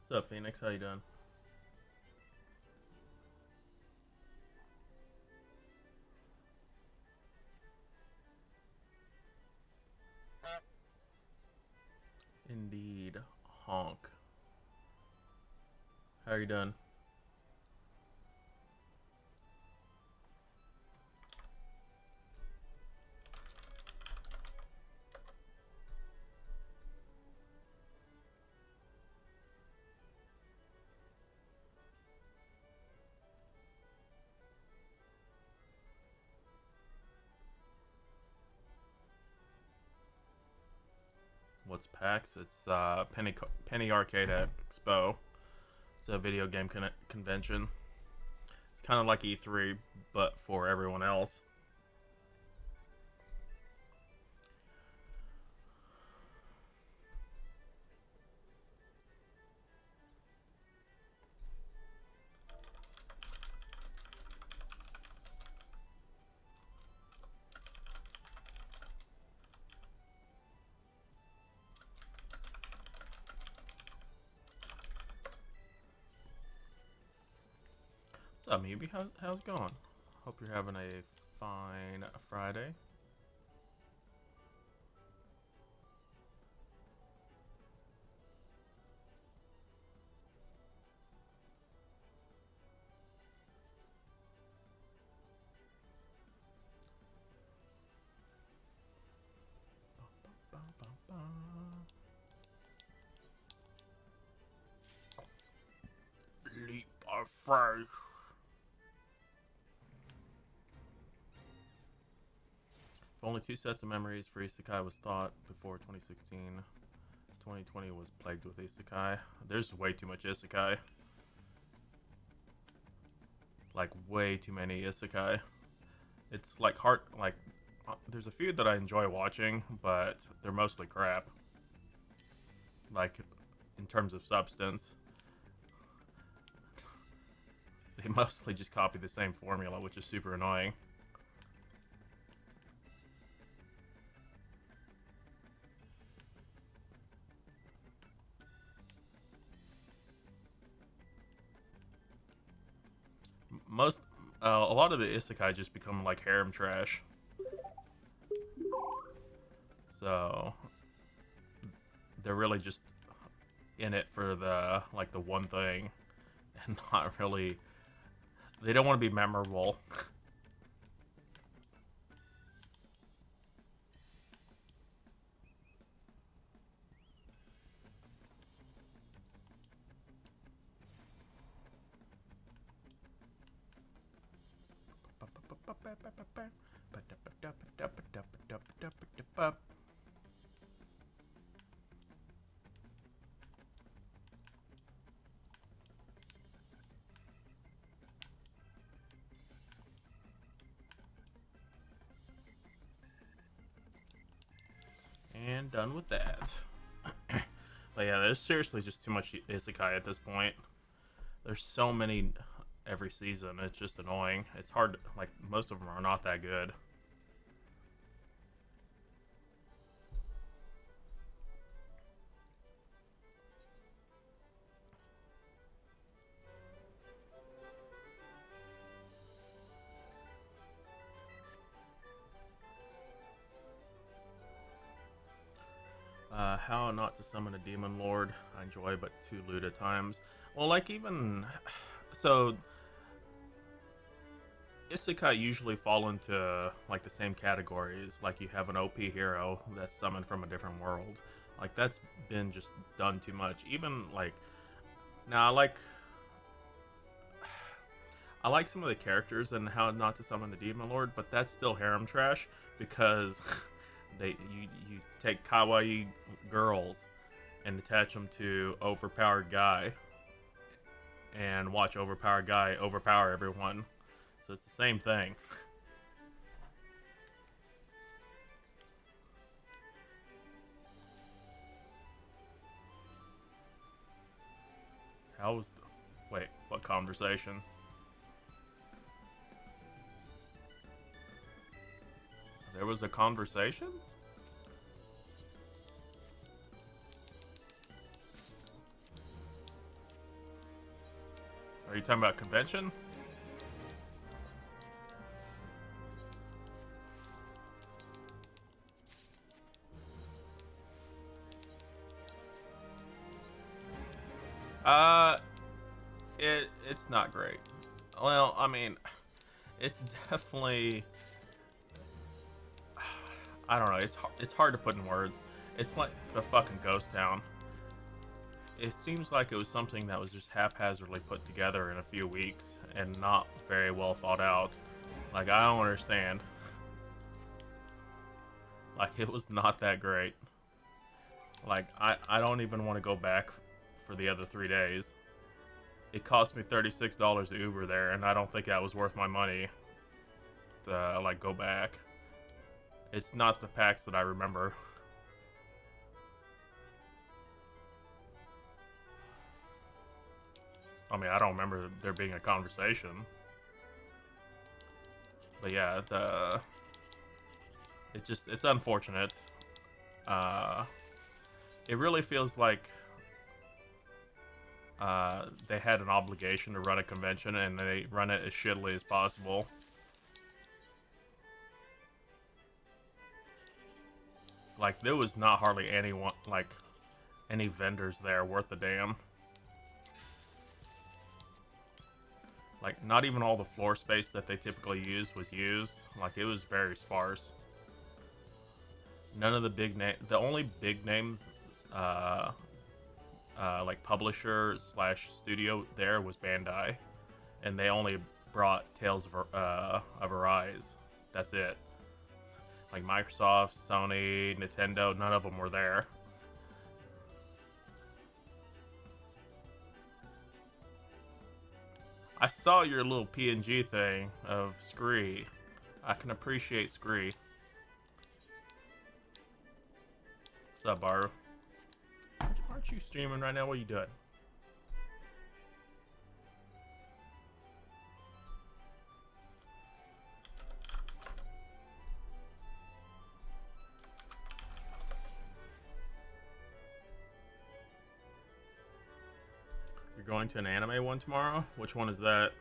What's up, Phoenix? How you doing? Indeed. Honk. How are you doing? What's PAX? It's Penny Arcade Expo. It's a video game convention. It's kind of like E3, but for everyone else. What's up, Mubi? How's it going? Hope you're having a fine Friday. Leap of faith. If only two sets of memories for Isekai was thought before 2016. 2020 was plagued with Isekai. There's way too much Isekai. Like, way too many Isekai. It's like hard, like, there's a few that I enjoy watching, but they're mostly crap. Like, in terms of substance. They mostly just copy the same formula, which is super annoying. Most, a lot of the isekai just become like harem trash. So they're really just in it for the like the one thing, and not really. They don't want to be memorable. And done with that. But yeah, there's seriously just too much isekai at this point. There's so many every season. It's just annoying. It's hard. Like, most of them are not that good. How not to summon a demon lord? I enjoy, but too lewd at times. Well, like even so, isekai usually fall into like the same categories. Like you have an OP hero that's summoned from a different world. Like that's been just done too much. Even like now, I like some of the characters and how not to summon a demon lord, but that's still harem trash because you take kawaii girls and attach them to overpowered guy and watch overpowered guy overpower everyone. So it's the same thing. How was the wait? What conversation? There was a conversation. Are you talking about convention? Uh, it's not great. Well, I mean, it's definitely, I don't know. It's hard to put in words. It's like a fucking ghost town. It seems like it was something that was just haphazardly put together in a few weeks and not very well thought out. Like, I don't understand. Like, it was not that great. Like, I don't even want to go back for the other 3 days. It cost me $36 to Uber there, and I don't think that was worth my money to, like, go back. It's not the PAX that I remember. I mean, I don't remember there being a conversation. But yeah, it's unfortunate. Uh, it really feels like they had an obligation to run a convention and they run it as shittily as possible. Like, there was not hardly anyone, like, any vendors there worth a damn. Like, not even all the floor space that they typically use was used. Like, it was very sparse. None of the big name, the only big name, like publisher slash studio there was Bandai, and they only brought Tales of Arise. That's it. Like Microsoft, Sony, Nintendo, none of them were there. I saw your little PNG thing of Scree. I can appreciate Scree. What's up, Baru? Aren't you streaming right now? What are you doing? You're going to an anime one tomorrow? Which one is that?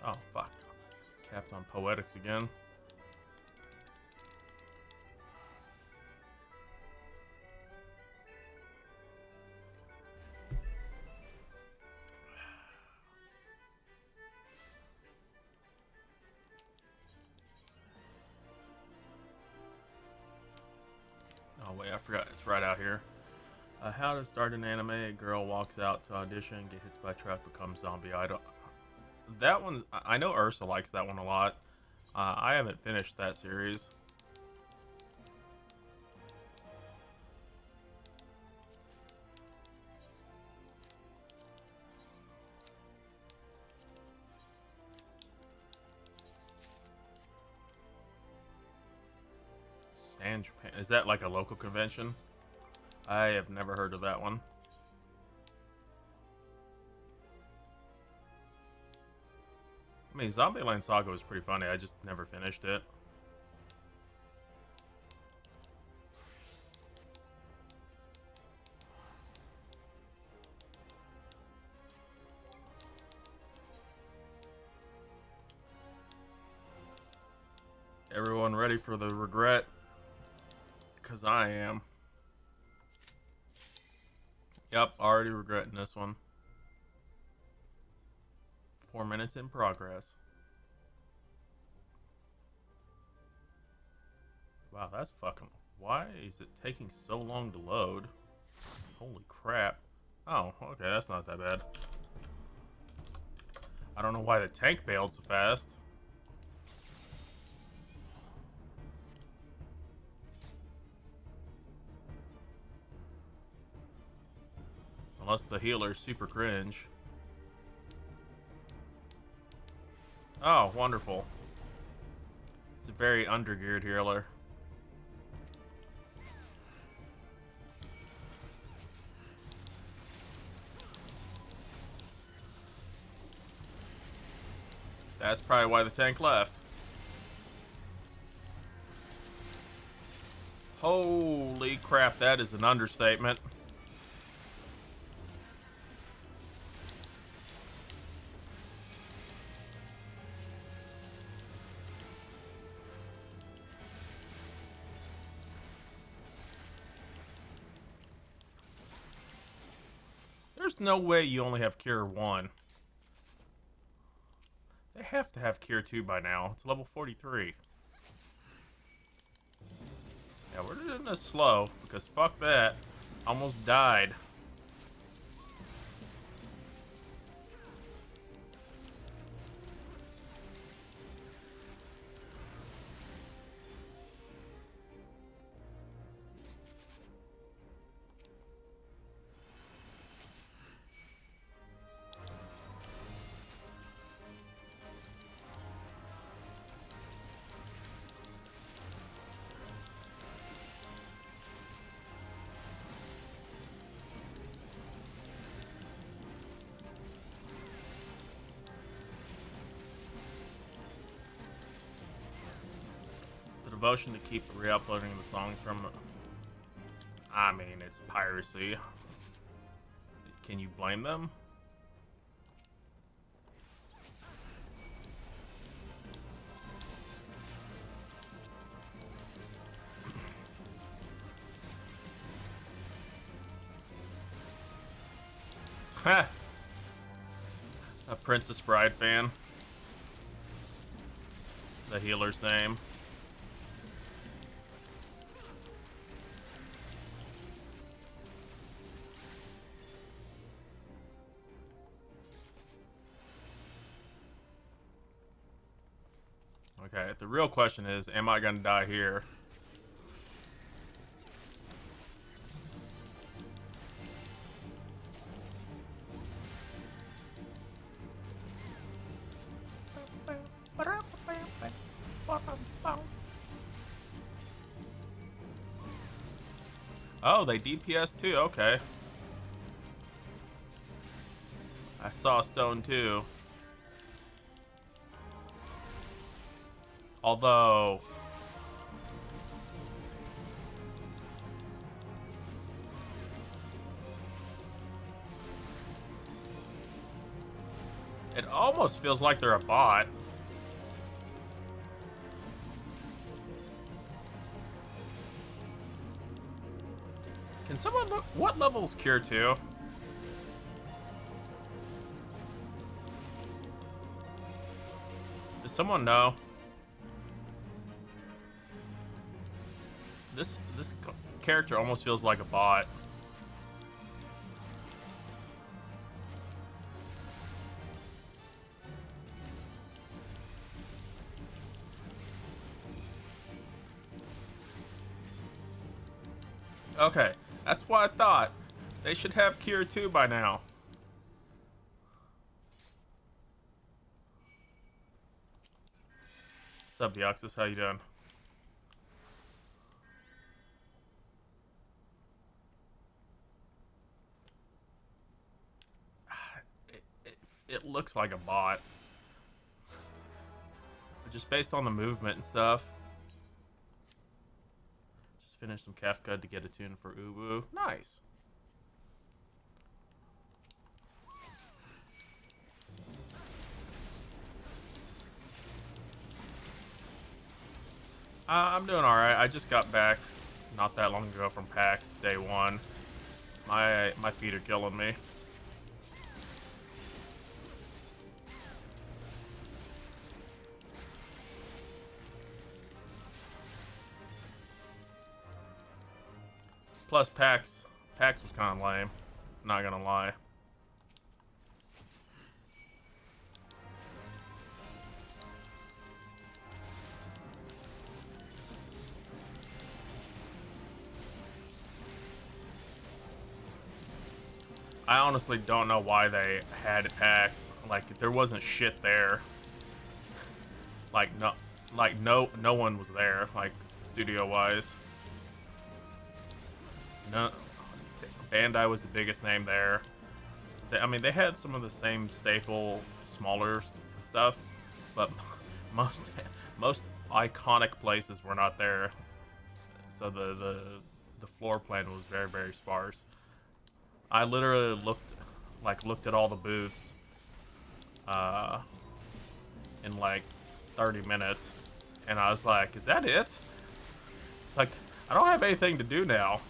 Oh, fuck. Capped on Poetics again. Oh, wait, I forgot. It's right out here. How to start an anime. A girl walks out to audition, get hit by a truck, becomes zombie. I don't... That one... I know Ursa likes that one a lot. I haven't finished that series. San Japan. Is that like a local convention? I have never heard of that one. I mean, Zombieland Saga was pretty funny. I just never finished it. Everyone ready for the regret? Because I am. Yep, already regretting this one. 4 minutes in progress. Wow, that's fucking... Why is it taking so long to load? Holy crap. Oh, okay, that's not that bad. I don't know why the tank bailed so fast. Unless the healer's super cringe. Oh, wonderful. It's a very undergeared healer. That's probably why the tank left. Holy crap, that is an understatement. There's no way you only have Cure 1. They have to have Cure 2 by now. It's level 43. Yeah, we're doing this slow, because fuck that. Almost died. Devotion to keep re-uploading the songs from... I mean, it's piracy. Can you blame them? Ha! A Princess Bride fan. The healer's name. Okay, the real question is, am I gonna die here? Oh, they DPS too, okay. I saw Stone too. Although... it almost feels like they're a bot. Can someone look? What level is Cure 2? Does someone know? This character almost feels like a bot. Okay, that's what I thought. They should have Cure 2 by now. What's up, Deoxys? How you doing? It looks like a bot. Just based on the movement and stuff. Just finished some Kafka to get a tune for Ubu. Nice. I'm doing alright. I just got back not that long ago from PAX, day 1. My feet are killing me. Plus PAX was kind of lame. Not gonna lie. I honestly don't know why they had PAX. Like, there wasn't shit there. Like no one was there. Like, studio wise. No, Bandai was the biggest name there. I mean, they had some of the same staple, smaller stuff, but most most iconic places were not there. So the floor plan was very sparse. I literally looked at all the booths uh, in like 30 minutes, and I was like, "Is that it?" It's like I don't have anything to do now.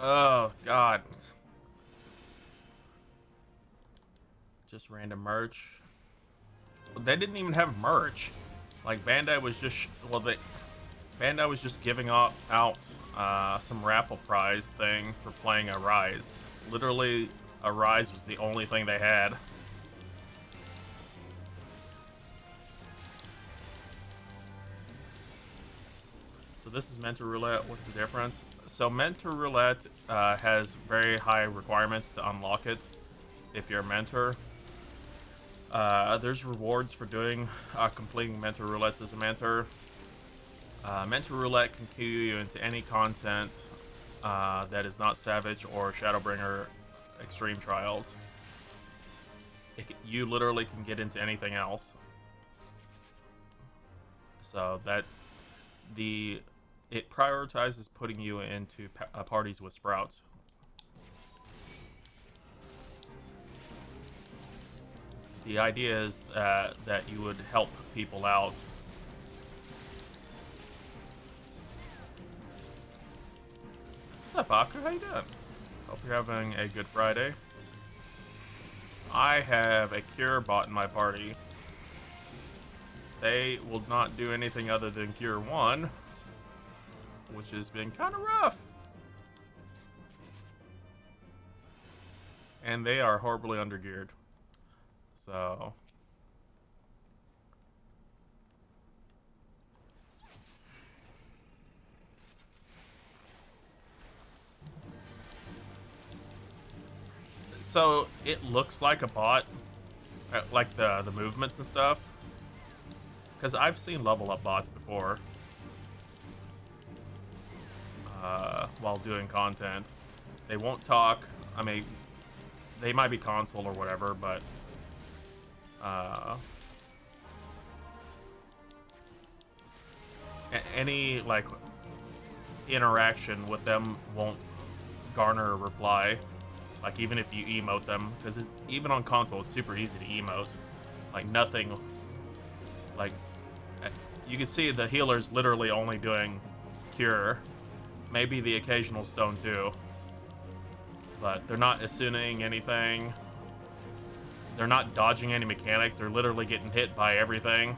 Oh God, just random merch. They didn't even have merch. Like Bandai was just Bandai was just giving out some raffle prize thing for playing a Rise. Literally, a Rise was the only thing they had. So this is Mentor Roulette. What's the difference? So Mentor Roulette has very high requirements to unlock it. If you're a mentor, there's rewards for doing completing Mentor Roulettes as a mentor. Mentor Roulette can queue you into any content that is not Savage or Shadowbringer Extreme Trials. You literally can get into anything else. So that it prioritizes putting you into parties with Sprouts. The idea is that you would help people out. What's up, Aka? How you doing? Hope you're having a good Friday. I have a Cure bot in my party. They will not do anything other than Cure 1, which has been kind of rough. And they are horribly undergeared. So... So, it looks like a bot, like the movements and stuff. Because I've seen level up bots before. While doing content. They won't talk. I mean, they might be console or whatever, but... any, like, interaction with them won't garner a reply. Like, even if you emote them. Because even on console, it's super easy to emote. Like, nothing... Like, you can see the healer's literally only doing Cure. Maybe the occasional stone too. But they're not assuming anything. They're not dodging any mechanics. They're literally getting hit by everything.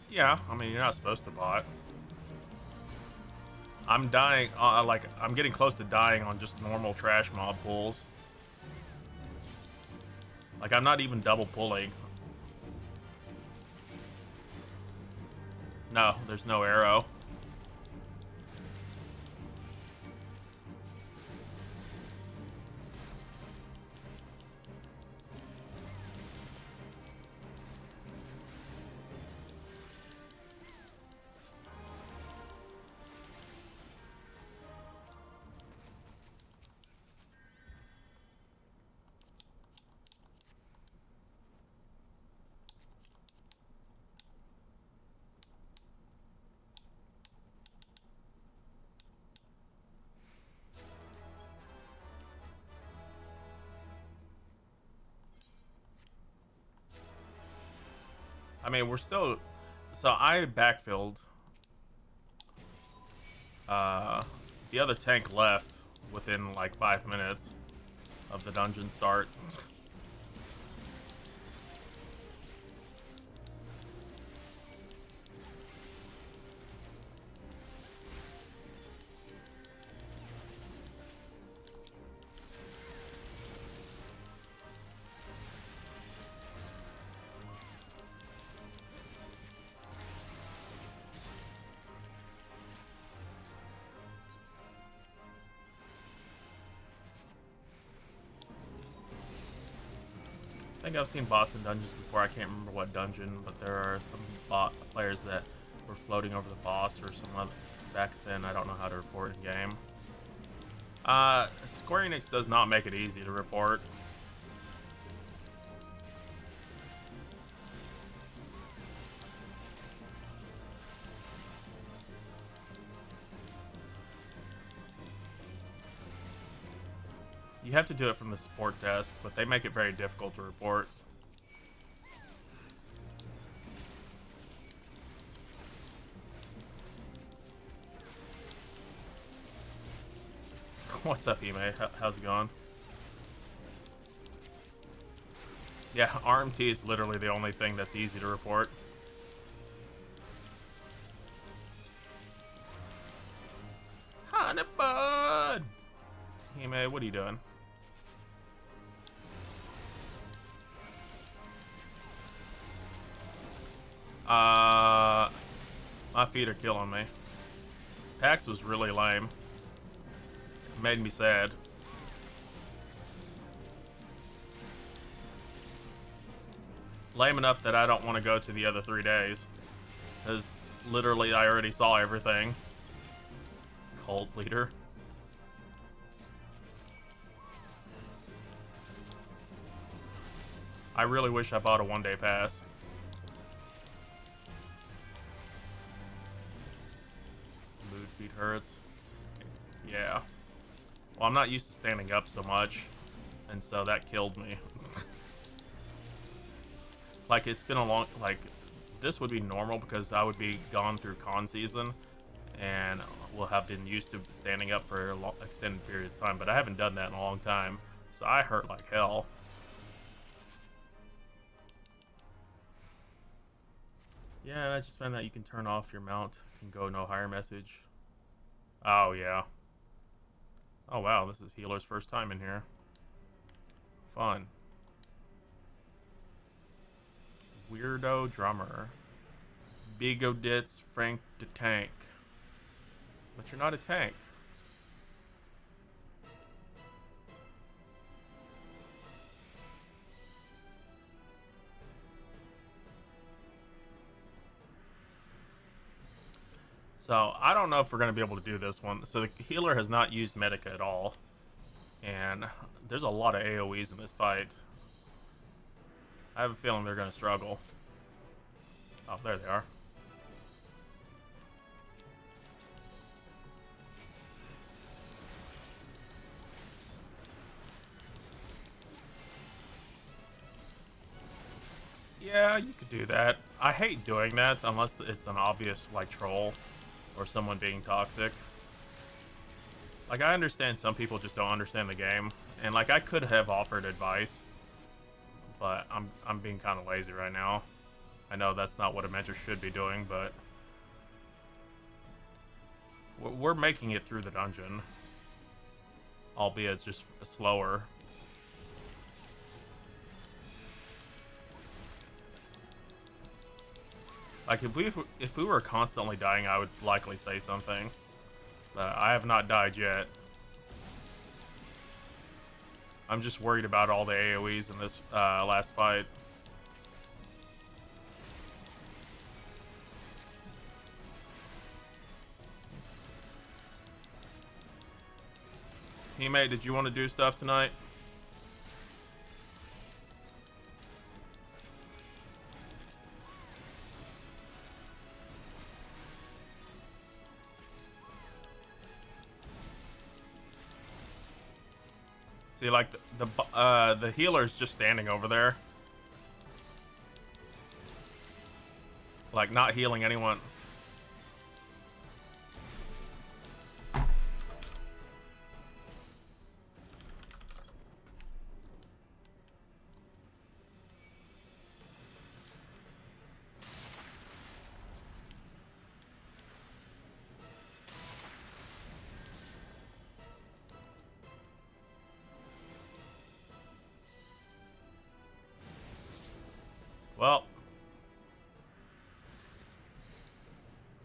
Yeah, I mean, you're not supposed to bot. I'm dying, I'm getting close to dying on just normal trash mob pulls. Like, I'm not even double pulling. No, there's no arrow. I mean, we're still... So I backfilled. The other tank left within like 5 minutes of the dungeon start. think I've seen bots in dungeons before. I can't remember what dungeon, but there are some bot players that were floating over the boss or some other. Back then, I don't know how to report in game. Square Enix does not make it easy to report. You have to do it from the support desk, but they make it very difficult to report. What's up, Ime? How's it going? Yeah, RMT is literally the only thing that's easy to report. Honey bud! Ime, what are you doing? My feet are killing me. PAX was really lame. It made me sad. Lame enough that I don't want to go to the other 3 days. Because literally I already saw everything. Cult leader. I really wish I bought a 1-day pass. Mood feet hurts. Yeah. Well, I'm not used to standing up so much. And so that killed me. Like, it's been a long... Like, this would be normal because I would be gone through con season. And will have been used to standing up for a long, extended period of time. But I haven't done that in a long time. So I hurt like hell. Yeah, I just found that you can turn off your mount and go no hire message. Oh, yeah. Oh, wow, this is Healer's first time in here. Fun. Weirdo drummer. Big Odits Frank the Tank. But you're not a tank. So, I don't know if we're going to be able to do this one. So, the healer has not used Medica at all. And there's a lot of AoEs in this fight. I have a feeling they're going to struggle. Oh, there they are. Yeah, you could do that. I hate doing that unless it's an obvious, like, troll. Or someone being toxic. Like, I understand some people just don't understand the game. And, like, I could have offered advice. But I'm being kind of lazy right now. I know that's not what a mentor should be doing, but... We're making it through the dungeon. Albeit it's just slower. Like, if we were constantly dying, I would likely say something. But I have not died yet. I'm just worried about all the AoEs in this last fight. Teammate, did you want to do stuff tonight? See, like, the healer's just standing over there. Like, not healing anyone.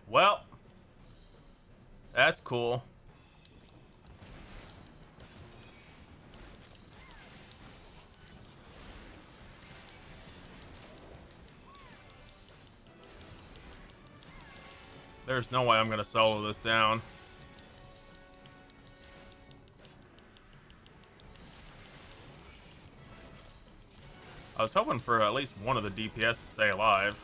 Well, that's cool. There's no way I'm gonna solo this down. I was hoping for at least one of the DPS to stay alive.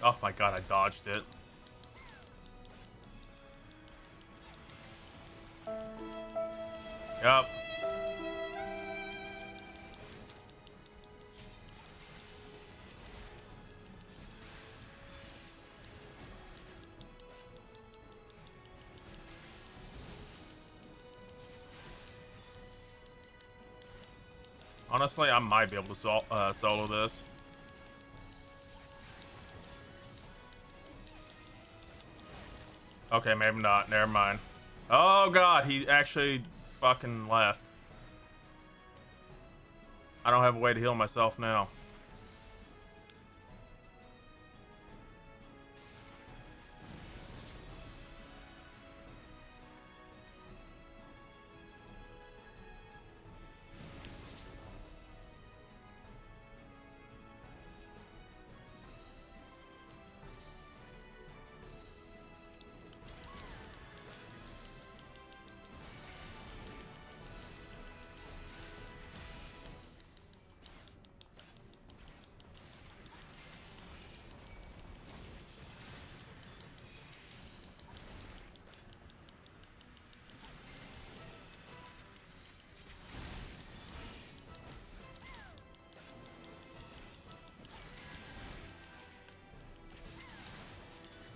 Oh my god, I dodged it. Yep. Honestly, I might be able to solo this. Okay, maybe not. Never mind. Oh god, he actually fucking left. I don't have a way to heal myself now.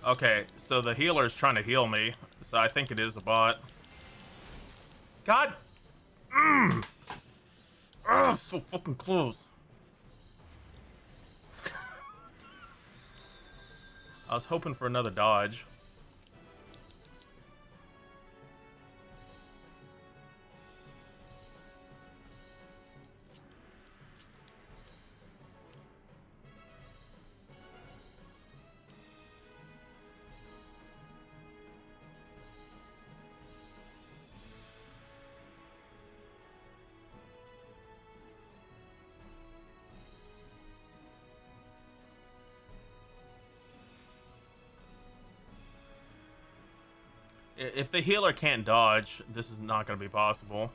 Okay, so the healer's trying to heal me, so I think it is a bot. God! So fucking close. I was hoping for another dodge. If the healer can't dodge, this is not going to be possible.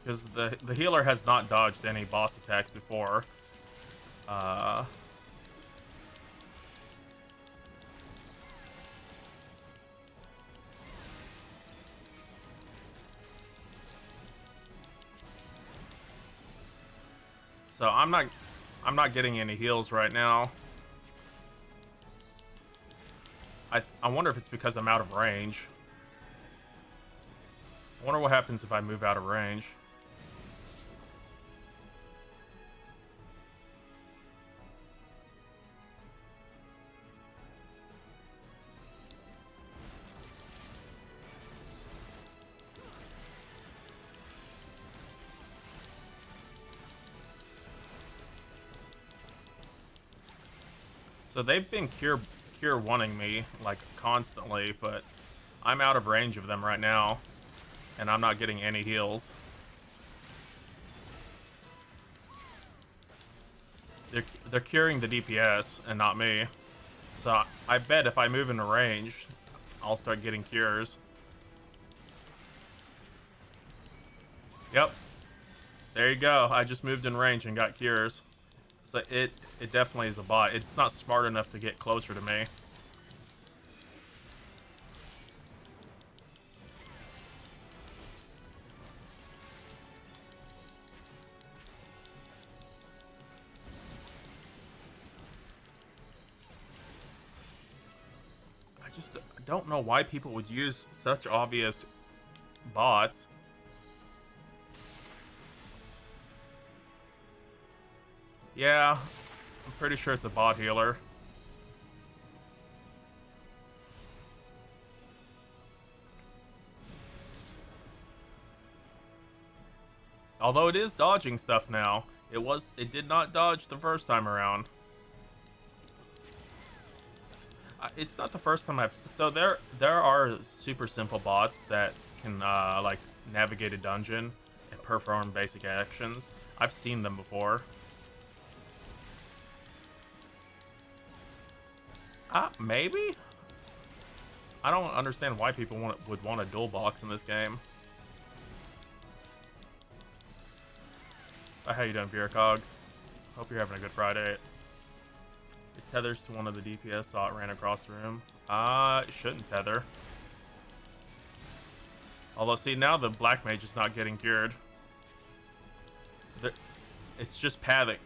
Because the healer has not dodged any boss attacks before. So I'm not getting any heals right now. I wonder if it's because I'm out of range. I wonder what happens if I move out of range. So they've been cure wanting me like constantly, but I'm out of range of them right now, and I'm not getting any heals. They're curing the DPS and not me. So I bet if I move into range, I'll start getting cures. Yep. There you go. I just moved in range and got cures. So it definitely is a bot. It's not smart enough to get closer to me. I just don't know why people would use such obvious bots. Yeah, I'm pretty sure it's a bot healer. Although it is dodging stuff now. It did not dodge the first time around. It's not the first time I've. So there are super simple bots that can like navigate a dungeon and perform basic actions. I've seen them before. Maybe. I don't understand why people would want a dual box in this game. How you doing, Beer Cogs? Hope you're having a good Friday. It tethers to one of the DPS, saw it ran across the room. It shouldn't tether. Although, see, now the Black Mage is not getting cured. It's just pathing.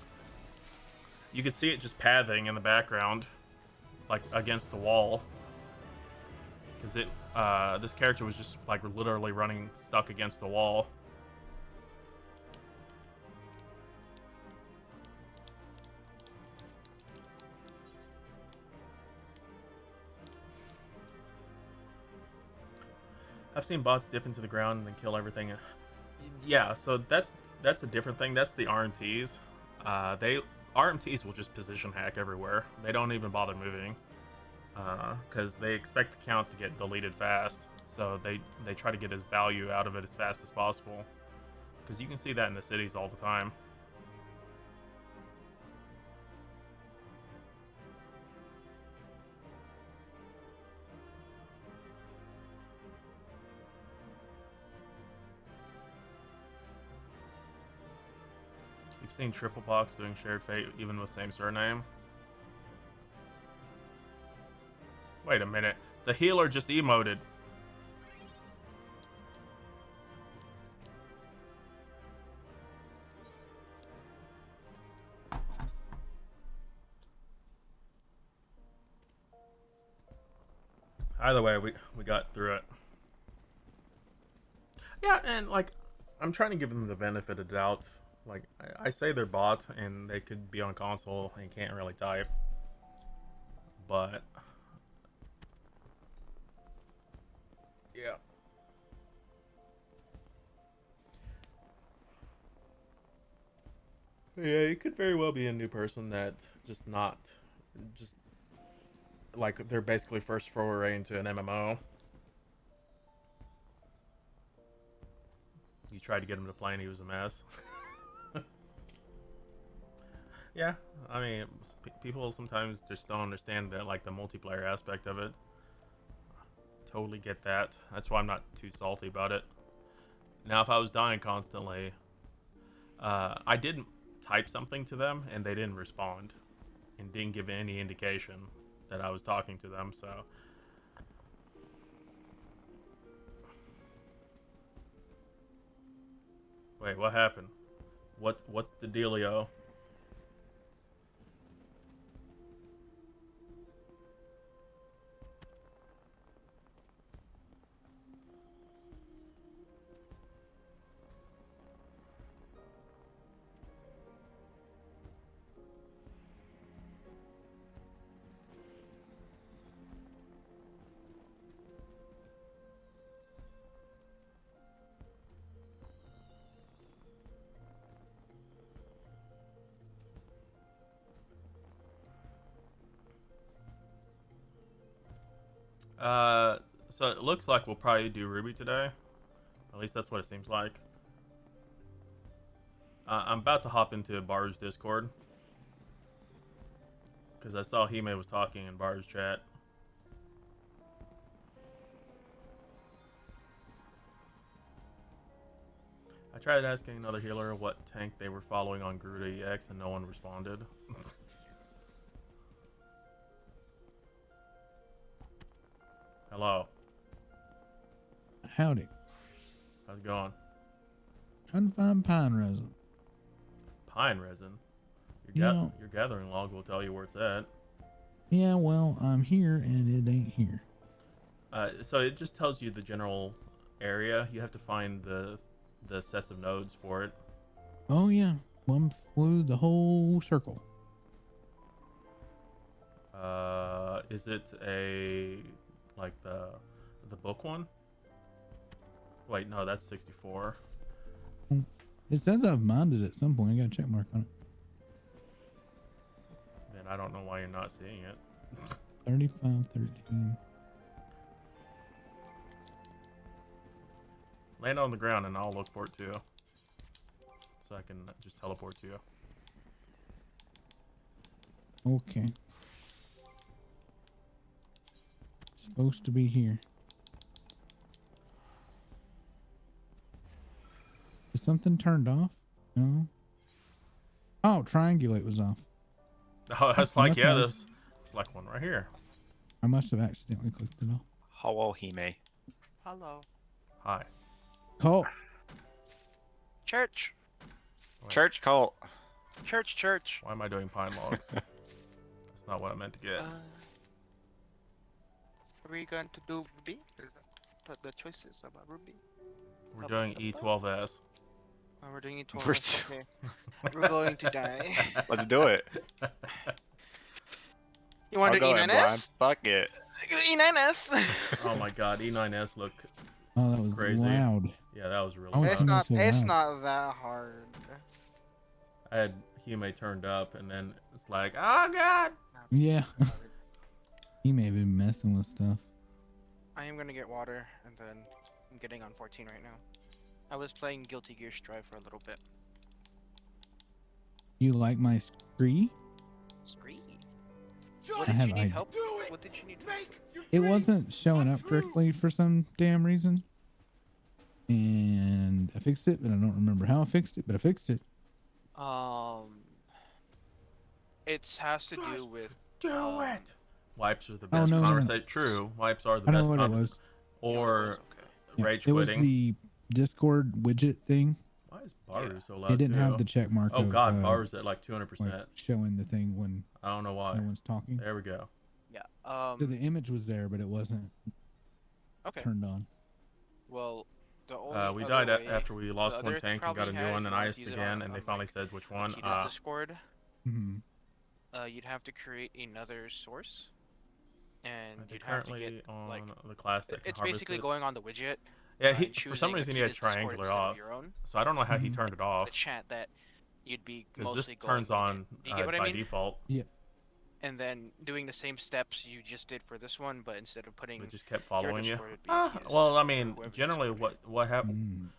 You can see it just pathing in the background, like against the wall. Because this character was just like literally running stuck against the wall. I've seen bots dip into the ground and then kill everything. Yeah, so that's a different thing. That's the RMTs. RMTs will just position hack everywhere. They don't even bother moving because they expect the count to get deleted fast. So they try to get his value out of it as fast as possible. Because you can see that in the cities all the time. You've seen triple box doing shared fate even with same surname. Wait a minute. The healer just emoted. Either way, we got through it. Yeah, and like, I'm trying to give them the benefit of doubt. Like, I say they're bots and they could be on console and can't really type. But yeah. Yeah, it could very well be a new person that just like they're basically first foray into an MMO. You tried to get him to play and he was a mess. Yeah, I mean, people sometimes just don't understand that, like the multiplayer aspect of it. Totally get that. That's why I'm not too salty about it. Now, if I was dying constantly, I didn't type something to them and they didn't respond and didn't give any indication that I was talking to them. So, wait, what happened? What's the dealio? Uh, so it looks like we'll probably do Ruby today. At least that's what it seems like. I'm about to hop into Bar's Discord because I saw Hime was talking in Bar's chat. I tried asking another healer what tank they were following on Garuda EX and no one responded. Hello. Howdy. How's it going? Trying to find pine resin. Pine resin? Yeah. Your gathering log will tell you where it's at. Yeah, well, I'm here and it ain't here. So it just tells you the general area. You have to find the sets of nodes for it. Oh yeah, one flew the whole circle. Is it like the book one? Wait, no, that's 64. It says I've minded at some point. I got a check mark on it. Then I don't know why you're not seeing it. 3513. Land on the ground and I'll look for it too. So I can just teleport to you. Okay. Supposed to be here. Is something turned off? No. Oh, triangulate was off. Oh, that's I like, must yeah, have- there's like one right here. I must have accidentally clicked it off. Hello, Hime. Hello. Hi. Call. Church. Wait, Church cult. Church. why am I doing pine logs? That's not what I meant to get. Are we going to do Ruby? Is that the choices about Ruby? We're doing E12S. Oh, we're doing it 12. We're Okay. We're going to die. Let's do it. You want I'll to do go in blind. E9S? Fuck it. E9S. Oh my god, E9S look. Oh, that was Crazy. loud. Yeah, that was really Oh, loud. It's not. so It's loud. not that hard. I had Hume turned up and then it's like, oh god! Yeah. He may have been messing with stuff. I am gonna get water, and then I'm getting on 14 right now. I was playing Guilty Gear Strive for a little bit. You like my scree? Scree. I What did have you need ID. help? What did you need help with? It wasn't showing up correctly for some damn reason. And I fixed it, but I don't remember how I fixed it, but I fixed it. It has to do with. Do it! Wipes are the Oh, best no, no, no. conversation. True, wipes are the I know best what it conversation. was. Or Okay. Yeah, rage it was quitting. the Discord widget thing. Why is Baru so loud It didn't too? have the check mark Oh of god, Baru's at like 200%. like showing the thing when I don't know why. no one's talking. There we go. Yeah. So the image was there, but it wasn't Okay. turned on. Well, the only We other died way after we lost the one other tank and got a problem new you had one, if and you I wanted asked to use it again, on, and they like, finally said which one. Kida's Discord, Hmm. you'd have to create another source, and They're you'd have to currently get on like the class that can it's harvest basically it. going on the widget. Yeah, and for some choosing a reason he had Kida's Discord triangular instead of off, your own. so I don't know how he Mhm. turned it off. The chat that you'd be Because mostly this going turns in on it. Do you get what I by mean? default. And then doing the same steps you just did for this one, but instead of putting It just kept following you. Discord, it'd be Kida's Well, I Discord or mean, whoever's generally, Discord what happens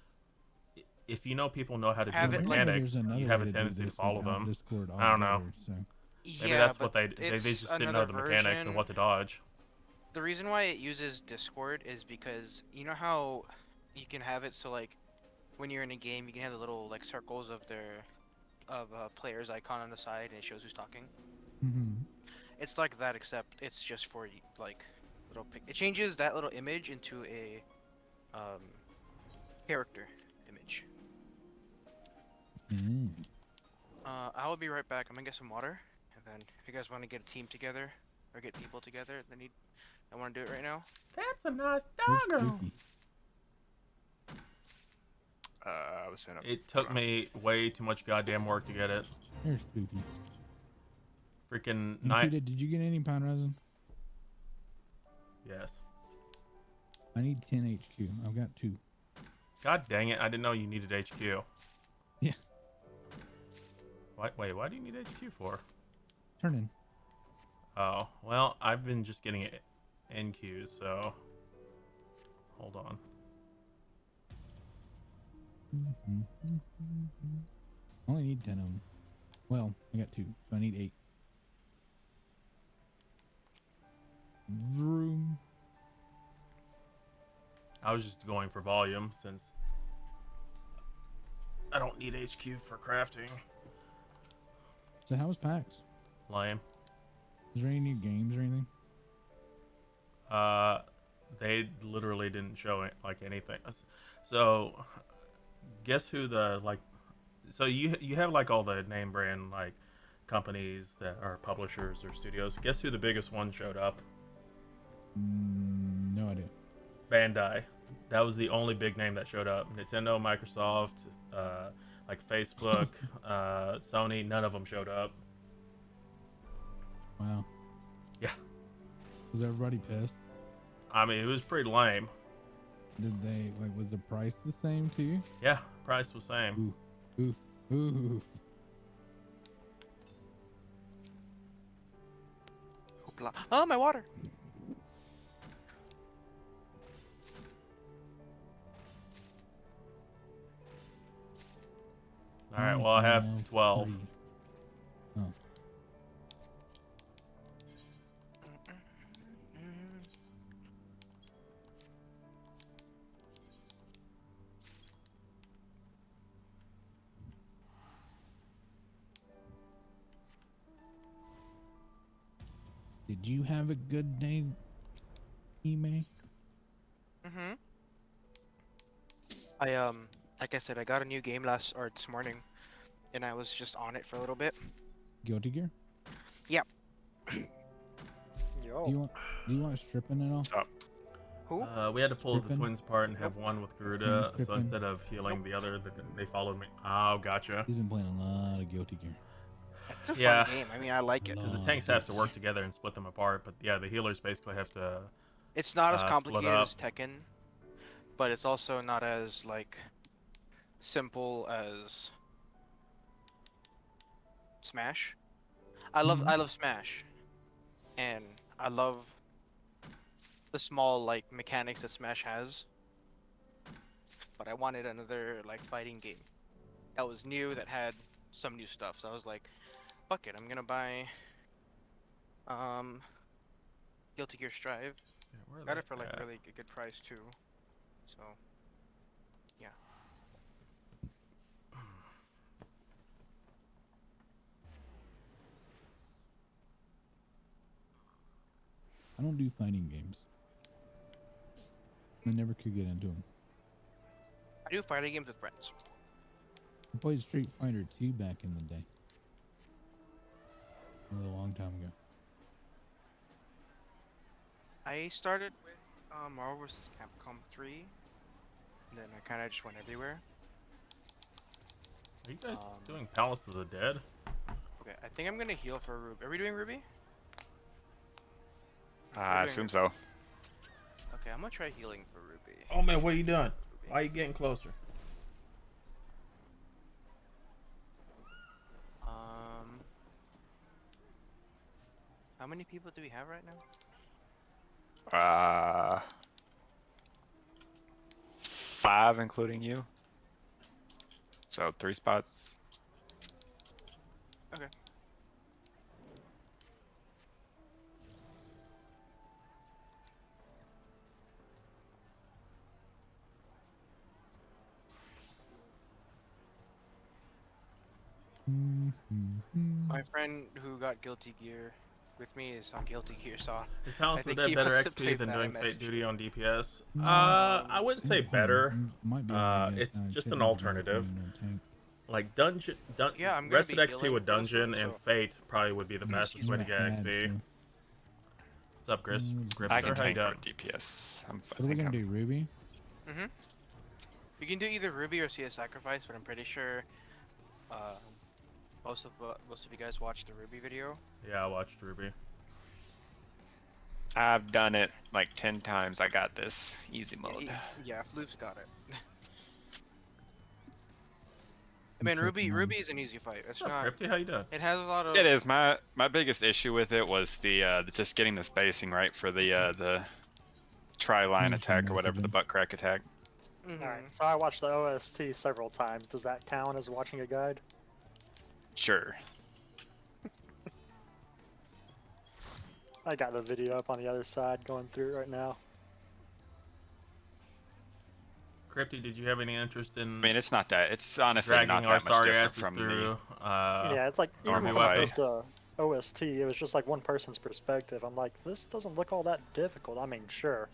if you know people know how to Have do it, the like- mechanics, There's another you have a way to do tendency to this follow without them. Discord I don't know. altogether, so. Maybe Yeah, that's but what they it's just didn't know another the mechanics and version. what to dodge. The reason why it uses Discord is because you know how you can have it so like when you're in a game you can have the little like circles of their player's icon on the side and it shows who's talking. Hmm. It's like that except it's just for like little it changes that little image into a character image. I will be right back. I'm gonna get some water, and then if you guys want to get a team together or get people together that I want to do it right now. That's a nice Where's doggo. Goofy? I was in a. It took me way too much goddamn work to get it. There's Goofy. Freaking Nikita, did you get any pine resin? Yes. I need 10 HQ. I've got 2. God dang it! I didn't know you needed HQ. Yeah. Wait, why do you need HQ for? Turn in. Oh, well, I've been just getting it NQs, so hold on. I only need 10 of them. Well, I got 2, so I need 8. Vroom. I was just going for volume since I don't need HQ for crafting. So how was PAX? Lame. Is there any new games or anything? They literally didn't show it like anything. So, guess who the like? So you have like all the name brand like companies that are publishers or studios. Guess who the biggest one showed up? No idea. Bandai. That was the only big name that showed up. Nintendo, Microsoft, like Facebook, Sony. None of them showed up. Wow. Yeah. Was everybody pissed? I mean, it was pretty lame. Did they like? Was the price the same too? Yeah, price was same. Ooh. Oof. Oof. Hoopla. Oh, my water. All right. Well, I have 12. 3. Oh. Did you have a good day, Ime? Mm-hmm. Like I said, I got a new game this morning, and I was just on it for a little bit. Guilty Gear? Yep. Yo. Do you want stripping at all? What's up? Who? We had to pull the Stripping? twins apart and have one with Garuda, so stripping? instead of healing the other, they followed me. Oh, gotcha. He's been playing a lot of Guilty Gear. It's a Yeah. fun game. I mean, I like it. Because the Lot tanks of have to work Guilty together and split them apart, but yeah, the healers basically have to. It's not as Split complicated up. as Tekken, but it's also not as like simple as Smash. I love Smash, and I love the small like mechanics that Smash has. But I wanted another like fighting game that was new, that had some new stuff. So I was like, fuck it, I'm gonna buy Guilty Gear Strive. Yeah, where are Got they it for like at? really good price too. So yeah. I don't do fighting games. I never could get into them. I do fighting games with friends. I played Street Fighter 2 back in the day. A long time ago. I started with Marvel vs. Capcom 3, and then I kind of just went everywhere. Are you guys Um, doing Palace of the Dead? Okay, I think I'm gonna heal for Ruby. Are we doing Ruby? I assume so. Okay, I'm gonna try healing for Ruby. Oh man, what are you doing? Ruby. Why are you getting closer? How many people do we have right now? 5 including you. So 3 spots. Okay. My friend who got Guilty Gear with me is on Guilty Gear, so Is Palace I of the think Dead he better wants to play XP than that. doing I Fate messaged Duty him. on DPS? No, I wouldn't say Same point. better. Might be able to get, It's just an kittens alternative. in their tank. Like Yeah, I'm gonna rested be XP healing with for this Dungeon one, and so- Fate probably would be the fastest way to get Add XP. to- What's up, Chris? Gripster, I can how you tank doing? for DPS. I What are we think gonna I'm. do, Ruby? Mm-hmm. You can do either Ruby or see a Sacrifice, but I'm pretty sure most of you guys watched the Ruby video. Yeah, I watched Ruby. I've done it like 10 times. I got this easy mode. Yeah, Floof's got it. I I'm mean, checking Ruby on- is an easy fight. It's What's up, not. Crypty? How you doing? It has a lot of. It is my biggest issue with it was the just getting the spacing right for the tri-line Mention attack or whatever, the messaging. butt crack attack. Mhm. Alright, so I watched the OST several times. Does that count as watching a guide? Sure. I got the video up on the other side going through it right now. Crypty, did you have any interest in I mean, it's not that. It's honestly dragging not our that much sorry different asses from through? Yeah, it's like even normal from fight. just the OST, it was just like one person's perspective. I'm like, this doesn't look all that difficult. I mean, sure,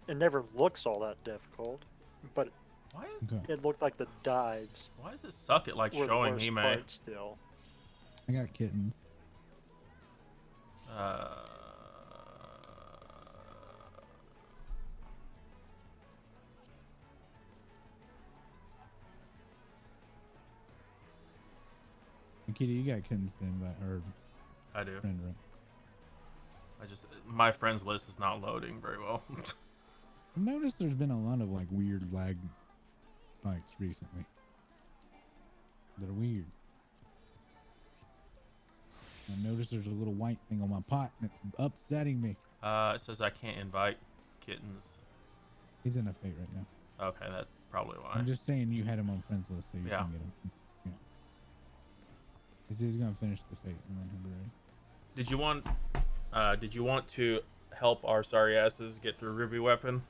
it never looks all that difficult, but Why is Okay. it looked like the dives why does it suck at like were the showing worst Hime? part still. I got kittens. Nikita, you got kittens then, but or I do. friend, right? My friends list is not loading very well. I've noticed there's been a lot of like weird lag spikes recently. They're weird. I noticed there's a little white thing on my pot and it's upsetting me. It says I can't invite kittens. He's in a fate right now. Okay, that's probably why. I'm just saying you had him on friends list so you Yeah. can get him. Yeah. 'Cause he's gonna finish the fate and then he'll be ready. Did you want to help our sorry asses get through Ruby Weapon?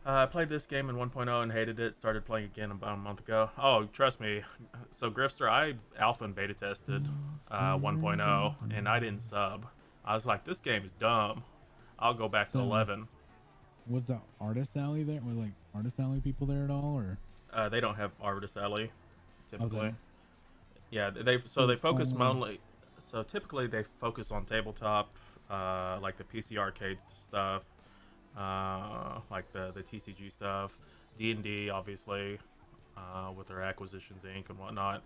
I played this game in 1.0 and hated it. Started playing again about a month ago. Oh, trust me. So Grifter, I alpha and beta tested 1.0 and I didn't sub. I was like, this game is dumb. I'll go back to So- 11. Was the artist alley there? Were like artist alley people there at all, or? They don't have Artist Alley, typically. Okay. Yeah, they focus only- mainly. So typically they focus on tabletop, like the PC arcade stuff, like the TCG stuff, D&D obviously, with their Acquisitions Inc. and whatnot.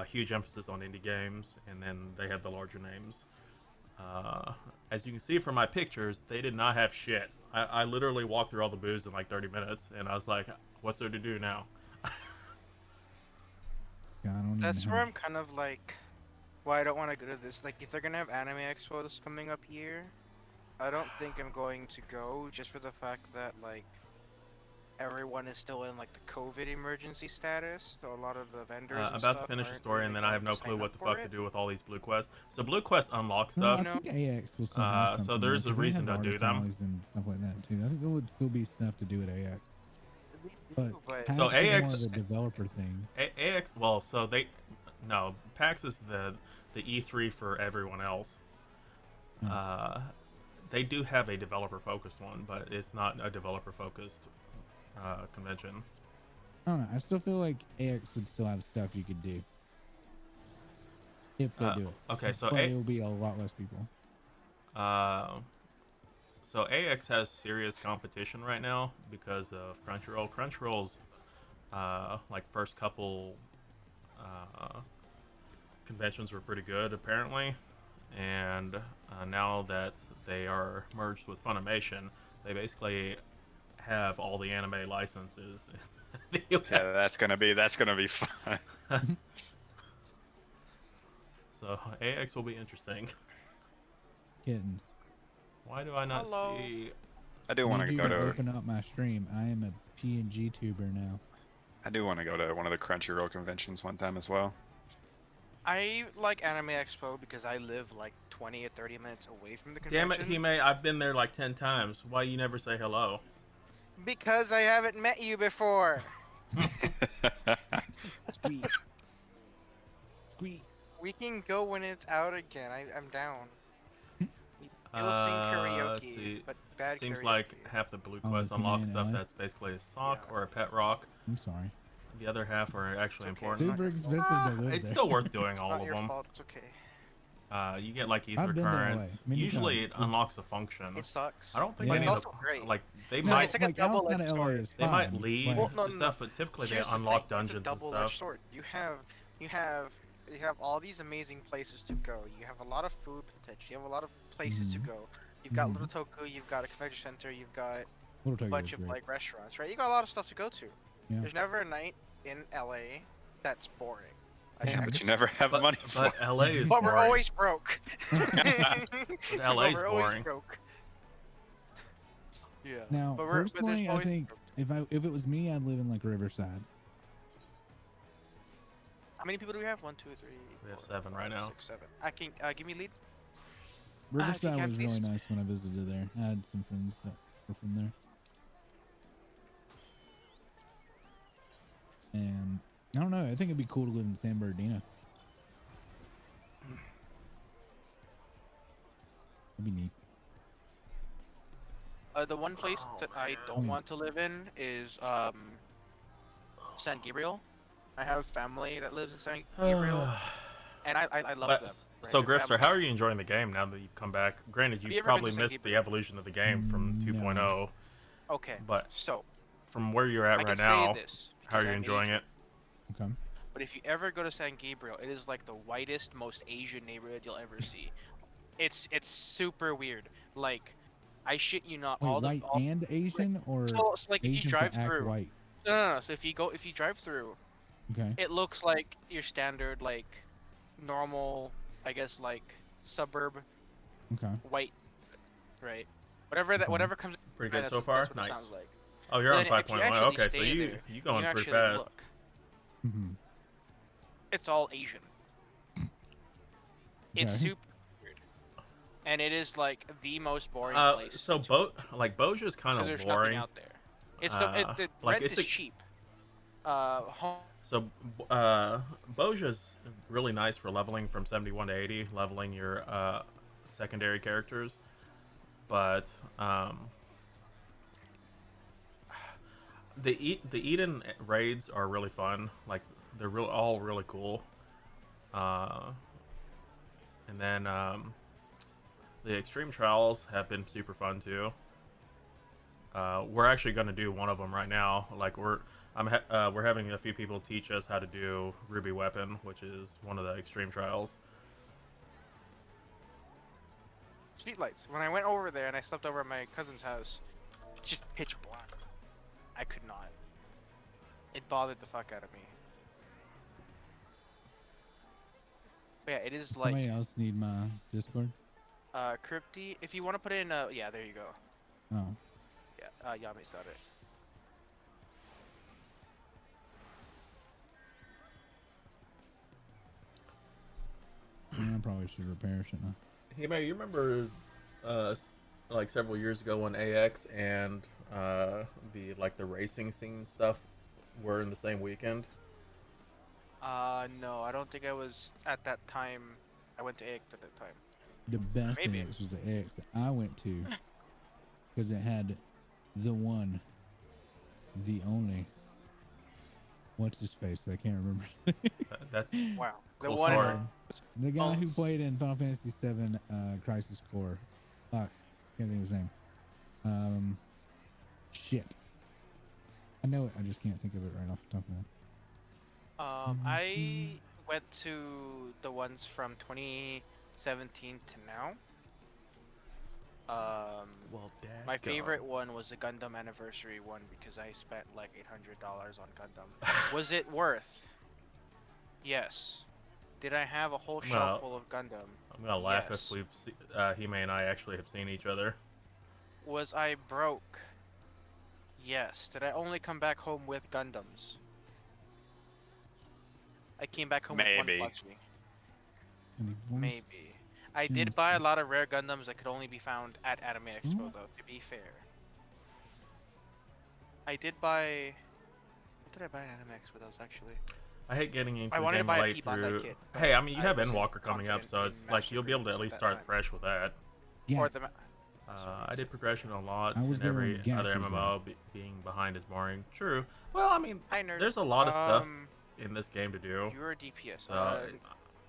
Huge emphasis on indie games, and then they have the larger names. As you can see from my pictures, they did not have shit. I literally walked through all the booths in like 30 minutes, and I was like, what's there to do now? Yeah, I don't even That's have- where I'm kind of like, why I don't want to go to this. Like, if they're gonna have Anime Expo this coming up here, I don't think I'm going to go just for the fact that like everyone is still in like the COVID emergency status. So a lot of the vendors. and About to stuff finish the aren't story, really and then I have going no to clue sign what up the for fuck to it. do with all these Blue Quests. So Blue Quest unlocks No, stuff. I think AX will still have so something. there's though, a 'cause they reason have to do artist them. alleys and stuff like that too. I think there would still be stuff to do at AX. But But PAX So is AX more of a developer thing. AX, well, so no, PAX is the E3 for everyone else. Oh. They do have a developer focused one, but it's not a developer focused convention. I don't know. I still feel like AX would still have stuff you could do if they do it. Okay, so but it will be a lot less people. So AX has serious competition right now because of Crunchyroll. Crunchyroll's like first couple conventions were pretty good apparently, and now that they are merged with Funimation, they basically have all the anime licenses in the US. Yeah, that's gonna be fun. So AX will be interesting. Kittens. Why do I not Hello. see? I do want Need to you go to. open up my stream. I am a PNG tuber now. I do want to go to one of the Crunchyroll conventions one time as well. I like Anime Expo because I live like 20 or 30 minutes away from the Damn convention. it, Hime! I've been there like 10 times. Why you never say hello? Because I haven't met you before. Squeak. Squeak. We can go when it's out again. I'm down. We'll sing Let's karaoke, see. but bad Seems karaoke. like half the Blue Oh, Quest is Hime unlock in stuff LA? that's basically a sock Yeah. or a pet rock. I'm sorry. The other half are actually It's okay. important. Not Super your expensive fault. to live It's there. still worth doing It's all not of your them. fault. It's okay. You get like ether I've been to LA currents. many Usually times. it unlocks a function. It sucks. I don't think Yeah. any But of it's the also great. like they No, might it's like a outside double-edged of LA sword. is they might fine, lead but- Well, no, stuff, but typically they Here's the unlock thing, dungeons it's a and double-edged stuff. sword. You have all these amazing places to go. You have a lot of food potential. You have a lot of places to Mhm. go. You've got Mhm. Little Toku. You've got a convention center. You've got Little a Tokyo bunch is of great. like restaurants, right? You got a lot of stuff to go to. Yeah. There's never a night in LA that's boring. I Yeah, think. but you never have the money for But it. LA is But we're boring. always broke. But LA is we're always boring. broke. Yeah. Now, But there's personally, I always think broke. if it was me, I'd live in like Riverside. How many people do we have? 1, 2, 3. We have 4, 7 right 5, now. 6, 7. I can give me lead. if you Riverside can, was really please. nice when I visited there. I had some friends that were from there. And I don't know. I think it'd be cool to live in San Bernardino. That'd be neat. The one place that I don't want to live in is San Gabriel. I have family that lives in San Gabriel, and I love But, them. so right? Their Grifter, family- how are you enjoying the game now that you've come back? Granted, Have you you ever been probably to San missed the Gabriel? evolution of the game from No. 2.0, Okay, but so from where you're at I right can now, say this. how are because you I'm enjoying Asian, it? Okay. But if you ever go to San Gabriel, it is like the whitest, most Asian neighborhood you'll ever see. It's super weird. Like, I shit you not. Wait, all the white all, and Asian, or so like if you Asians drive that act through, white? No. So if you drive through, Okay. it looks like your standard like normal, I guess like suburb Okay. white, right? Whatever that Okay. whatever comes. Pretty in, good so far. That's what Nice. it sounds like. Oh, you're But on then if you 5.1. actually Okay, so stay you there, you and going you pretty actually fast. look, Mm-hmm. it's all Asian. It's Okay. super weird, and it is like the most boring place. So Boja's kind Because of there's nothing boring. out there. The Like rent it's is cheap. Home. so Boja's really nice for leveling from 71 to 80, leveling your secondary characters, but the Eden raids are really fun. Like they're all really cool. Uh, and then the extreme trials have been super fun too. We're actually going to do one of them right now. Like we're having a few people teach us how to do Ruby Weapon, which is one of the extreme trials. Streetlights. When I went over there and I slept over at my cousin's house, it's just pitch black. I could not. It bothered the fuck out of me. But yeah, it is like Somebody else need my Discord? Crypty. If you want to put in yeah, there you go. Oh. Yeah, Yami's got it. Yeah, I probably should repair, shouldn't Hey man, you remember like several years ago when AX and the racing scene stuff were in the same weekend? No, I don't think I was at that time. I went to AX at that time. I? The best Maybe. X was the X that I went to because it had the one, the only. What's his face? I can't remember. That's Wow. The Cool one. story. The guy who Oh. played in Final Fantasy VII Crisis Core. Fuck. Can't think of his name. Shit. I know it. I just can't think of it right off the top of my head. I went to the ones from 2017 to now. well, Dad. My favorite one was the Gundam anniversary one because I spent like $800 on Gundam. Was it worth? Yes. Did I have a whole Well, shelf full of Gundam? I'm gonna laugh Yes. if He-May and I actually have seen each other. Was I broke? Yes. Did I only come back home with Gundams? I came back home Maybe. with one plushie. Any voice? Maybe. I Seems did buy a lot of rare Gundams that could only be found at Anime Expo, Mm. though, to be fair. I did buy... What did I buy at Anime Expo that was actually? I hate getting into I the wanted to game buy a late P-Bandai through. kit, Hey, I mean, you but have I wasn't Endwalker coming up, confident so in it's like Master you'll be able to at Agreements least at start that time. fresh with that. Yeah. Or the... I did progression on lots, I was and there every when Gak other was MMO being behind is boring. True. Well, I mean, Hi, nerd. there's a lot of stuff in this game to do. You're a DPS. So,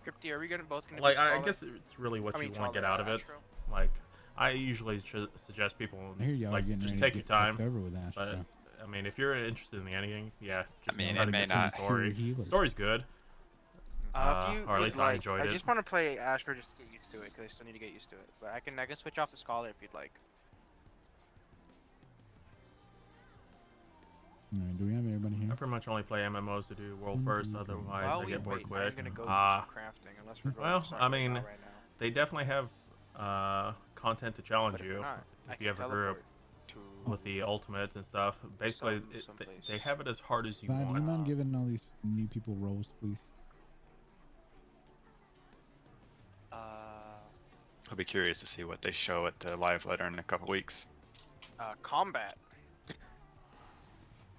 Crypty, are we both gonna like, be I Scholar? guess it's really what I mean, you want to get Scholar, out of it. Astro? Like, I usually suggest people I hear y'all like getting just ready take to your get time. fucked over with Ash. But I mean, if you're interested in the ending, yeah, just mean, try it to may get through not- the story. Pure healer. Story's good. If you or at would least I like, enjoyed I it. just want to play Astro just to get used to it, because I still need to get used to it. But I can switch off the Scholar if you'd like. Alright, do we have everybody I here? pretty much only play MMOs to do world first, otherwise While I we get bored wait, I'm quick. gonna go do Ah, some crafting, unless we're going well, to start I right mean, now, right now. they definitely have content to challenge But if you we're not, I if can you have a group teleport to with the ultimates and stuff. Basically, someplace. they have it as hard as you Vlad, do you want. mind giving all these new people roles, please? I'll be curious to see what they show at the live letter in a couple weeks. Combat.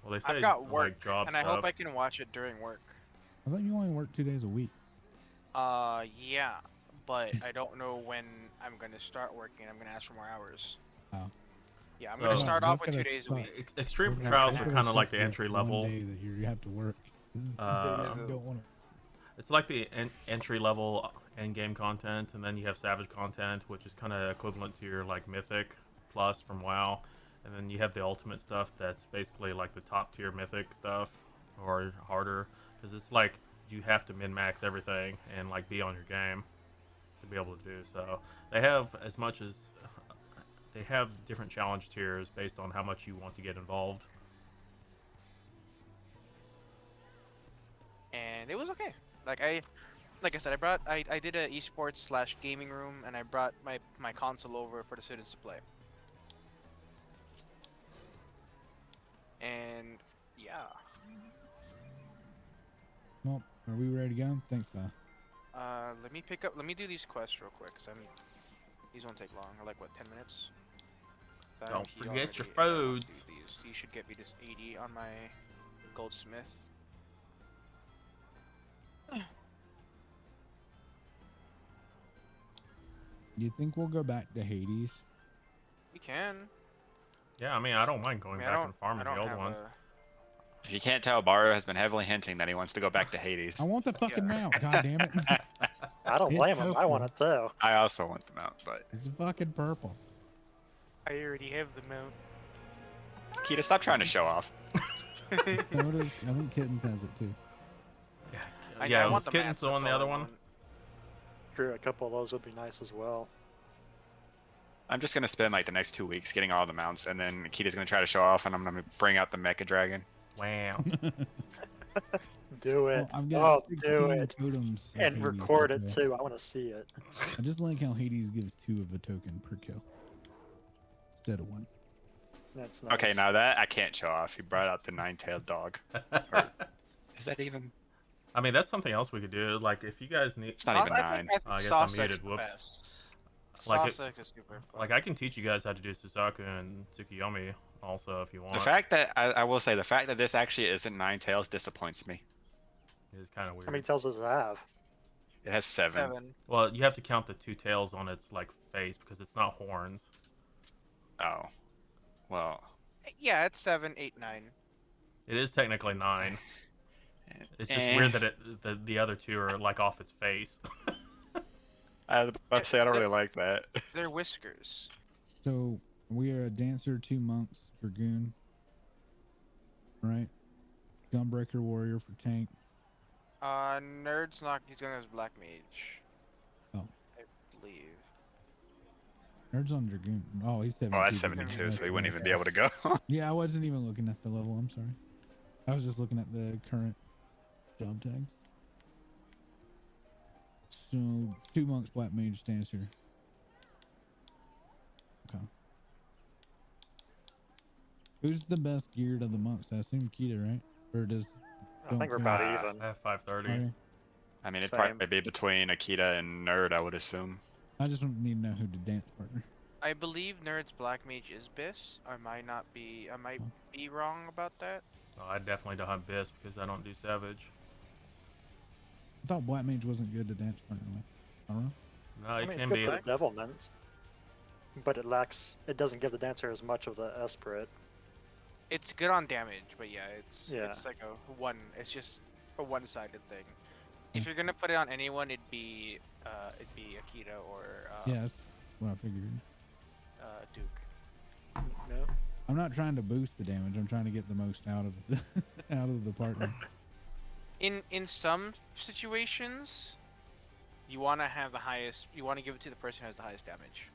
Well, they say I've got work, like job and I stuff. hope I can watch it during work. I thought you only work 2 days a week. Yeah, but I don't know when I'm gonna start working. I'm gonna ask for more hours. Oh. Yeah, I'm So- gonna start That's off with gonna 2 days a suck. week. Extreme That's trials gonna are kind of like suck the that entry one level. day that you have to work. This is the day that you don't want to. It's like the entry level end game content, and then you have savage content, which is kind of equivalent to your like mythic plus from WoW, and then you have the ultimate stuff that's basically like the top tier mythic stuff or harder, because it's like you have to min max everything and like be on your game to be able to do so. They have they have different challenge tiers based on how much you want to get involved. and it was okay. Like I said, I did a esports / gaming room, and I brought my console over for the students to play. And yeah, Well, are we ready to go? Thanks, Kyle. let me do these quests real quick, cause these won't take long. Or like what, 10 minutes? Don't He forget your already wants to foods. do these. He should get me this 80 on my goldsmith. You think we'll go back to Hades? We can. Yeah, I mean, I don't mind going I mean, back and farming I the don't old have ones. If you can't tell, Baru has been heavily hinting that he wants to go back to Hades. I want the fucking mount. God damn it! I don't It's blame him. I want purple. it too. I also want them out, but It's fucking purple. I already have the mount. Kita, stop trying to show off. So does, I think Kittens has it too. Yeah, I was want the Kitten's mats, the one, that's the all other I one? want. Sure, a couple of those would be nice as well. I'm just gonna spend like the next 2 weeks getting all the mounts, and then Kita's gonna try to show off, and I'm gonna bring out the Mecha Dragon. Wow. Do it. Well, I've got Oh, 16 do it. totems. of And Hades record to it kill. too. I want to see it. I just like how Hades gives 2 of a token per kill instead of 1. That's nice. Okay, now that I can't show off. He brought out the 9-tailed dog. Is that even? I mean, that's something else we could do. Like, if you guys need, It's not even I 9. think I guess I'm Sosek muted, is the whoops. best. Like it- Sosek is super fun. like, I can teach you guys how to do Suzaku and Tsukiyomi also if you want. The fact that I will say the fact that this actually isn't 9 tails disappoints me. It is kind of How many weird. tails does it have? It has 7. 7. Well, you have to count the 2 tails on its like face because it's not horns. Oh, well. Yeah, it's 7, 8, 9. It is technically 9. It's just Eh. weird that the other 2 are like off its face. I was about to say I don't really like that. They're whiskers. So we are a dancer, 2 monks, dragoon, right? Gunbreaker warrior for tank. Nerd's not. He's going as black mage. Oh. I believe. Nerd's on dragoon. Oh, he's 72. Oh, that's 72, so he wouldn't even be able to go. Yeah, I wasn't even looking at the level. I'm sorry. I was just looking at the current job tags. So 2 monks, black mage, dancer. Okay. Who's the best geared of the monks? I assume Kita, right? Or does? I think we're about even. I have 530. Okay. I mean, it'd Same. probably be between Akita and Nerd, I would assume. I just need to know who the dance partner. I believe Nerd's black mage is Biss. I might be wrong about that. Oh, I definitely don't have Biss because I don't do Savage. I thought black mage wasn't good to dance partner with. I don't know. No, I it mean, can it's good be. for the devilment, but it doesn't give the dancer as much of the esprit. It's good on damage, but yeah, Yeah. it's like a one. It's just a one-sided thing. If you're gonna put it on anyone, it'd be Akita or Yeah, that's what I figured. Duke. No. I'm not trying to boost the damage. I'm trying to get the most out of the out of the partner. In some situations, you want to have the highest. You want to give it to the person who has the highest damage.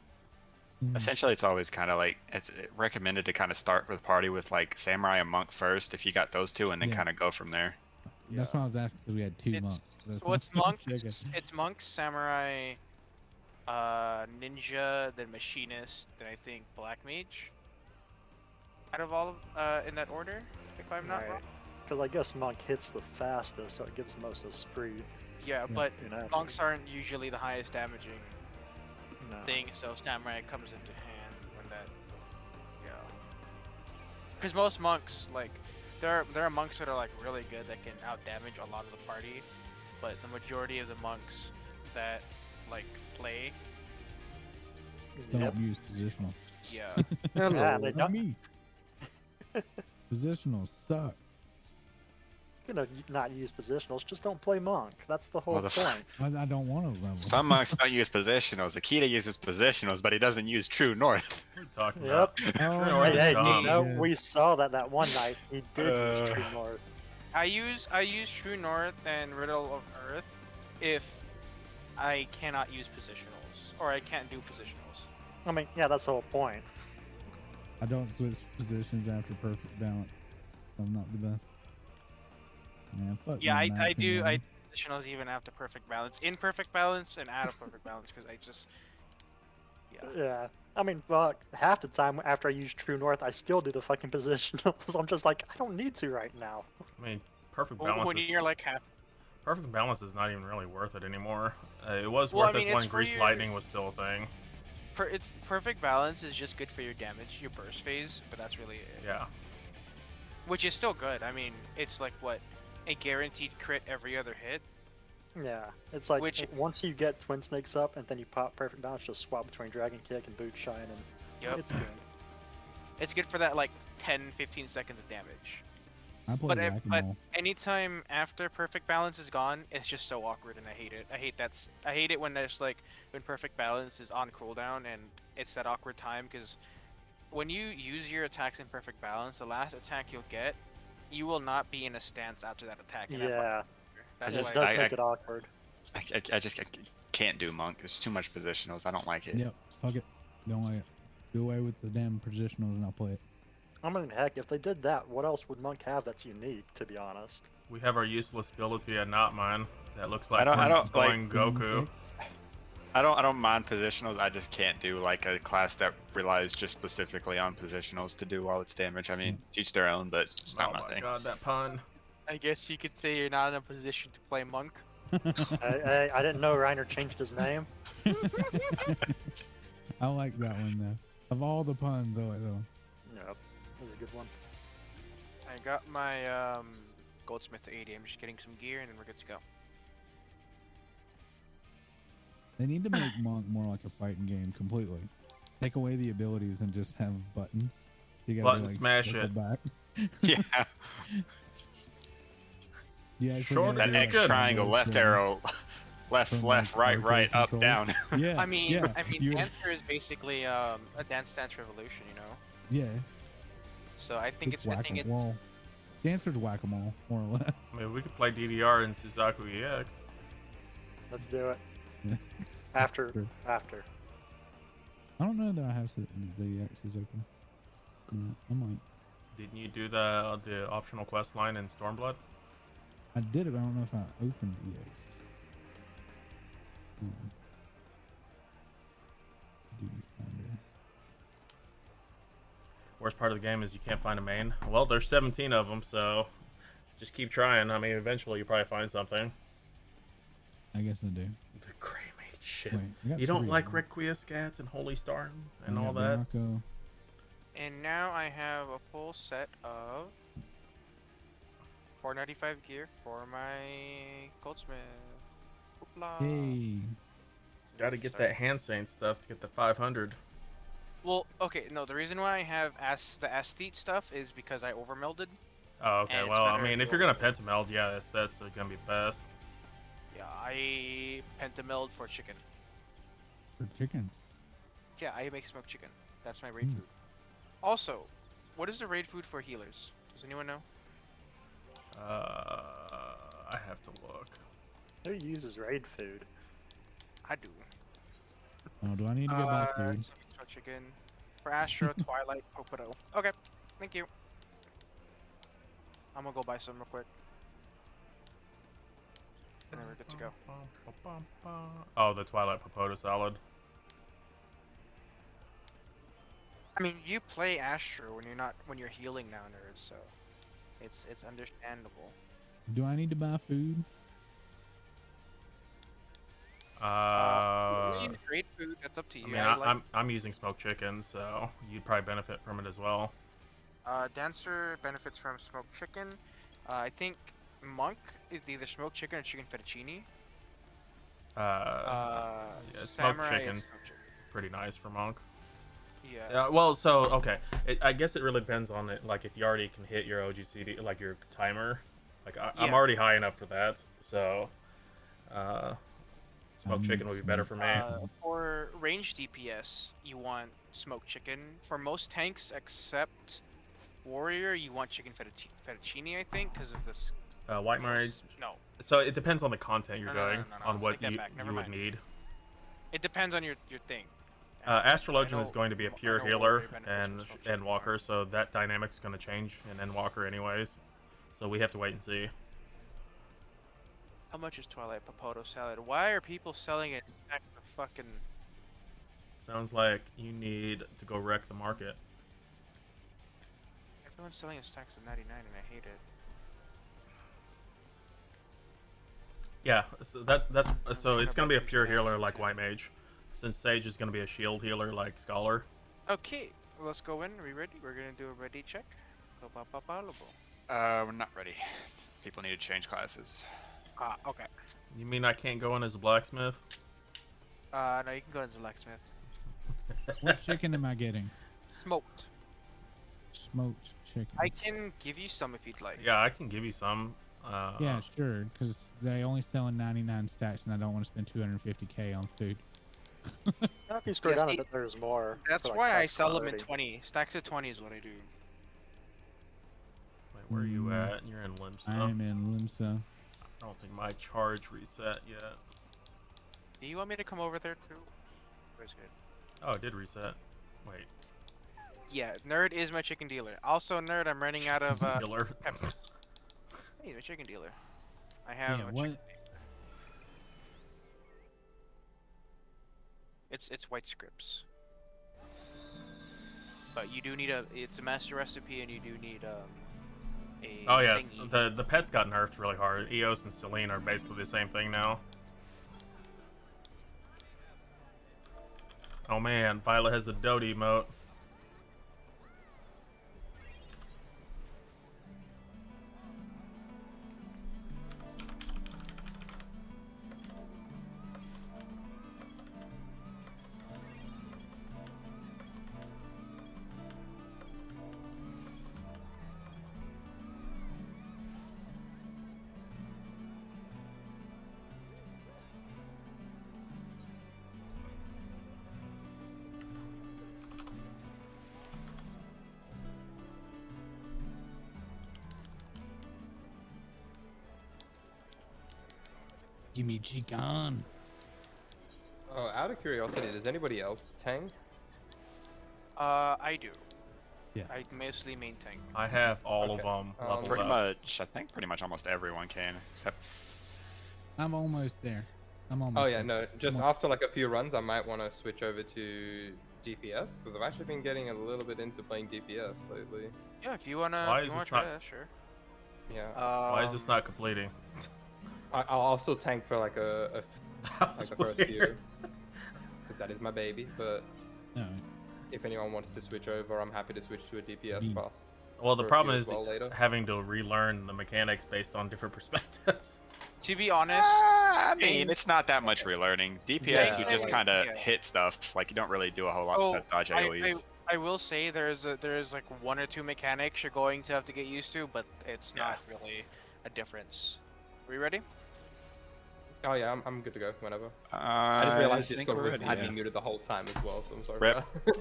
Mhm. Essentially, it's always kind of like it's recommended to kind of start with party with like samurai and monk first, if you got those two, and then Yeah. kind of go from there. That's why I was asking because we had 2 It's- monks. That's So why it's I was monks. checking. It's monks, samurai, ninja, then machinist, then I think black mage. Out of all of, in that order, if I'm not wrong. Because I guess monk hits the fastest, so it gives the most esprit. Yeah, Yeah. but You know? monks aren't usually the highest damaging No. thing, so samurai comes into hand when that. Yeah. Because most monks, like, there are monks that are like really good that can out damage a lot of the party, but the majority of the monks that like play, Don't Yep. use positional. yeah. Yeah, they Not don't. me. Positionals suck. Not use positionals. Just don't play monk. That's the whole Well, the f- point. I don't want to level. Some monks don't use positionals. Akita uses positionals, but he doesn't use True North. What are you talking Yep. about? Oh, True yeah. North Hey, is hey, dumb. you know, Yeah. we saw that one night. He did use True Uh, North. I use True North and Riddle of Earth if I cannot use positionals or I can't do positionals. I mean, yeah, that's the whole point. I don't switch positions after perfect balance. I'm not the best. Man, fuck Yeah, them I knights and do. I them. positionals even after perfect balance, in perfect balance, and out of perfect balance because I just yeah. Yeah. I mean, fuck. Half the time after I use True North, I still do the fucking positionals. I'm just like, I don't need to right now. I mean, When you're like half. perfect balance is not even really worth it anymore. It was Well, I worth mean, it it's when for Grease your. Lightning was still a thing. It's perfect balance is just good for your damage, your burst phase, but that's really it. Yeah. Which is still good. I mean, it's like what, a guaranteed crit every other hit. Yeah. It's like, Which- once you get Twin Snakes up and then you pop Perfect Balance, just swap between Dragon Kick and Boot Shine, and Yep. it's good. It's good for that like 10, 15 seconds of damage. I play But whack-a-mole. anytime after perfect balance is gone, it's just so awkward, and I hate it. I hate it when there's like when perfect balance is on cooldown and it's that awkward time because when you use your attacks in perfect balance, the last attack you'll get, you will not be in a stance after that attack. And Yeah. that's It just- does why. make it awkward. I just can't do monk. There's too much positionals. I don't like it. Yep. Fuck it. Don't like it. Do away with the damn positionals and I'll play it. I mean, heck, if they did that, what else would Monk have that's unique, to be honest? We have our useless ability at not mine. That looks like I we're don't going Game Goku. fix. I don't mind positionals. I just can't do like a class that relies just specifically on positionals to do all its damage. I mean, each their own, but it's just Oh not my my thing. god, that pun. I guess you could say you're not in a position to play monk. I didn't know Reiner changed his name. I like that one though. Of all the puns, I like that one. Yep, that was a good one. I got my goldsmith to 80. I'm just getting some gear and then we're good to go. They need to make Monk more like a fighting game completely. Take away the abilities and just have buttons. So you gotta Button smash circle it. back. Yeah, You actually Short gotta that do, X like, triangle, combos left from- arrow, left, from, left, like, right, arcade up, controls. down. Yeah. I mean, yeah. you- Dancer is basically a Dance Dance Revolution, you know. Yeah. So I think It's I think it's whack-a-mole. Dancer's whack-a-mole, more or less. I mean, we could play DDR and Suzaku EX. Let's do it. Yeah. After. Sure. After. I don't know that I have the X's open. I might. Didn't you do the optional quest line in Stormblood? I did it, but I don't know if I opened the EX. Duty finder. Worst part of the game is you can't find a main. Well, there's 17 of them, so just keep trying. I mean, eventually you probably find something. I guess I do. The Grey Mage shit. Wait, I got You don't three like of them. Requiescats and Holy Star and I all got that? Blanco. and now I have a full set of 495 gear for my goldsmith. Hoopla. Hey. Gotta get Sorry. that hand saint stuff to get the 500. Well, okay, no, the reason why I have the aesthete stuff is because I overmelded. Oh, okay. And it's Well, I better mean, if if you you're gonna overmeld. pentameld, yeah, that's gonna be best. Yeah, I pentameld for chicken. For chickens. Yeah, I make smoked chicken. That's my raid Mm. food. Also, what is the raid food for healers? Does anyone know? I have to look. Who uses raid food? I do. Oh, do I need to go buy So food? smoked chicken for Astro, Twilight, Popoto. Okay, thank you. I'm gonna go buy some real quick. And then we're good to go. Oh, the Twilight Papoda salad. I mean, you play Astro when you're healing now, nerds. So it's understandable. Do I need to buy food? You use raid food. That's up to you. I mean, I'm using smoked chicken, so you'd probably benefit from it as well. Dancer benefits from smoked chicken. I think Monk is either smoked chicken or chicken fettuccine. Yeah, smoked Samurai is chicken's smoked chicken. pretty nice for Monk. Yeah. Well, so okay, I guess it really depends on it. Like if you already can hit your OGCD, like your timer. Like I'm Yeah. already high enough for that, so smoked I'm chicken would be better for me. For range DPS, you want smoked chicken. For most tanks except warrior, you want chicken fettuccine, I think, because of this. White Mage. No, So it depends on the content you're No, no, doing, no, no, on no. what Take that you back. Never would mind. need. it depends on your thing. Astrologian I is know- going to be a I pure know healer warrior benefits from and smoked chicken Endwalker, so that dynamic's going to change in Endwalker anyways. So we have to wait and see. much is Twilight Potato Salad? Why are people selling it at the fucking... Sounds like you need to go wreck the market. Everyone's selling it stacks of 99 and I hate it. Yeah, so so it's gonna be a pure healer like White Mage, since Sage is gonna be a shield healer like Scholar. Okay, let's go in. Are we ready? We're gonna do a ready check. Go ba ba ba lo bo. We're not ready. People need to change classes. Ah, okay. You mean I can't go in as a blacksmith? No, you can go as a blacksmith. What chicken am I getting? Smoked. Smoked chicken. I can give you some if you'd like. Yeah, I can give you some. Yeah, sure. Because they only sell in 99 stacks, and I don't want to spend 250k on food. Now if you scroll Yeah, down a see, bit, there's more. That's for, like, why I packs sell them in already. 20. Stacks of 20 is what I do. Wait, where are you at? You're in Limsa. I am in Limsa. I don't think my charge reset yet. Do you want me to come over there too? Where's good? Oh, it did reset. Wait, Yeah, Nerd is my chicken dealer. Also, Nerd, I'm running out of healer. pepper. He's a chicken dealer. I have Yeah, a what? chicken dealer. It's white scripts. But you do need it's a master recipe and you do need a Oh yes, thingy. the pets got nerfed really hard. Eos and Celine are basically the same thing now. Oh man, Violet has the Dote emote. Give me chicken. Oh, out of curiosity, does anybody else tank? I do. Yeah. I mostly main tank. I have all of Okay. them leveled Pretty up. much, I think pretty much almost everyone can, except I'm almost there. I'm almost Oh yeah, there. no, just Come on. after like a few runs, I might want to switch over to DPS because I've actually been getting a little bit into playing DPS lately. Yeah, if you wanna, Why if is you wanna this try not- that, sure. Yeah, Why is this not completing? I'll still tank for like That's the first weird. few, because that is my baby. But No, if anyone wants to switch over, I'm happy to switch to a DPS Mm. class. Well, the for a problem few is as well later. having to relearn the mechanics based on different perspectives. To be honest, I mean, Main- it's not that much relearning. DPS, Yeah, you just like- kind of yeah. hit stuff. Like you don't really do a whole lot Oh, besides dodge AoEs. I will say there's like one or two mechanics you're going to have to get used to, but it's not really a difference. Are we ready? Oh yeah, I'm good to go whenever. I I just realized think Discord we're ready, had yeah. me muted the whole time as well, so I'm sorry. Rip. for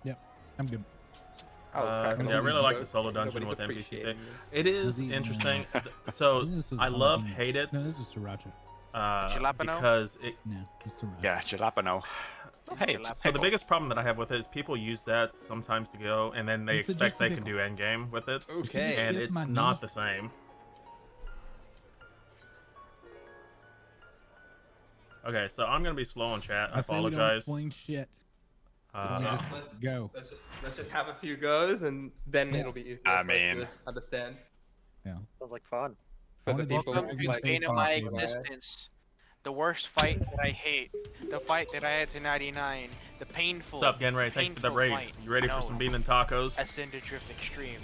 that. I'm good. I was cracking Yeah, I all really these like the jokes, solo but dungeon nobody's with NPC appreciating thing. me. It is Was he, interesting. So This was I love jalapeno. hate it No, this was sriracha. Jalapeno? because it. No, it's sriracha. Yeah, jalapeno. Hey, Jalapeno. So the biggest problem that I have with it is people use that sometimes to go, and then they It's expect just they a can pickle. do endgame with it, Okay. and Kiss it's my knee. not the same. Okay, so I'm gonna be slow on chat. I say we don't apologize. explain shit. We Uh, just go. Let's just have a few goes and then it'll be easier I for us mean- to understand. Yeah. Sounds like fun. For I the wanna do people something Welcome who to like the bane of Facebook, my people. existence. The worst fight that I hate. The fight that I had to 99. The painful. what's up, Genray? Thank you for the painful raid. fight. You ready for No. some bean and tacos? Ascended Drift Extreme.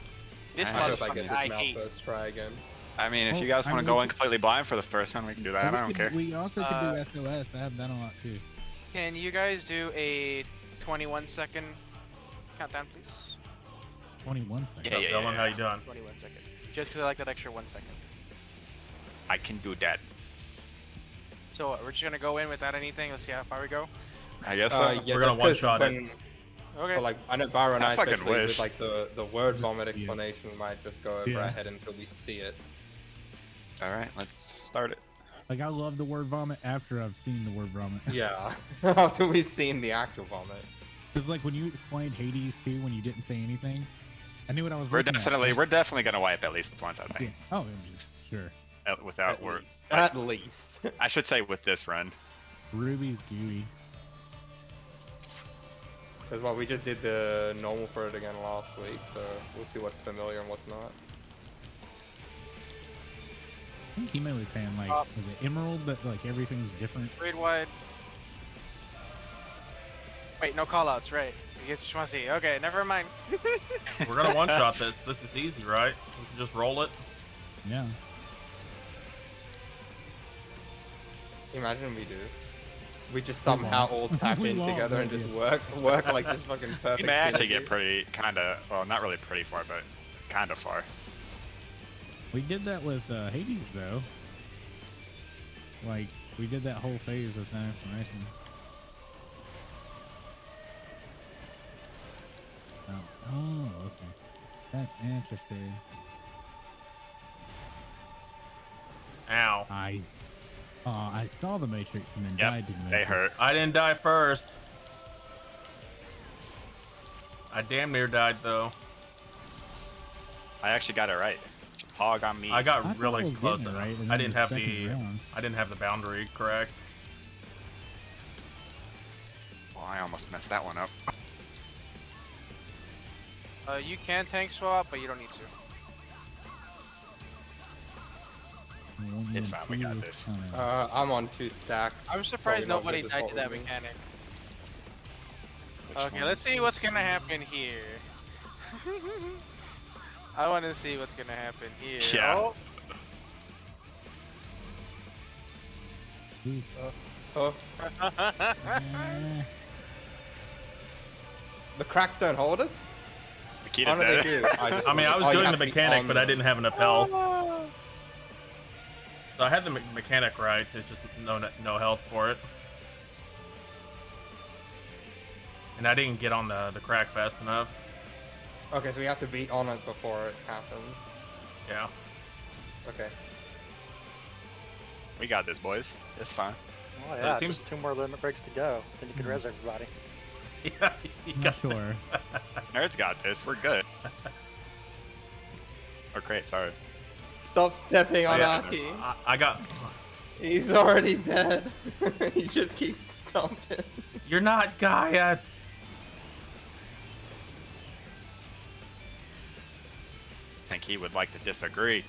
This I I hope I motherfucker get this I mouth hate. first try again. I mean, if Well, you guys I want to mean, go in completely blind for the first one, we can do that. I don't care. We also could Uh, do SOS. I have that a lot too. Can you guys do a 21-second countdown, please? 21 seconds. Yeah, What's up, Dylan? How you doing? 21 seconds. Just because I like that extra 1 second. I can do that. So we're just gonna go in without anything. Let's see how far we go. I guess so. Yeah, We're gonna that's 'cause one-shot it. when- Okay. For like, I know Byron and I I, fucking especially wish. with like the word vomit Yeah. explanation, might just go over Yeah. our head until we see it. All right, let's start it. Like I love the word vomit after I've seen the word vomit. Yeah, after we've seen the actual vomit. Because like when you explained Hades too, when you didn't say anything, I knew what I was We're looking definitely at. we're definitely gonna wipe at least once, I Yeah. think. Oh, sure. without At work. least. At least. I should say with this run. Ruby's gooey. Because well, we just did the normal for it again last week, so we'll see what's familiar and what's not. I think Hime was saying like, was it Emerald that like everything's different? Raid wide. Wait, no callouts, right? You just want to see. Okay, never mind. We're gonna one-shot this. This is easy, right? We can just roll it. Yeah. Imagine we do. We just somehow all tap We in won't, together and but just yeah. work like this fucking perfect. We may actually synergy. get pretty, well, not really pretty far, but kind of far. We did that with Hades though. Like we did that whole phase with that information. Oh, okay. That's interesting. Ow. I saw the Matrix and then Yep, died to the Matrix. they hurt. I didn't die first. I damn near died though. I actually got it right. Hog on me. I got thought I really was close. getting it right, and I then didn't the have second round. I didn't have the boundary correct. Well, I almost messed that one up. You can tank swap, but you don't need to. It's fine, we got this. I'm on 2 stacks. I'm surprised Probably not nobody good died to default that with me. mechanic. Which Okay, one let's is see what's this gonna one? happen here. I want to see what's gonna happen here. Yeah. Oh, Ooh, Oh, eh. the cracks don't hold us? Nikita Oh, no, they dead. do. I mean, I was oh, you doing have the to be mechanic, on but I them. didn't have enough health. So I had the mechanic right. It's just no health for it. And I didn't get on the crack fast enough. Okay, so we have to beat on it before it happens. Yeah. Okay. We got this, boys. It's fine. Oh it yeah, seems- just 2 more limit breaks to go. Then you can res everybody. Yeah. You I'm got not sure. Nerds got this. We're good. Or crate, sorry. Stop stepping Oh, on yeah. Aki. I got. He's already dead. He just keeps stomping. You're not Gaia. I think he would like to disagree.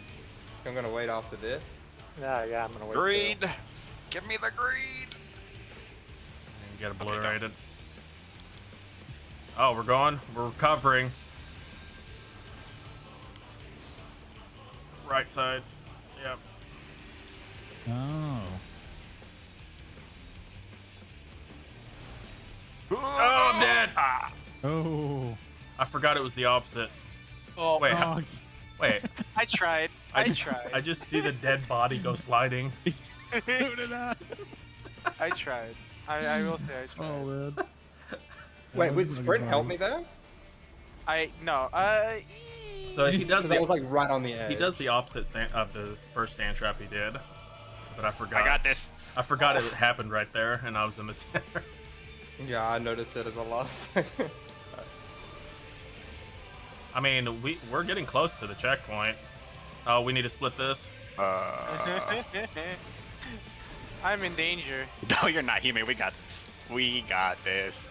I'm gonna wait after this. Yeah, I'm gonna wait. too. Greed! Give me the greed! And get obliterated. Oh, we're going. We're recovering. Right side. Yep. Oh. Oh, I'm dead. Ah, Oh. I forgot it was the opposite. oh, Wait, Oh, wait. I tried. I tried. I just see the dead body go sliding. so did I. I tried. I will say I tried. Oh man. Wait, That would was Sprint fucking help funny. me there? No. So he does Because I was the like right on the edge. he does the opposite of the first sand trap he did, but I forgot. I got this. I forgot it happened right there, and I was in the center. Yeah, I noticed it as a loss. I mean, we're getting close to the checkpoint. Oh, we need to split this. I'm in danger. No, you're not, Hime. We got this. We got this.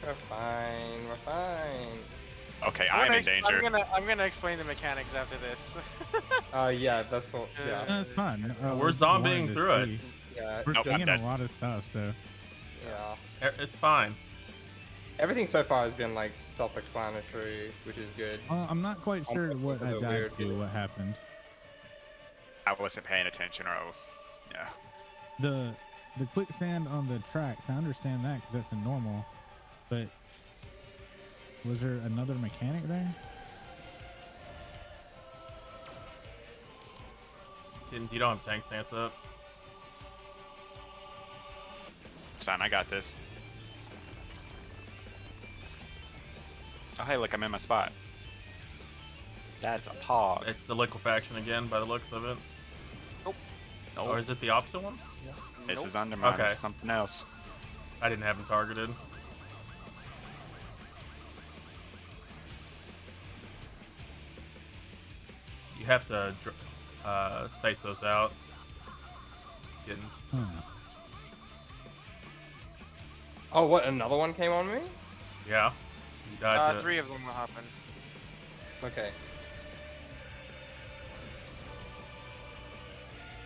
We're fine. We're fine. Okay, I'm in danger. I'm gonna explain the mechanics after this. Yeah, that's what. Yeah. That's fun. We're just wanted zombieing to through it. see. Yeah. We're Nope, I'm seeing dead. a lot of stuff, so. Yeah. It's fine. Everything so far has been like self-explanatory, which is good. I'm not quite I'm sure just what a I little died weird. to, what happened. I wasn't paying attention, or yeah. The quicksand on the tracks, I understand that because that's a normal, but was there another mechanic there? Kittens, you don't have tank stance up. It's fine. I got this. Oh, hey, look, I'm in my spot. That's a pog. It's the liquefaction again, by the looks of it. Nope. Or is it the opposite one? This Nope. is undermined. Okay. It's something else. I didn't have him targeted. You have to. space those out. Kittens. Huh. Oh, what? Another one came on me? Yeah. You died to... 3 of them will happen. Okay.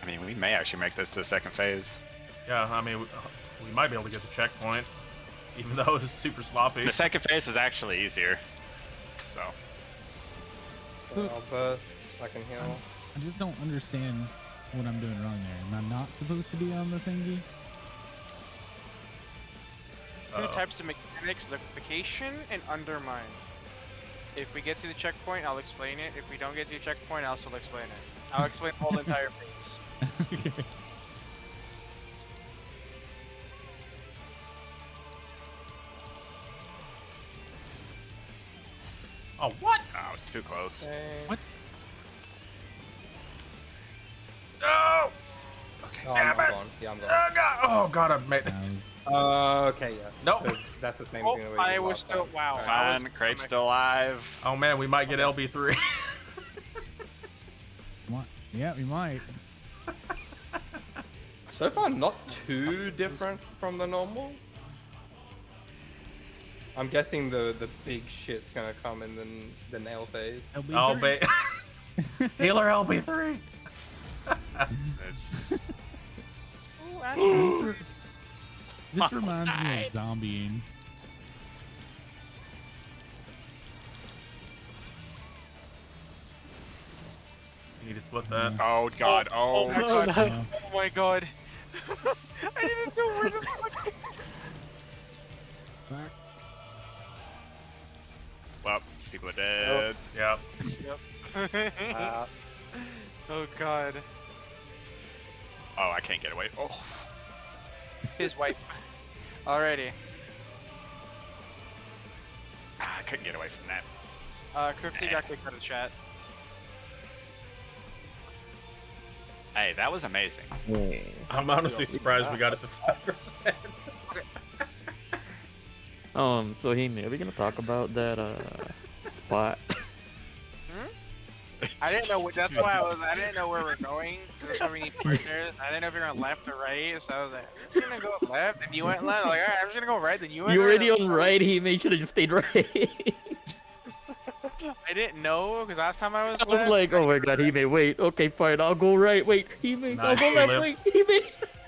I mean, we may actually make this the second phase. Yeah, I mean, we might be able to get the checkpoint, even though it's super sloppy. The second phase is actually easier. So. So I'll burst. I can heal. I just don't understand what I'm doing wrong there. Am I not supposed to be on the thingy? Two types of mechanics: liquefaction and undermine. If we get to the checkpoint, I'll explain it. If we don't get to the checkpoint, I'll still explain it. I'll explain the whole entire phase. Okay. Oh, what? Oh, it's too close. Okay. What? No! Okay. Oh, Damn I'm it! gone. Yeah, I'm Oh, gone. God! Oh, God, I made it. Okay, yeah. Nope. So that's the same Oh, thing that we I did was last still time. wow. Alright. I Fine, was- Crepe's still alive. Oh, man, we might get LB3. What? Yeah, we might. So far, not too different from the normal. I'm guessing the big shit's gonna come in the nail phase. LB3. LB... Healer LB3. It's... Ooh, Ashley. This reminds me of zombieing. You need to split that. Oh god, oh. my god. Yeah. Oh my god. I didn't know where the fuck. Back. Well, people are dead. Yeah. Yep. Oh god. Oh, I can't get away. Oh. His wipe. Alrighty. I couldn't get away from that. Cryptic got kicked out of chat. Hey, that was amazing. I'm honestly surprised we got it to 5%. So Hime, are we gonna talk about that spot? I didn't know. That's why I didn't know where we're going. There's so many partners. I didn't know if you're going left or right. So I was like, "You're gonna go left," and you went left. I'm like, all right, I'm just gonna go right. Then you went. You right. already on right, Hime should have just stayed right. I didn't know because last time I was. I was left, like, oh my god, Hime, wait, okay, fine, I'll go right, wait, Hime, I'll Nice, go you left, live. wait, Hime.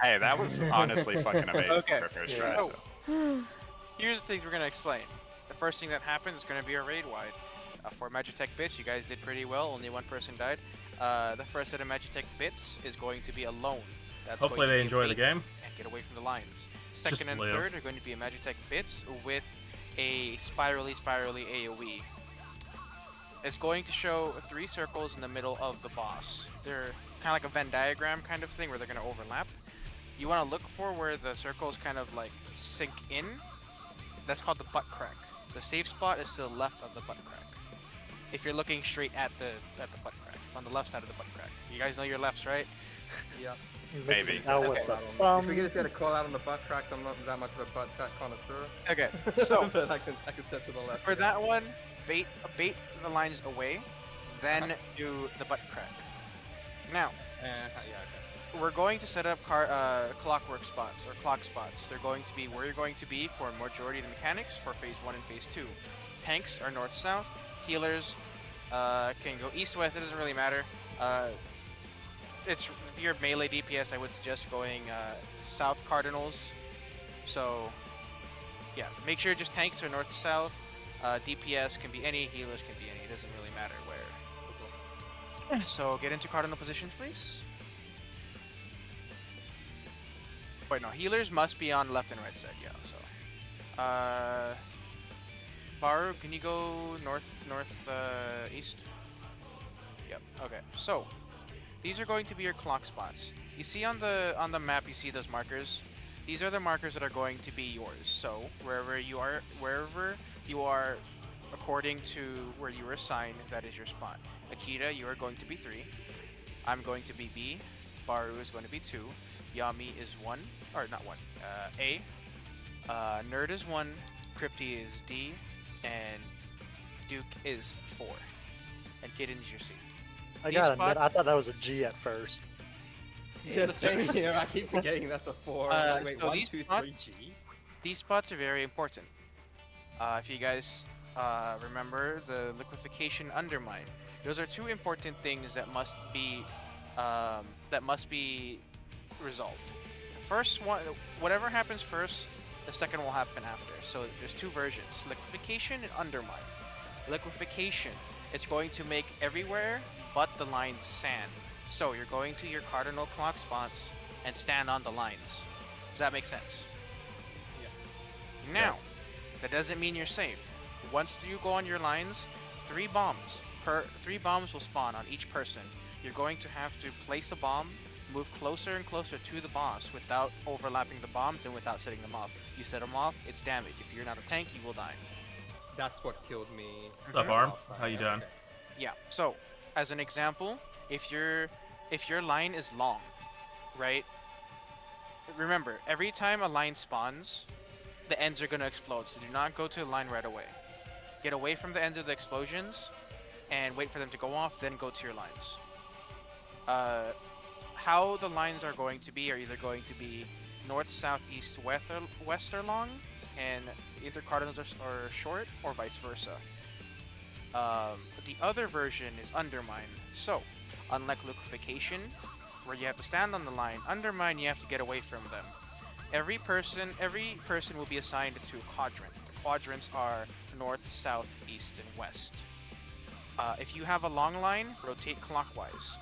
Hey, that was honestly fucking amazing Okay. for a first Yeah. try. Oh. So. Here's the things we're gonna explain. The first thing that happens is gonna be a raid wide. For Magitech bits, you guys did pretty well. Only one person died. The first set of Magitech bits is going to be alone. That's Hopefully going to they be enjoy the raid game. and get away from the lines. Just Second and live. third are going to be a Magitech bits with a spirally AoE. It's going to show 3 circles in the middle of the boss. They're kind of like a Venn diagram kind of thing where they're going to overlap. You want to look for where the circles kind of like sink in. That's called the butt crack. The safe spot is to the left of the butt crack. If you're looking straight at the butt crack, on the left side of the butt crack. You guys know your lefts, right? Yeah. Maybe. Now with Okay. the If thumb. we just get a call out on the butt cracks, I'm not that much of a butt crack connoisseur. Okay, so but I can set to the left. for again. that one, bait the lines away, then do the butt crack. Now, Yeah, okay. we're going to set up clockwork spots or clock spots. They're going to be where you're going to be for majority of the mechanics for phase 1 and phase 2. Tanks are north-south. Healers can go east-west. It doesn't really matter. If you're melee DPS, I would suggest going south cardinals. So, yeah, make sure just tanks are north-south. DPS can be any, healers can be any. It doesn't really matter where. So get into cardinal positions, please. Wait, no, healers must be on left and right side, yeah, so. Baru, can you go east? Yep, okay, so. These are going to be your clock spots. You see on the map, you see those markers? These are the markers that are going to be yours. So, wherever you are, according to where you were assigned, that is your spot. Akita, you are going to be 3. I'm going to be B. Baru is going to be 2. Yami is 1, or not 1, A. Nerd is 1. Crypty is D. And Duke is 4. And Kitten is your C. I These gotta admit, spots- I thought that was a G at first. Yeah, same here. I keep forgetting that's a 4. I'm like, wait, so 1, these 2, spots- 3, G? These spots are very important. If you guys remember the liquefaction undermine, those are two important things that must be resolved. The first one, whatever happens first, the second will happen after. So there's two versions: liquefaction and undermine. Liquefaction, it's going to make everywhere but the lines sand. So you're going to your cardinal clock spots and stand on the lines. Does that make sense? Yeah. Now, that doesn't mean you're safe. Once you go on your lines, 3 bombs will spawn on each person. You're going to have to place a bomb, move closer and closer to the boss without overlapping the bombs and without setting them off. You set them off, it's damage. If you're not a tank, you will die. That's what killed me. What's up, the Arm? last time, How you yeah, doing? okay. Yeah. So, as an example, if your line is long, right? Remember, every time a line spawns, the ends are gonna explode. So do not go to the line right away. Get away from the ends of the explosions, and wait for them to go off. Then go to your lines. How the lines are going to be are either going to be north, south, east, west are long, and either cardinals are short, or vice versa. The other version is undermine. So, unlike liquefaction, where you have to stand on the line, undermine you have to get away from them. Every person will be assigned to a quadrant. The quadrants are north, south, east, and west. If you have a long line, rotate clockwise.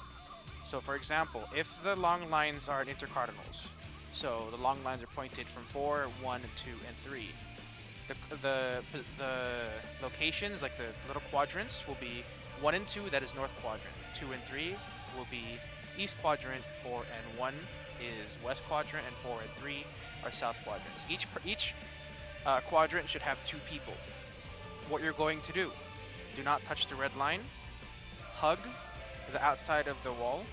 So, for example, if the long lines are intercardinals, so the long lines are pointed from 4, 1, 2, and 3. The locations, like the little quadrants, will be 1 and 2, that is north quadrant. 2 and 3 will be east quadrant. 4 and 1 is west quadrant, and 4 and 3 are south quadrants. Each quadrant should have 2 people. What you're going to do not touch the red line, hug the outside of the wall,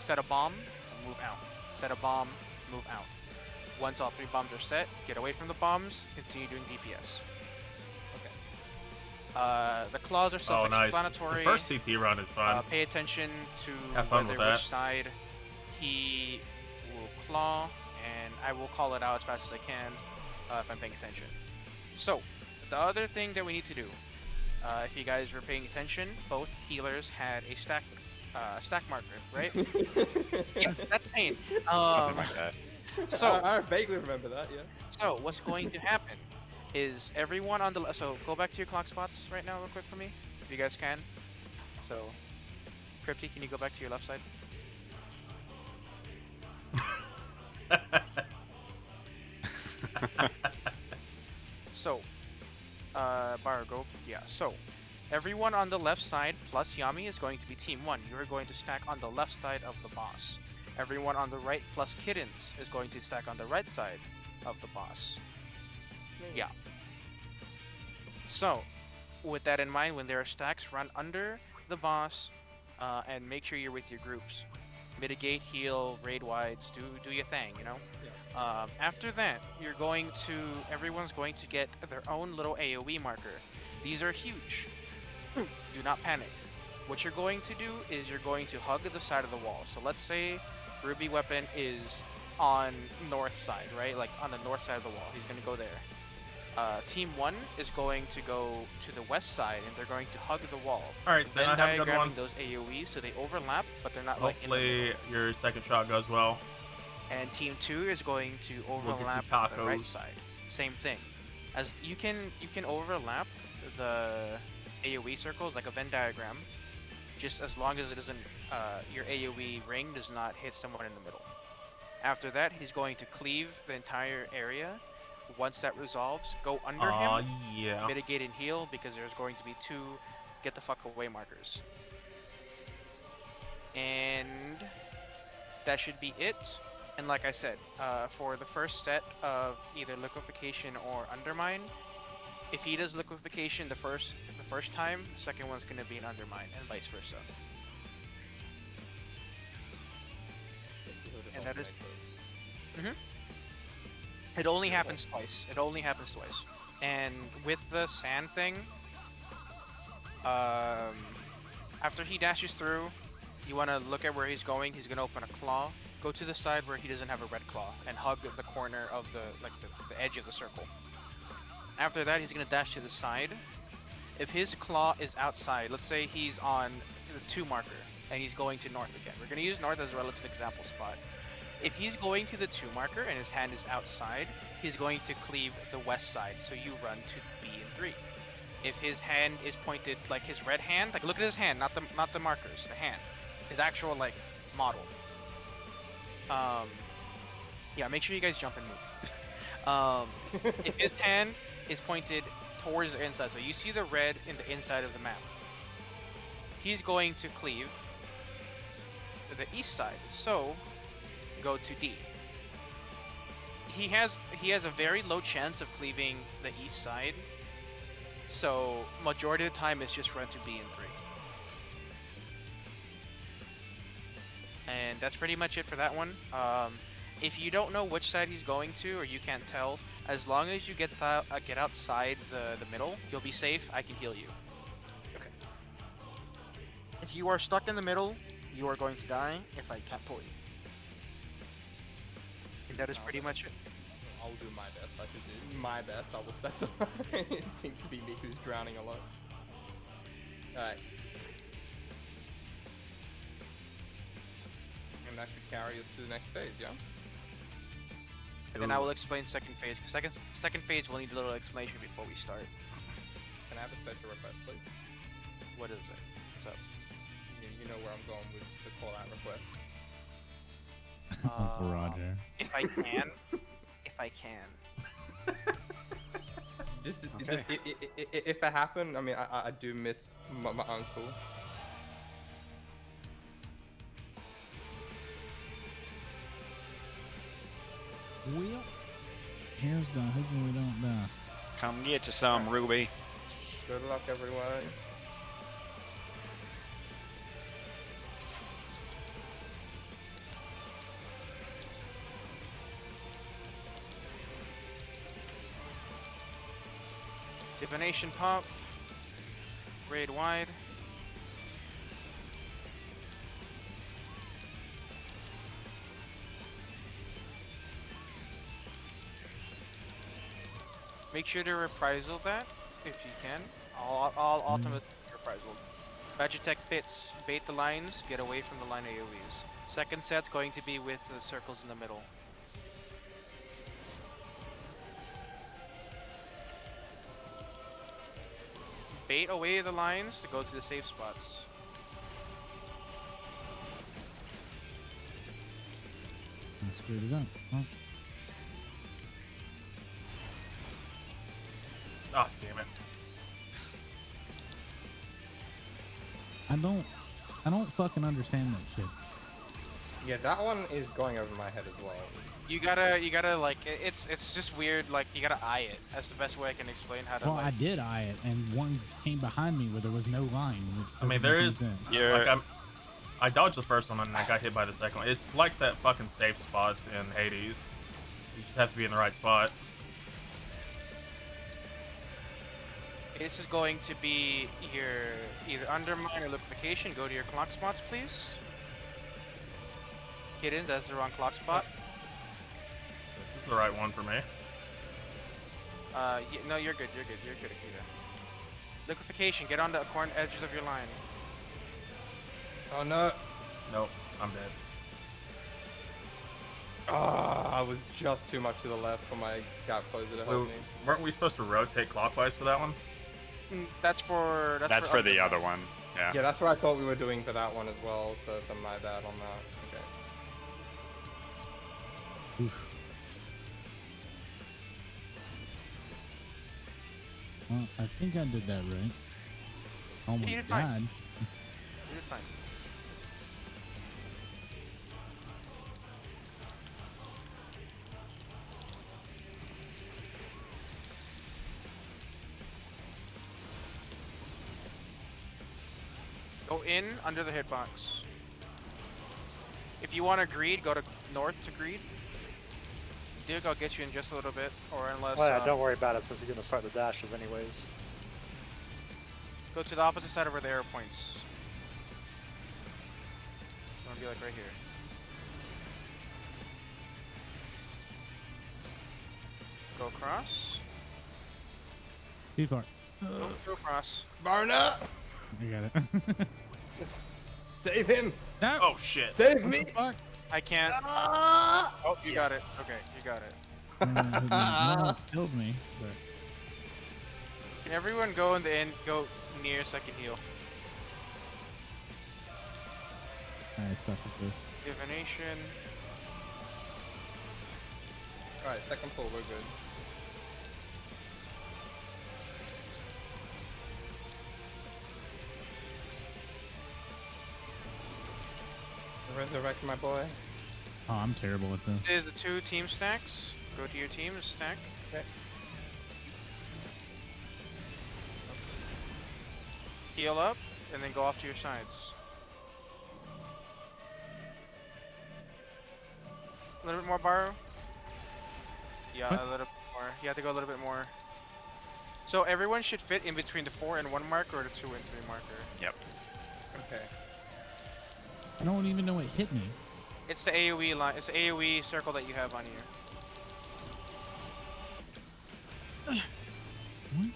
set a bomb, and move out. Set a bomb, move out. Once all 3 bombs are set, get away from the bombs, continue doing DPS. Okay. The claws are Oh, nice. self-explanatory. The first CT run is fun. Pay attention to Have fun with which that. side he will claw, and I will call it out as fast as I can if I'm paying attention. So, the other thing that we need to do, if you guys were paying attention, both healers had a stack marker, right? Yeah, that's pain. Something like that. So, I vaguely remember that, yeah. so what's going to happen is everyone on the so go back to your clock spots right now real quick for me, if you guys can. So, Crypty, can you go back to your left side? So, Barago, yeah. So, everyone on the left side plus Yami is going to be Team 1. You are going to stack on the left side of the boss. Everyone on the right plus Kittens is going to stack on the right side of the boss. Yeah. So, with that in mind, when there are stacks, run under the boss and make sure you're with your groups. Mitigate, heal, raid wides, do your thing, you know? After that, everyone's going to get their own little AoE marker. These are huge. Do not panic. What you're going to do is you're going to hug the side of the wall. So let's say Ruby Weapon is on north side, right? Like on the north side of the wall. He's going to go there. Team 1 is going to go to the west side, and they're going to hug the wall. Alright, so Then I have a good diagramming one. those AoEs so they overlap, but they're not like in the Hopefully middle. your second shot goes well. And Team 2 is going to We'll get some overlap the right tacos. side. Same thing. As you can overlap the AoE circles like a Venn diagram, just as long as it doesn't your AoE ring does not hit someone in the middle. After that, he's going to cleave the entire area. Once that resolves, go under him, Yeah. mitigate and heal, because there's going to be 2 get the fuck away markers. And that should be it. And like I said, for the first set of either liquefaction or undermine, if he does liquefaction the first time, the second one's gonna be an undermine, and vice versa. And that is. It only happens twice. It only happens twice. And with the sand thing, after he dashes through, You want to look at where he's going. He's gonna open a claw. Go to the side where he doesn't have a red claw and hug the corner of the edge of the circle. After that, he's gonna dash to the side. If his claw is outside, let's say he's on the 2 marker and he's going to north again. We're gonna use north as a relative example spot. If he's going to the 2 marker and his hand is outside, he's going to cleave the west side. So you run to B and 3. If his hand is pointed, like his red hand, like look at his hand, not the markers, the hand, his actual like model. Yeah, make sure you guys jump and move. If his hand is pointed towards the inside, so you see the red in the inside of the map, he's going to cleave the east side. So go to D. He has a very low chance of cleaving the east side. So majority of the time it's just run to B and 3. And that's pretty much it for that one. If you don't know which side he's going to, or you can't tell, as long as you get outside the middle, you'll be safe. I can heal you. Okay. If you are stuck in the middle, you are going to die if I can't pull you. And that is pretty much it. I'll do my best. I should do my best. I will specify. It seems to be me who's drowning a lot. Alright. And that should carry us to the next phase, yeah? And then I will explain second phase. Second phase will need a little explanation before we start. Can I have a special request, please? What is it? What's up? You know where I'm going with the call-out request. Uncle Roger. If I can. If I can. Just Okay. if it happened, I mean, I do miss my uncle. Well, here's the hoping we don't die. Come get you some, Ruby. Good luck, everyone. Divination pop. Raid wide. Make sure to reprisal that if you can. All ultimate reprisal. Vegitech bits. Bait the lines. Get away from the line AoEs. Second set's going to be with the circles in the middle. Bait away the lines to go to the safe spots. I screwed it up. Huh? Oh, damn it. I don't fucking understand that shit. Yeah, that one is going over my head as well. You gotta like it's just weird. Like you gotta eye it. That's the best way I can explain how to. Well, like, I did eye it, and one came behind me where there was no line. Which I mean, doesn't there make any is. sense. Yeah. I dodged the first one and I got hit by the second one. It's like that fucking safe spot in Hades. You just have to be in the right spot. This is going to be your either undermine or liquefaction. Go to your clock spots, please. Hidden, that's the wrong clock spot. This is the right one for me. No, you're good. You're good. You're good, Akita. Liquefaction. Get on the edges of your line. Oh no! Nope, I'm dead. Ah, I was just too much to the left for my gap closer to help me. Weren't we supposed to rotate clockwise for that one? That's for That's for the other one. Yeah. Yeah, that's what I thought we were doing for that one as well, so it's my bad on that. Okay. Oof. Well, I think I did that right. Almost you did died. fine. You did fine. Go in under the hitbox. If you want to greed, go to north to greed. Duke, I'll get you in just a little bit, or unless. Well, yeah, don't worry about it since you're gonna start the dashes anyways. Go to the opposite side of where the arrow points. I'm gonna be like right here. Go across. Too far. Oh, go across. Barna! I got it. Save him! No. Oh shit. Save What me! the fuck? I can't. Ah! Oh, you got it. Okay, you got it. No, it killed me. But Can everyone go in the end? Go near so I can heal. I suck at this. Divination. Alright, second pull, we're good. Resurrect my boy. Oh, I'm terrible at this. There's the 2 team stacks. Go to your team stack. Okay. Heal up, and then go off to your sides. A little bit more, Baru. Yeah, What? a little bit more. You have to go a little bit more. So everyone should fit in between the 4 and 1 marker or the 2 and 3 marker. Yep. Okay. I don't even know it hit me. It's the AoE line. It's the AoE circle that you have on you. What?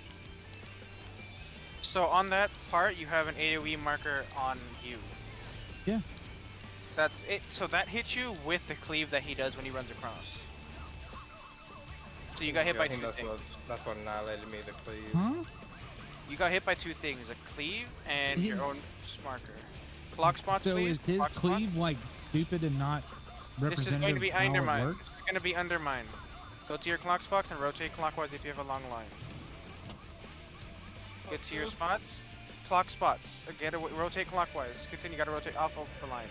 So on that part, you have an AoE marker on you. Yeah. That's it. So that hits you with the cleave that he does when he runs across. So you got hit by 2 things. That's what annihilated me, the cleave. Huh? You got hit by 2 things: a cleave and His- your own marker. Clock spots, So please. is his Clock spot. cleave like stupid and not This is representative going to be of how it undermined. works? This is going to be undermined. Go to your clock spots and rotate clockwise if you have a long line. Get to your spots. Clock spots. Rotate clockwise. Continue. Got to rotate off of the line.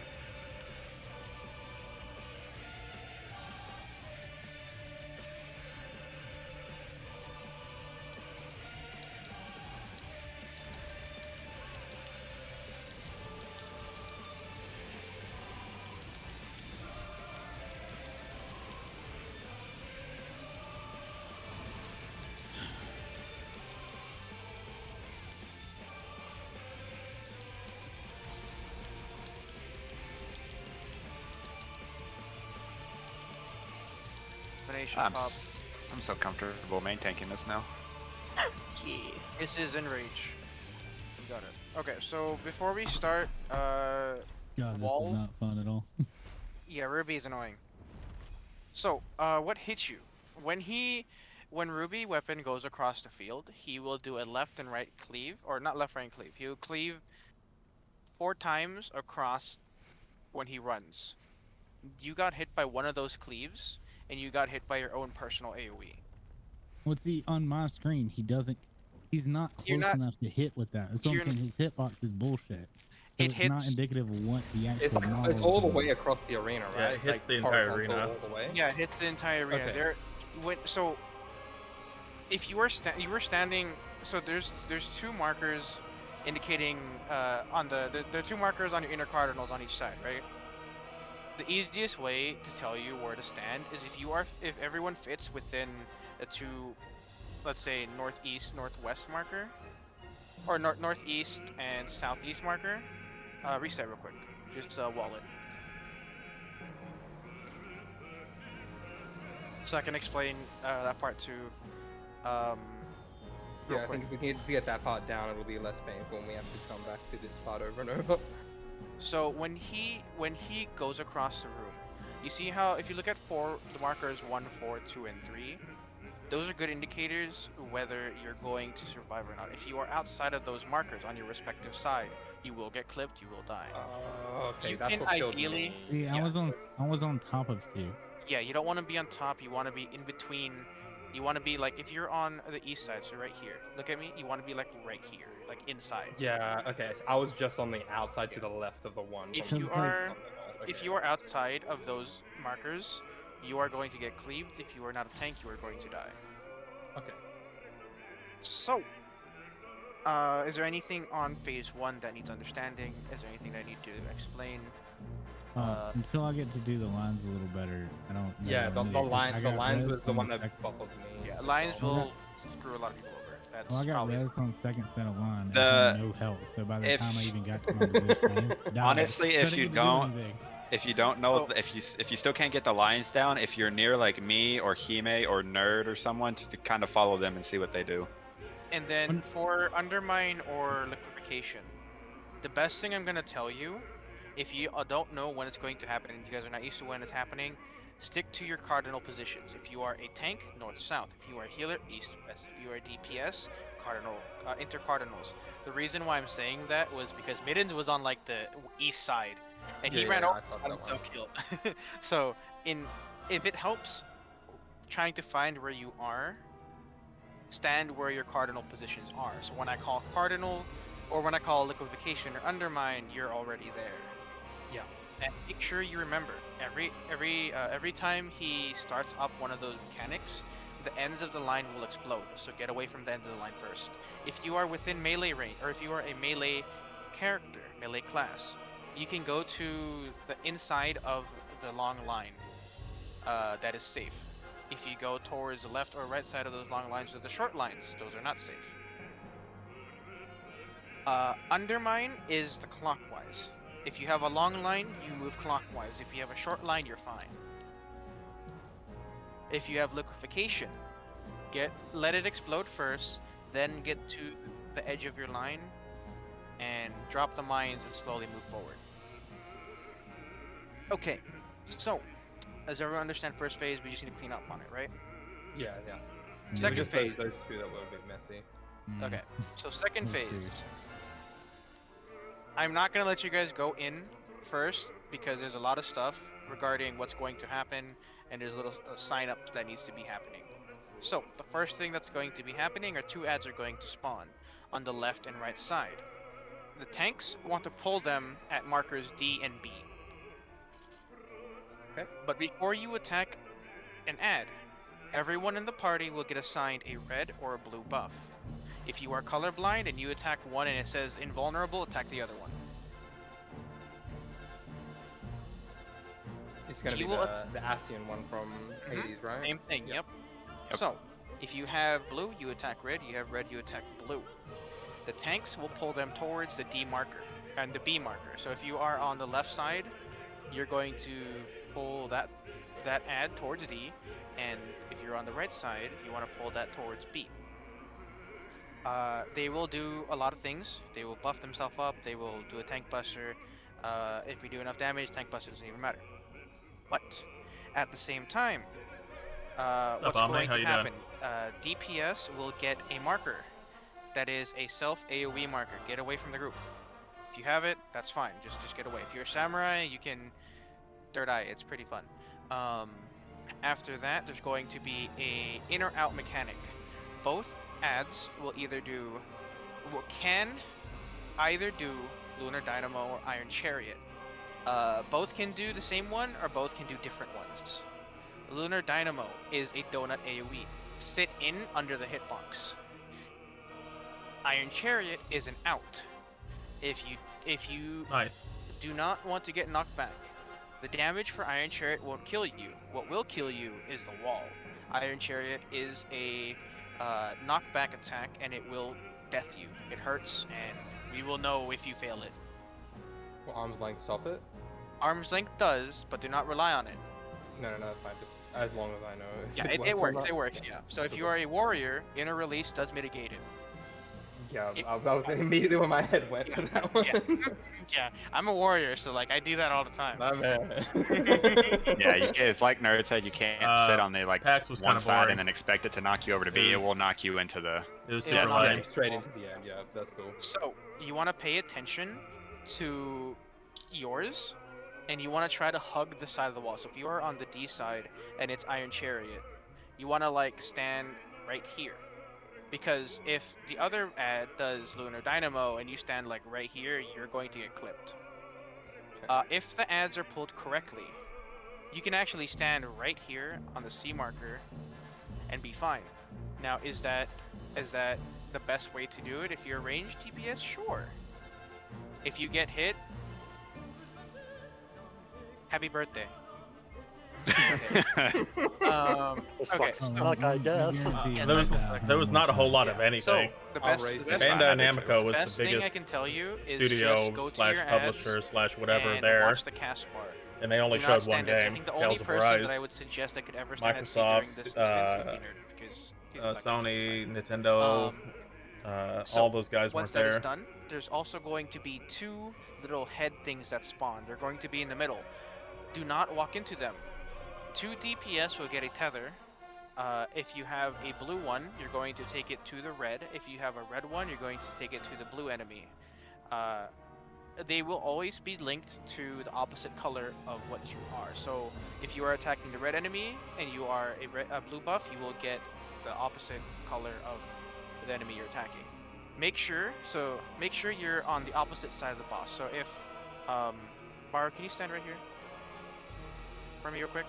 Divination I'm, pop. I'm so comfortable main tanking this now. Yeah. This is Enrage. You got it. Okay, so before we start, God, this Wall? is not fun at all. yeah, Ruby is annoying. So, what hits you? When Ruby weapon goes across the field, he will do a left and right cleave, or not left, right, and cleave. He will cleave 4 times across when he runs. You got hit by one of those cleaves, and you got hit by your own personal AoE. Well, see, on my screen, he's not You're close not- enough to hit with that. That's what I'm you're saying. His hitbox is bullshit. So It it's not hits- indicative of what the It's, actual model it's all is the doing. way across the arena, right? Yeah, it hits the entire horizontal arena. All the way? Yeah, it hits the entire arena. Okay. So if you were standing, so there's 2 markers indicating on there are 2 markers on your inner cardinals on each side, right? The easiest way to tell you where to stand is if everyone fits within the 2, let's say northeast, northwest marker, or northeast and southeast marker. Reset real quick. Just wallet. So I can explain that part to Yeah, real I quick. think if we can just get that part down, it'll be less painful when we have to come back to this spot over and over. So when he goes across the room, you see how if you look at the markers 1, 4, 2, and 3, those are good indicators whether you're going to survive or not. If you are outside of those markers on your respective side, you will get clipped, you will die. Okay, You that's can what killed ideally- me. See, I was on top of 2. Yeah, you don't want to be on top, you want to be in between. You want to be like, if you're on the east side, so right here, look at me, you want to be like right here, like inside. Yeah, okay, so I was just on the outside to the left of the one. If from you the- are- If you are outside of those markers, you are going to get cleaved. If you are not a tank, you are going to die. Okay. So, is there anything on phase 1 that needs understanding? Is there anything that I need to explain? Until I get to do the lines a little better, I don't know. Yeah, the I lines got was res the on one the that second- buckled me. Yeah, lines Okay. will screw a lot of people over. That's Well, I got probably rezzed on second set of line. The- and had no health, so by the if- time I even got to my position, I died. Honestly, So I if didn't you get to do don't, anything. if you don't know, Oh. if you still can't get the lines down, if you're near like me or Hime or Nerd or someone, to kind of follow them and see what they do. And then for undermine or liquefaction, the best thing I'm gonna tell you, if you don't know when it's going to happen and you guys are not used to when it's happening, stick to your cardinal positions. If you are a tank, north-south. If you are a healer, east-west. If you are a DPS, intercardinals. The reason why I'm saying that was because Middens was on like the east side, and he ran I over thought and that himself killed. So if it helps trying to find where you are, stand where your cardinal positions are. So when I call cardinal, or when I call liquefaction or undermine, you're already there. Yeah. And make sure you remember every time he starts up one of those mechanics, the ends of the line will explode. So get away from the end of the line first. If you are within melee range, or if you are a melee character, melee class, you can go to the inside of the long line. That is safe. If you go towards the left or right side of those long lines, or the short lines, those are not safe. Undermine is the clockwise. If you have a long line, you move clockwise. If you have a short line, you're fine. If you have liquefaction, let it explode first, then get to the edge of your line, and drop the mines and slowly move forward. Okay, so does everyone understand first phase? We just need to clean up on it, right? Yeah. Second Just phase. those two that were a bit messy. Okay, so second Let's phase. do it. I'm not gonna let you guys go in first because there's a lot of stuff regarding what's going to happen, and there's a little sign up that needs to be happening. So the first thing that's going to be happening are 2 ads are going to spawn on the left and right side. The tanks want to pull them at markers D and B. Okay. But before you attack an ad, everyone in the party will get assigned a red or a blue buff. If you are colorblind and you attack one and it says invulnerable, attack the other one. It's gonna You be will- the Ascian one from Hades, right? Same thing, Yep. yep. So, if you have blue, you attack red. You have red, you attack blue. The tanks will pull them towards the D marker and the B marker. So if you are on the left side, you're going to pull that ad towards D, and if you're on the right side, you want to pull that towards B. They will do a lot of things. They will buff themselves up. They will do a tank buster. If we do enough damage, tank buster doesn't even matter. But at the same time, up, what's Ame? going How to you happen? DPS will get a marker that is a self AoE marker. Get away from the group. If you have it, that's fine. Just get away. If you're a samurai, you can third eye. It's pretty fun. After that, there's going to be a in or out mechanic. Both ads can either do Lunar Dynamo or Iron Chariot. Both can do the same one, or both can do different ones. Lunar Dynamo is a donut AoE. Sit in under the hitbox. Iron Chariot is an out. If you Nice. do not want to get knocked back, the damage for Iron Chariot won't kill you. What will kill you is the wall. Iron Chariot is a knockback attack, and it will death you. It hurts, and we will know if you fail it. Will arm's length stop it? Arm's length does, but do not rely on it. No, it's fine. Just as long as I know. if Yeah, it or works. not. It works. Yeah. So if you are a warrior, inner release does mitigate it. Yeah, It- that was immediately where my head went for that one. Yeah. Yeah, I'm a warrior, so like I do that all the time. My man. Yeah, it's like Nerd said, you can't sit on the like PAX was one kinda side boring. and then expect it to knock you over to B. It It was- will knock you into the. It was Yeah, super it's lame. like- Straight into the end. Yeah, that's cool. So you want to pay attention to yours, and you want to try to hug the side of the wall. So if you are on the D side and it's Iron Chariot, you want to like stand right here, because if the other ad does Lunar Dynamo and you stand like right here, you're going to get clipped. If the ads are pulled correctly, you can actually stand right here on the C marker and be fine. Now, is that the best way to do it if you're ranged DPS? Sure. If you get hit, happy birthday. Okay. This Okay, sucks Oh, to suck, I guess. guarantee there was it's that there was not a whole lot of So anything. the I'll best, raise the it. best, That's Bandai fine, I do too. Namco was the best thing I biggest can tell you is studio just go to slash your publisher ads slash whatever and there, watch the cast bar. and they only Do not showed one stand as- I game, think the only Tales of person Arise. that I would suggest that could ever stand at sea during Microsoft, this instance would be Nerd, because he's a black Sony, person, Nintendo, Um, so all those guys once weren't that is there. done, there's also going to be 2 little head things that spawn. They're going to be in the middle. Do not walk into them. 2 DPS will get a tether. If you have a blue one, you're going to take it to the red. If you have a red one, you're going to take it to the blue enemy. They will always be linked to the opposite color of what you are. So if you are attacking the red enemy and you are a blue buff, you will get the opposite color of the enemy you're attacking. Make sure you're on the opposite side of the boss. So if Baru, can you stand right here for me real quick?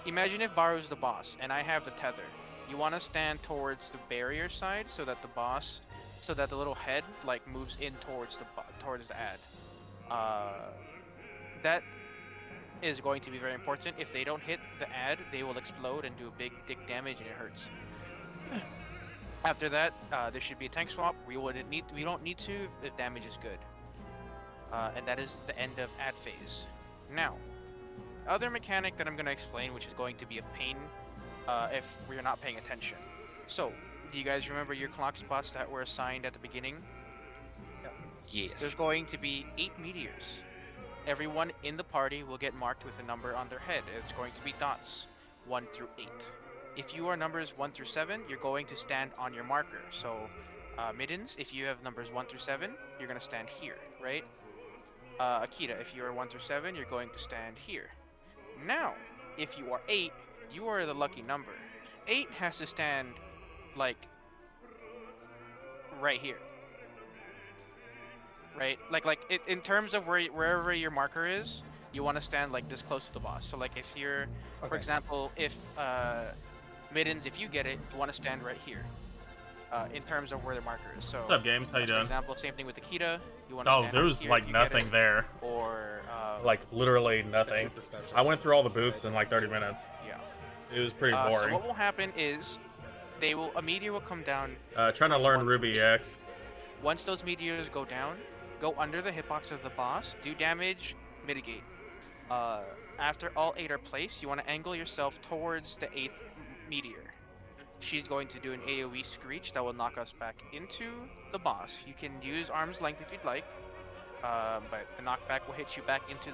Imagine if Baru's the boss and I have the tether. You want to stand towards the barrier side so that the little head like moves in towards the ad. That is going to be very important. If they don't hit the ad, they will explode and do big dick damage, and it hurts. After that, there should be a tank swap. We don't need to if the damage is good. And that is the end of ad phase. Now, other mechanic that I'm going to explain, which is going to be a pain if we're not paying attention. So, do you guys remember your clock spots that were assigned at the beginning? Yes. There's going to be 8 meteors. Everyone in the party will get marked with a number on their head. It's going to be dots, 1 through 8. If you are numbers 1 through 7, you're going to stand on your marker. So, Middens, if you have numbers 1 through 7, you're going to stand here, right? Akita, if you are 1 through 7, you're going to stand here. Now, if you are 8, you are the lucky number. 8 has to stand, like, right here. Right? In terms of wherever your marker is, you want to stand, like, this close to the boss. So, like, if you're, for example, if, Middens, if you get it, you want to stand right here. In terms of where the marker is. So, What's up, games? How you for doing? example, same thing with Akita. You want to Oh, stand there right was here like if you get nothing it, there. or Like literally nothing. It's a special. I went through all the booths in like 30 minutes. yeah. It was pretty So boring. what will happen is, a meteor will come down. Trying to from learn 1 to Ruby 8. X. Once those meteors go down, go under the hitbox of the boss, do damage, mitigate. After all 8 are placed, you want to angle yourself towards the 8th meteor. She's going to do an AoE screech that will knock us back into the boss. You can use arm's length if you'd like, but the knockback will hit you back into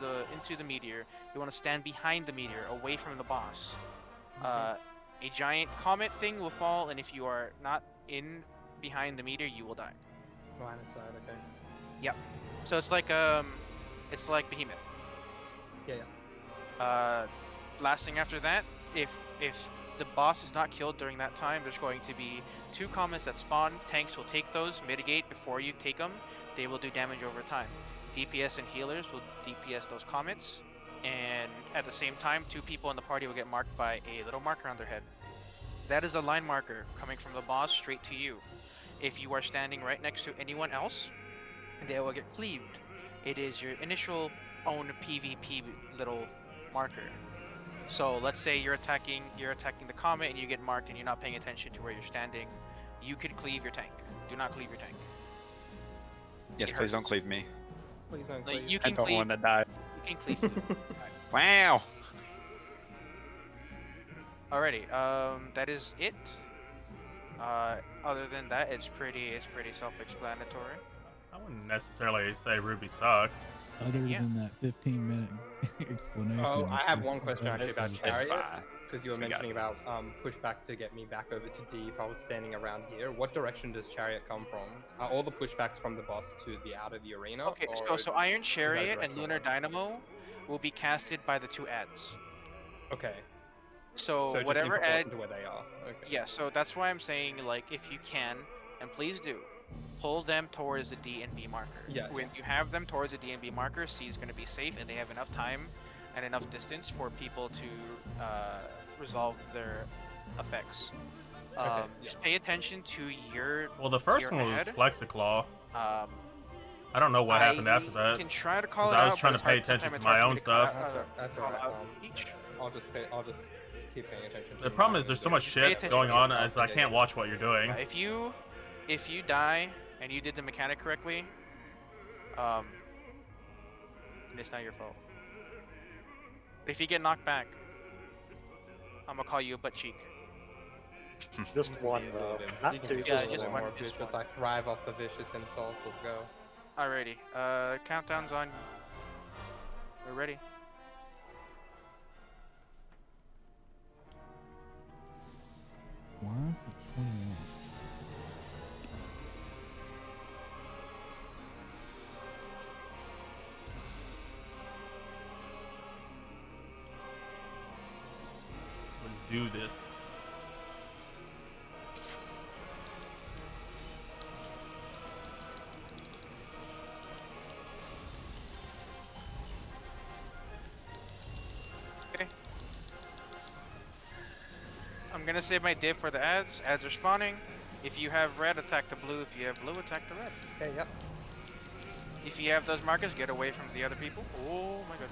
the meteor. You want to stand behind the meteor, away from the boss. A giant comet thing will fall, and if you are not in behind the meteor, you will die. Line of sight, okay. So it's like Behemoth. Yeah. Last thing after that, if the boss is not killed during that time, there's going to be 2 comets that spawn. Tanks will take those, mitigate before you take them. They will do damage over time. DPS and healers will DPS those comets, and at the same time, 2 people in the party will get marked by a little marker on their head. That is a line marker coming from the boss straight to you. If you are standing right next to anyone else, they will get cleaved. It is your initial own PvP little marker. So let's say you're attacking the comet and you get marked and you're not paying attention to where you're standing. You could cleave your tank. Do not cleave your tank. Yes, It please don't hurts. cleave me. Please don't Like, please. you I can don't cleave. want to die. You can cleave. me. Wow. Alrighty. That is it. Other than that, it's pretty self-explanatory. I wouldn't necessarily say Ruby sucks. Other Yeah. than that 15-minute explanation. Oh, I have one question actually about It's Chariot, fine. because you were We got mentioning about pushback to get me back over to D if I was standing around here. What direction does Chariot come from? Are all the pushbacks from the boss to the out of the arena? Okay, or so Iron Chariot and directional Lunar one? Dynamo will be casted by the 2 ads. Okay. So, just in whatever proportion ad, to where they are. Okay. yeah. So that's why I'm saying, like, if you can, and please do, pull them towards the D and B marker. Yeah, When you have them towards the D and B marker, C is going to be safe, and they have enough time and enough distance for people to resolve their effects. Okay, yeah. Just pay attention to your. Well, the first your one was ad. Flexiclaw. Um, I don't know what happened after I that. can try to call 'Cause it I out. was trying but to pay it's hard- attention sometimes to it's hard my for own me to call stuff. out- That's call alright. out each. I'll just keep paying attention. The to problem mine is there's and so then much just pay shit attention going to on yourself as I and can't watch what you're doing. If you die and you did the mechanic correctly, it's not your fault. If you get knocked back, I'm gonna call you a butt cheek. Just one though, not two, Yeah, just just one. one. more just vicious. one. I thrive off the vicious insults. Let's go. Alrighty. Countdown's on. We're ready. Why is it 21? Let's do this. Okay. I'm gonna save my div for the ads. Ads are spawning. If you have red, attack the blue. If you have blue, attack the red. Okay, yep. If you have those markers, get away from the other people. Oh my god.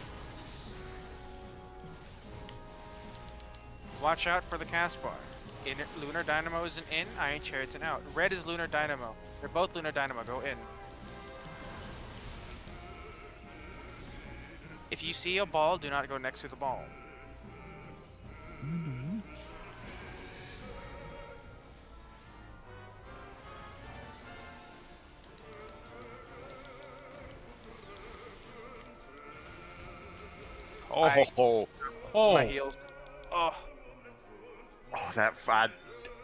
Watch out for the cast bar. Lunar Dynamo is an in, Iron Chariot's an out. Red is Lunar Dynamo. They're both Lunar Dynamo. Go in. If you see a ball, do not go next to the ball. Oh, I- oh, Oh, My heels. Oh. oh,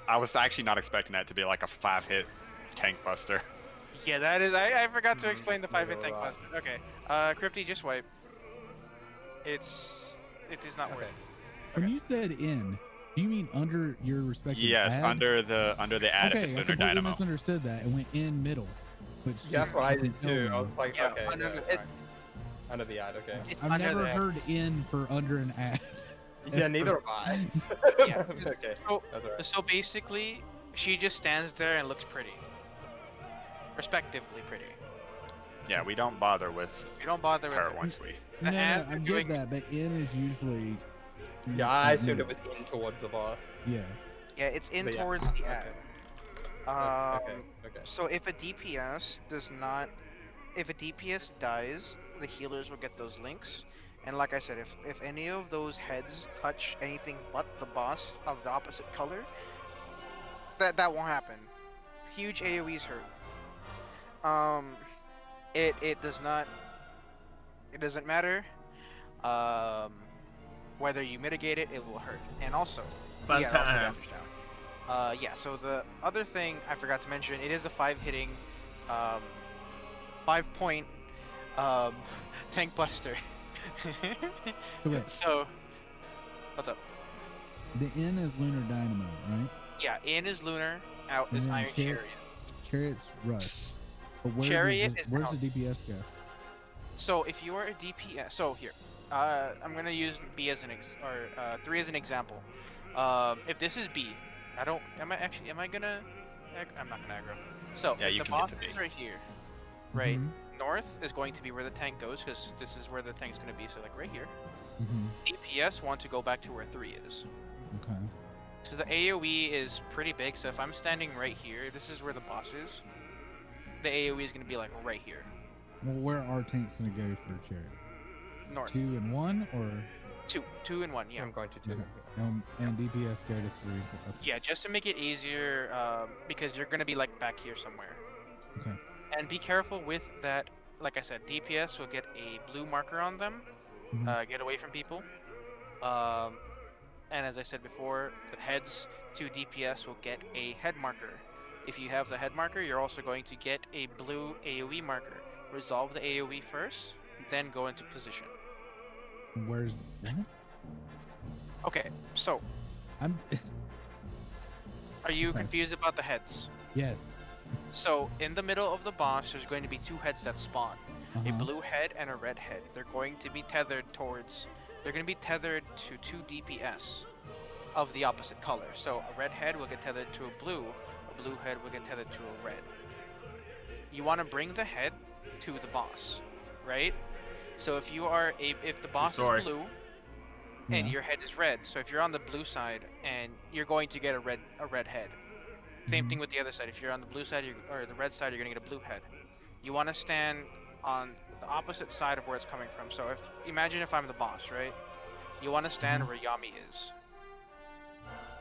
I was actually not expecting that to be like a 5-hit tank buster. Yeah, that is. I forgot to explain the 5-hit neither tank will I. buster. Okay. Crypty, just wipe. It is not Okay. worth. When you said in, do you mean under your respective Yes, ad? under the ad Okay, if it's I Lunar completely Dynamo. misunderstood that and went in middle. Which Yeah, that's what I did didn't tell too. I me. was like, Yeah, okay, under yeah, the- that's fine. Under the ad, okay. It's I've under never the- heard in for under an ad. Yeah, neither have I. Yeah. Okay, So, that's alright. so basically, she just stands there and looks pretty. Respectively pretty. Yeah, we don't bother with You don't bother with her it. once we. No, ads I are get doing- that, but in is usually. Yeah, I assumed it was in towards the boss. Yeah. Yeah, it's in But yeah, towards the okay. ad. Okay. So if a DPS does not, if a DPS dies, the healers will get those links. And like I said, if any of those heads touch anything but the boss of the opposite color, that won't happen. Huge AOE's hurt. It does not. It doesn't matter. Whether you mitigate it, it will hurt. And also, fun yeah, it also times. damage down. Yeah. So the other thing I forgot to mention, it is a 5-hitting, 5-point, tank buster. So wait, So, what's up? the in is Lunar Dynamo, right? Yeah, in is Lunar, out And is then Iron Chariot. Chariot's Rush. But where Chariot does, is where's out. the DPS go? So if you are a DPS, so here, I'm gonna use B as an 3 as an example. If this is B, am I gonna? I'm not gonna aggro. So Yeah, if you the can get boss to B. is right here, right? Mhm. North is going to be where the tank goes because this is where the tank's gonna be. So like right here. Mhm. DPS want to go back to where 3 is. Okay. So the AoE is pretty big. So if I'm standing right here, this is where the boss is. The AoE is gonna be like right here, Well, where are tanks gonna go for Chariot? north. 2 and 1 or? Two and 1. Yeah. I'm going to do. Okay. And DPS go to 3. Okay. Yeah, just to make it easier, because you're gonna be like back here somewhere. Okay. And be careful with that. Like I said, DPS will get a blue marker on them. Mhm. Get away from people. And as I said before, the heads to DPS will get a head marker. If you have the head marker, you're also going to get a blue AoE marker. Resolve the AoE first, then go into position. Where's what? Okay, so I'm. are you Okay. confused about the heads? Yes. So in the middle of the boss, there's going to be 2 heads that spawn. A Uh-huh. blue head and a red head. They're going to be tethered towards. They're going to be tethered to 2 DPS of the opposite color. So a red head will get tethered to a blue head will get tethered to a red. You want to bring the head to the boss, right? So if you are if the boss story. is blue, and Yeah. your head is red. So if you're on the blue side, and you're going to get a red head. Same thing with the other side. If you're on the blue side or the red side, you're gonna get a blue head. You want to stand on the opposite side of where it's coming from. So imagine if I'm the boss, right? You want to stand where Yami is.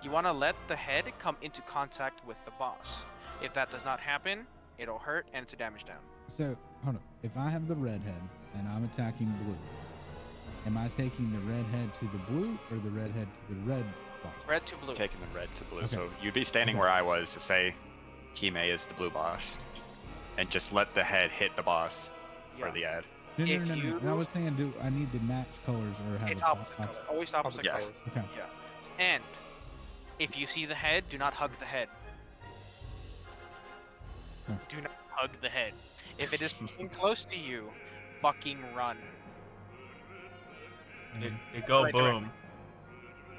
You want to let the head come into contact with the boss. If that does not happen, it'll hurt and it's a damage down. So hold on. If I have the red head and I'm attacking blue, am I taking the red head to the blue or the red head to the red boss? Red to blue. Taking the red to blue. Okay. So you'd be standing where I was to say Kime is the blue boss. And just let the head hit the boss for the ad. No, no, If no, no, no. you- I was saying, do I need the match colors or have It's a opposite color. Always opposite Yeah. color. Okay. Yeah. And if you see the head, do not hug the head. Hmm. Do not hug the head. If it is getting close to you, fucking run. It go Right, boom.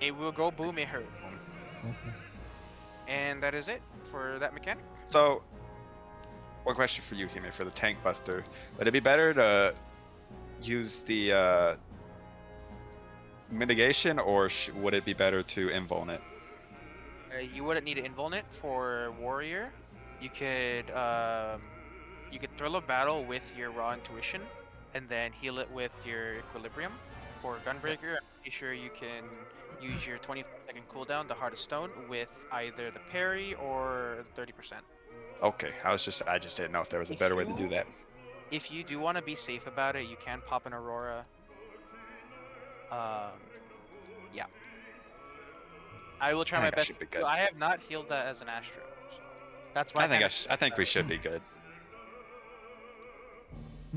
It will go boom, it hurt. Okay. And that is it for that mechanic. So, one question for you, Kime, for the tank buster. Would it be better to use the mitigation, or would it be better to invuln it? You wouldn't need to invuln it for warrior. You could thrill of battle with your raw intuition, and then heal it with your equilibrium. For gunbreaker, I'm pretty sure you can use your 25-second cooldown, the heart of stone, with either the parry or 30%. Okay, I just didn't know if there was a If better way to you- do that. If you do want to be safe about it, you can pop an aurora. Yeah. I will try I my think I best. should be good. I have not healed that as an astro. So that's why I think we should be good.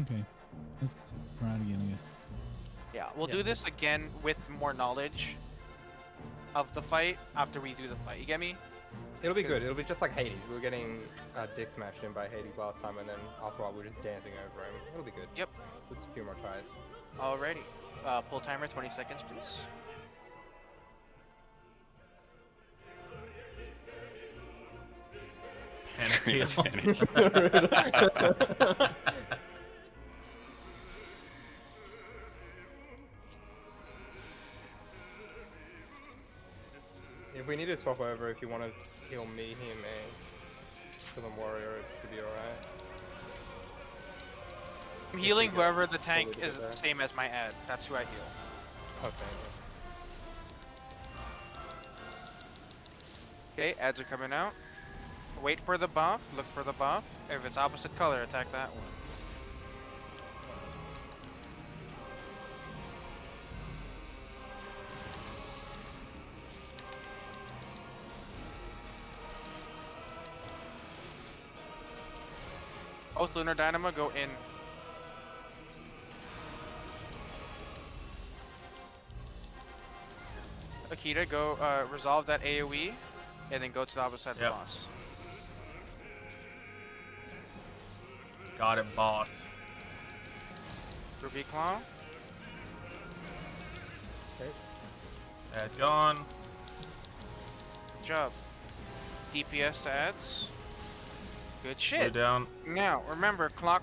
Okay. Let's try it again, I guess. Yeah, we'll do this again with more knowledge of the fight after we do the fight. You get me? It'll be good. It'll be just like Hades. We were getting dick smashed in by Hades last time, and then after a while we were just dancing over him. It'll be good. Yep. Just a few more tries. Alrighty. Pull timer 20 seconds, please. If we need to swap over, if you want to heal me, heal me. Kill him warrior, it should be alright. I'm healing we go whoever the tank fully is together. same as my ad. That's who I heal. Okay. Okay, ads are coming out. Wait for the buff. Look for the buff. If it's opposite color, attack that one. Both Lunar Dynamo go in. Akita, go resolve that AoE, and then go to the opposite side of the Yep. boss. Got it, boss. Ruby Claw. Ad gone. Good job. DPS to ads. Good Blue shit. down. Now, remember, clock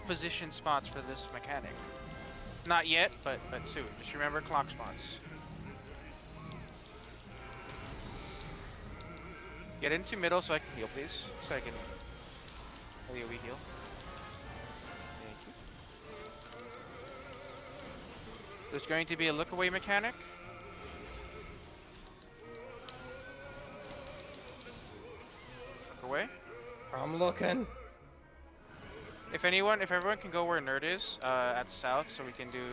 position spots for this mechanic. Not yet, but soon. Just remember clock spots. Get into middle so I can heal, please. So I can AoE heal. Thank you. There's going to be a look away mechanic. Look away. I'm looking. If everyone can go where Nerd is, at the south, so we can do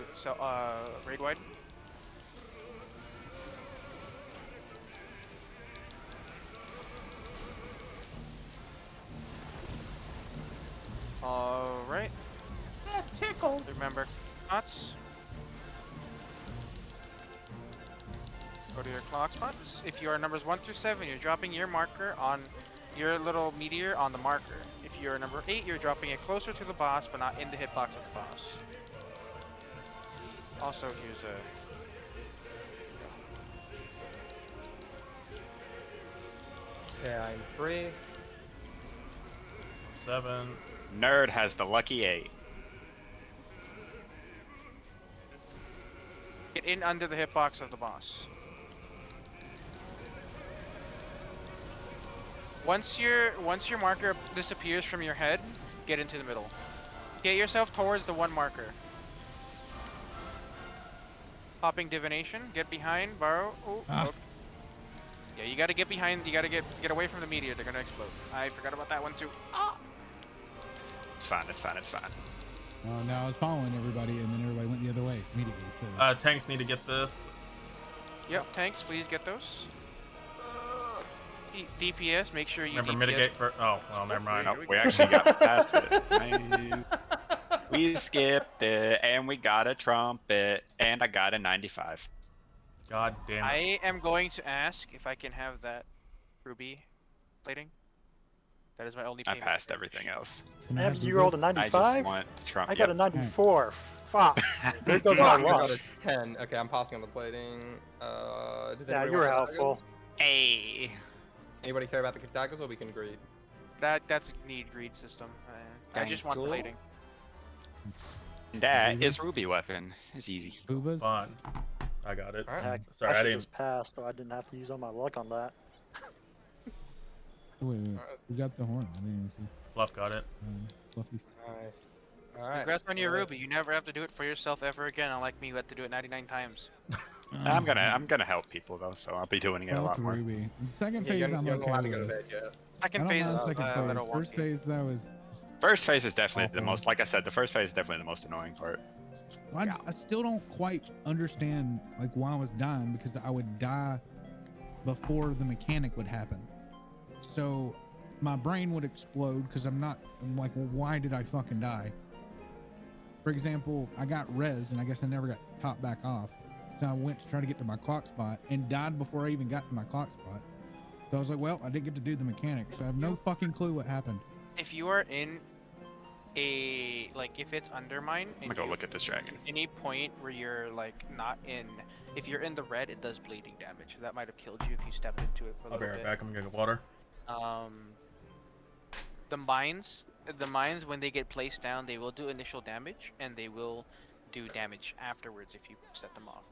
raid wide. Alright. That tickles. Remember, spots. Go to your clock spots. If you are numbers 1 through 7, you're dropping your marker on your little meteor on the marker. If you're number 8, you're dropping it closer to the boss, but not in the hitbox of the boss. Also, here's a... Yeah, I'm 3. 7. Nerd has the lucky 8. Get in under the hitbox of the boss. Once your marker disappears from your head, get into the middle. Get yourself towards the one marker. Popping divination. Get behind. Borrow. Oh. Ah. Okay. Yeah, you gotta get behind. You gotta get away from the meteor. They're gonna explode. I forgot about that one too. Ah. It's fine. It's fine. It's fine. Oh, no, I was following everybody, and then everybody went the other way immediately. So. Tanks need to get this. Yep. Tanks, please get those. DPS. Make sure you. Remember DPS. mitigate for. Oh, well, never mind. No, we actually got past it. Nice. We skipped it, and we got a trumpet, and I got a 95. God damn it. I am going to ask if I can have that ruby plating. That is my only I payment. passed everything else. Can I And have you the rolled a rest? I just 95? want the trumpet. I got a 94. Fuck. There goes my I got luck. a 10. Okay, I'm passing on the plating. Does Yeah, anybody you were want helpful. Hey. Anybody care about the daggers, or we can greed? That's a need greed system. I just want Dangle. plating. That is ruby weapon. It's easy. Boobas? Fun. I got it. Alright. Heck, Sorry, I I should didn't. just pass, so I didn't have to use all my luck on that. Wait. We got the horn. I didn't even see. Fluff got it. Fluffy. Nice. Alright. Congrats on your ruby. You never have to do it for yourself ever again. Unlike me, who had to do it 99 times. I'm gonna help people though, so I'll be doing it a lot more. Ruby. The second Yeah, phase, you're I'm not allowed to okay go to with. bed yet. I Second don't phase mind is second a phase. little First wonky. phase, that was. First phase is definitely the Awful. most. Like I said, the first phase is definitely the most annoying part. I still don't quite understand like why I was dying, because I would die before the mechanic would happen. So my brain would explode because I'm like, well, why did I fucking die? For example, I got rezzed and I guess I never got popped back off. So I went to try to get to my clock spot and died before I even got to my clock spot. So I was like, well, I didn't get to do the mechanic, so I have no fucking clue what happened. If you are in a if it's undermine, I'm gonna go look at this dragon. any point where you're like not in, if you're in the red, it does bleeding damage. That might have killed you if you stepped into it for a I'll be little right bit. back. I'm gonna get water. The mines when they get placed down, they will do initial damage and they will do damage afterwards if you set them off.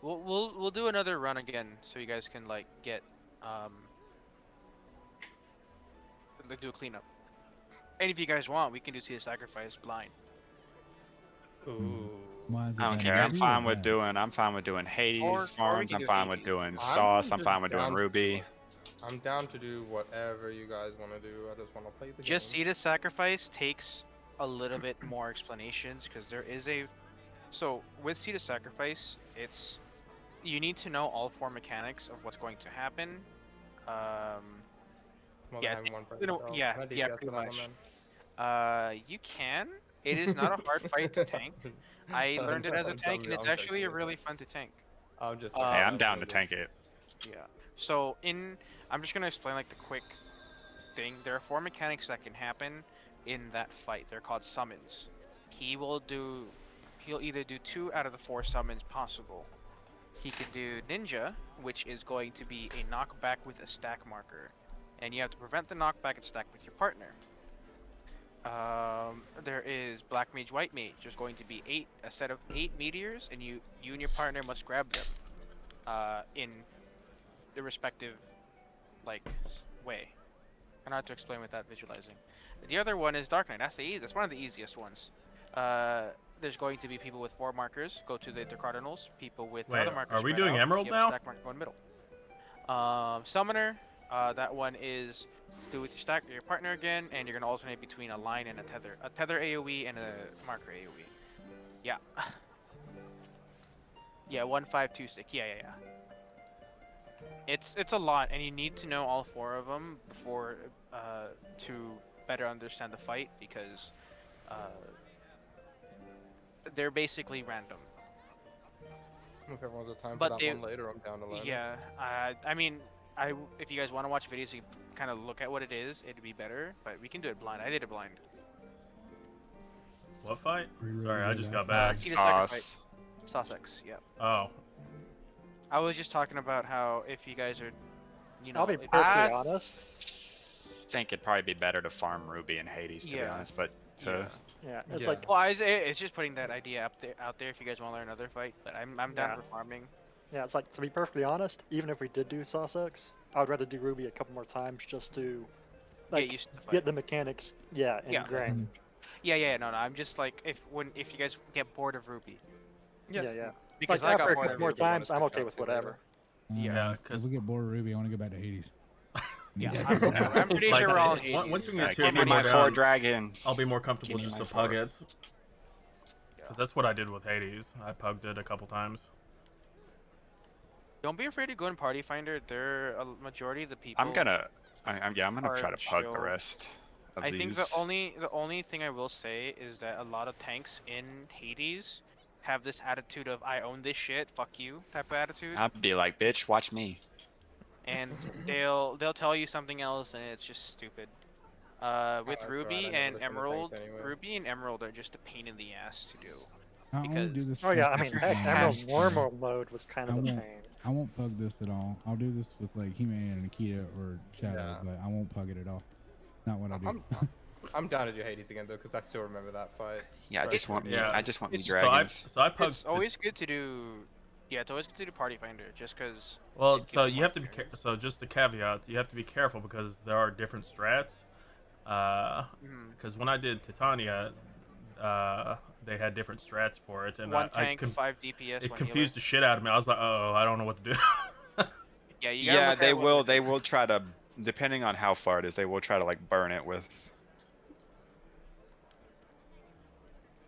We'll do another run again so you guys can like get do a cleanup. And if you guys want, we can do see a sacrifice blind. Ooh. Why is it I don't that care. I'm easy fine or with bad? doing. I'm fine with doing Hades Or we farms. can I'm do fine with Hades. doing I'm sauce. I'm just fine with doing down- ruby. I'm down to do whatever you guys want to do. I just want to play the Just game. see the sacrifice takes a little bit more explanations because there is a. So with see the sacrifice, it's you need to know all four mechanics of what's going to happen. More than yeah, having one person you know, go. yeah, Can I yeah, DPS pretty for that much. one then? You can. It is not a hard fight to tank. I learned it as a I'm tank, and it's joking, actually yeah. really fun to tank. I'm just. Hey, I'm down to tank it. Yeah. So I'm just gonna explain like the quick thing. There are four mechanics that can happen in that fight. They're called summons. He'll either do 2 out of the 4 summons possible. He can do ninja, which is going to be a knockback with a stack marker, and you have to prevent the knockback and stack with your partner. There is black mage, white mage. There's going to be a set of 8 meteors, and you and your partner must grab them in the respective way. I don't know how to explain without visualizing. The other one is Dark Knight. That's one of the easiest ones. There's going to be people with 4 markers, go to the cardinals. People with Wait, other markers. are we spread doing out, Emerald you have a now? stack marker, go in the middle. Summoner, that one is to do with your partner again, and you're gonna alternate between a line and a tether. A tether AoE and a marker AoE. Yeah. Yeah, 1, 5, 2, 6. Yeah. It's a lot, and you need to know all 4 of them before to better understand the fight, because they're basically random. If everyone's a time But for that they- one later, I'm down to learn. Yeah, I mean, if you guys want to watch videos, you kind of look at what it is. It'd be better, but we can do it blind. I did it blind. What fight? Are you ready Sorry, to I do just that? got back. See the second fight. Sauce. Sussex, yep. Oh, I was just talking about how if you guys are, I'll be if- perfectly I honest. think it'd probably be better to farm ruby and Hades, to be Yeah. honest. But yeah. Yeah, it's Yeah. like Well, it's just putting that idea out there if you guys want to learn another fight. But I'm down Yeah. for farming. yeah, it's like to be perfectly honest, even if we did do Sussex, I would rather do Ruby a couple more times just to Get like used to the fight. get the mechanics. Yeah, Yeah. ingrained. Yeah. No. I'm just like if you guys get bored of Ruby, Yeah, yeah. because Like I after got a bored couple of more Ruby. times, I'm switch okay out with to later. whatever. Yeah, if 'cause- we get bored of Ruby, I want to go back to Hades. Yeah, Yeah. I'm pretty Like, sure we're all in once Hades. we get That's to give me more my down, 4 dragons. I'll be more comfortable Give me just my to pug 4. it. Because that's what I did with Hades. I pugged it a couple times. Don't be afraid to go in Party Finder. There, a majority of the people. I'm gonna are try to pug the chill. rest of I these. think the only thing I will say is that a lot of tanks in Hades have this attitude of I own this shit, fuck you type of attitude, I'd be like, bitch, watch me. and they'll tell you something else, and it's just stupid. With that's alright, Ruby I never and listen to tanks Emerald, anyway. Ruby and Emerald are just a pain in the ass to do. I only do Because- this. Oh yeah, stuff I with mean, the heck, game. Emerald normal mode was kind of I a won't- pain. I won't pug this at all. I'll do this with like He-Man and Nikita or Shadow, Yeah. but I won't pug it at all. Not what I do. I'm down to do Hades again though, because I still remember that fight. Yeah, I Right. just want me. Yeah. I just want me It's- dragons. So I pugged. It's always good to do. Yeah, it's always good to do Party Finder, just because. Well, it gives so you you more have to be experience. so just the caveat, you have to be careful because there are different strats. Because when I did Titania, they had different strats for it, and One tank, 5 DPS. it one confused the shit out of me. I was like, oh, I don't know what to do. healer. Yeah, you gotta Yeah, look they at what will. we're They doing. will try to, depending on how far it is, they will try to like burn it with.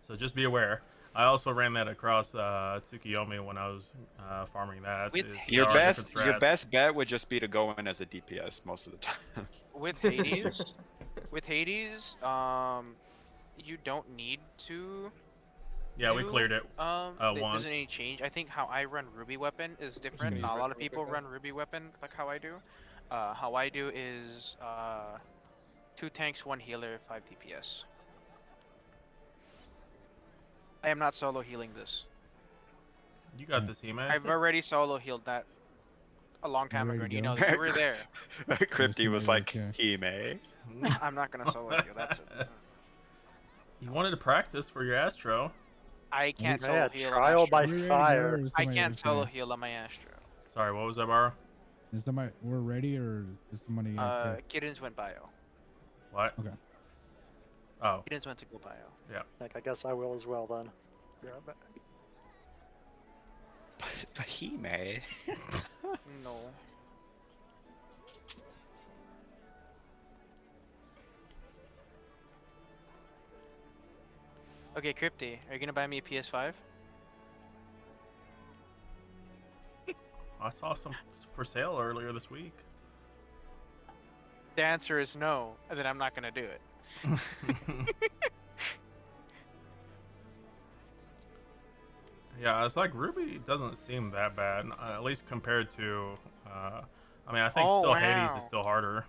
So just be aware. I also ran that across Tsukiyomi when I was farming that. With there Your are best, different your strats. best bet would just be to go in as a DPS most of the time. With Hades, with Hades, you don't need to. Yeah, we do, cleared it. There once. isn't any change. I think how I run Ruby Weapon is different. me Not a run lot of real people quick, run Ruby Weapon like how I do. How I do is 2 tanks, 1 healer, 5 DPS. I am not solo healing this. You got this, He-Man. I've already solo healed that a long time ready ago, and to you go? know you were there. Crypty was like, okay. he may. I'm not gonna solo heal. That's it. You wanted to practice for your Astro. I can't solo Yeah, heal. trial on by Astro. We ready to fire. go, or is I somebody can't else solo ready? heal on my Astro. Sorry, what was that, Barra? Is somebody we're ready or is somebody else? Kittens went bio. What? Okay. Oh, Kittens went to go bio. Heck, I guess I will as well then. Yeah, but But he may. No. Okay, Crypty, are you gonna buy me a PS5? I saw some for sale earlier this week. The answer is no, and then I'm not gonna do it. Yeah, it's like Ruby doesn't seem that bad, at least compared to. I mean, I think Oh, still Hades wow. is still harder.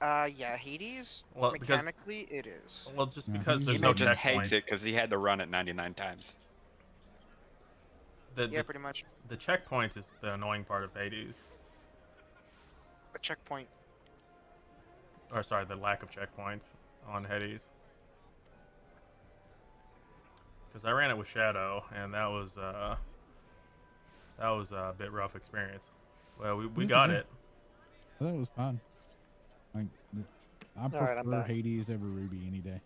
Yeah, Hades. Well, because Mechanically, it is. well, just Yeah, because Hades there's is no He just hates checkpoints. it because he had to run it 99 times. The, Yeah, the pretty much. the checkpoint is the annoying part of Hades, A checkpoint. or sorry, the lack of checkpoints on Hades. Because I ran it with Shadow, and that was a bit rough experience. Well, we This got is it. I thought it was fun. Like, I All right, I'm prefer back. Hades over Ruby any day.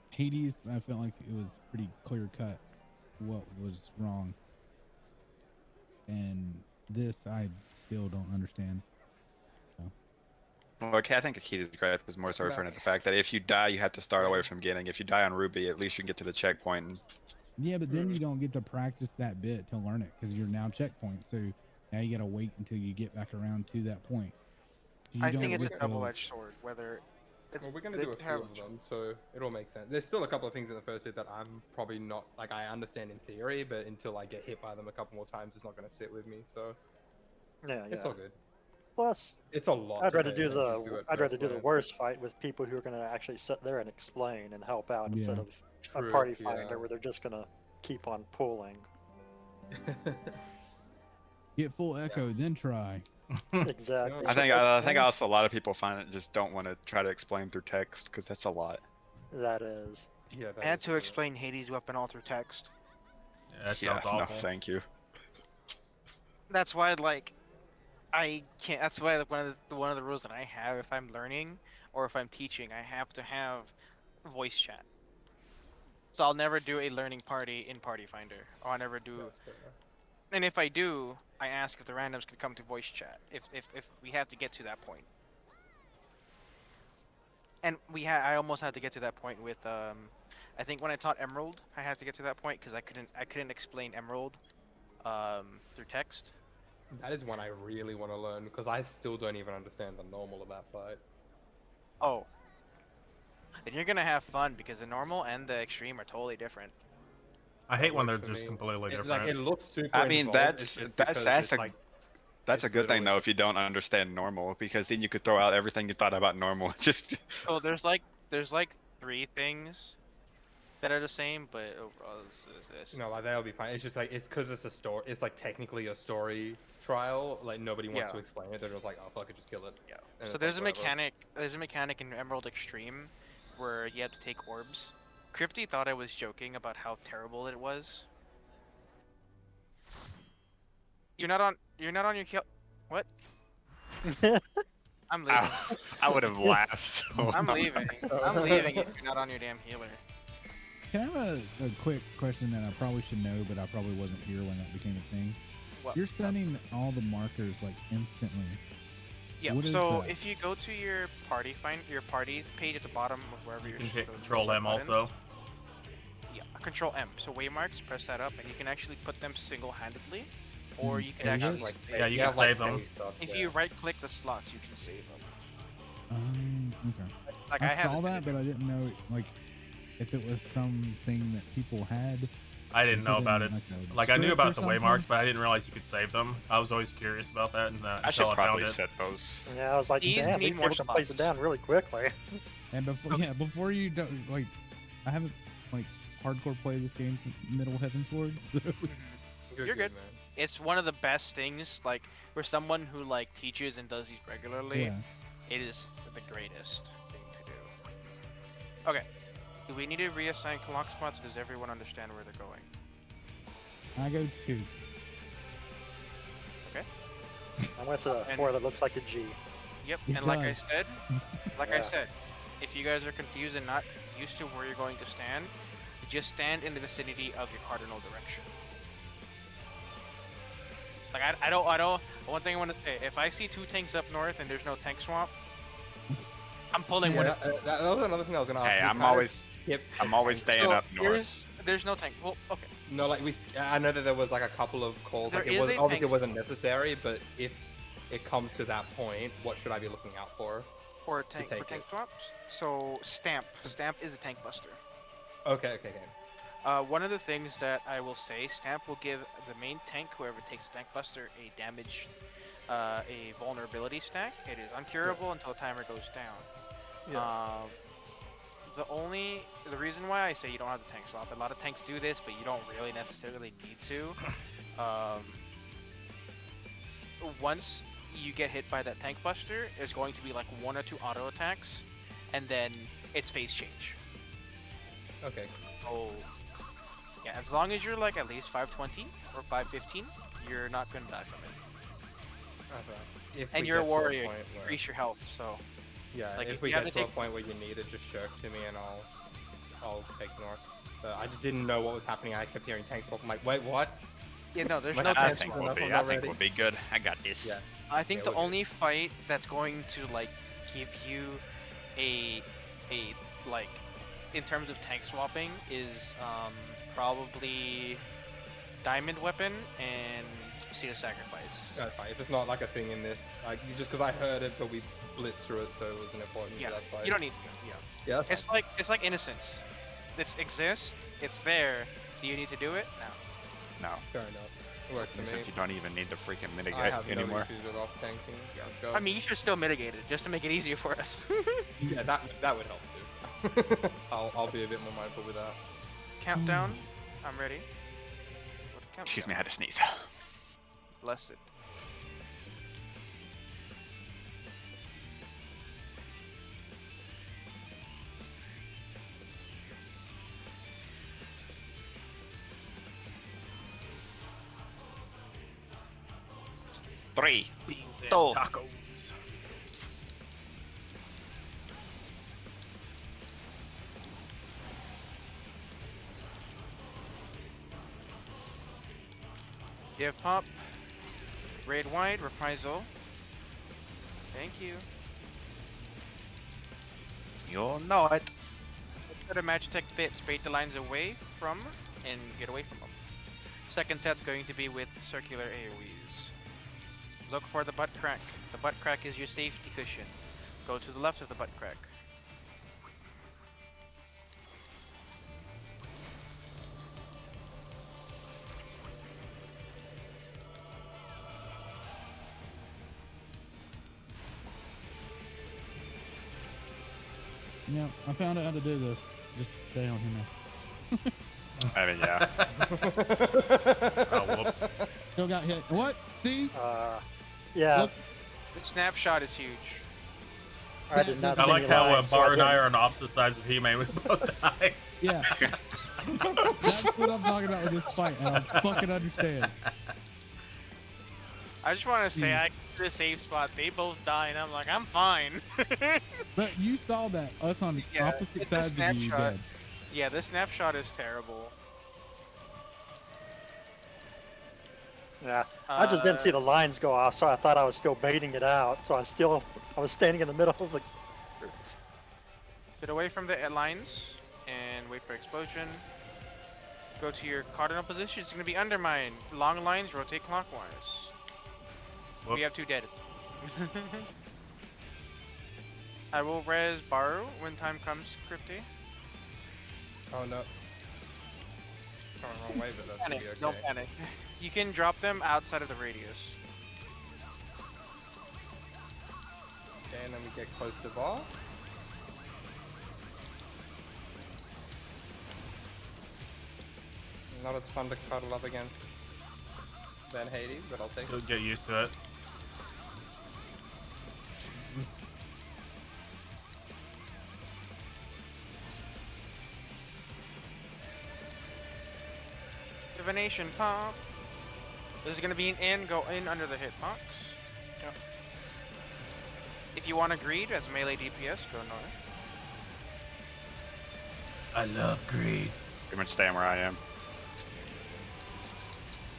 Hades, I felt like it was pretty clear cut what was wrong, and this I still don't understand. Well, okay, I think Akita's gripe was more so referring to the fact that if you die, you have to start away from beginning. If you die on Ruby, at least you can get to the checkpoint. And Yeah, but then you don't get to practice that bit to learn it because you're now checkpoint. So now you got to wait until you get back around to that point. You I don't think it's a get to- double-edged sword. Whether it's, Well, we're gonna do a few of them, so it'll make sense. There's still a couple of things in the first bit that I'm probably not like I understand in theory, but until I get hit by them a couple more times, it's not gonna sit with me. So yeah, it's yeah. all good. Plus, It's a lot. I'd to rather pay do attention to the at I'd rather first do the glance. worst fight with people who are gonna actually sit there and explain and help out instead Yeah. of True, a party yeah. finder where they're just gonna keep on pulling. Get full echo, then try. Exactly. I I think also a lot of people find it just don't want to try to explain through text because that's a lot. That is. Yeah, I had to explain Hades' weapon all through text. Yeah, that Yeah, sounds no, awful. thank you. That's why, like, I can't. That's why like, one of the rules that I have if I'm learning or if I'm teaching, I have to have voice chat. So I'll never do a learning party in Party Finder. Or I'll never do. That's fair. And if I do, I ask if the randoms can come to voice chat. If we have to get to that point. And I almost had to get to that point with I think when I taught Emerald, I had to get to that point because I couldn't explain Emerald through text. That is one I really want to learn because I still don't even understand the normal of that fight. Oh. Then you're gonna have fun because the normal and the extreme are totally different. I hate when they're works for just me. completely It, different. like it looks super. I mean, involved, it's just because that's it's a like that's a it's good thing literally though if you don't understand normal because then you could throw out everything you thought about normal. Just Oh, there's like 3 things that are the same, but overall is this. no, like that'll be fine. It's just like it's because it's a story. It's like technically a story trial. Like nobody wants Yeah. to explain it. They're just like, oh fuck it, just kill it. Yeah. And So it's there's like, a whatever. mechanic. There's a mechanic in Emerald Extreme where you have to take orbs. Crypty thought I was joking about how terrible it was. You're not on your kill. What? I'm leaving. I would have laughed. So I'm hard. leaving. I'm leaving if you're not on your damn healer. Can I have a quick question that I probably should know, but I probably wasn't here when that became a thing? What? You're sending all the markers like instantly. Yeah. What is So that? if you go to your party page at the bottom of wherever You you're can hit the Control M button. also. Yeah, Control M. So waymarks, press that up, and you can actually put them single-handedly, or you can save it? actually Like, save Yeah, you have, can like, save them. stuff, If yeah. you right-click the slots, you can save them. Okay. Like I have saw it that, but I didn't know like if it was something that people had. I didn't know put about in, it. a Like I knew script or about the something. waymarks, but I didn't realize you could save them. I was always curious about that, and I should until I probably found it. set those. Yeah, I was like, These damn, need these more people can place it slots. down really quickly. And before you don't like, I haven't like hardcore played this game since Middle Heaven's Ward. So. You're good. man. It's one of the best things. Like for someone who like teaches and does these regularly, Yeah. it is the greatest thing to do. Okay. Do we need to reassign clock spots? Does everyone understand where they're going? I go 2. I went to the And- 4 that looks like a G. Yep. It And like I does. said, Yeah. if you guys are confused and not used to where you're going to stand, just stand in the vicinity of your cardinal direction. Like I don't. One thing I want to say: if I see 2 tanks up north and there's no tank swamp, I'm pulling Yeah. one. That was another thing I was gonna ask. Hey, We I'm kinda always skipped I'm always tanks. staying So up north. there's no tank. Well, okay. No, like I know that there was like a couple of calls. There Like it is was a obviously tank it wasn't necessary, but if it comes to that point, what should I be looking out for? For tank take it. swaps. So stamp is a tank buster. Okay. One of the things that I will say, stamp will give the main tank, whoever takes the tank buster, a damage, a vulnerability stack. It is uncurable until timer goes down. Yeah. The reason why I say you don't have the tank swap, a lot of tanks do this, but you don't really necessarily need to. Once you get hit by that tank buster, there's going to be like 1 or 2 auto attacks, and then it's phase change. Okay. Oh, yeah. As long as you're like at least 520 or 515, you're not gonna die from it. Okay. If And we you're a get to warrior, point where- increase your health. So Yeah, like, if if we you have get to to a take- point where you need it, just shirk to me and I'll take north. But I just didn't know what was happening. I kept hearing tanks walk. I'm like, wait, what? yeah, no, there's My no I I tank think think swap. we'll we'll be- be. I I think think we'll be good. I got this. Yeah. I think Yeah, the we're only fight that's going to like give you a like in terms of tank swapping is probably diamond weapon and Seed of Sacrifice. That's fine. If it's not like a thing in this, like just because I heard it, but we blitzed through it, so it wasn't important. Yeah, so that's fine. you don't need to. Yeah, Yeah, that's it's like innocence. It exists. It's there. Do you need to do it? No. No. fine. Fair enough. It works for me. Since you don't even need to freaking I mitigate have anymore. no issues with off tanking. Let's go. I mean, you should still mitigate it just to make it easier for us. yeah, that would help too. I'll be a bit more mindful with that. Countdown. I'm ready. What Excuse me, I had to sneeze. Blessed. 3. Beans and Oh. tacos. Give pop. Raid wide, reprisal. Thank you. You'll know it. Put a Magitech bit, spade the lines away from, and get away from them. Second set's going to be with circular AoEs. Look for the butt crack. The butt crack is your safety cushion. Go to the left of the butt crack. Yeah, I found out how to do this. Just stay on here now. I mean, yeah. Oh, whoops. Still got hit. What? See? Yeah, Look. The snapshot is huge. I did not I see like any how lines, so Bar and I didn't- are on opposite sides of He-Man. We both die. Yeah. That's what I'm talking about with this fight. I don't fucking understand. I just want to say, Mm. I the safe spot. They both die, and I'm like, I'm fine. But you saw that us on Yeah, opposite it's a sides of you snapshot. dead. Yeah, this snapshot is terrible. Yeah, I just didn't see the lines go off, so I thought I was still baiting it out. So I was standing in the middle of the. Get away from the lines and wait for explosion. Go to your cardinal position. It's going to be undermine. Long lines, rotate clockwise. We Whoops. have 2 dead. I will res Baru when time comes, Crypty. Oh no. Going wrong way, but that's gonna Panic, be okay. don't panic. You can drop them outside of the radius. Okay, and then we get close to boss. Not as fun to cuddle up against than Hades, but I'll take You'll it. get used to it. Divination pop. This is going to be an in, go in under the hitbox. Yep. If you want to greed as melee DPS, go north. I love greed. Pretty much staying where I am.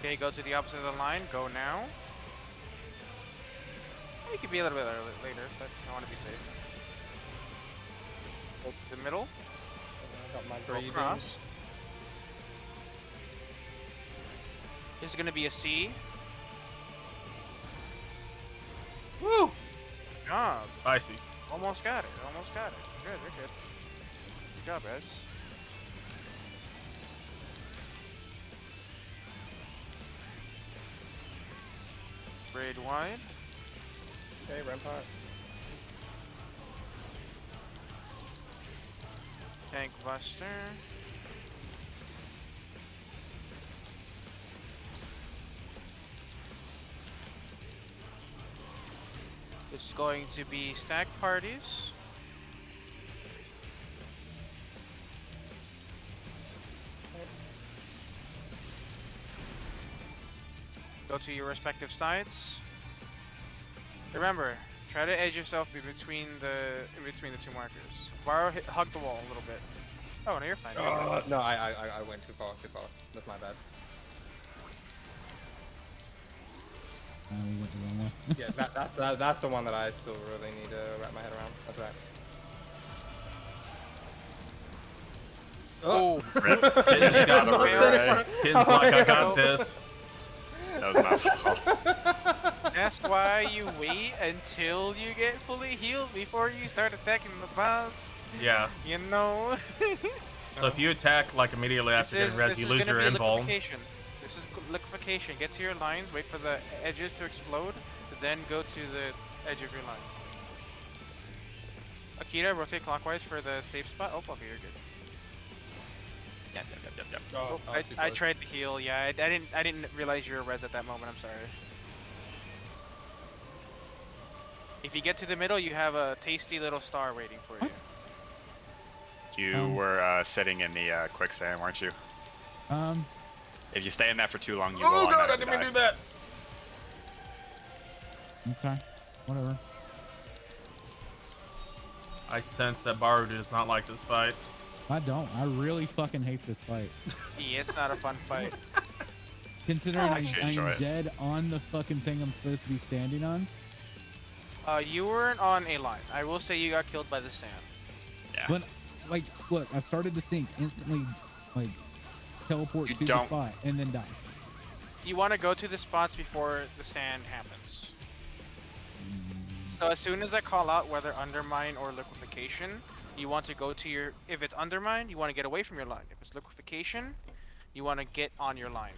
Okay, go to the opposite of the line, go now. You could be a little bit later, but I want to be safe. Go to the middle, Got my go greed in. across. This is going to be a C. Woo! Good job. Spicy. Almost got it. Almost got it. Good, you're good. Good job, guys. Raid wide. Okay, Rampart. Tank buster. This is going to be stack parties. Go to your respective sides. Remember, try to edge yourself in between the 2 markers. Borrow, hug the wall a little bit. Oh no, you're fine. You're good. No, I went too far, That's my bad. We went the wrong way. Yeah, that's the one that I still really need to wrap my head around. That's right. Oh, Kitten's got Not it. right. Kitten's like, I got this. That was my fault. that's why you wait until you get fully healed before you start attacking the boss. Yeah. You know. So if you attack like immediately after getting res, you lose your invuln. liquefaction. This is liquefaction. Get to your lines, wait for the edges to explode, then go to the edge of your line. Akira, rotate clockwise for the safe spot. Oh, okay, you're good. Yep. Oh, Oh, I tried to heal. Yeah, I didn't realize you were res at that moment. I'm sorry. If you get to the middle, you have a tasty little star waiting for you. What? You were sitting in the quicksand, weren't you? Um, If you stay in that for too long, you Oh will god, I automatically didn't mean to die. do Okay. Whatever. I sense that Baru does not like this fight. I don't. I really fucking hate this fight. Yeah, it's not a fun fight. Considering I actually enjoy I'm it. dead on the fucking thing I'm supposed to be standing on. You weren't on a line. I will say you got killed by the sand. Yeah. But like, look, I started to sink instantly, like teleport You to the don't- spot and then die. You want to go to the spots before the sand happens. So as soon as I call out whether undermine or liquefaction, you want to go to your. If it's undermine, you want to get away from your line. If it's liquefaction, you want to get on your line.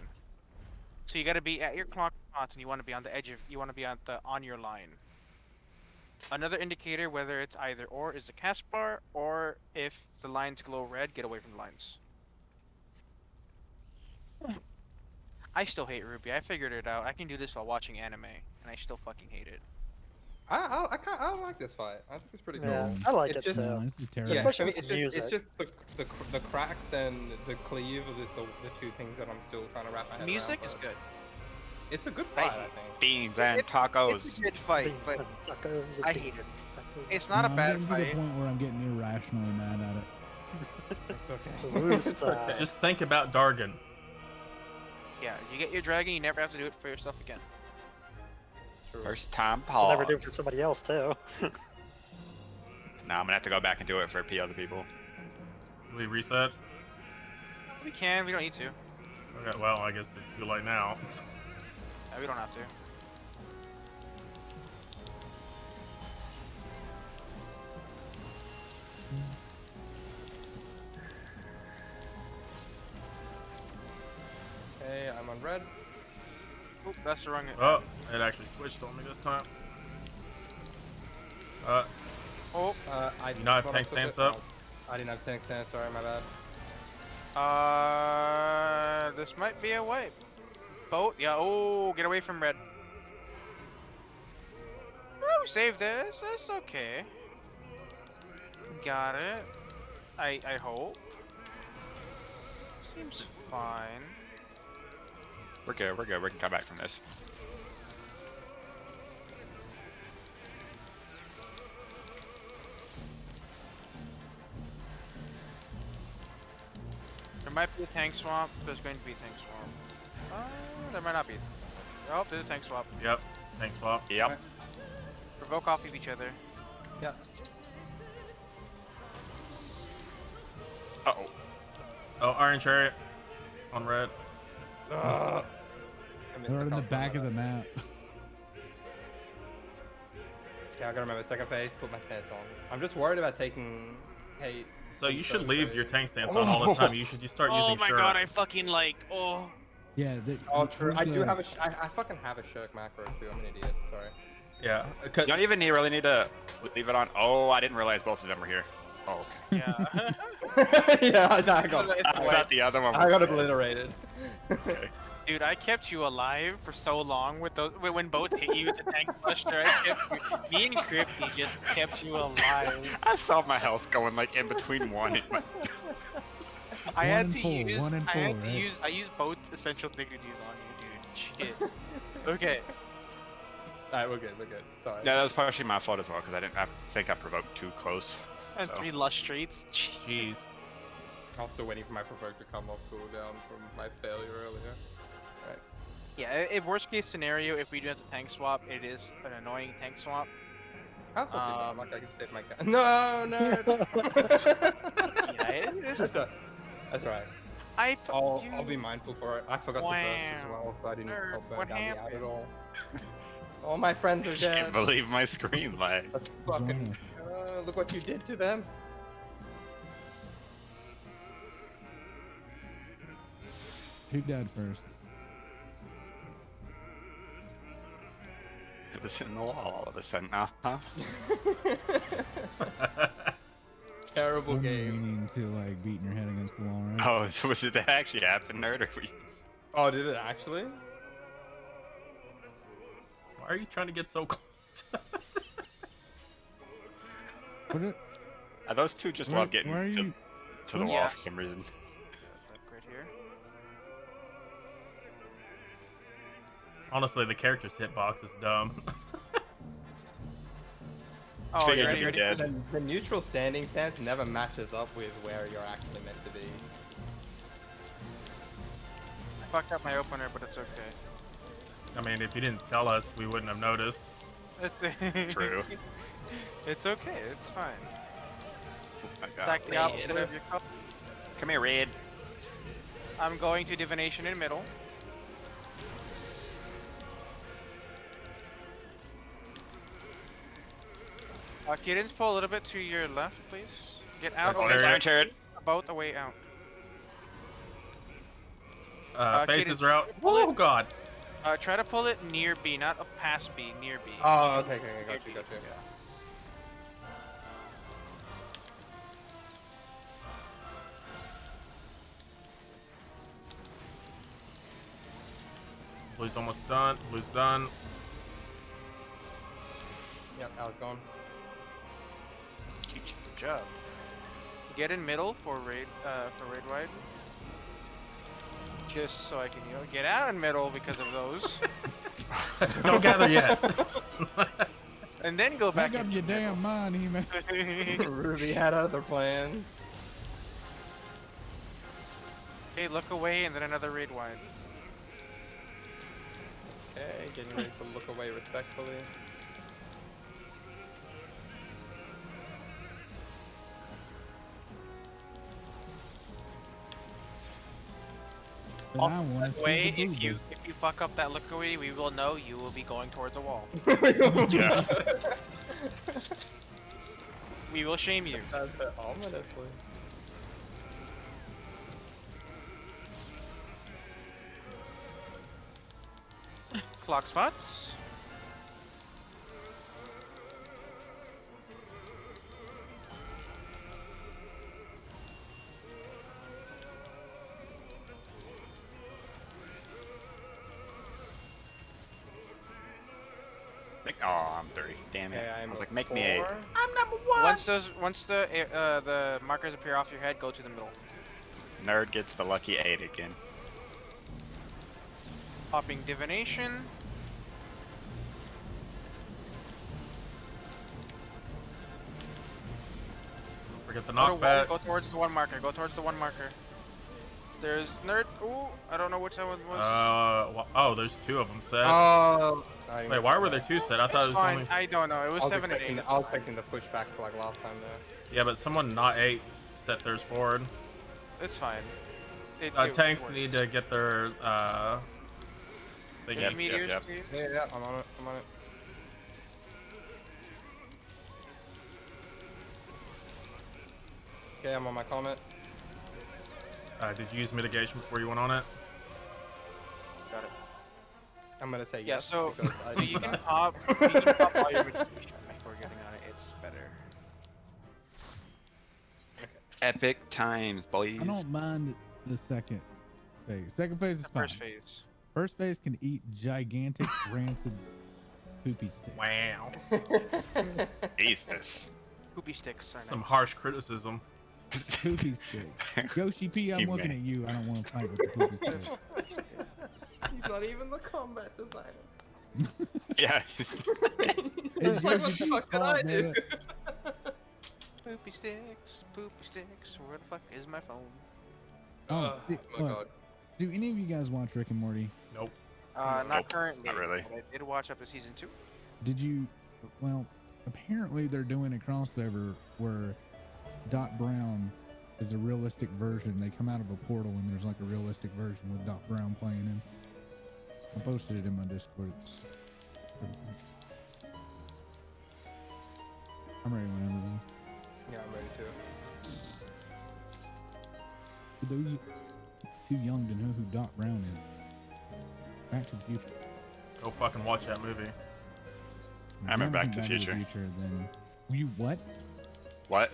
So you got to be at your clock spots, and you want to be on the edge of. You want to be on your line. Another indicator whether it's either or is the cast bar, or if the lines glow red, get away from the lines. I still hate Ruby. I figured it out. I can do this while watching anime, and I still fucking hate it. I don't like this fight. I think it's pretty Yeah, cool. I like It's it just- too. No, this is terrible. Yeah, Especially I mean, with it's the just, music. it's just the cracks and the cleave are just the two things that I'm still trying to wrap my head Music around. is but good. It's a good fight, I think. Beans and It's tacos. a good fight, but Tacos and I hate it. tacos. It's not a I'm bad getting to the fight. point where I'm getting irrationally mad at it. It's okay. Rooster. Just think about Dargon. Yeah, you get your dragon, you never have to do it for yourself again. True. First time I'll never Paul. do it for somebody else too. Now I'm gonna have to go back and do it for other people. Do we reset? We can, we don't need to. Okay, well, I guess it's too late now. No, we don't have to. Okay, I'm on red. Oop, that's the wrong. Oh, it actually switched on me this time. Oh, I You not have thought I tank took stance it. up? I didn't have tank stance. Sorry, my bad. this might be a wipe. Boat, yeah. Oh, get away from red. Oh, we saved this. That's okay. Got it. I hope. Seems fine. We're good. We're good. We can come back from this. There might be a tank swamp. There's going to be a tank swamp. There might not be. Oh, there's a tank swamp. Yep. Thanks, Swap. Yep. Provoke off of each other. Yeah. Uh oh. Oh, Iron Chariot on red. I missed They're in the crossbow, back my of the bad. map. Yeah, I gotta remember second phase. Put my stance on. I'm just worried about taking. Hey. So you should first leave phase. your tank stance on all the time. You should just start Oh using my Shuriken. god, I fucking like. Oh. Yeah. Oh, true. I do have a. I fucking have a shirk macro too. I'm an idiot. Sorry. Yeah. You don't even really need to leave it on. Oh, I didn't realize both of them were here. Oh, okay. Yeah. Yeah, I got. I thought the other one was I got dead. obliterated. Okay. Dude, I kept you alive for so long with those when both hit you with the tank buster. Me and Crypty just kept you alive. I saw my health going like in between one and my. I had and to four, use. 1 and I had 4, to right? use. I used both essential dignities on you, dude. Shit. Okay. Alright, we're good. We're good. Sorry. Yeah, that was partially my fault as well because I didn't. I think I provoked too close. And So. 3 lush streets. Jeez. I was still waiting for my provoke to come off cooldown from my failure earlier. Right. Yeah. In worst case scenario, if we do have the tank swap, it is an annoying tank swap. That's not too bad. Um, Like I can save my cat. No, no. Yeah, it is. That's right. You... I'll be mindful for it. I forgot to burst as well, so I didn't Nerd, help burn what down the ad happened? at all. All my friends are I can't dead. believe my screen lag. That's fucking. Look what you did to them. Who died first? It was in the wall all of a sudden. Huh? Terrible You're game. meaning to like beating your head against the wall, right? Oh, so was it that actually happen, nerd? Or were you... Oh, did it actually? Why are you trying to get so close to it? What it- Those two just where- love getting where are you? to the Oh, wall yeah. for some reason. Look right here. Honestly, the character's hitbox is dumb. Oh, Figured you ready? you Ready? did. The neutral standing stance never matches up with where you're actually meant to be. I fucked up my opener, but it's okay. I mean, if you didn't tell us, we wouldn't have noticed. It's True. It's okay. It's fine. I got Back the Red. opposite of your cup. Come here, Red. I'm going to divination in middle. Kittens, pull a little bit to your left, please. Get out. Okay. Away. There's Iron Turret. About the way out. Faces Kaden, are out. pull it. Oh god. Try to pull it near B, not past B, near B. Oh, okay, got you. Blue's almost done. Blue's done. Yep, I was gone. Good job. Get in middle for raid wide. Just so I can, get out in middle because of those. Don't gather yet. And then go back Back up into your middle. damn mind, He-Man. Ruby had other plans. Okay, look away and then another raid wide. Okay, getting ready to look away respectfully. But I want to Look see away, the if you boobies. fuck up that look away, we will know you will be going towards the wall. Yeah. We will shame you. That's it, ominously. Clock spots. Oh, I'm 30. Damn it. Okay, I I'm was like, make me 8. 4. Once the markers appear off your head, go to the middle. Nerd gets the lucky 8 again. Popping divination. Forget the Go to one, knockback. go towards the one marker. Go towards the one marker. There's nerd. Ooh, I don't know which one was. Oh, there's 2 of them set. Oh. Wait, why were there 2 set? I thought it It's was fine. only. I don't know. It was 7 and 8. I was expecting the pushback for like last time there. Yeah, but someone not 8 set theirs forward. It's fine. Tanks works. need to get their thing Yep, in. Meteors, yep. please. Yeah, I'm on it. Okay, I'm on my comment. Did you use mitigation before you went on it? Got it. I'm gonna say Yeah, yes. so because I you did can that. pop all your mitigation before getting on it. It's better. Epic times, boys. I don't mind the second phase. Second phase is The fine. first phase. First phase can eat gigantic rancid poopy sticks. Wow. Jesus. Poopy sticks are Some nice. harsh criticism. Poopy sticks. Yoshi P, I'm You looking may. at you. I don't want to fight with the poopy sticks. He's not even the combat designer. Yeah. It's It's like, what Yoshi the P's fuck did I fault, do? man. Poopy sticks. Where the fuck is my phone? Oh, my look, god. do any of you guys watch Rick and Morty? Nope. Not Nope, currently. not really. But I did watch up to season 2. Did you? Well, apparently they're doing a crossover where Doc Brown is a realistic version. They come out of a portal and there's like a realistic version with Doc Brown playing in. I posted it in my Discord. It's pretty cool. I'm ready whenever. Man. Yeah, I'm ready to. For those too young to know who Doc Brown is, Back to the Future. Go fucking watch that movie. I remember Never Back to seen the Future. Then you what? What?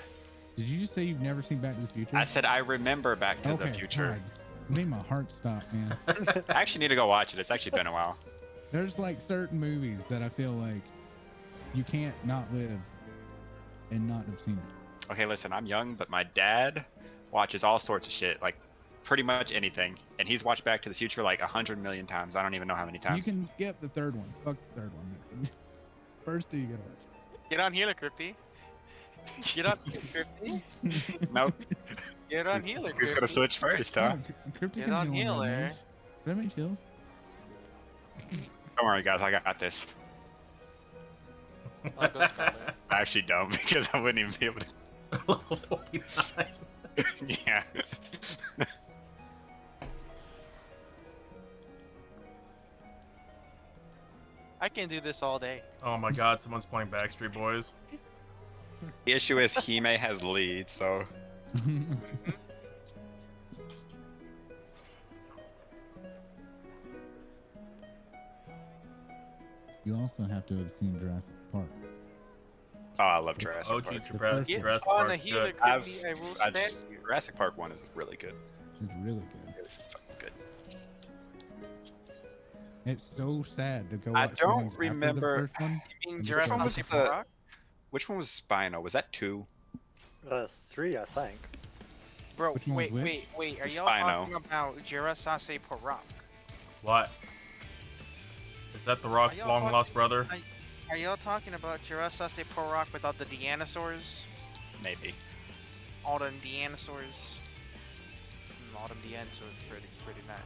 Did you just say you've never seen Back to the Future? I said I remember Back to the Okay, Future. God. You made my heart stop, man. I actually need to go watch it. It's actually been a while. There's like certain movies that I feel like you can't not live and not have seen it. Okay, listen, I'm young, but my dad watches all sorts of shit, like pretty much anything. And he's watched Back to the Future like 100 million times. I don't even know how many times. You can skip the third one. Fuck the third one. First two you gotta watch. Get on healer, Crypty. Get on Crypty. Nope. Get on healer, Who's gonna Crypty. switch first, huh? Cryptic Get can on heal on red healer. mage. Red mage heals. Don't worry, guys. I got this. I'll go spell it. I actually don't because I wouldn't even be able to. Level 49. Yeah. I can do this all day. Oh my god, someone's playing Backstreet Boys. The issue is Hime has lead, so You also have to have seen Jurassic Park. oh, I love Jurassic OG Park. Jurassic Get Jurassic on a Park's healer, good. Crypty. I will I've stand you. Jurassic Park 1 is really good. It's really good. It's fucking good. It's so sad to go I watch the don't ones after remember- the first one. You mean Which Jurassic one was Park? the- Rock? Which one was Spino? Was that 2? 3, I think. Bro, Which one was wait. which? Are y'all Spino. talking about Jurassic Park? What? Is that the Rock's Are y'all long talking- lost brother? Are y'all talking about Jurassic Park without the dinosaurs? Maybe. All them dinosaurs? All them dinosaurs pretty nice.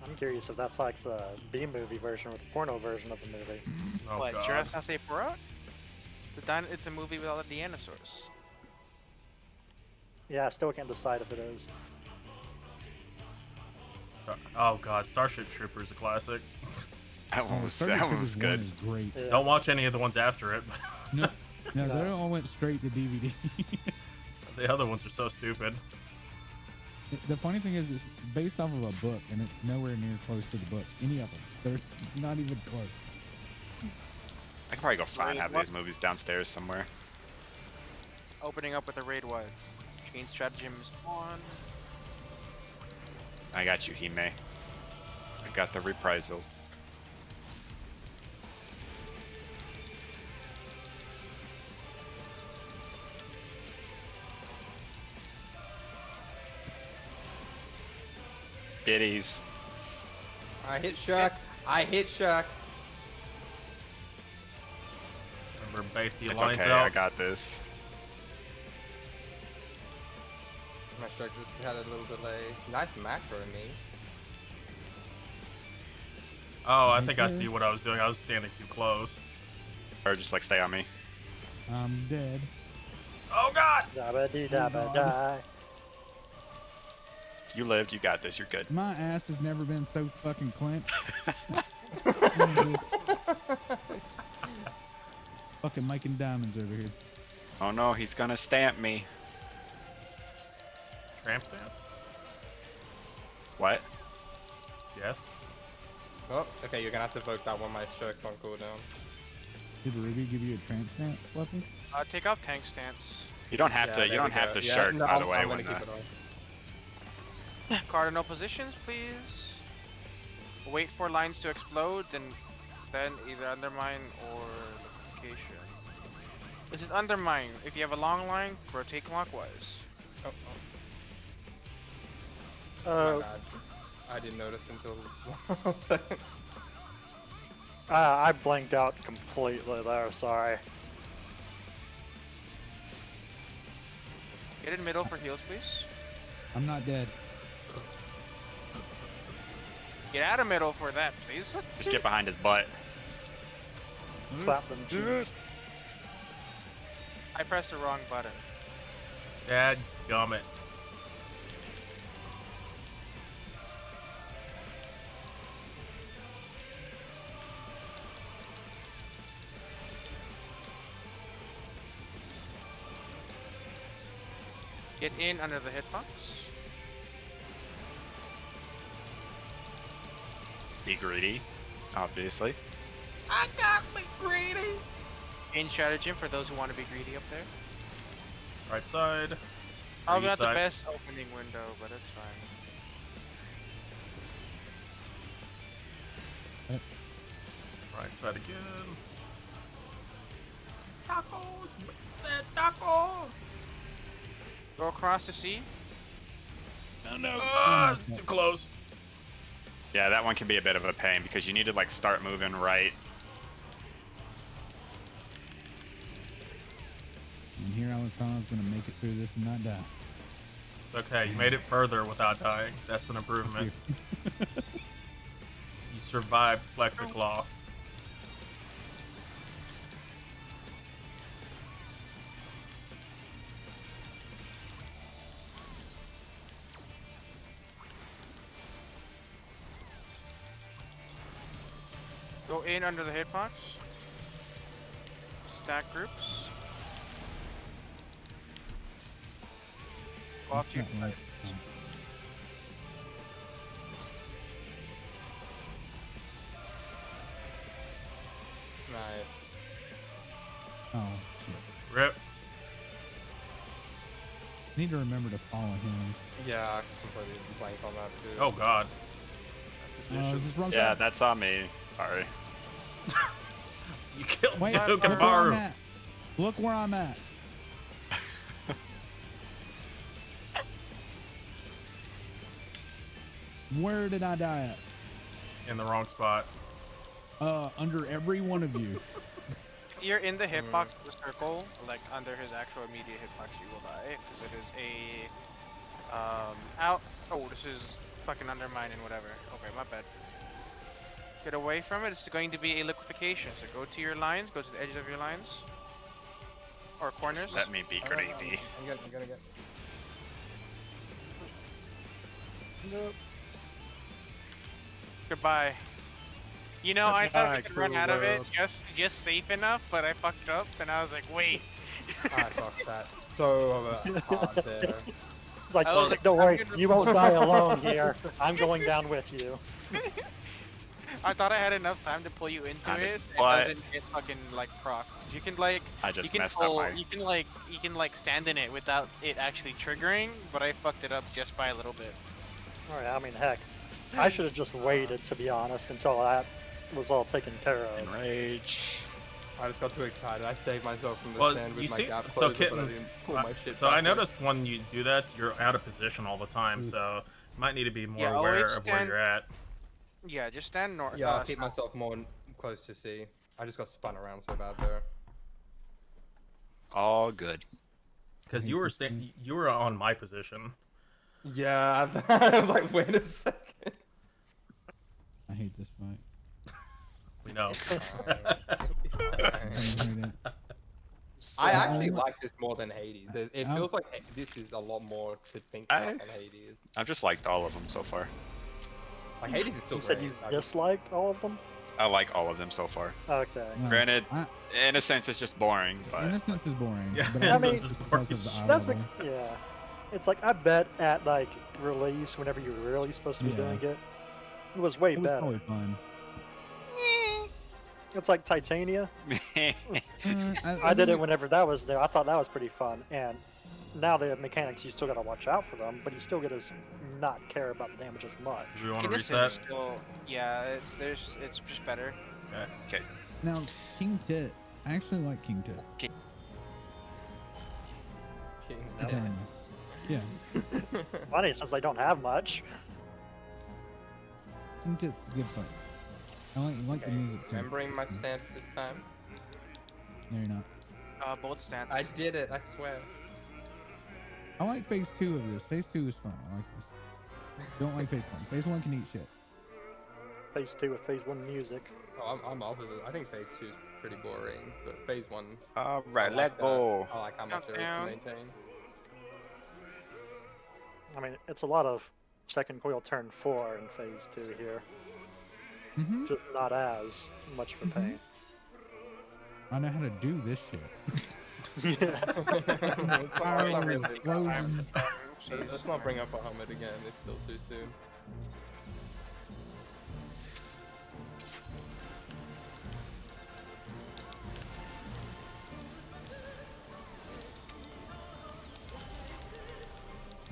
I'm curious if that's like the B movie version or the porno version of the movie. Oh What, god. Jurassic Park? It's a movie with all the dinosaurs. Yeah, I still can't decide if it is. Oh god, Starship Troopers a classic. That one Oh, was Starship that one was Troopers 1 good. is great. Yeah. Don't watch any of the ones after it. No, no, No. they all went straight to DVD. The other ones are so stupid. The funny thing is, it's based off of a book, and it's nowhere near close to the book. Any of them. They're not even close. I can probably go find Wait, half what? these movies downstairs somewhere. Opening up with a raid what? Change stratagems 1. I got you, Hime. I got the reprisal. Biddies. I hit Shark. I hit Shark. Remember, bait the It's alliance okay, I out. got this. My Shark just had a little delay. Nice macro, me. Oh, I think I Okay. see what I was doing. I was standing too close. Or just like stay on me. I'm dead. Oh god! Dabba dee dabba God. die. You lived, you got this, you're good. My ass has never been so fucking clenched. Jesus. Fucking making diamonds over here. Oh no, he's gonna stamp me. Tramp stamp? What? Yes. Oh, okay, you're gonna have to vote that one. My Shark's on cooldown. Did Ruby give you a tramp stamp, Fluffy? Take off tank stance. You don't have Yeah, to. there You we don't have go. to Yeah, shirk, no, by the way. I'm When gonna keep the, it on. Cardinal positions, please. Wait for lines to explode, and then either undermine or location. This is undermine. If you have a long line, rotate clockwise. Oh, Oh, my bad. I didn't notice until 1 second. I blanked out completely there, sorry. Get in middle for heals, please. I'm not dead. Get out of middle for that, please. just get behind his butt. Clap them cheeks. I pressed the wrong button. Dad gummit. Get in under the hitbox. Be greedy, obviously. In stratagem for those who want to be greedy up there. Right side. Probably not the side. best opening window, but it's fine. Right side again. Tacos! Tacos! Go across the sea. Oh no. Ah, it's too close. Yeah, that one can be a bit of a pain because you need to like start moving right. year I thought I was gonna make it through this and not die. It's okay. You made it further without dying. That's an Fuck improvement. you. You survived Flexiclaw. Go in under the hitbox. Stack groups. Go off to your That's not right. Nice. Oh shit. Rip. Need to remember to follow him. Yeah, I completely blanked on that too. Oh god. Just run Yeah, fast. that's on me. Sorry. You killed Wait, Duke look where I'm Amaru. at. Look where I'm at. Where did I die at? In the wrong spot. Under every one of you. If you're in the hitbox of the circle, like under his actual immediate hitbox, you will die. Because it is a out. Oh, this is fucking undermine and whatever. Okay, my bad. Get away from it. It's going to be a liquefaction. So go to your lines. Go to the edges of your lines or corners. Just let me be greedy. I'm gonna get. Nope. Goodbye. You know, I thought we could run out of it just safe enough, but I fucked up, and I was like, wait. I fucked that so hard there. It's like, I was like, don't I'm worry, gonna- you won't die alone here. I'm going down with you. I thought I had enough time to pull you into I it. just- It but- doesn't get fucking like proc. You can like I just you can messed pull, up my. you can like stand in it without it actually triggering, but I fucked it up just by a little bit. Alright, I mean, heck. I should have just waited, to be honest, until that was all taken care of. Enrage. I just got too excited. I saved myself from the Well, stand you with my see, gap so closer, but I kittens. didn't pull my shit So I back in. noticed when you do that, you're out of position all the time. So you might need to be more Yeah, aware always of where stand- you're at. Yeah, just stand north. Yeah, I'll keep myself more close to C. I just got spun around so bad there. All good. Because you were you were on my position. Yeah, I was like, wait a second. I hate this fight. We know. I hate it. I So- actually like this more than Hades. It feels like this is a lot more to think about than Hades. I've just liked all of them so far. Like Hades is still You said great. you I just- disliked all of them? I like all of them so far. Okay. No, Granted, I- in a sense, it's just boring, but Innocence is boring. Yeah, but I I mean, mean, just because of the eye That's level. yeah. It's like, I bet at like release, whenever you're really supposed to be Yeah. doing it, it was way It was better. probably fun. It's like Titania. I I did think it whenever that was there. I thought that was pretty fun. And now the mechanics, you still gotta watch out for them, but you still get to not care about the damage as much. Do we want to Innocent reset? still, yeah, it's just better. Okay. Now, King Tit. I actually like King Tit. King To tell you. Yeah, Funny, since they don't have much. King Tit's a good fight. I like the music too. Remembering my stance this time. No, you're not. Both stances. I did it, I swear. I like phase 2 of this. Phase 2 is fun. I like this. Don't like phase 1. Phase 1 can eat shit. Phase 2 with Phase 1 music. Oh, I'm opposite. I think phase 2 is pretty boring, but phase 1. Alright, I let like that. go. I like how much there is to Countdown. maintain. I mean, it's a lot of second coil turn 4 in Phase 2 here. Mm-hmm. Just not as much of a pain. I know how to do this shit. Yeah. Spiral explosions. Let's not bring up a helmet again, it's still too soon.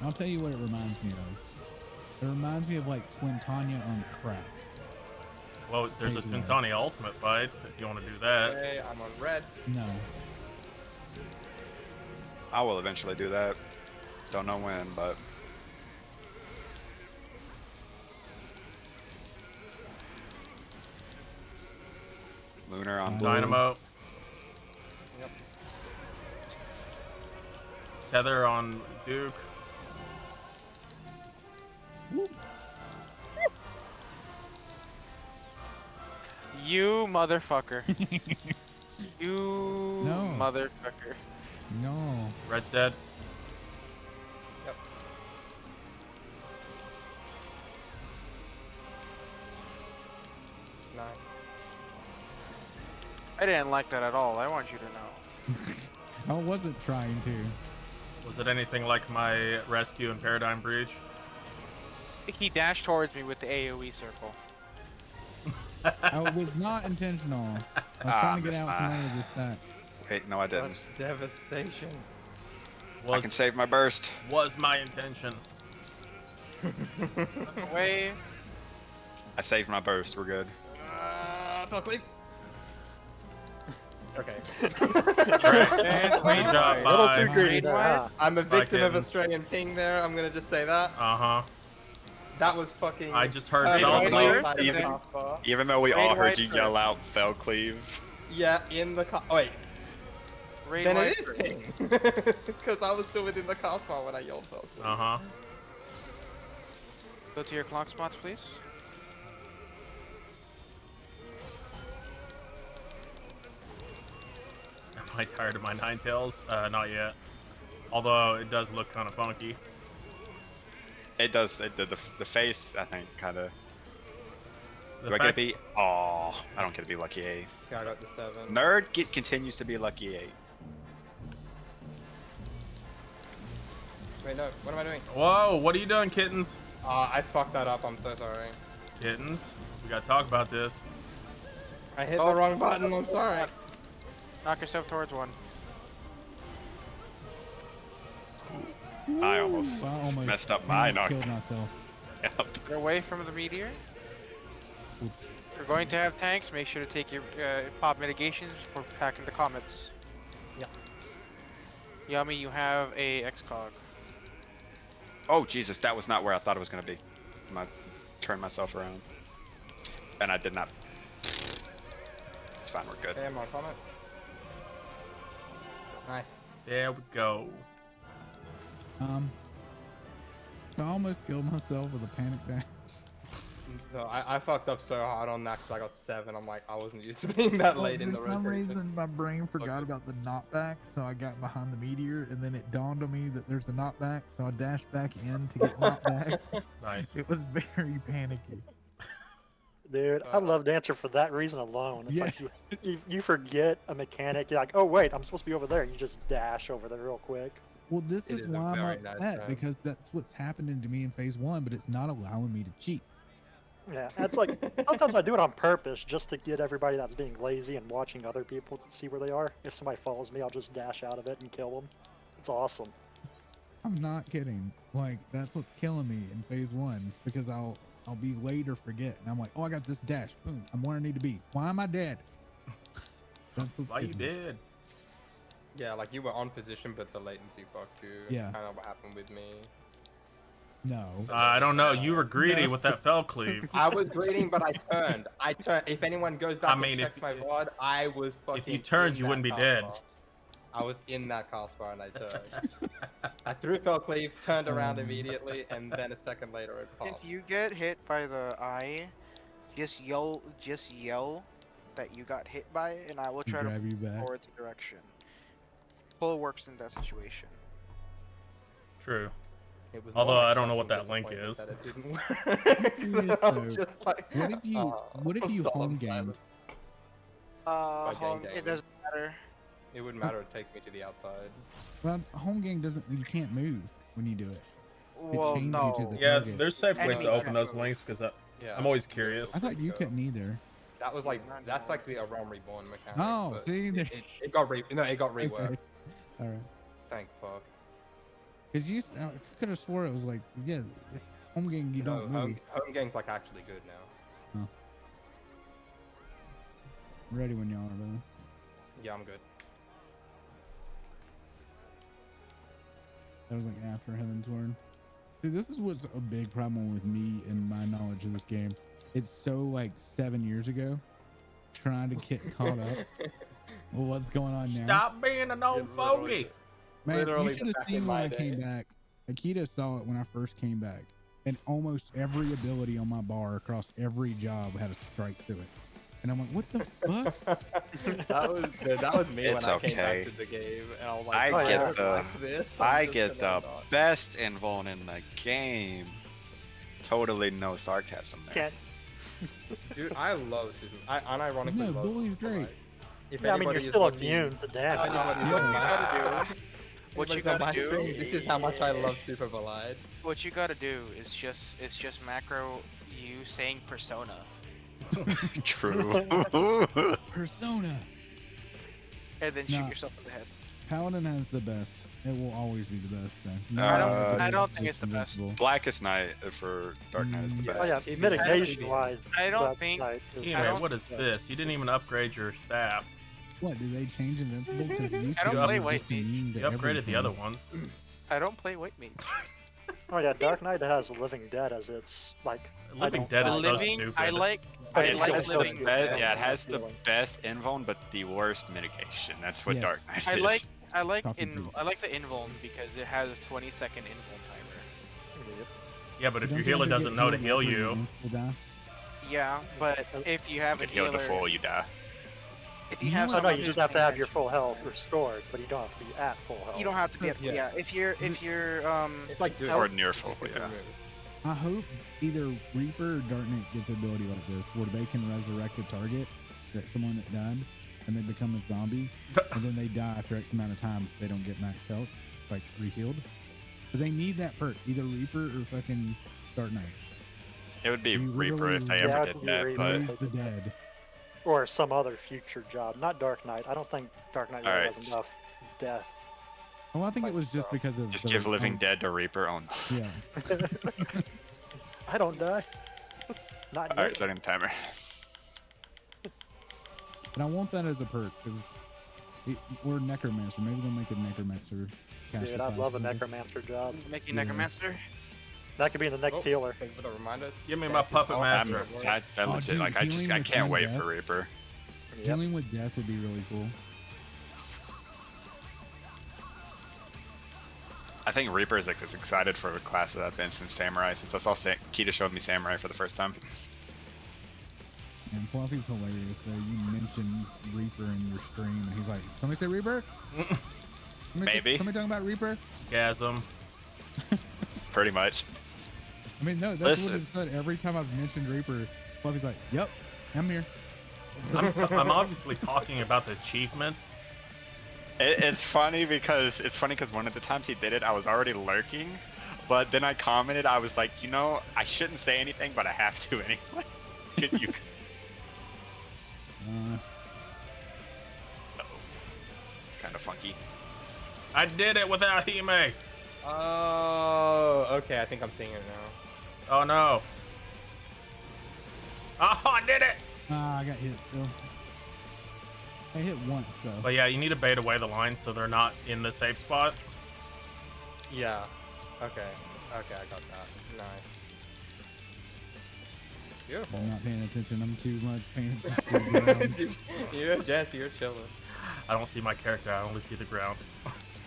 I'll tell you what it reminds me of. It reminds me of like Twin Tanya on crack. Well, there's a Tintani ultimate fight if you want to do that. Hey, I'm on red. No. I will eventually do that. Don't know when, but Lunar on blue. Dynamo. Tether on Duke. You motherfucker. You No. motherfucker. No. Red's dead. Yep. Nice. I didn't like that at all. I want you to know. I wasn't trying to. Was it anything like my rescue and paradigm breach? He dashed towards me with the AoE circle. I was not intentional. I was trying to get out from under this stack. Wait, no, I didn't. Such devastation. I can save my burst. Was my intention. Away. I saved my burst. We're good. Fuck, leave. Okay. Great job, A little bye. too greedy there, huh? I'm a victim of kittens. Australian ping there. I'm gonna just say that. Uh-huh. That was fucking. I just heard I Fell don't know Cleave. if I did Even- that far. Even though we Raid all heard white you turret. yell out "Fell Cleave." Yeah, in the car. Oh, wait, Raid then white it is turret. ping. Because I was still within the cast bar when I yelled "Fell Cleave." Uh-huh. Go to your clock spots, please. Am I tired of my Ninetales? Not yet. Although it does look kind of funky. It does. The face, I think, kind of. The Do I get to fact- be? Oh, I don't get to be lucky 8. Okay, I got the 7. Nerd continues to be lucky 8. Wait, no. What am I doing? Whoa, what are you doing, kittens? I fucked that up. I'm so sorry. Kittens, we gotta talk about this. I hit the wrong button. I'm sorry. Knock yourself towards one. I almost I almost messed up my knock. killed myself. Yep. You're away from the meteor. Oops. If you're going to have tanks, make sure to take your pop mitigations for packing the comets. Yeah. Yummy, you have a XCOG. Oh Jesus, that was not where I thought it was gonna be. I turned myself around, and I did not. It's fine. We're good. Okay, I'm on comment. Nice. There we go. I almost killed myself with a panic dash. So I fucked up so hard on that because I got 7. I'm like, I wasn't used to being that late in the For some rotation. reason, my brain forgot Okay. about the knockback, so I got behind the meteor, and then it dawned on me that there's a knockback, so I dashed back in to get knocked back. Nice. It was very panicky. Dude, I love Dancer for that reason alone. It's Yeah. like you forget a mechanic. You're like, oh wait, I'm supposed to be over there. You just dash over there real quick. Well, this It is is a why I'm very nice upset, time. because that's what's happening to me in phase 1, but it's not allowing me to cheat. Yeah, it's like sometimes I do it on purpose just to get everybody that's being lazy and watching other people to see where they are. If somebody follows me, I'll just dash out of it and kill them. It's awesome. I'm not kidding. Like, that's what's killing me in phase 1, because I'll be late or forget, and I'm like, oh, I got this dash. Boom, I'm where I need to be. Why am I dead? That's what's Why you getting me. did? Yeah, like you were on position, but the latency fucked you. Yeah. Kind of what happened with me. No. I don't know. You were greedy No. with that Fell Cleave. I was greeting, but I turned. If anyone goes back I mean, and checks if- my VOD, I was fucking. If you turned, in you that wouldn't be cast dead. bar. I was in that cast bar and I turned. I threw Fell Cleave, turned around immediately, and then a second later it If popped. you get hit by the eye, just yell that you got hit by it, and I will try to Grab you back. forward the direction. Pull works in that situation. True. It was Although more I don't know crushing what that link disappointment is. that it didn't work. I was So, just like, What if you solemn home gamed? silence. Home, gang it gaming. doesn't matter. It wouldn't matter. It takes me to the outside. Well, home game doesn't. You can't move when you do it. Well, changes you no. to the- Yeah, Okay. there's safe ways Enemy to open can't those move. links because Yeah. I'm always curious. I thought you couldn't either. That was like Not that's anymore. like the A Realm Reborn mechanic. Oh, but see, there. it got it got reworked. Okay. All right. Thank fuck. Because you could have swore it was like, yeah, home game you No, don't move. home game's like actually good now. Ready when y'all are, brother. Yeah, I'm good. That was like after Heaven's Word. See, this is what's a big problem with me and my knowledge of this game. It's so like 7 years ago, trying to get caught up with what's going on now. Stop being an old It literally fogey. is. Man, Literally you should have back seen in when my I came day. back. Akita saw it when I first came back, and almost every ability on my bar across every job had a strike through it. And I'm like, what the fuck? that was me when It's I came back okay. to the game, and I was like, I Oh, "I yeah. get don't the like this. I'm I just get gonna the not." best invuln in the game. Totally no sarcasm there. Can't. Dude, I love Super. I unironically No, love Bully's Super great. Light. If Yeah, I mean, you're anybody is still watching- immune to damage. Anybody Yeah. What you on my- gotta do, what you anybody's on gotta my do, stream, this is how much I love Super Light. what you gotta do is just macro you saying persona, True. Persona. and then shoot Nah. yourself in the head. Paladin has the best. It will always be the best. Thing. I don't think it's the best. Blackest Night for Dark Knight is the Yeah. best. Oh yeah, TV. mitigation wise. I don't think- Hey, I man, don't- what is this? You didn't even upgrade your staff. What did they change invincible? Because it used I to don't be play just White Meat. immune to You upgraded the everything. other ones. I don't play white meat. Oh yeah, Dark Knight has Living Dead as its like. I Living don't Dead is die. so Living, stupid. I like It like has the living. yeah, it has the Feeling. best invuln, but the worst mitigation. That's what Yes. Dark Knight I is. like Coffee please. I like the invuln because it has a 20-second invuln timer. Yeah, but if Don't your you healer ever get doesn't know to healed heal after you, insta die? Yeah, but if you have You a get healed healer, to full, you die. if you You have know Oh what? no, someone you who's just have to have paying your full health restored, but you don't have to be at full health. You don't have to be at Yeah. yeah. If you're It's like good. Or near full, It's a good yeah. move. I hope either Reaper or Dark Knight gets an ability like this, where they can resurrect a target, that someone that died, and they become a zombie, and then they die after X amount of time if they don't get max health, like re-healed. But they need that perk, either Reaper or fucking Dark Knight. It would be You Reaper if they literally- ever Yeah, did it'd be that, Reaper. but Raise the dead. Or some other future job, not Dark Knight. I don't think Dark Knight really Alright. has enough death. Well, I think it Like was just stuff. because of just the- give Living Dead to Reaper. Oh no. Yeah. I don't die. Not Alright, yet. starting the timer. And I want that as a perk because we're necromancer. Maybe they'll make a necromancer. caster Dude, I'd class love a or something. necromancer job. Make you Yeah. necromancer. That could be the next Oh, healer. thank you for the reminder. give me my That's puppet all- I'm, master. I Oh, legit, dude, like, I healing can't with wait death. for Reaper. Yep. Healing with death would be really cool. I think Reaper is like as excited for a class that I've been since Samurai, since I saw Kita showed me Samurai for the first time. And Fluffy's hilarious though. You mentioned Reaper in your stream, and he's like, "Somebody say Reaper." Maybe. Somebody talking about Reaper. Gasm. Pretty much. I mean, no, that's what Listen. it said every time I've mentioned Reaper. Fluffy's like, "Yep, I'm here." I'm obviously talking about the achievements. It's funny because one of the times he did it, I was already lurking, but then I commented. I was like, you know, I shouldn't say anything, but I have to anyway. Because you. It's kind of funky. I did it without Hime. Oh, okay. I think I'm seeing it now. Oh no. Oh, I did it. I got hit still. I hit once though. But yeah, you need to bait away the lines so they're not in the safe spot. Yeah. Okay. Okay, I got that. Nice. Beautiful. I'm not paying attention. I'm too much paying attention to the ground. Dude, you're Jesse. You're chilling. I don't see my character. I only see the ground.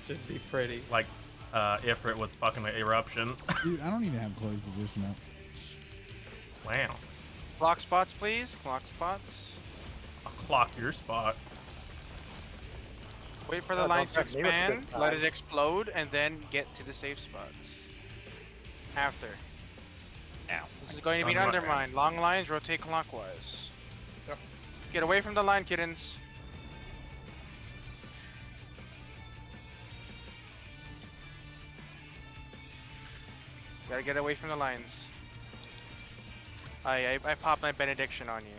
Just be pretty. Like Ifrit with fucking eruption. Dude, I don't even have closed position up. Wow. Clock spots, please. Clock spots. I'll clock your spot. Wait for the Don't lines to threaten me with a good expand, let time. it explode, and then get to the safe spots. After. Ow. This is going to be Undermine. undermined. Long lines, rotate clockwise. Yep. Get away from the line, kittens. Gotta get away from the lines. I popped my benediction on you.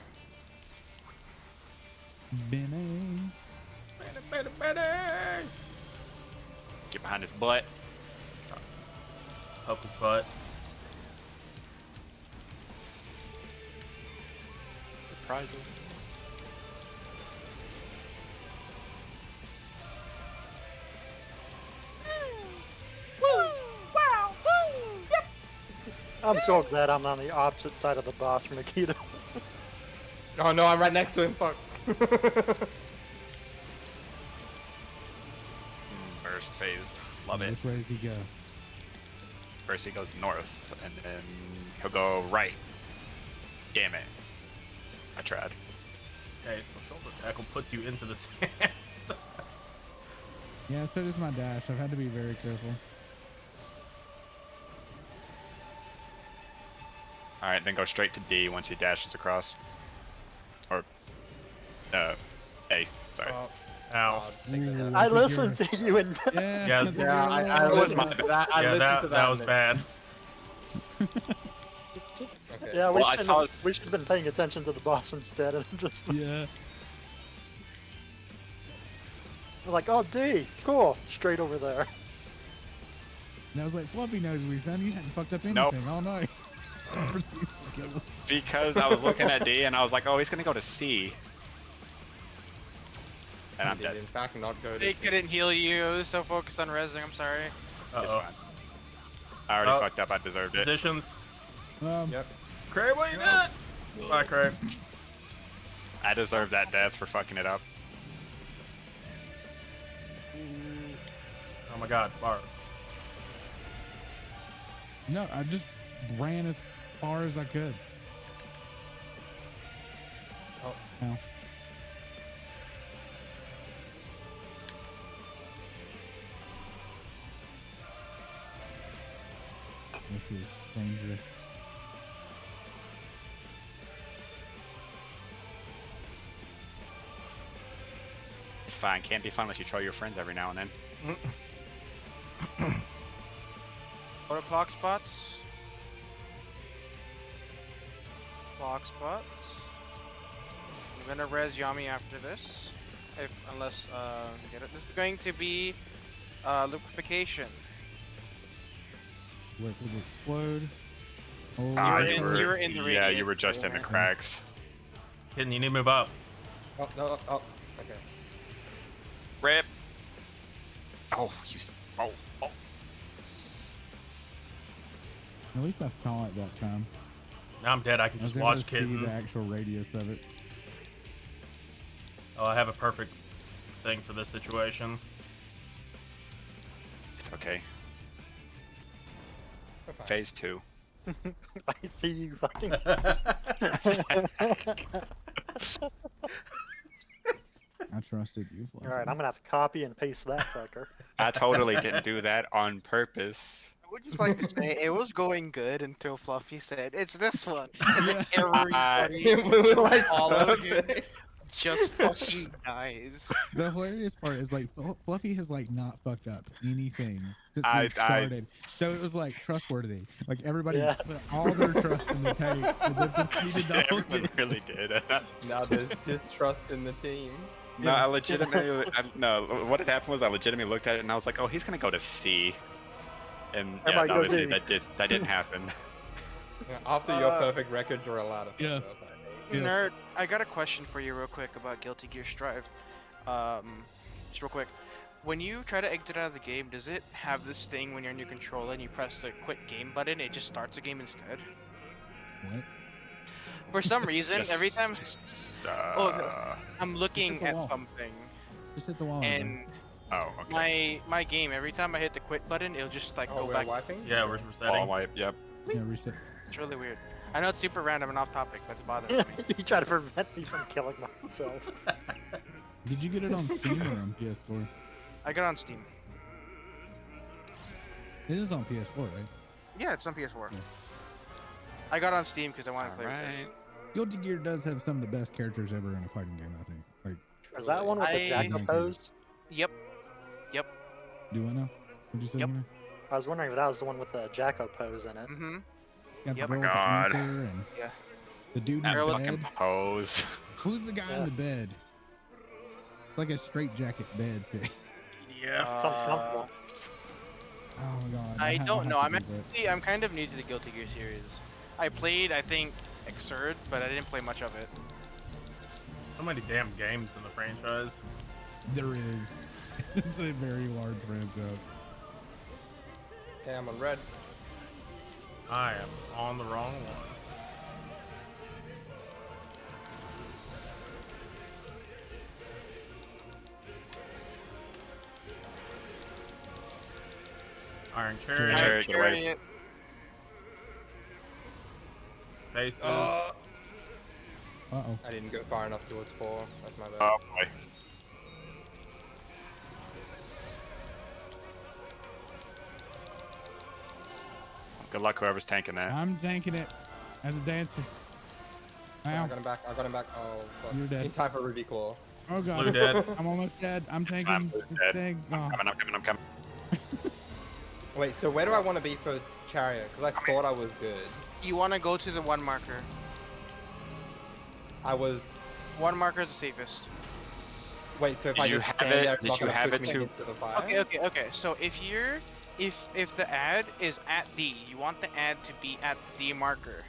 Benny. Get behind his butt. Poke his butt. Surprising. I'm so glad I'm on the opposite side of the boss from Nikita. Oh no, I'm right next to him. Fuck. Burn. first phase. Love it. Which way does he go? First he goes north, and then he'll go right. Damn it. I tried. Okay, so shoulder tackle puts you into the sand. Yeah, so does my dash. I've had to be very careful. Alright, then go straight to D once he dashes across. Or, A. Sorry. Oh, Ow. I was thinking Ooh, that. I think listened you're- to you and Yeah, Yeah, I think Yeah, you're I right. listened to that. I Yeah, listened that, to that was and bad. Okay. yeah, Well, I saw- we should have been paying attention to the boss instead and just Yeah. like, oh D, cool, straight over there. And I was like, Fluffy knows me, son. You hadn't fucked up Nope. anything all night. Proceeds to kill us. Because I was looking at D and I was like, oh, he's gonna go to C. And I'm Did dead. in fact not go to They C. couldn't heal you. I was so focused on resing. I'm sorry. It's Uh-oh. fine. I already Oh. fucked up. I deserved it. Positions. Yep. Cray, what you did? Bye, Cray. I deserve that death for fucking it up. Oh my god, Bar. No, I just ran as far as I could. Oh. Ow. This is dangerous. It's fine. Can't be fun unless you troll your friends every now and then. What are block spots? Block spots. I'm gonna res Yami after this. Unless get it. This is going to be liquefaction. Wait for it to explode. Oh, Ah, You were in the yeah, radius, you were just in the yeah. cracks. Kitten, you need to move up. Oh, no, oh, okay. Rip. Oh, oh. At least I saw it that time. Now I'm dead. I can I was just able watch to see kittens. the actual radius of it. Oh, I have a perfect thing for this situation. It's okay. We're fine. Phase 2. I see you fucking. I trusted you, Fluffy. All right, I'm gonna have to copy and paste that fucker. I totally didn't do that on purpose. I would just like to say it was going good until Fluffy said it's this one. Yeah. Everybody We were like, followed him. perfect. Just fucking dies. The hilarious part is like Fluffy has like not fucked up anything since I- we started. So it was like trustworthy. Like everybody Yeah. put all their trust in the tank and then proceeded to hold Everyone it. really did. Now there's distrust in the team. No, I legitimately. No, what had happened was I legitimately looked at it and I was like, oh, he's gonna go to C. And yeah, Everybody go obviously D. that didn't happen. Yeah, after your perfect record, you're allowed to. Yeah. fuck up, I hate. Yeah. Nerd, I got a question for you real quick about Guilty Gear Strive. Just real quick. When you try to exit out of the game, does it have this thing when you're on your controller and you press the quit game button, it just starts the game instead? What? For some reason, every time Oh, I'm looking the at wall. something Just hit the wall. and oh, okay. my game, every time I hit the quit button, it'll just like Oh, go we're back. wiping? Yeah, we're Wall resetting. wipe. Yep. Yeah, reset. It's really weird. I know it's super random and off topic, but it's bothering me. You try to prevent me from killing myself. Did you get it on Steam or on PS4? I got it on Steam. It is on PS4, right? Yeah, it's on PS4. Yeah. I got it on Steam because I wanted to play with Alright. it. Guilty Gear does have some of the best characters ever in a fighting game, I think. Like, Is that one with the I- Jackal pose? Yep. do I know? What'd you say? Yep. Henry? I was wondering if that was the one with the Jacko pose in it. Mm-hmm. It's got Yep. the girl with God. the anchor and Yeah. the dude in That the fucking bed. pose. Who's the guy in the bed? It's like a straight jacket bed thing. Yeah. Sounds comfortable. Oh my god. I I'll don't have know. to I'm Google it. actually, I'm kind of new to the Guilty Gear series. I played, I think, Xrd, but I didn't play much of it. So many damn games in the franchise. There is. It's a very large franchise. Okay, I'm on red. I am on the wrong one. Iron Chariot, Chariot. get away. Faces. Uh-oh. I didn't go far enough towards 4. That's my bad. Oh boy. Good luck, whoever's tanking that. I'm tanking it as a dancer. I Ow. got him back. I got him back. Oh, fuck. You're dead. In time for Ruby Claw. Oh god. Blue dead. I'm almost dead. I'm tanking Blue's the dead. thing. Oh. I'm coming. Wait, so where do I want to be for Chariot? Because I thought I was good. You want to go to the 1 marker. I was. 1 marker is the safest. Wait, so if Did I you just have stand it? there, it's Did not you gonna have push it me too? into the fire? Okay. So if the ad is at D, you want the ad to be at the marker.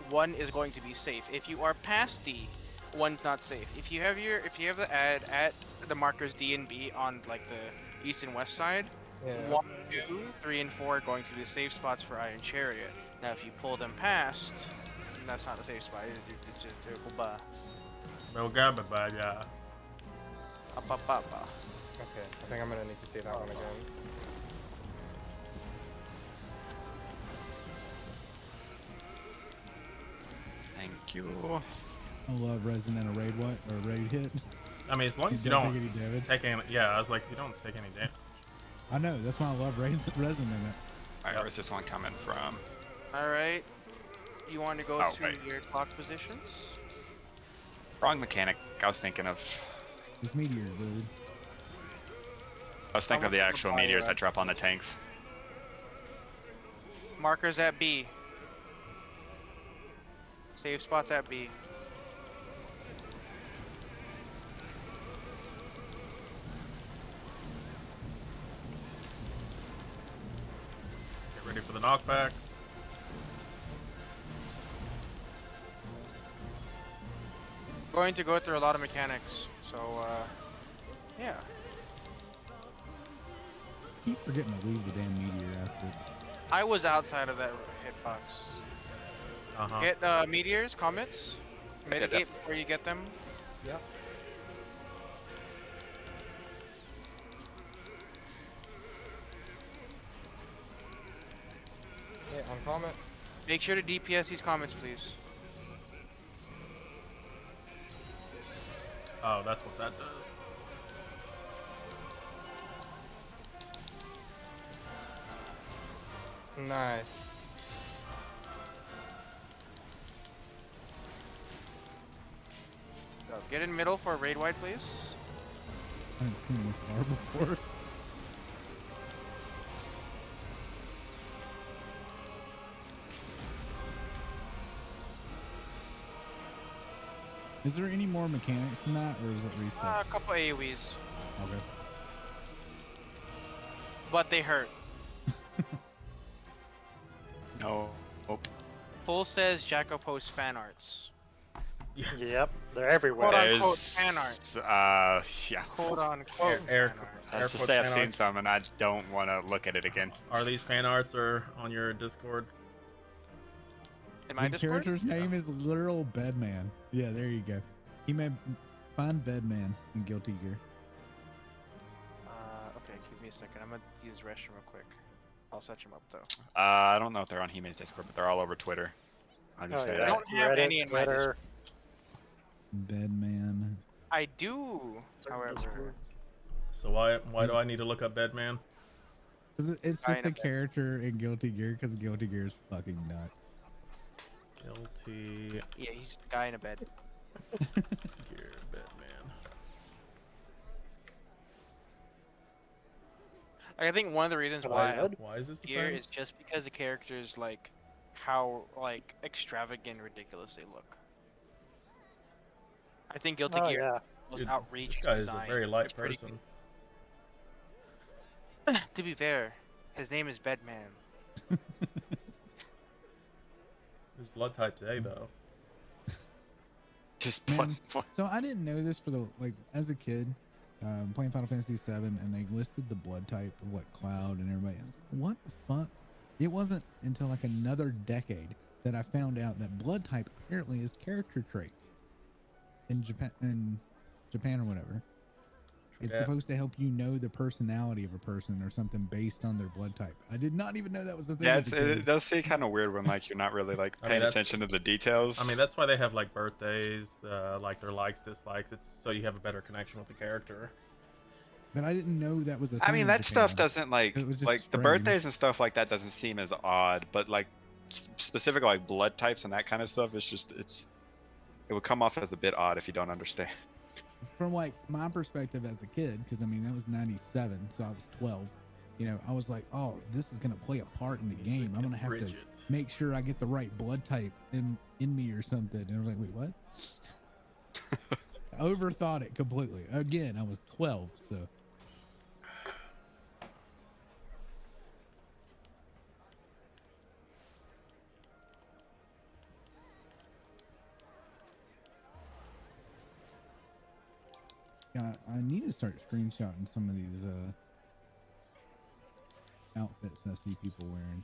1 is going to be safe. If you are past D, 1's not safe. If you have the ad at the markers D and B on like the east and west side, Yeah. 1, 2, 3, and 4 are going to be the safe spots for Iron Chariot. Now if you pull them past, then that's not a safe spot. It's just Belgababa. Okay, I think I'm gonna need to see that one again. Thank you. I love resin in a raid raid hit. I mean, as long as you don't don't take any damage. take any. Yeah, I was like, you don't take any damage. I know, that's why I love resin in it. Alright, where's this one coming from? Alright. You want to go Oh, to right. your clock positions? Wrong mechanic. I was thinking of This meteor, dude. of the actual fire meteors rod. that drop on the tanks. Markers at B. Save spots at B. Get ready for the knockback. Going to go through a lot of mechanics, so yeah. Keep forgetting to leave the damn meteor after. I was outside of that hitbox. Uh-huh. Get meteors, comets, mitigate before you get them. Yep. Yeah, on comment. Make sure to DPS these comets, please. Oh, that's what that does. Nice. So get in middle for a raid wide, please. I haven't seen this far before. Is there any more mechanics than that, or is it reset? A couple AoEs, Okay. but they hurt. No. Nope. Full says Jacko posts fan arts. Yes. Yep, they're everywhere. Quote unquote There's fan art. Yeah. Quote unquote Air- fan art. That's to quotes say I've fan seen arts. some and I don't want to look at it again. Are these fan arts or on your Discord? In my The Discord? character's name is literal Bedman. Yeah, there you go. He may find Bedman in Guilty Gear. Okay, give me a second. I'm gonna use the restroom real quick. I'll set them up though. I don't know if they're on He-Man's Discord, but they're all over Twitter. I'll just Oh, say yeah. I that. don't have Reddit, any in my Twitter. Bedman. I do, however. Discord. So why do I need to look up Bedman? 'Cause it's Guy just in a a bed. character in Guilty Gear, because Guilty Gear is fucking nuts. Guilty Yeah, he's the guy in a bed. Gear Bedman. I think one of the reasons Am I why dead? Why is this a here thing? is just because the characters like how like extravagant and ridiculous they look. I think Guilty Oh Gear yeah. was Dude, outrageous This guy is design. a very light It's pretty person. To be fair, his name is Bedman. His blood type's A though. Just Man. what? So I didn't know this for the, like, as a kid, playing Final Fantasy VII, and they listed the blood type of what Cloud and everybody. I was like, what the fuck? It wasn't until like another decade that I found out that blood type apparently is character traits in Japan or whatever. It's Yeah. supposed to help you know the personality of a person or something based on their blood type. I did not even know that was the thing. Yeah, as a kid. it does seem kind of weird when like you're not really like I mean, paying that's- attention to the details. I mean, that's why they have like birthdays, like their likes, dislikes. It's so you have a better connection with the character. But I didn't know that was a thing. I mean, in that stuff Japan. doesn't like It was just the strange. birthdays and stuff like that doesn't seem as odd, but like specific like blood types and that kind of stuff, it would come off as a bit odd if you don't understand. From like my perspective as a kid, because I mean that was '97, so I was 12. You know, I was like, oh, this is gonna play a part in the game. I'm gonna have to make sure I get the right blood type in me or something. And I was like, wait, what? I overthought it completely. Again, I was 12, so. Yeah, I need to start screenshotting some of these outfits I see people wearing.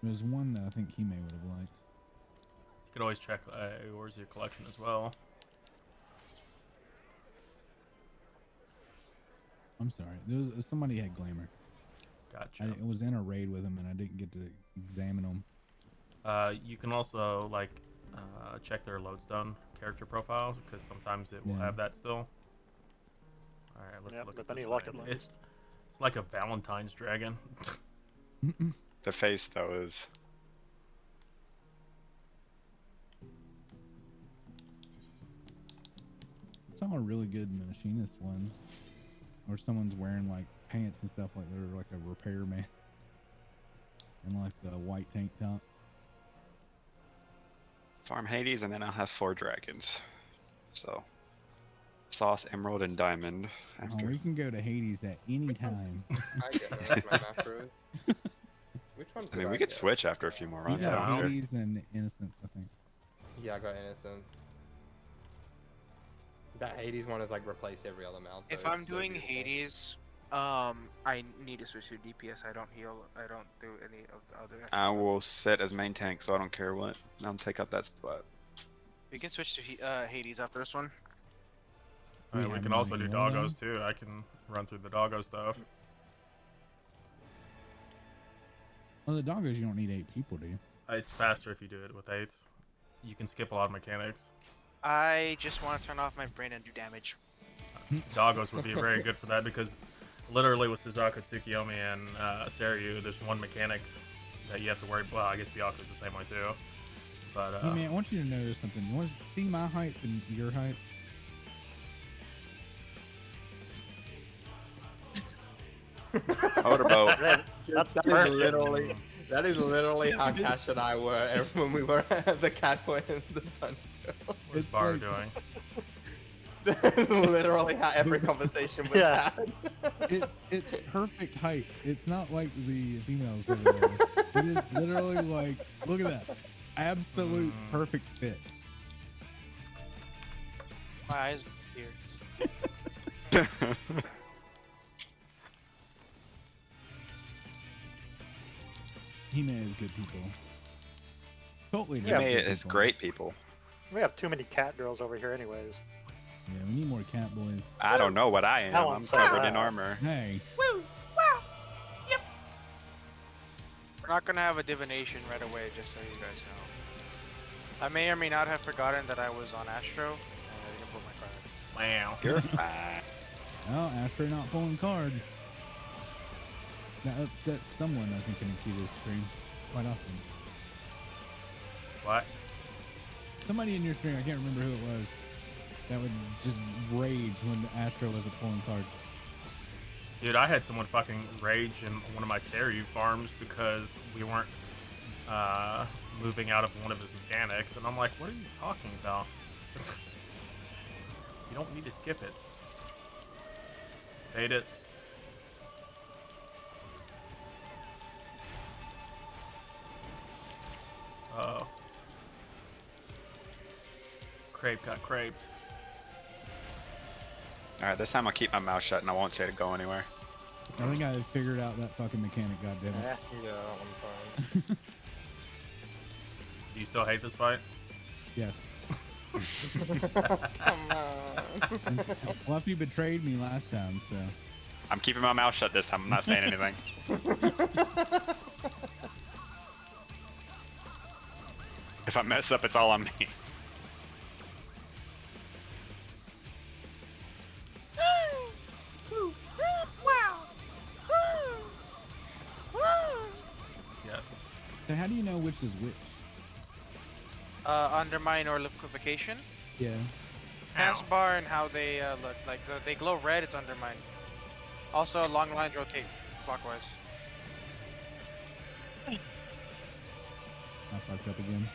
There's one that I think he may would have liked. You could always check yours, your collection as well. I'm sorry. There was somebody had glamour. Gotcha. I was in a raid with him and I didn't get to examine them. You can also like check their lodestone character profiles because sometimes it will have that still. All right, let's look at but this any luck thing. at It's least. like a Valentine's dragon. The face though is. Saw a really good machinist one, or someone's wearing like pants and stuff like they're like a repairman, and like the white tank top. Farm Hades, and then I'll have 4 dragons. So, Sauce, Emerald, and Diamond. Oh, After. we can go to Hades at any time. I get it. That's my macros. Which one? I mean, we could switch after a few more You runs. I got don't care. Hades and Innocence, I think. Yeah, I got Innocent. That Hades one is like replace every other mount. If though, I'm it's so doing beautiful. Hades, I need to switch to DPS. I don't heal. I don't do any of the other. extra I stuff. will set as main tank, so I don't care what. I'll take up that spot. We can switch to Hades after this one. We have can also any do more of doggos too. I can run through the doggo stuff. Well, the doggos you don't need 8 people, do you? It's faster if you do it with 8. You can skip a lot of mechanics. I just want to turn off my brain and do damage. Doggos would be very good for that because literally with Suzaku, Tsukiyomi, and Seiryu, there's one mechanic that you have to worry. Well, I guess Byaku's the same way too. But Hey man, I want you to notice something. You want to see my height and your height? Motorboat. That's That is literally how Cash and I were when we were at the cat point in the dungeon. what's It's Bar like- doing? Literally how every conversation was Yeah. had. It's perfect height. It's not like the females over there. It is literally like, look at that. Absolute perfect fit. My eyes here. He-Man is good people. Totally. He not made good it as people. great people. We have too many cat girls over here, anyways. Yeah, we need more cat boys. I don't know what I am. That I'm one's so covered in loud. armor. Hey, We're not gonna have a divination right away, just so you guys know. I may or may not have forgotten that I was on Astro, and I didn't pull my card. Wow. You're fine. well, Astro not pulling card. That upsets someone, I think, in a Kita's stream quite often. What? Somebody in your stream, I can't remember who it was, that would just rage when Astro wasn't pulling card. Dude, I had someone fucking rage in one of my Seiryu farms because we weren't moving out of one of his mechanics, and I'm like, what are you talking about? You don't need to skip it. Bait it. Uh-oh. Crepe got craped. Alright, this time I'll keep my mouth shut and I won't say to go anywhere. I think I figured out that fucking mechanic, goddammit. Eh, Yeah, I'm fine. Do you still hate this fight? Yes. Come on. And Fluffy betrayed me last time, so. I'm keeping my mouth shut this time. I'm not saying anything. If I mess up, it's all on me. Yes. So how do you know which is which? Undermine or liquefaction. Yeah. Pass bar and how they look. Like they glow red, it's undermine. Also, long lines rotate clockwise. I fucked up again.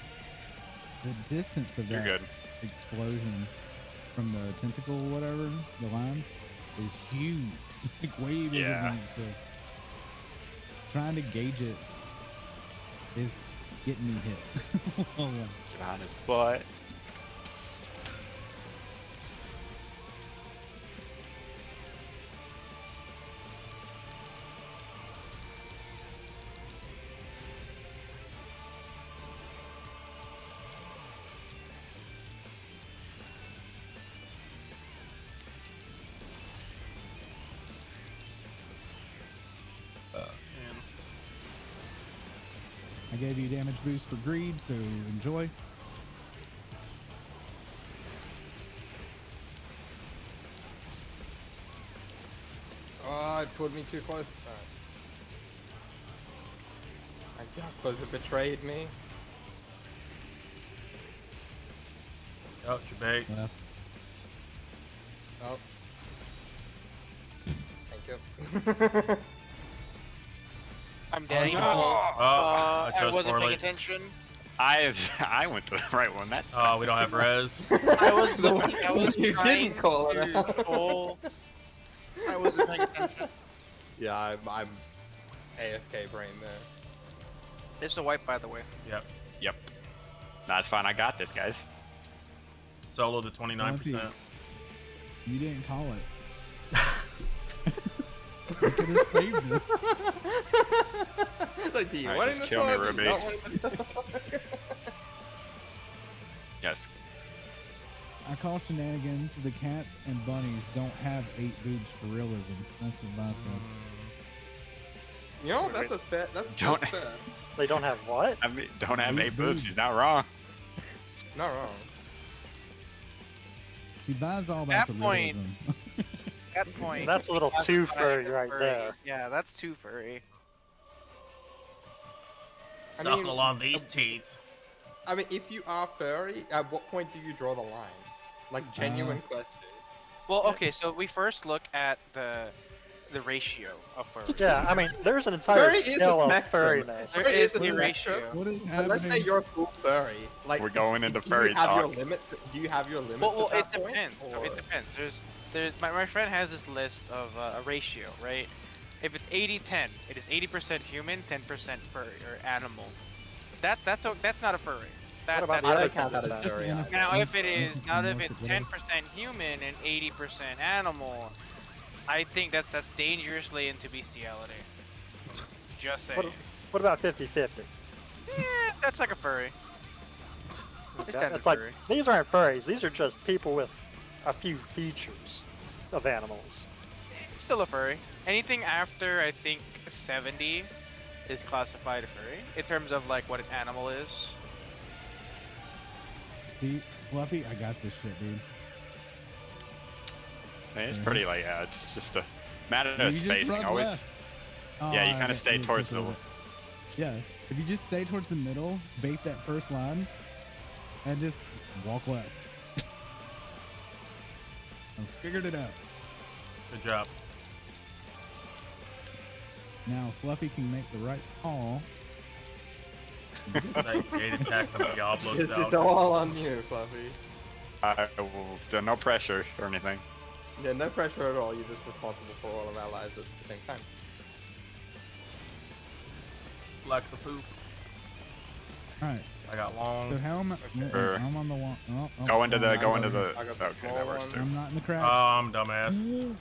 The distance of You're that good. explosion from the tentacle or whatever, the lines, is huge. Like way bigger Yeah. than it should. Trying to gauge it is getting me hit. Hold on. Get on his butt. And I gave you a damage boost for greed, so enjoy. Oh, it pulled me too close. I got because it betrayed me. oh, your bait. Left. Oh. Thank you. I'm dead. no! Oh, I I chose wasn't poorly. paying attention. I went to the right one. That Oh, we don't have res. I was looking. I was You trying didn't call it to out. control. I wasn't paying attention. Yeah, I'm AFK brain there. It's a wipe, by the way. Yep. Yep. That's fine. I got this, guys. Solo to 29%. You didn't call it. You could have saved it. It's like, do you Alright, want just him to kill me, talk? Do you Ruby. not want him to talk? Yes. I call shenanigans. The cats and bunnies don't have 8 boobs for realism. That's what Vine says. You know, that's a fair. That's Don't- fair. They don't have what? I mean, don't have 8 boobs. boobs. He's not wrong. Not wrong. See, Vine's all about That the point- realism. At that point. That's a little that's too fine, furry right furry. there. Yeah, that's too furry. I Suckle mean, on these teats. I mean, if you are furry, at what point do you draw the line? Like, genuine question. Well, okay, so we first look at the ratio of furry. Yeah, I mean, there's an entire Furry is a scale of spectrum. furriness. There Furry is a the spectrum. ratio. What is But let's say happening? you're a full furry. Like, We're going into do furry you have your talk. limit? Do you have your limit? Well, at it that point, depends. or- It depends. My friend has this list of a ratio, right? If it's 80-10, it is 80% human, 10% furry or animal. That's not a furry. What about I the don't count other that as 10%? furry. either. Now, if it is Look not at if it's whatever. 10% human and 80% animal, I think that's dangerously into bestiality. Just saying. What about 50-50? That's like a furry. It's kind of It's like, furry. these aren't furries. These are just people with a few features of animals. It's still a furry. Anything after I think 70 is classified a furry in terms of like what an animal is. See, Fluffy, I got this shit, dude. It's pretty like, yeah, it's just a matter You of just spacing. run Always. left. Oh, Yeah, you I kinda got stay you towards a little the- bit. Yeah, if you just stay towards the middle, bait that first line, and just walk left. I figured it out. Good job. Now Fluffy can make the right call. That gate attack from Diablo This is style. all on you, Fluffy. No pressure or anything. Yeah, no pressure at all. You're just responsible for all of our lives at the same time. Flex a poop. All right. I got long. So how am I? Sure. I'm on the one. Go into the. I Go got into the- the. I got the Okay, small that works one. too. I'm not in the Oh, crowd. I'm dumbass.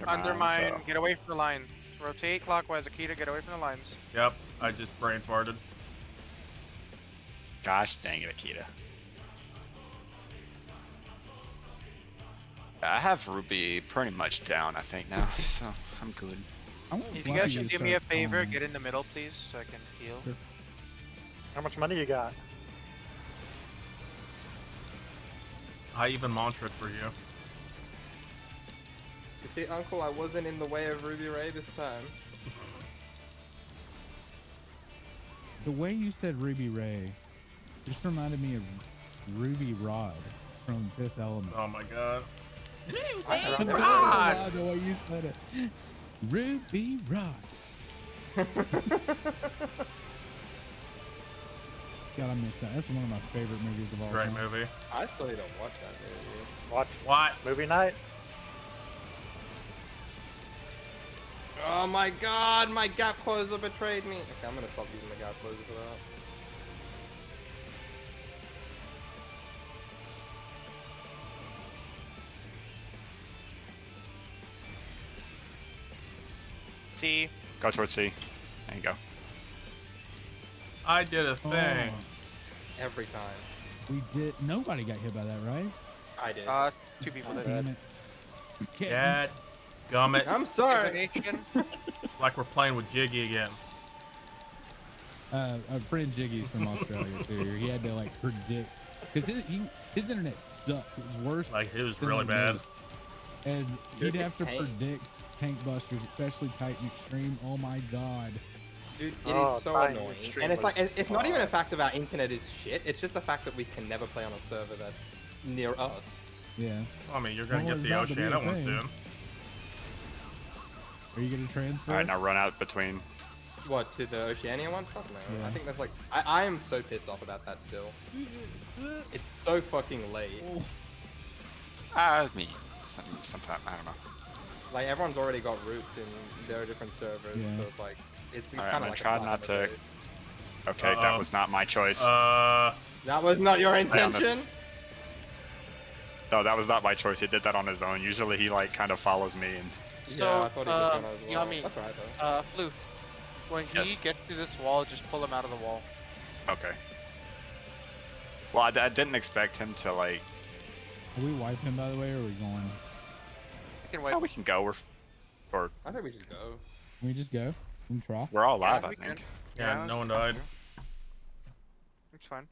Undermine, so- get away from the line. Rotate clockwise, Akita, get away from the lines. Yep, I just brain farted. Gosh dang it, Akita. I have Ruby pretty much down, I think now, so I'm good. I want If you Fluffy guys to should do me a start favor, calling. get in the middle, please, so I can heal. Sure. How much money you got? I even mantra for you. You see, Uncle, I wasn't in the way of Ruby Ray this time. The way you said Ruby Ray just reminded me of Ruby Rod from Fifth Element. Oh my god. I heard I don't that. know why the way you said it. Ruby Rod. God, I missed that. That's one of my favorite movies of all Great time. movie. I still need to watch that movie. Watch What? movie night. Oh my god, my gap closer betrayed me. Okay, I'm gonna stop using the gap closer for that. See, Go towards C. There you go. I did a thing. Every time. We did. Nobody got hit by that, right? I did. 2 people God did. damn it. Can't- Dad, gummit. I'm sorry. Elimination. Like we're playing with Jiggy again. A friend Jiggy's from Australia too. He had to like predict because his internet sucked. It was worse. Like it was than really it bad. was. And Dude, he'd have to tank. predict tank busters, especially Titan Extreme. Oh my god. Dude, it Oh, is so Titan annoying. Extreme And it's like, was it's not even a hard. fact of our internet is shit. It's just the fact that we can never play on a server that's near us. Yeah. I mean, you're gonna Well, get it's the about to be a Oceania one thing. soon. Are you gonna transfer? Alright, now run out between. What, to the Oceania one? Fuck no. Yeah. I think that's like, I am so pissed off about that still. It's so fucking late. I mean, sometime, I don't know. Like, everyone's already got roots in their different servers, Yeah. so it's like, it's Alright, kind I'm of gonna like try not to. Okay, Uh-oh. that was not my choice. That was not your on this. intention? No, that was not my choice. He did that on his own. Usually he like kind of follows me and. So, yeah, I thought he was gonna as well. Yami, That's right though. Floof, when he Yes. gets to this wall, just pull him out of the wall. Okay. Well, I didn't expect him to like. Are we wipe him by the way, or are we going? I can Oh, wait. we can go. Or I think we just go. Can we just go and try? we're all alive, Yeah, I we think. can. Yeah, no one died. It's fine.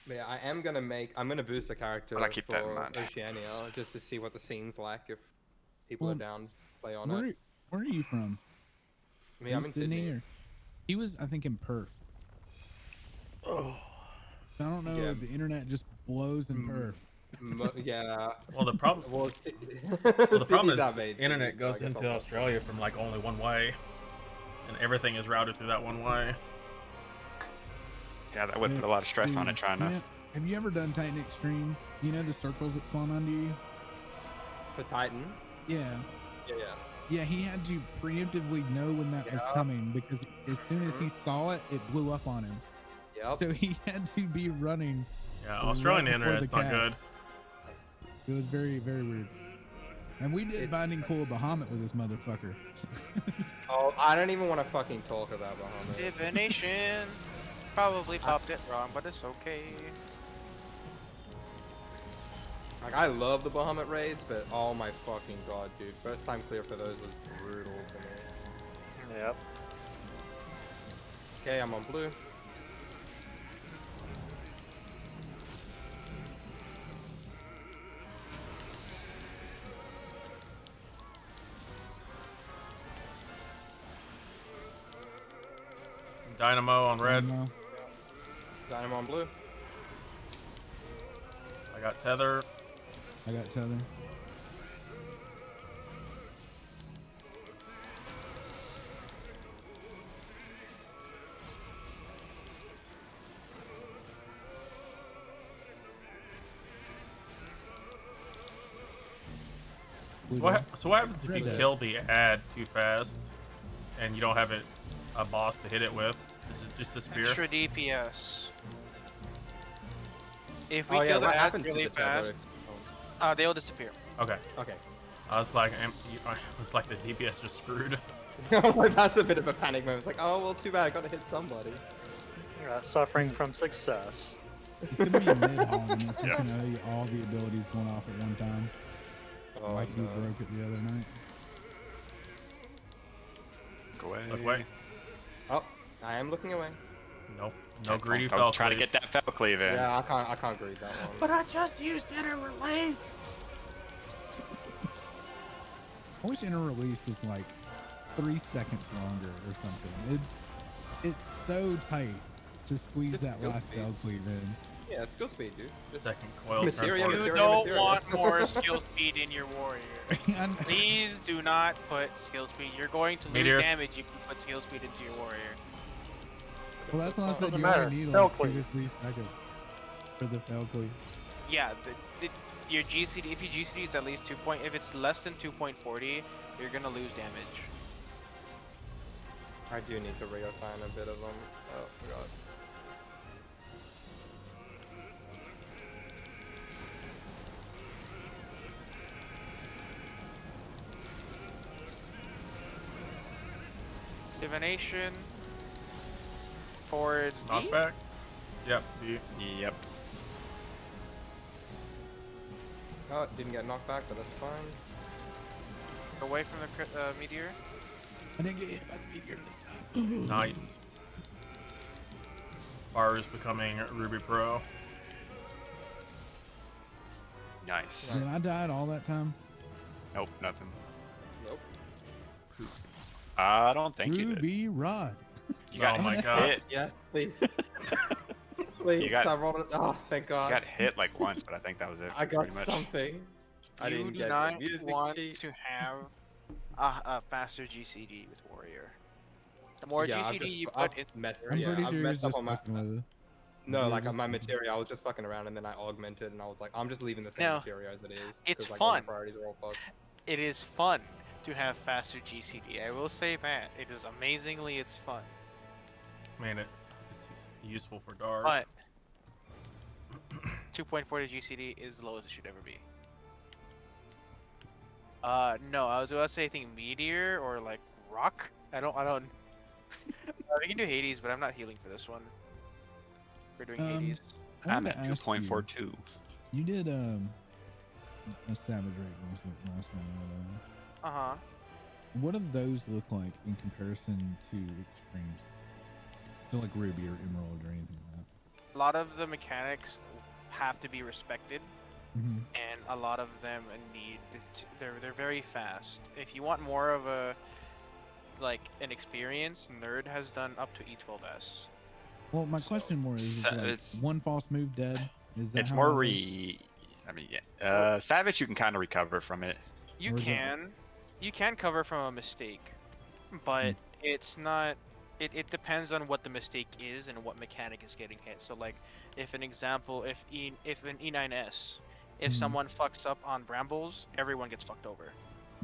But yeah, I'm gonna boost the character But I keep for that in mind. Oceania just to see what the scene's like if people are Well, down to play on Where, it. where are you from? I mean, I'm You in Sydney. or- He was, I think, in Perth. Oh. I don't know. Yeah. The internet just blows in Mm. Perth. Yeah. Well, the problem. Well, Well, the problem Sydney's is made internet Sydney, so I goes guess into I'll- Australia from like only one way, and everything is routed through that one way. Yeah, that would put a lot of stress on Dude, it trying you to. know- have you ever done Titan Extreme? Do you know the circles that spawn under you? For Titan. Yeah. Yeah, yeah. Yeah, he had to preemptively know when that was Yeah. coming because as soon as he saw it, it blew up on him. Yep. So he had to be running. Yeah, Right Australian before internet's the not cast. good. It was very, very weird. And we did It- Binding Cool Bahamut with this motherfucker. Oh, I don't even want to fucking talk about Bahamut. Divination. Probably popped it wrong, but it's okay. Like, I love the Bahamut raids, but oh my fucking god, dude. First time clear for those was brutal for me. Yep. Okay, I'm on blue. Dynamo on red. Dynamo. Dynamo on blue. I got tether. I got tether. Blue dog. So what happens if you Red. kill the ad too fast, and you don't have a boss to hit it with? Does it just disappear? Extra DPS. If we Oh yeah, kill the what ads happened really to the fast, tether? they'll disappear. Okay. Okay. I was like, I was like the DPS just screwed. That's a bit of a panic moment. It's like, oh well, too bad. I gotta hit somebody. Suffering from success. It's gonna be a mid hog and it's just Yeah. gonna have all the abilities going off at one time. Oh, Like you no. broke it the other night. Go away. Look away. Oh, I am looking away. No, no greedy Don't fell try to cleave. get that fell cleave in. Yeah, I can't greet that one. But I just used inner release. I wish inner release was like 3 seconds longer or something. It's so tight to squeeze Just that go last speed. spell cleave in. Yeah, skill speed, dude. Just Second coil. Materia, turn You forward. materia. don't want more skill speed in your warrior. And- Please do not put skill speed. You're going to lose Meteors. damage if you put skill speed into your warrior. well, that's why I said Doesn't you matter. only need Fell like 2 cleave. to 3 seconds for the fell cleave. Yeah, your GCD, if your GCD is at least 2 point, if it's less than 2.40, you're gonna lose damage. I do need to reassign a bit of them. Oh, forgot. Divination. Towards D? Knockback. Yep. D. Yep. Oh, didn't get knocked back, but that's fine. Away from the meteor. I didn't get hit by the meteor this time. Nice. Bar is becoming Ruby Pro. Nice. Then I died all that time. Nope, nothing. Nope. I don't think you did. Ruby Rod. You got Oh my god. hit. Yeah, please. Please, You got- I rolled it. Oh, thank You God. got hit like once, but I think that was it. I got pretty much. something. I You didn't do get not the music want sheet. to have a faster GCD with warrior. The more Yeah, I've GCD you just- put I've in, messed, I'm yeah, pretty I've sure you're messed just up on my. fucking with it. No, You're like just my fucking- materia, I was just fucking around and then I augmented and I was like, I'm just leaving the same No, materia as it is. it's 'cause, like, all my fun. priorities are all fucked. it is fun to have faster GCD. I will say that it is amazingly it's fun. Man, it's useful for dark. But 2.40 GCD is the lowest it should ever be. No, I was about to say I think meteor or like rock. I don't. We can do Hades, but I'm not healing for this one. We're doing Hades. I I'm wanted at to ask 2.42. You did a savage rate was it last time? Uh-huh. What do those look like in comparison to extremes? So like Ruby or Emerald or anything like that. A lot of the mechanics have to be respected, Mm-hmm. and a lot of them need they're very fast. If you want more of a like an experience, Nerd has done up to E12S. Well, my question more is Sa- like it's- one false move dead. Is that It's how more that works? I mean, yeah. Savage, you can kind of recover from it. You Or is it- can cover from a mistake, but it's not. It depends on what the mistake is and what mechanic is getting hit. So like, if an example, if an E9S, if Mhm. someone fucks up on brambles, everyone gets fucked over.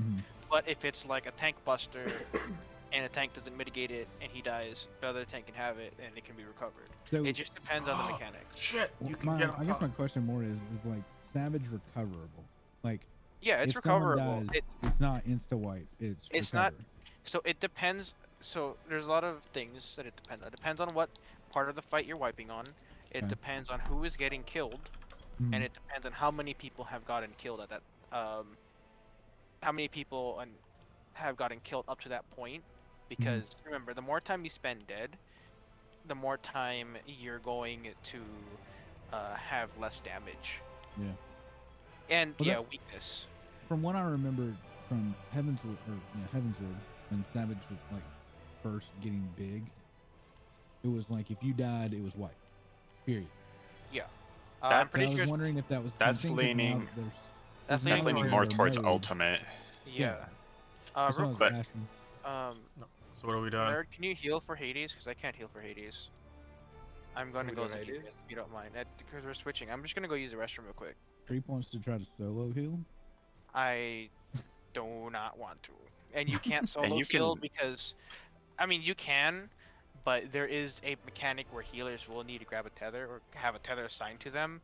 Mhm. But if it's like a tank buster, and a tank doesn't mitigate it and he dies, the other tank can have it and it can be recovered. So It just depends on the mechanics. Shit, well, you can get on I guess top. my question more is like savage recoverable. Like Yeah, it's if someone recoverable. dies, it's not insta wipe. It's not- So it depends. So there's a lot of things that it depends on. It depends on what part of the fight you're wiping on. It Okay. depends on who is getting killed, Mhm. and it depends on how many people have gotten killed at that. How many people have gotten killed up to that point? Because remember, the more time you spend dead, the more time you're going to have less damage. Yeah. And Well, yeah, that- weakness. From what I remember from Heavensward, when Savage was like first getting big, it was like if you died, it was white. Period. That- I'm And pretty I was sure. wondering if that was the That's same thing, 'cause now leaning- that there's- That's now That's leaning that leaning there more are towards modes- ultimate. Yeah. That's what I was But- asking. So what are we doing? Nerd, can you heal for Hades? Because I can't heal for Hades. I'm going to we go doing as a Hades? if you don't mind. Because we're switching. I'm just going to go use the restroom real quick. Creep wants to try to solo heal. I do not want to. And you can't solo you heal can- because... I mean, you can, but there is a mechanic where healers will need to grab a tether or have a tether assigned to them.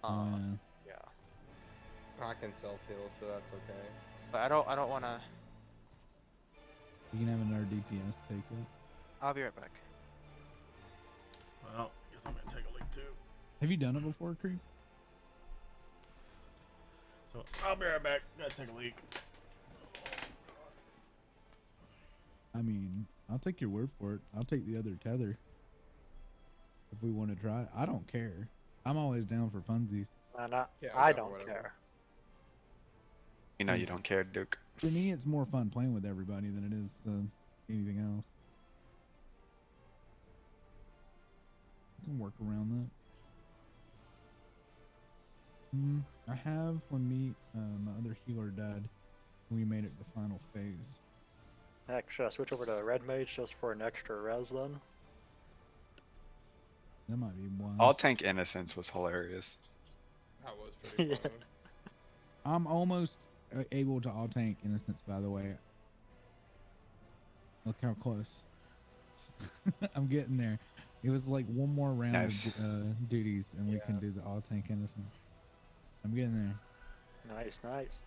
Yeah. I can self heal, so that's okay. But I don't want to... You can have another DPS take it. I'll be right back. Well, I guess I'm gonna take a leak too. Have you done it before, Creep? So I'll be right back. Gotta take a leak. I mean, I'll take your word for it. I'll take the other tether if we want to try it. I don't care. I'm always down for funsies. And Yeah, I yeah, don't whatever. care. You know you don't care, Duke. For me, it's more fun playing with everybody than it is anything else. I can work around that. I have when my other healer died. We made it to the final phase. Heck, should I switch over to Red Mage just for an extra res then? That might be one. All tank innocence was hilarious. That was pretty Yeah. funny. I'm almost able to all tank innocence, by the way. Look how close. I'm getting there. It was like one more round Nice. of duties, and we Yeah. can do the all tank innocence. I'm getting there. Nice, nice.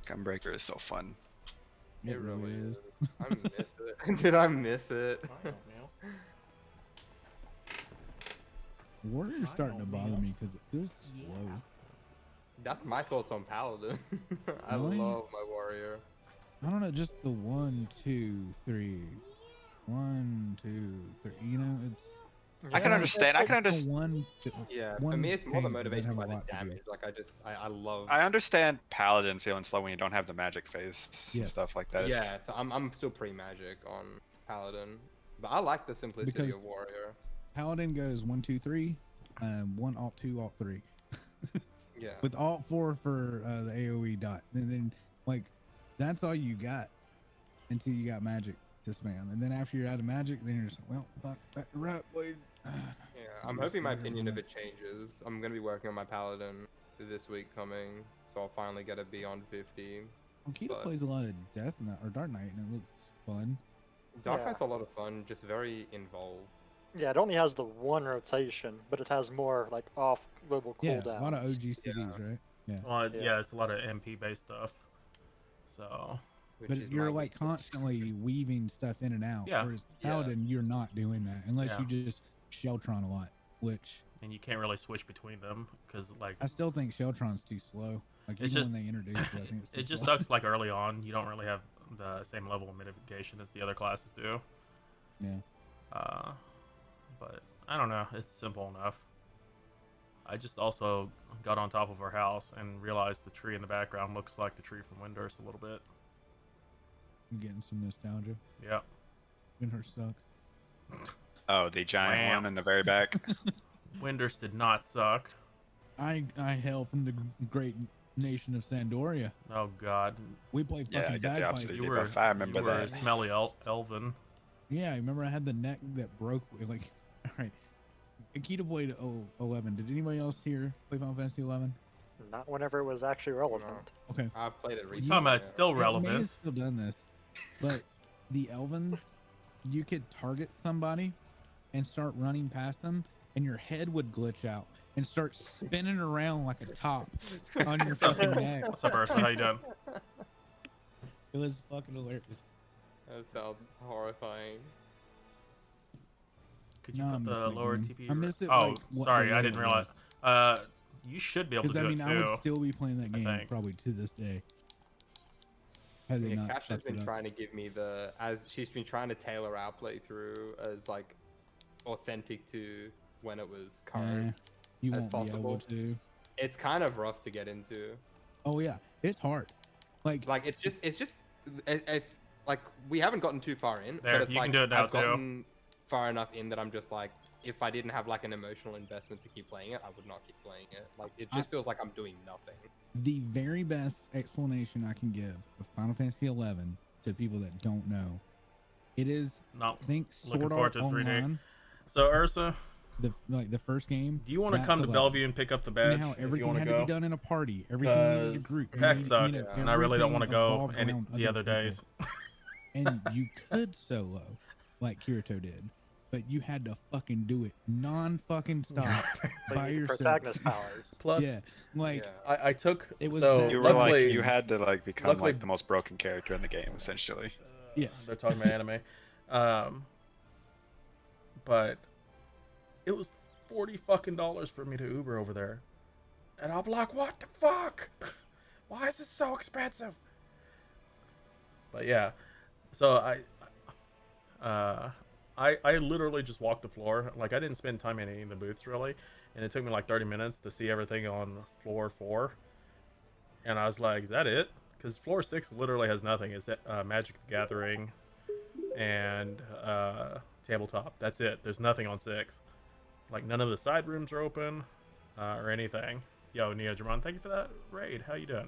Gunbreaker is so fun. It really is. I miss it. Dude, I miss it. Warrior's starting to bother me because it feels slow. That's my thoughts on Paladin. I Really? love my warrior. I don't know, just the 1, 2, 3. 1, 2, 3. You know, it's. I can Yeah, understand. I can it's the understand. Yeah, for one me it's more the tank that motivation have a by the lot to do. damage. Like I love. I understand Paladin feeling slow when you don't have the magic phase and Yes. stuff like that. It's- Yeah, so I'm still pre-magic on Paladin, but I like the simplicity Because- of warrior. Paladin goes 1, 2, 3, 1 alt 2 alt 3. Yeah. With alt 4 for the AOE dot, and then like that's all you got until you got magic to spam, and then after you're out of magic, then you're just like, well, fuck, back to right blade. Yeah, I'm hoping my opinion of it changes. I'm gonna be working on my Paladin this week coming, so I'll finally get a beyond 50. Kita but- plays a lot of Death Knight or Dark Knight, and it looks fun. Dark Yeah. Knight's a lot of fun, just very involved. Yeah, it only has the one rotation, but it has more like off global Yeah, cooldowns. a lot of OG CDs, right? Yeah. Well, Yeah. yeah, it's a lot of MP based stuff. So Which But is you're my like weakness. constantly weaving stuff in and out. Yeah. Whereas Yeah. Paladin, you're not doing that unless Yeah. you just Sheltron a lot, which and you can't really switch between them because like I still think Sheltron's too slow. Like It's even just- when they introduced it, I think it's too it just slow. sucks. Like early on, you don't really have the same level of mitigation as the other classes do. Yeah. But I don't know. It's simple enough. I just also got on top of our house and realized the tree in the background looks like the tree from Windurst a little bit. I'm getting some nostalgia. Yep. Windhurst sucks. Oh, the giant Wham. one in the very back. Windurst did not suck. I hail from the great nation of Sandoria. Oh God. We play Yeah, I fucking get the bagpipes. opposite. You did were, that. I remember you were that. smelly Elven. Yeah, I remember I had the neck that broke. Like, all right. Akita played 11. Did anybody else here play Final Fantasy 11? Not whenever it was actually relevant. Okay. I've played it You're recently. talking about it's yeah. still It may relevant. have still done this, but the Elven, you could target somebody and start running past them, and your head would glitch out and start spinning around like a top on your fucking neck. What's up, Ursa? How you doing? It was fucking hilarious. That sounds horrifying. Could you No, I put miss the that lower game. TP? I miss it Oh, like what sorry, the I way didn't it realize. was. You should be able to Because do I mean, it I too. would still be playing that game think. probably to this day. Had they Yeah, not Cash has fucked it been up. trying to give me she's been trying to tailor our playthrough as like authentic to when it was current. Nah, you as won't be able possible. to. It's kind of rough to get into. Oh yeah, it's hard. Like Like it's just if like we haven't gotten too far in, There, but it's you can like do it now, I've too. gotten far enough in that I'm just like, if I didn't have like an emotional investment to keep playing it, I would not keep playing it. Like it just feels like I'm doing nothing. the very best explanation I can give of Final Fantasy 11 to people that don't know, it is No. think Looking Sword forward Art to 3D. Online, So Ursa, the first game. do you want to that's come to 11. Bellevue and pick up the You badge know how if you everything want had to to go? be done in a party. Everything needed a Because group. you PAX needed- sucks, you know, and I really don't want to everything go evolved any around the other people. days. And you could solo, like Kirito did, but you had to fucking do it non-fucking stop So by you need yourself. protagonist powers. Plus, Yeah, like Yeah. I took It was so that- You were luckily, like, you had to like become luckily- like the most broken character in the game, essentially. Yeah. they're talking about anime, but it was $40 fucking for me to Uber over there. And I'm like, what the fuck? Why is this so expensive? But yeah, so uh, I literally just walked the floor. Like I didn't spend time in any of the booths really, and it took me like 30 minutes to see everything on floor 4. And I was like, is that it? Because floor 6 literally has nothing. It's Magic the Gathering and tabletop. That's it. There's nothing on 6. Like none of the side rooms are open or anything. Yo, Neo Jamon, thank you for that raid. How you doing?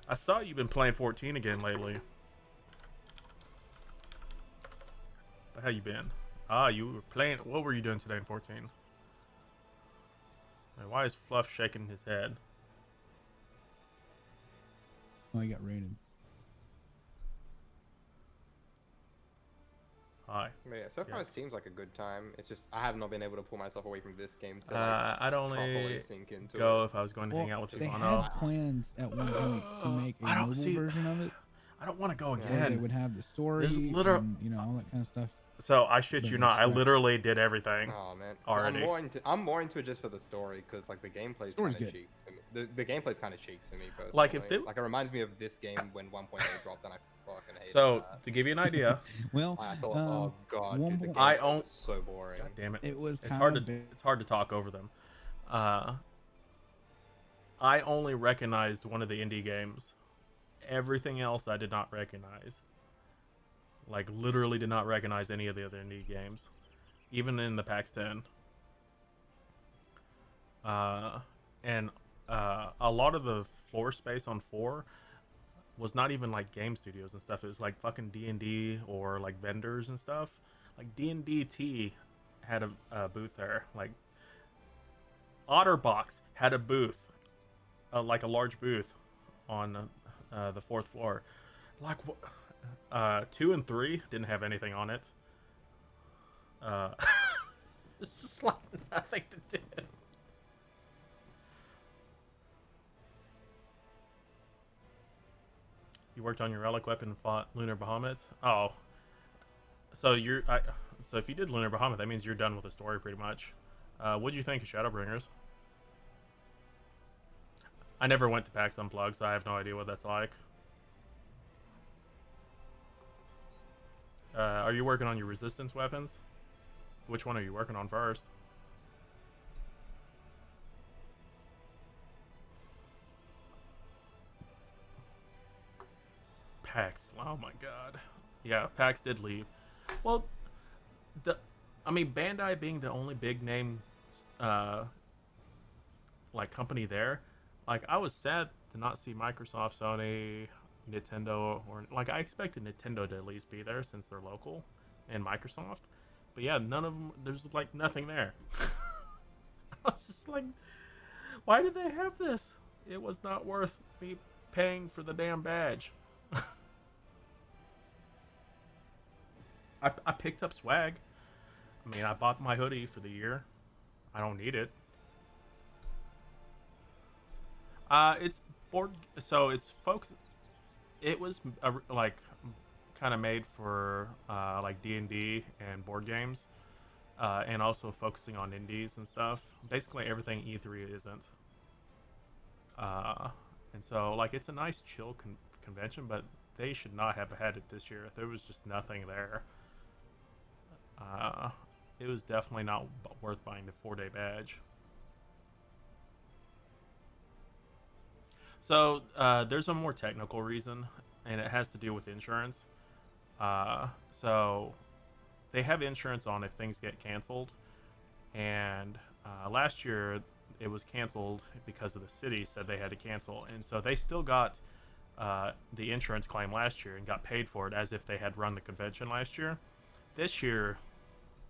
I saw you've been playing 14 again lately. But how you been? Ah, you were playing. What were you doing today in 14? Why is Fluff shaking his head? Oh, he got raided. Hi. But yeah, so far Yeah. it seems like a good time. It's just I have not been able to pull myself away from this game to I'd properly only sink into go it. if I was going to hang out with They Ivano. had plans at one point to make a I don't mobile see. version of it, I don't want to go Yeah. where they again. would have the story literal- and all that kind of stuff. So I shit But you they not. I scrapped it. literally did everything. Oh man, Already. I'm more into it just for the story because like the gameplay's Story's kind of good. cheap to me. The gameplay's kind of cheap to me personally. Like, if they- like it reminds me of this game when 1.8 dropped and I fucking hated So that. to give you an idea, Well, I thought, oh god, one dude, the point- I gameplay own- was so boring. God damn it, it was it's kind hard of to it's hard to talk over them. I only recognized one of the indie games. Everything else I did not recognize. Like literally did not recognize any of the other indie games, even in the PAX 10. And a lot of the floor space on 4 was not even like game studios and stuff. It was like fucking D&D or like vendors and stuff. Like D&D T had a booth there. Like Otterbox had a booth, like a large booth on the 4th floor. Like 2 and 3 didn't have anything on it. It's just like nothing to do. You worked on your relic weapon and fought Lunar Bahamut? Oh. So so if you did Lunar Bahamut, that means you're done with the story pretty much. What'd you think of Shadowbringers? I never went to PAX Unplugged, so I have no idea what that's like. Are you working on your resistance weapons? Which one are you working on first? PAX. Oh my god. Yeah, PAX did leave. Well, I mean, Bandai being the only big name, like company there, like I was sad to not see Microsoft, Sony, Nintendo, or like I expected Nintendo to at least be there since they're local, and Microsoft. But yeah, none of them. There's like nothing there. I was just like, why did they have this? It was not worth me paying for the damn badge. I picked up swag. I mean, I bought my hoodie for the year. I don't need it. It's board. So it's folks. It was like kind of made for like D&D and board games, and also focusing on indies and stuff. Basically, everything E3 isn't. And so like it's a nice chill convention, but they should not have had it this year. There was just nothing there. It was definitely not worth buying the 4-day badge. So there's a more technical reason, and it has to do with insurance. So they have insurance on if things get canceled, and last year it was canceled because of the city said they had to cancel, and so they still got the insurance claim last year and got paid for it as if they had run the convention last year. This year,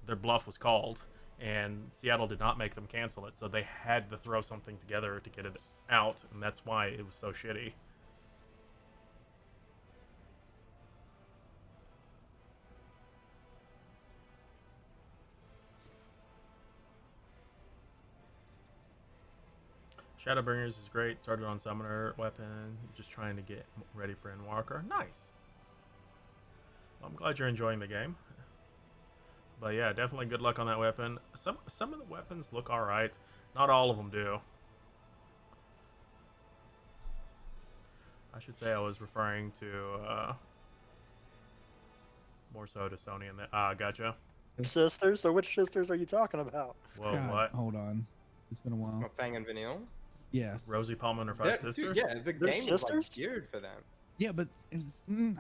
their bluff was called, and Seattle did not make them cancel it, so they had to throw something together to get it out, and that's why it was so shitty. Shadowbringers is great. Started on Summoner Weapon, just trying to get ready for Endwalker. Nice. Well, I'm glad you're enjoying the game. But yeah, definitely good luck on that weapon. Some of the weapons look alright. Not all of them do. I should say I was referring to more so to Sony and that. Gotcha. Sisters? Or which sisters are you talking about? Whoa, God, what? hold on. It's been a while. Well, Fang and Vanille. Yes. Rosie Palmer and her They're- 5 sisters? Dude, yeah, the They're game was like sisters? geared for them. Yeah, but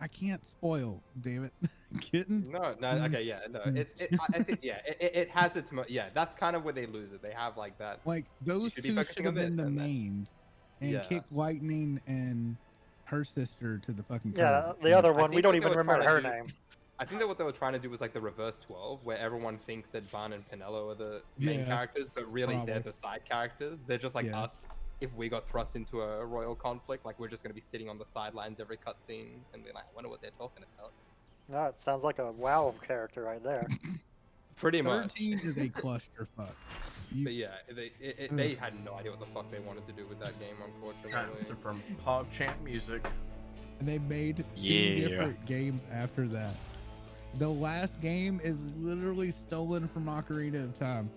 I can't spoil. Damn it, kittens. No, Mm. okay, yeah, no. Mm. I think, yeah, it has its, yeah, that's kind of where they lose it. They have like that. Like those should be two focusing should have on been the this and then- mains, and Yeah. kick Lightning and her sister to the fucking Yeah, curb. the other I one, we think don't what they even were trying remember to her do- name. I think that what they were trying to do was like the reverse 12, where everyone thinks that Van and Pinello are the main Yeah, characters, but really they're probably. the side characters. They're just like Yeah. us. If we got thrust into a royal conflict, like we're just gonna be sitting on the sidelines every cutscene and be like, I wonder what they're talking about. No, it sounds like a WoW character right there. Pretty much. 13 is a clusterfuck. But yeah, they had no idea what the fuck they wanted to do with that game, unfortunately. Tracks are from PogChamp Music. And they made two Yeah. different games after that. The last game is literally stolen from Ocarina of Time.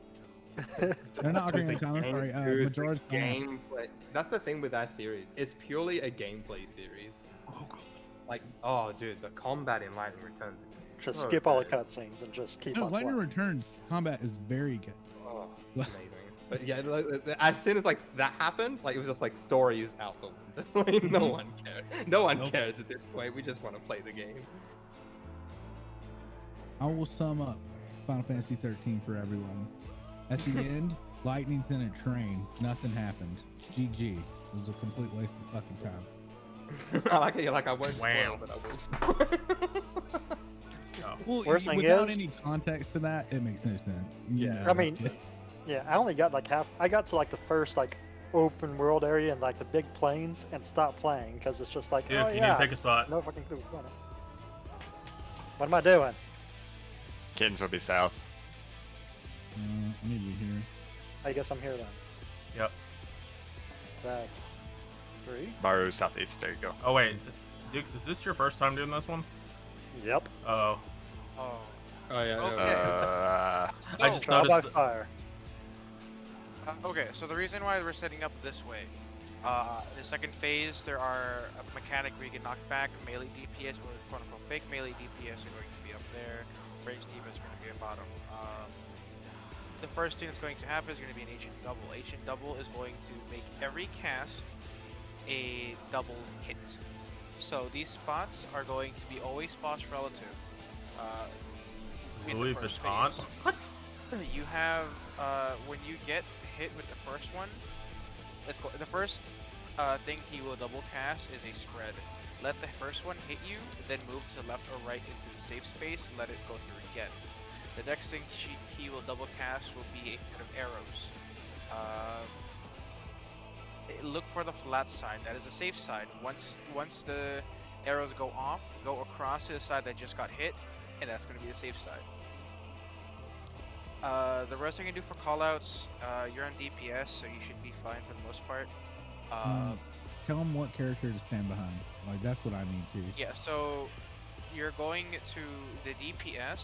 They're not Ocarina of Time, I'm sorry. Dude, Majora's the Mask. gameplay. That's the thing with that series. It's purely a gameplay series. Like, oh, dude, the combat in Lightning Returns is Just so skip all the good. cutscenes and just keep No, on Lightning playing. Returns combat is very good. Oh, amazing. But yeah, as soon as like that happened, like it was just like stories out the window. Like, no one cares. No one Nope. cares at this point. We just want to play the game. I will sum up Final Fantasy 13 for everyone. At the end, Lightning's in a train. Nothing happened. GG. It was a complete waste of fucking time. I like it. You're like, I won't Wow. spoil, but I will spoil. Oh. Well, Worst thing without is- any context to that, it makes no sense. You Yeah. know, I mean, yeah, I only got like half. I got to like the first like open world area and like the big plains and stopped playing because it's just like, Dude, oh you need yeah, to pick a spot. no fucking clue. What am I doing? Kittens will be south. I need to be here. I guess I'm here then. Yep. That's 3. Baru southeast. There you go. Oh, wait. Dukes, is this your first time doing this one? Yep. Oh. Oh. Oh yeah. Okay. Yeah. I just Trial by noticed. fire. Okay, so the reason why we're setting up this way, the second phase, there are a mechanic where you get knocked back, melee DPS, or quote unquote fake melee DPS are going to be up there, break Steve is going to be at bottom. The first thing that's going to happen is going to be an ancient double. Ancient double is going to make every cast a double hit. So these spots are going to be always spots relative. In the Louis first Vuitton? phase. What? You have when you get hit with the first one, the first thing he will double cast is a spread. Let the first one hit you, then move to left or right into the safe space, let it go through again. The next thing he will double cast will be a set of arrows. Look for the flat side, that is a safe side. Once the arrows go off, go across to the side that just got hit, and that's going to be the safe side. The rest I can do for callouts, you're on DPS, so you should be fine for the most part. Tell them what character to stand behind. Like, that's what I need to. Yeah, so you're going to the DPS,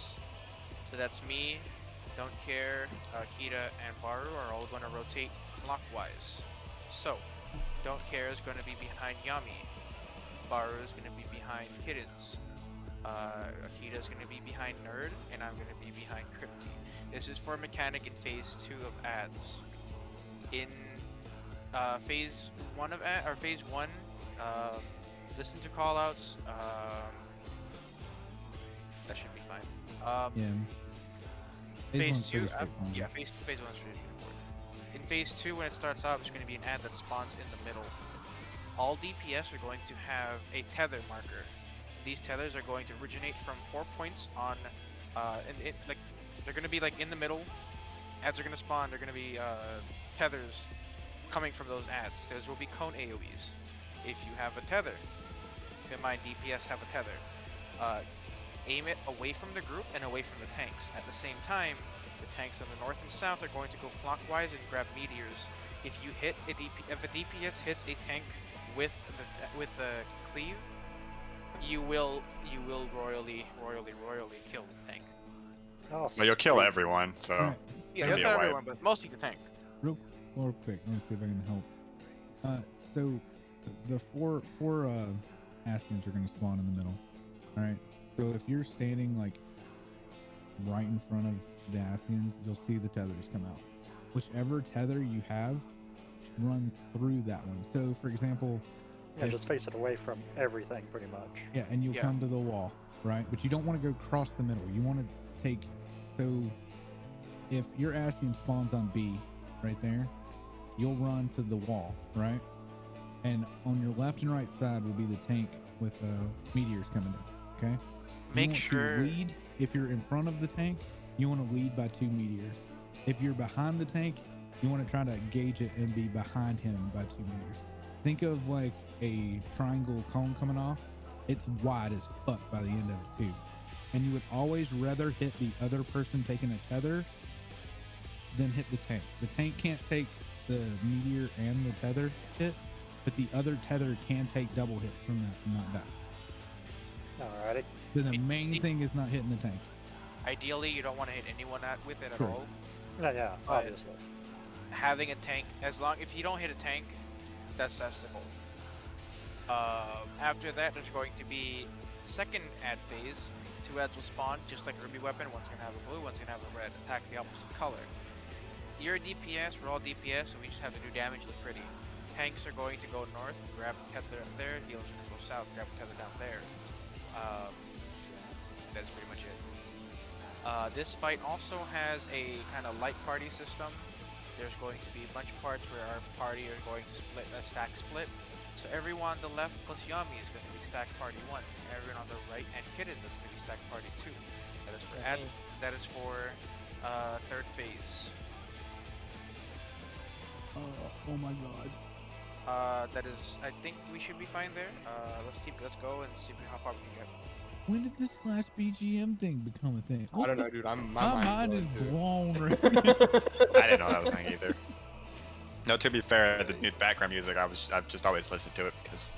so that's me, Don't Care, Kita, and Baru are all going to rotate clockwise. So, Don't Care is going to be behind Yami, Baru is going to be behind Kittens, Akita is going to be behind Nerd, and I'm going to be behind Crypty. This is for a mechanic in phase 2 of ads. In phase 1 of phase 1, listen to callouts. That should be fine. Yeah. Phase one's 2, pretty straightforward. yeah, phase 1 is pretty straightforward. In phase 2, when it starts off, there's going to be an ad that spawns in the middle. All DPS are going to have a tether marker. These tethers are going to originate from 4 points on, like, they're going to be like in the middle. Ads are going to spawn. They're going to be tethers coming from those ads. Those will be cone AoEs. If you have a tether, keep in mind DPS have a tether. Aim it away from the group and away from the tanks. At the same time, the tanks on the north and south are going to go clockwise and grab meteors. If you hit a if a DPS hits a tank with the cleave, you will royally kill the tank. Oh, Well, you'll kill sweet. everyone, so Alright, Yeah, It'll you'll be kill a wipe. everyone, but mostly the tank. real quick, let me see if I can help. So the four Ascians are gonna spawn in the middle. All right. So if you're standing like right in front of the Ascians, you'll see the tethers come out. Whichever tether you have, run through that one. So for example, Yeah, if- just face it away from everything, pretty much. yeah, and you'll Yeah. come to the wall, right? But you don't want to go across the middle. You want to take, so if your Ascian spawns on B right there, you'll run to the wall, right? And on your left and right side will be the tank with meteors coming in, okay? Make you want sure- to lead. If you're in front of the tank, you want to lead by 2 meteors. If you're behind the tank, you want to try to gauge it and be behind him by 2 meteors. Think of like a triangle cone coming off. It's wide as fuck by the end of it too. And you would always rather hit the other person taking a tether than hit the tank. The tank can't take the meteor and the tether hit, but the other tether can take double hit from that and not die. Alrighty. So the main thing is not hitting the tank. Ideally, you don't want to hit anyone with it Sure. at all. Yeah, But- obviously. Having a tank, if you don't hit a tank, that's the goal. After that, there's going to be second add phase. 2 ads will spawn, just like a Ruby weapon. One's gonna have a blue, one's gonna have a red. Attack the opposite color. You're a DPS, we're all DPS, so we just have to do damage look pretty. Tanks are going to go north, grab a tether up there. Healers are gonna go south, grab a tether down there. That's pretty much it. This fight also has a kind of light party system. There's going to be a bunch of parts where our party are going to split a stack split. So everyone on the left plus Yami is going to be stack party 1. Everyone on the right and Kitten is going to be stack party 2. That is for that is for third phase. Oh my god. That is, I think we should be fine there. Let's go and see how far we can get. When did this /BGM thing become a thing? I don't know, dude. My My mind is blown, too. blown right now. I didn't know that was a thing either. No, to be fair, the background music, I've just always listened to it because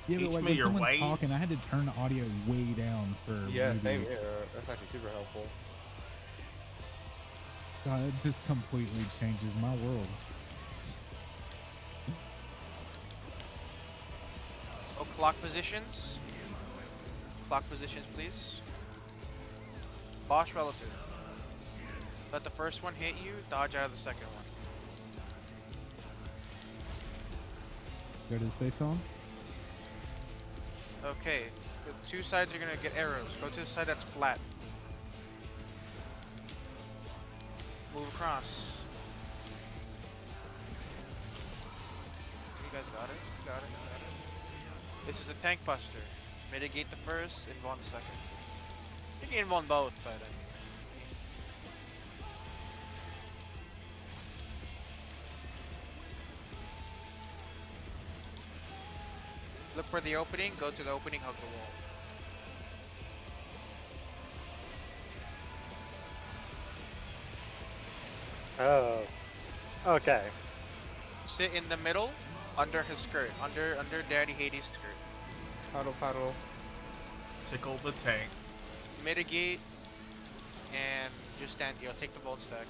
Yeah, but Teach like me when your someone's ways. talking, I had to turn the audio way down for Yeah, maybe- same here. That's actually super helpful. God, it just completely changes my world. Oh, clock positions. Clock positions, please. Boss relative. Let the first one hit you, dodge out of the second one. Go to the safe zone. Okay, the 2 sides are gonna get arrows. Go to the side that's flat. Move across. You guys got it? Got it, got it. This is a tank buster. Mitigate the first, invuln the second. You can invuln both, but look for the opening, go to the opening, hug the wall. Oh. Okay. Sit in the middle, under his skirt, under Daddy Hades' skirt. Paddle. Tickle the tank. Mitigate, and just stand. Take the bolt stack.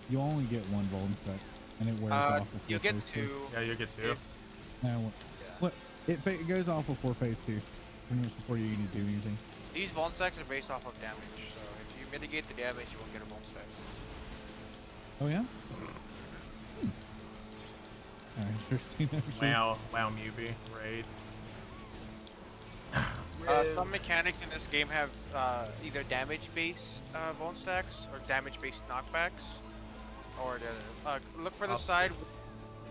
You only get one golden set, and it wears off before You get phase 2. 2. Yeah, you get 2. No, what? It goes off before phase 2. Pretty much before you need to do anything. These bolt stacks are based off of damage, so if you mitigate the damage, you won't get a bolt stack. Oh yeah. Interesting. Actually. Wow, Mubi, raid. Some mechanics in this game have either damage-based bone stacks or damage-based knockbacks, or the look for the Opposite. side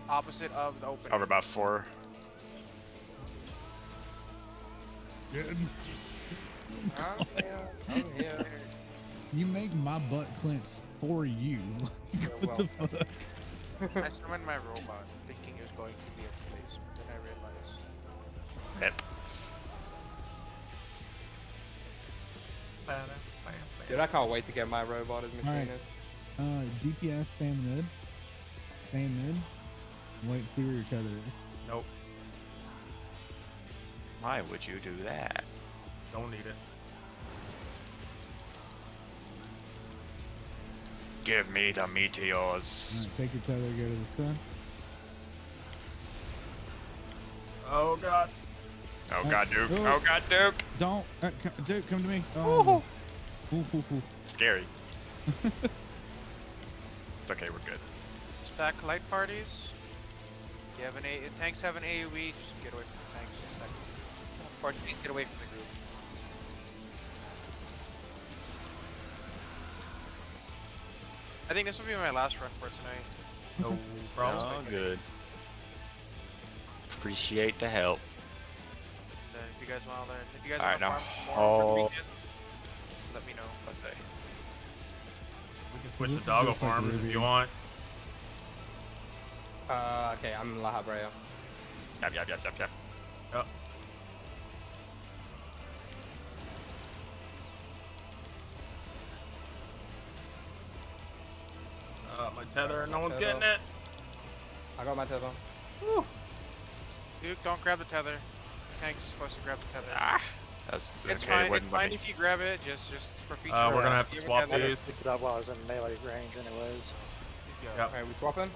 opposite of the opening. over about 4. I'm here. You make my butt clench for you. You're What the welcome. fuck? I summoned my robot, thinking it was going to be a place, but then I realized. Yep. Dude, I can't wait to get my robot as Alright. machinist. DPS stay in mid. Stay in mid. Wait, see where your tether is. Nope, Why would you do that? don't need it. Give me the meteors. Alright, take your tether, go to the sun. Oh god. Oh god, Duke. oh. Oh god, Duke. Don't, Dude, come to me. Oh, ooh. Scary. It's okay, we're good. Stack light parties. You have tanks have an AoE, just get away from the tanks. Or get away from the group. I think this will be my last run for tonight. No problem. Oh, good. Appreciate the help. Then if you guys want to learn, if you guys Alright, want to now farm more over the hold- weekend, let me know. Let's say. We can switch This to is doggo just like farms if Ruby. you want. Okay, I'm La Habrea. Yep. Yep. My tether, no one's getting it. I got my tether. Duke, don't grab the tether. Tank's supposed to grab the tether. Ah, that's It's okay. fine. It It's wouldn't let fine me. if you grab it. Just for feature. We're gonna have to give it swap tether. I these. just picked it up while I was in melee range anyways. Yep. Okay, we swapping?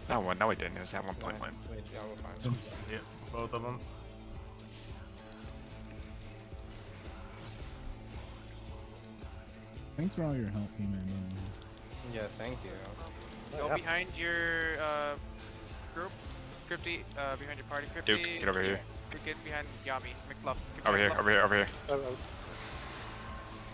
No, we didn't. It was at 1.1. Wait, yeah, we're fine. Yeah, both of them. Thanks for all your help, man. Yeah, thank you. Go Yeah. behind your group. Crypty, behind your party. Crypty. Duke, get over here. Get behind Yami. McFluff. Get Over behind here, Fluff. over here. Oh,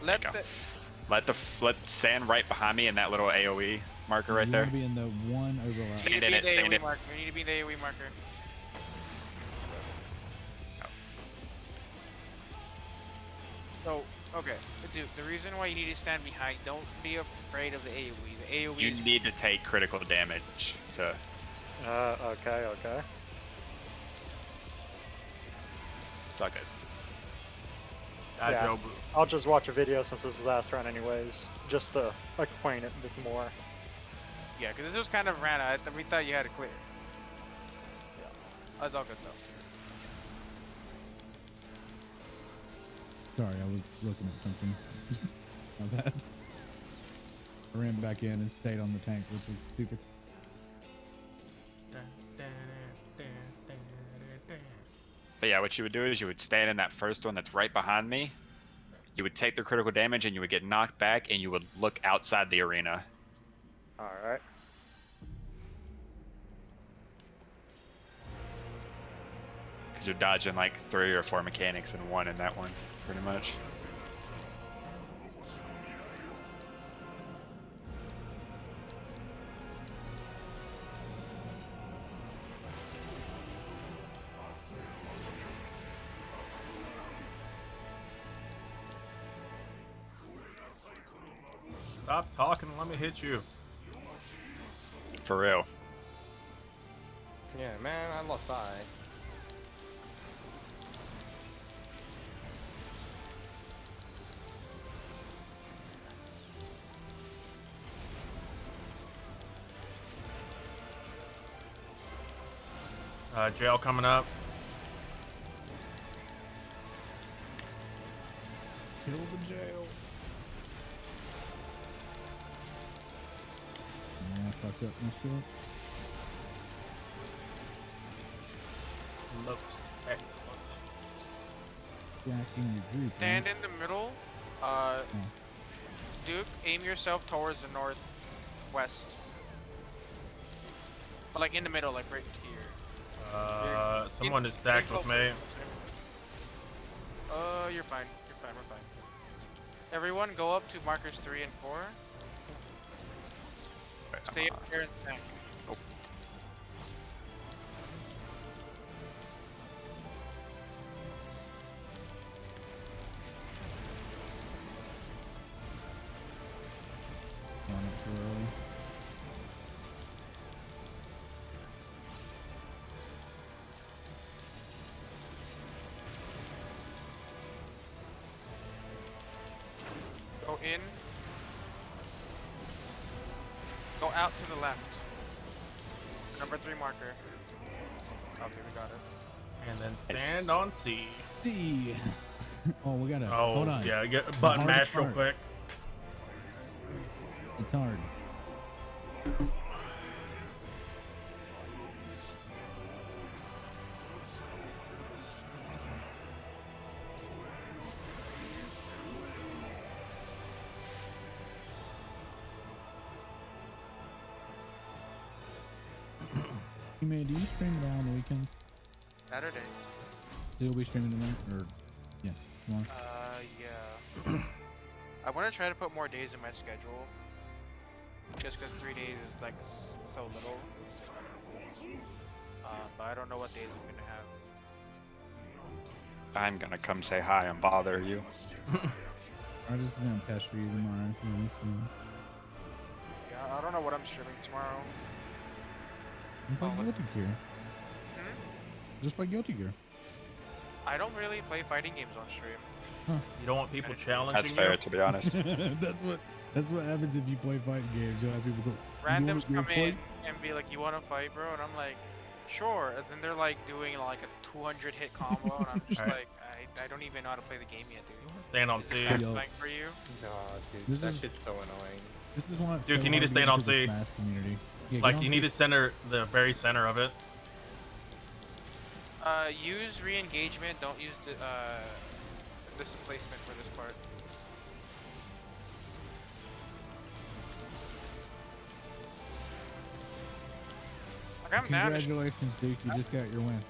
Let There you the Let sand right behind me in that little AOE marker right you there. want to be in the one overlap. Stand need to in be it, the stand AoE in. marker. We need to be the AoE marker. So, okay, dude, the reason why you need to stand behind, don't be afraid of the AoE. The AoE You is need to take critical damage to. okay. It's all good. Yeah. Jobu. I'll just watch a video since this is the last run anyways, just to acquaint it with more. Yeah, because this was kind of ran out. We thought you had it clear. Yeah, that's all good though. Sorry, I was looking at something. My bad. I ran back in and stayed on the tank, which was stupid. But yeah, what you would do is you would stand in that first one that's right behind me. You would take the critical damage and you would get knocked back and you would look outside the arena. Alright. Because you're dodging like 3 or 4 mechanics in one in that one, pretty much. Stop talking, let me hit you. For real. Yeah, man, I lost eye. Jail coming up. Kill the jail. I fucked up my shit. Most excellent. Jacking your group. Stand in the middle. Duke, aim yourself towards the northwest. But like in the middle, like right here. Someone is stacked with me. You're fine. You're fine. We're fine. Everyone, go up to markers 3 and 4. Stay up here and tank. On it too early. Go in. Go out to the left. Number 3 marker. Okay, we got it. And then stand on C. See. Oh, we gotta. Oh, hold on. yeah, get a button hardest mash real part. quick. It's hard. Hey man, do you stream it all on the weekends? Saturday. You'll be streaming tonight, or yeah, tomorrow. Yeah. I want to try to put more days in my schedule. Just because 3 days is like so little. But I don't know what days I'm gonna have. I'm gonna come say hi and bother you. I'm just gonna pester you tomorrow if you want to stream. Yeah, I don't know what I'm streaming tomorrow. And play Oh, Guilty Gear. Hmm? Just play Guilty Gear. I don't really play fighting games on stream. You don't want people challenging That's fair, you? to be honest. that's what happens if you play fighting games. You'll have people go. Randoms you come play? in and be like, "You want to fight, bro?" And I'm like, "Sure." And then they're like doing like a 200 hit combo, and I'm just Alright. like, I don't even know how to play the game yet, dude. Stand on Is C. this Yo. satisfying for you? God, dude, This that is- shit's so annoying. This is why. it's Dude, so you need to hard stay get on into the C. Smash community. Yeah, Like, get you on need C. to center the very center of it. Use re-engagement. Don't use displacement for this part. Like I'm down. Congratulations, Duke. You just got your win.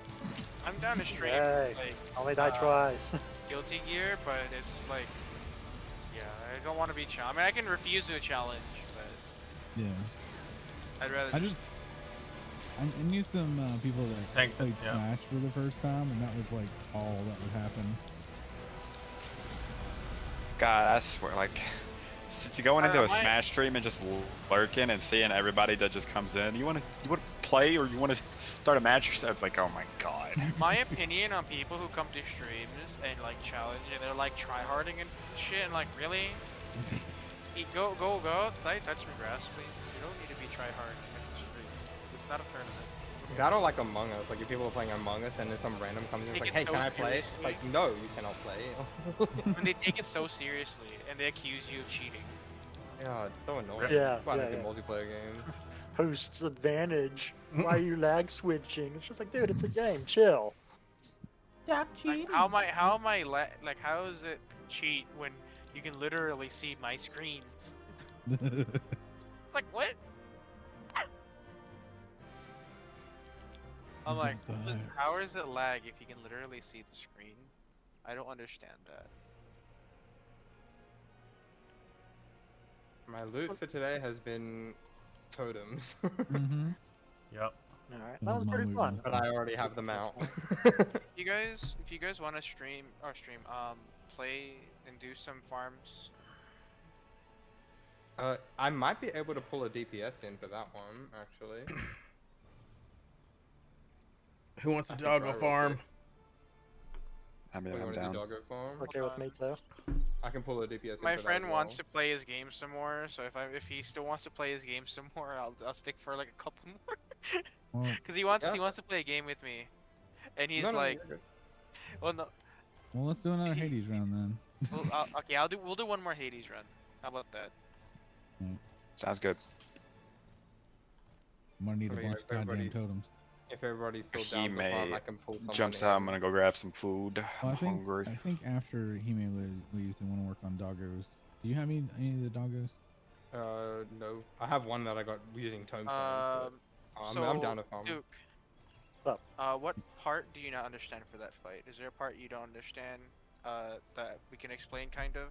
I'm down to stream Yay. like Only die twice. Guilty Gear, but it's like, yeah, I don't want to be challenged. I mean, I can refuse to a challenge, but Yeah. I'd rather. I knew some people that Thanks, played yeah. Smash for the first time, and that was like all that would happen. God, I swear, like, to going into a Am I- Smash stream and just lurking and seeing everybody that just comes in. You wanna play or you wanna start a match yourself? Like, oh my god. My opinion on people who come to streams and like challenge and they're like tryharding and shit, and like really, go outside, touch my grass, please. You don't need to be tryhard against the stream. It's not a tournament. That or like Among Us, like if people are playing Among Us and then some random comes in, it's Take like, it hey, so can I play? seriously. Like, no, you cannot play. When they take it so seriously and they accuse you of cheating. Yeah, it's so annoying. Yeah, That's why I yeah, make a yeah. multiplayer game. Host's advantage. Why are you lag switching? It's just like, dude, it's a game. Chill. Stop cheating. Like, like, how is it cheat when you can literally see my screen? It's like, what? I'm like, how is it lag if you can literally see the screen? I don't understand that. My loot for today has been totems, Mm-hmm. Yep. Alright, That that was was my pretty move fun. last but I already have them out. If you guys want to play and do some farms. I might be able to pull a DPS in for that one, actually. Who wants to I can doggo try real farm? quick. I mean, What, you I'm want to do down. doggo farm? Okay with me too. I can pull a DPS in My for that friend as wants well. to play his game some more, so if he still wants to play his game some more, I'll stick for like a couple more. Well, Cause he wants Yeah. to play a game with me, and he's No, no, like, you're good. well no, well, let's do another Hades round then. okay, we'll do one more Hades run. How about that? Sounds good. I'm gonna need a I mean, bunch of goddamn everybody- totems. If everybody's still He down to farm, may I can pull somebody Jumps out. I'm in. gonna go grab some food. Well, I'm hungry. I think after Hime leaves, they want to work on doggos. Do you have any of the doggos? No. I have one that I got using tombstones. I'm So, down to farm. Duke, Up. what part do you not understand for that fight? Is there a part you don't understand that we can explain, kind of?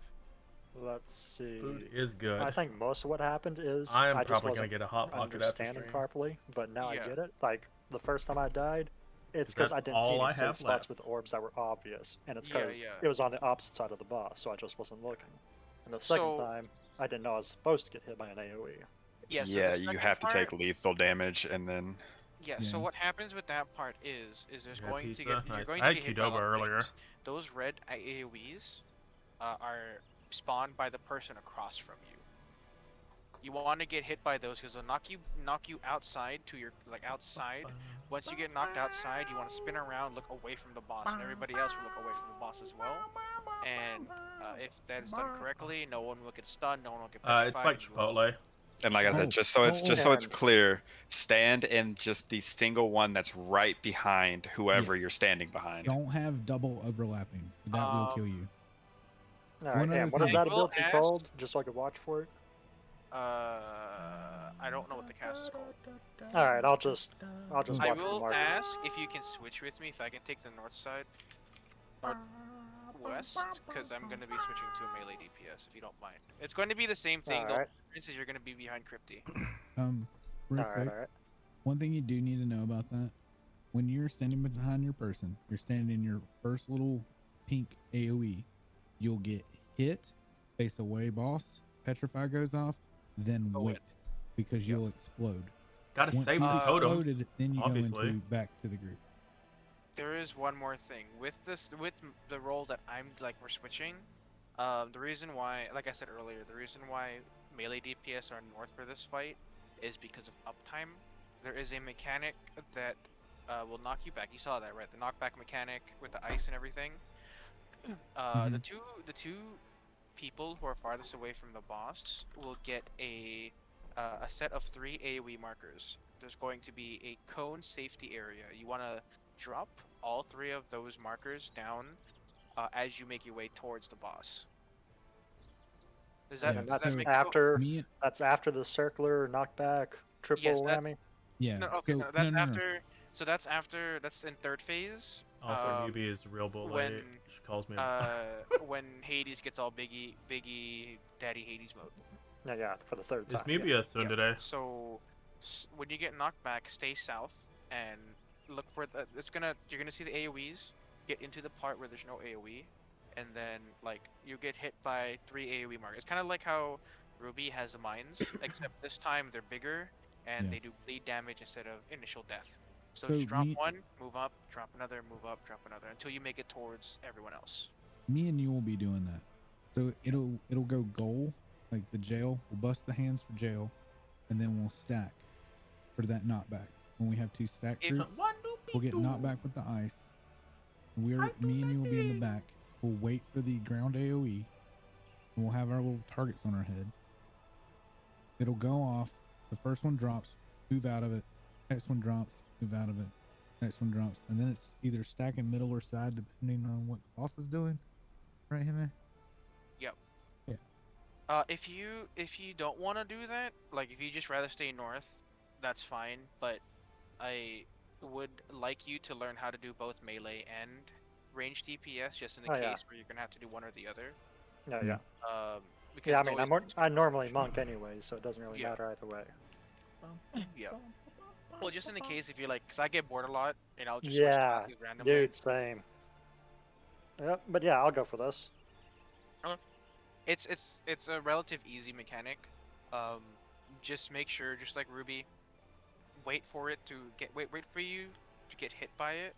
Let's see. Food is good. I think most of what happened is I am just probably gonna wasn't get a hot pocket after understanding stream. properly, but now Yeah. I get it. Like the first time I died, it's That's because I didn't all see I any safe have spots left. with orbs that were obvious, and it's Yeah, because yeah. it was on the opposite side of the boss, so I just wasn't looking. And the second So- time, I didn't know I was supposed to get hit by an AOE. Yeah. So Yeah, the you second have to part- take lethal damage and then. Yeah, Yeah. So what happens with that part is there's You got going to pizza? get you're Nice. going I to had get hit by a Qdoba lot of earlier. things. Those red AOE's are spawned by the person across from you. You want to get hit by those because they'll knock you outside to your outside. Once you get knocked outside, you want to spin around, look away from the boss, and everybody else will look away from the boss as well. And if that is done correctly, no one will get stunned, no one will get petrified. It's like and you will- Chipotle. And like I said, Oh, just so it's and- clear, stand in just the single one that's right behind whoever Yes. you're standing behind. Don't have double overlapping. That will kill you. All right, One other and what is thing. that I will ability ask- called? Just so I could watch for it. I don't know what the cast is called. All right, I'll just watch I the will market. ask if you can switch with me if I can take the north side, northwest, because I'm gonna be switching to a melee DPS if you don't mind. It's going to be the same thing. The Alright. difference is you're gonna be behind Crypty. Real All quick, right. one thing you do need to know about that: when you're standing behind your person, you're standing in your first little pink AOE. You'll get hit, face away, boss. Petrify goes off, then Go wait in. because Yep. you'll explode. Gotta Once save you've the totems. exploded, then you obviously. go into back to the group. There is one more thing with the role that I'm like we're switching. The reason why, like I said earlier, the reason why melee DPS are north for this fight is because of uptime. There is a mechanic that will knock you back. You saw that, right? The knockback mechanic with the ice and everything. The two people who are farthest away from the boss will get a set of 3 AoE markers. There's going to be a cone safety area. You want to drop all 3 of those markers down as you make your way towards the boss. Is that, Yeah, does that's that make after Me and that's after the circular knockback triple Yes, that's- whammy. yeah. No, okay, So no, that's no. after. So that's after. That's in third phase. Also, newbie is real bully. when, She calls me. When Hades gets all biggie, daddy Hades mode. Yeah, for the third Is time. Mubia soon Yeah. today? So when you get knocked back, stay south and look for the. You're gonna see the AOE's. Get into the part where there's no AOE, and then like you get hit by 3 AOE markers. It's kind of like how Ruby has the mines, except this time they're bigger and Yeah. they do bleed damage instead of initial death. So, So just drop me- one, move up, drop another, move up, drop another, until you make it towards everyone else. Me and you will be doing that. So it'll go goal, like the jail. We'll bust the hands for jail, and then we'll stack for that knockback. When we have 2 stack If- groups, we'll get knocked back with the ice. Me and you will be in the back. We'll wait for the ground AOE, and we'll have our little targets on our head. It'll go off. The first one drops, move out of it. Next one drops, move out of it. Next one drops, and then it's either stacking middle or side depending on what the boss is doing. Right, Henry? If you don't want to do that, like if you just rather stay north, that's fine. But I would like you to learn how to do both melee and ranged DPS, just in the Oh, case yeah. where you're gonna have to do one or the other. Yeah. Because Yeah, I it's mean, always- I normally monk anyway, so it doesn't really Yeah. matter either way. Yeah. Well, just in the case if you're like, cause I get bored a lot, and I'll just switch Yeah, classes randomly. dude, same. Yep, but yeah, I'll go for this. It's a relative easy mechanic. Just make sure, just like Ruby, wait for it to wait for you to get hit by it,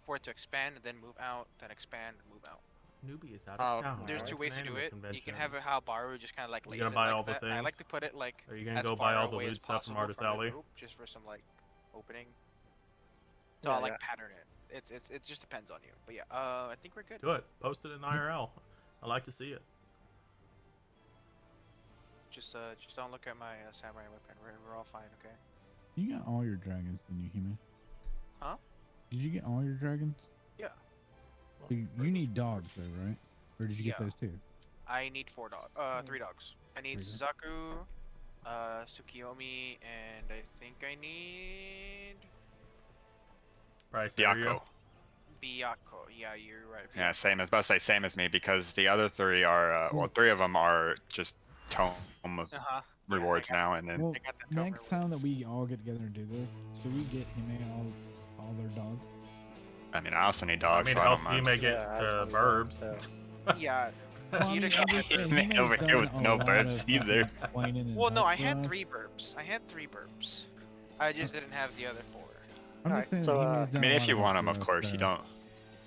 for it to expand and then move out, then expand and move out. Newbie is out of town. There's Right? 2 ways to do Anime it. You can have it conventions. how Baru just kind of like You lays gonna it buy like all the that. I like to things? put it like Are you gonna as go far buy all the away loot as stuff from possible Artist the Alley? group, just for some like opening. So Yeah, I like yeah. pattern it. It just depends on you. But yeah, I think we're good. Do it. Post it in IRL. I like to see it. Just don't look at my samurai weapon. We're all fine, okay? You got all your dragons, didn't you, Human? Huh? Did you get all your dragons? Yeah. So you need dogs, though, right? Or did you get Yeah. those too? I need 3 dogs. I need Very good. Suzaku, Tsukiyomi, and I think I need Price Byakko. Byakko. Yeah, you're right. Yeah, same as about to say same as me because the other 3 are well, 3 of them are just tome of Uh-huh. rewards now, and then Well, I got that tome next reward. time that we all get together and do this, should we get Hime all their dogs? I mean I also need I dogs. mean, so I help don't you mind. may get Yeah, I just wanted burbs. dogs, Yeah. Well, I Kira mean, got I'm just my- saying, Man, Hime's over here done with a no lot burbs of either. explaining and Well, no, I help had us. 3 burps. I had 3 burps. I just didn't have the other 4. I'm Alright, just saying, so, Hime's I done mean a if lot you of want help them, for of us, course you so don't.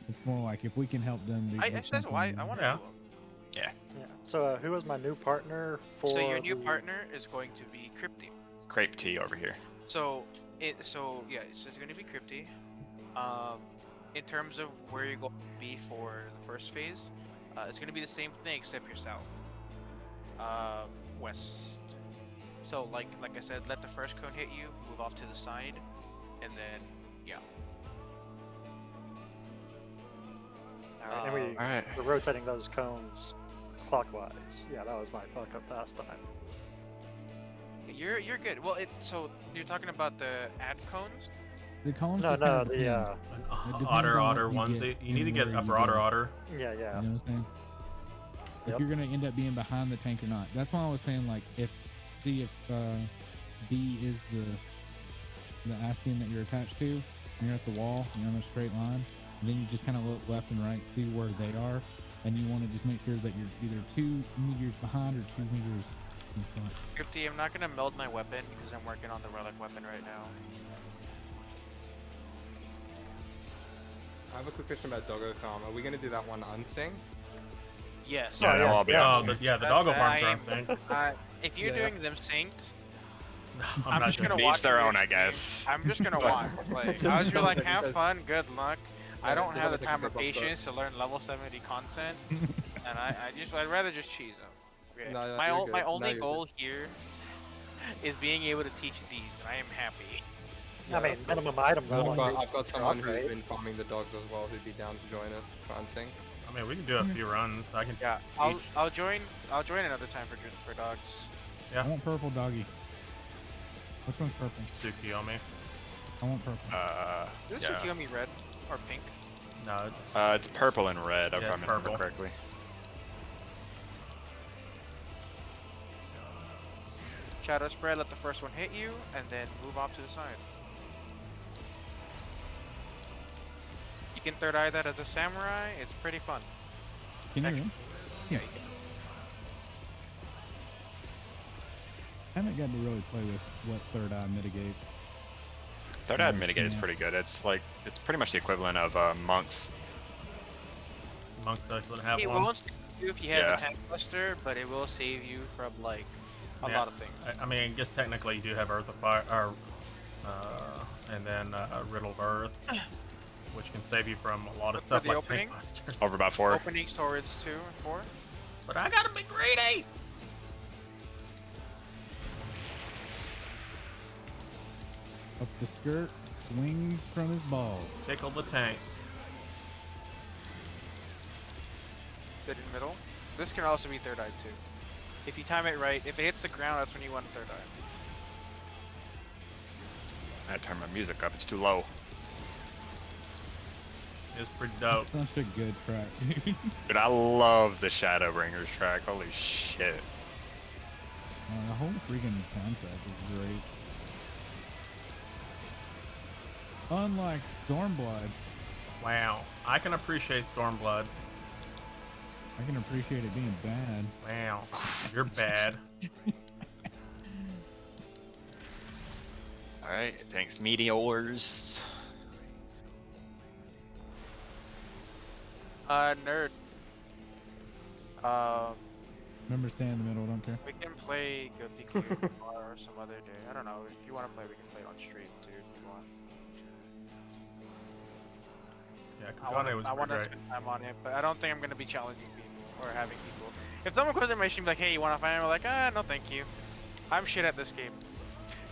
It's more like if we can help them. That's something, why I then- want to Yeah. do them. Yeah, Yeah. So who is my new partner for? So your new the- partner is going to be Crypty. crepe tea over here. So it's going to be Crypty. In terms of where you're going to be for the first phase, it's going to be the same thing except you're south, west. So like I said, let the first cone hit you, move off to the side, and then yeah. Alright, and we, All right. we're rotating those cones clockwise. Yeah, that was my fuck up last time. You're good. Well, so you're talking about the ad cones? The cones No, just kinda no, depend. the An It depends otter on what otter you onesie. get You need to and get where a you broader go. otter. yeah, You yeah. know what I'm saying? If Yep. you're gonna end up being behind the tank or not. That's why I was saying like if B is the Ascian that you're attached to, and you're at the wall, you're on a straight line, and then you just kind of look left and right, see where they are, and you want to just make sure that you're either 2 meters behind or 2 meters in front. 50, I'm not gonna meld my weapon because I'm working on the relic weapon right now. I have a quick question about Doggo Farm. Are we gonna do that one unsynced? Yes. Yeah, they'll all be yeah. Oh, on. the doggo farms are I- insane. If you're Yeah. doing them synced, I'm not just doing gonna it. Each watch their your own, I stream. guess. I'm just gonna But- watch. Like, I was just like, have fun, good luck. I don't have the time or patience to learn level 70 content, and I'd rather just cheese them. Okay. No, my you're my good. No, only you're goal here is being able to teach these, and I am happy. I mean, that's cool. minimum item. Well, level I've got is someone who's upgrade. been farming the dogs as well who'd be down to join us for unsync. I mean, we can do a few runs. I can Yeah, teach. I'll join another time for dogs. Yeah. I want purple doggy. Which one's purple? Tsukiyomi. I want purple. Is Yeah. Tsukiyomi red or pink? No, it's It's purple and red, if Yeah, I it's remember purple. correctly. Shadow spread, let the first one hit you, and then move off to the side. You can third eye that as a samurai, it's pretty fun. Can you hear him? Yeah, you can. I haven't gotten to really play with what third eye mitigate. Third eye mitigate is Yeah. pretty good. It's pretty much the equivalent of monks. monk doesn't have It one. won't save you if you have Yeah. a tank buster, but it will save you from like a Yeah. lot of things. I mean, I guess technically you do have Earth of Fire, or, and then Riddle of Earth, which can save you from a lot of For stuff the like opening? tank busters. Over about 4. Openings towards 2 and 4. But I got a big grade 8. Up the skirt, swings from his balls. Tickle the tank. Good in middle. This can also be third eye too. If you time it right, if it hits the ground, that's when you want third eye. I had to turn my music up. It's too low. It's pretty dope. It's such a good track, dude. Dude, I love the Shadowbringers track. Holy shit. The whole freaking soundtrack is great. Unlike Stormblood, Wow. I can appreciate Stormblood. I can appreciate it being bad. Wow. You're bad. Alright, thanks, meteors. Nerd. Remember, stay in the middle, don't care. We can play Guilty Gear tomorrow or some other day. I don't know. If you want to play, we can play it on stream too if you want. Yeah, I Kagane was want pretty to great. spend time on it, but I don't think I'm going to be challenging people or having people. If someone comes in my stream like, hey, you want to fight? I'm like, no, thank you. I'm shit at this game.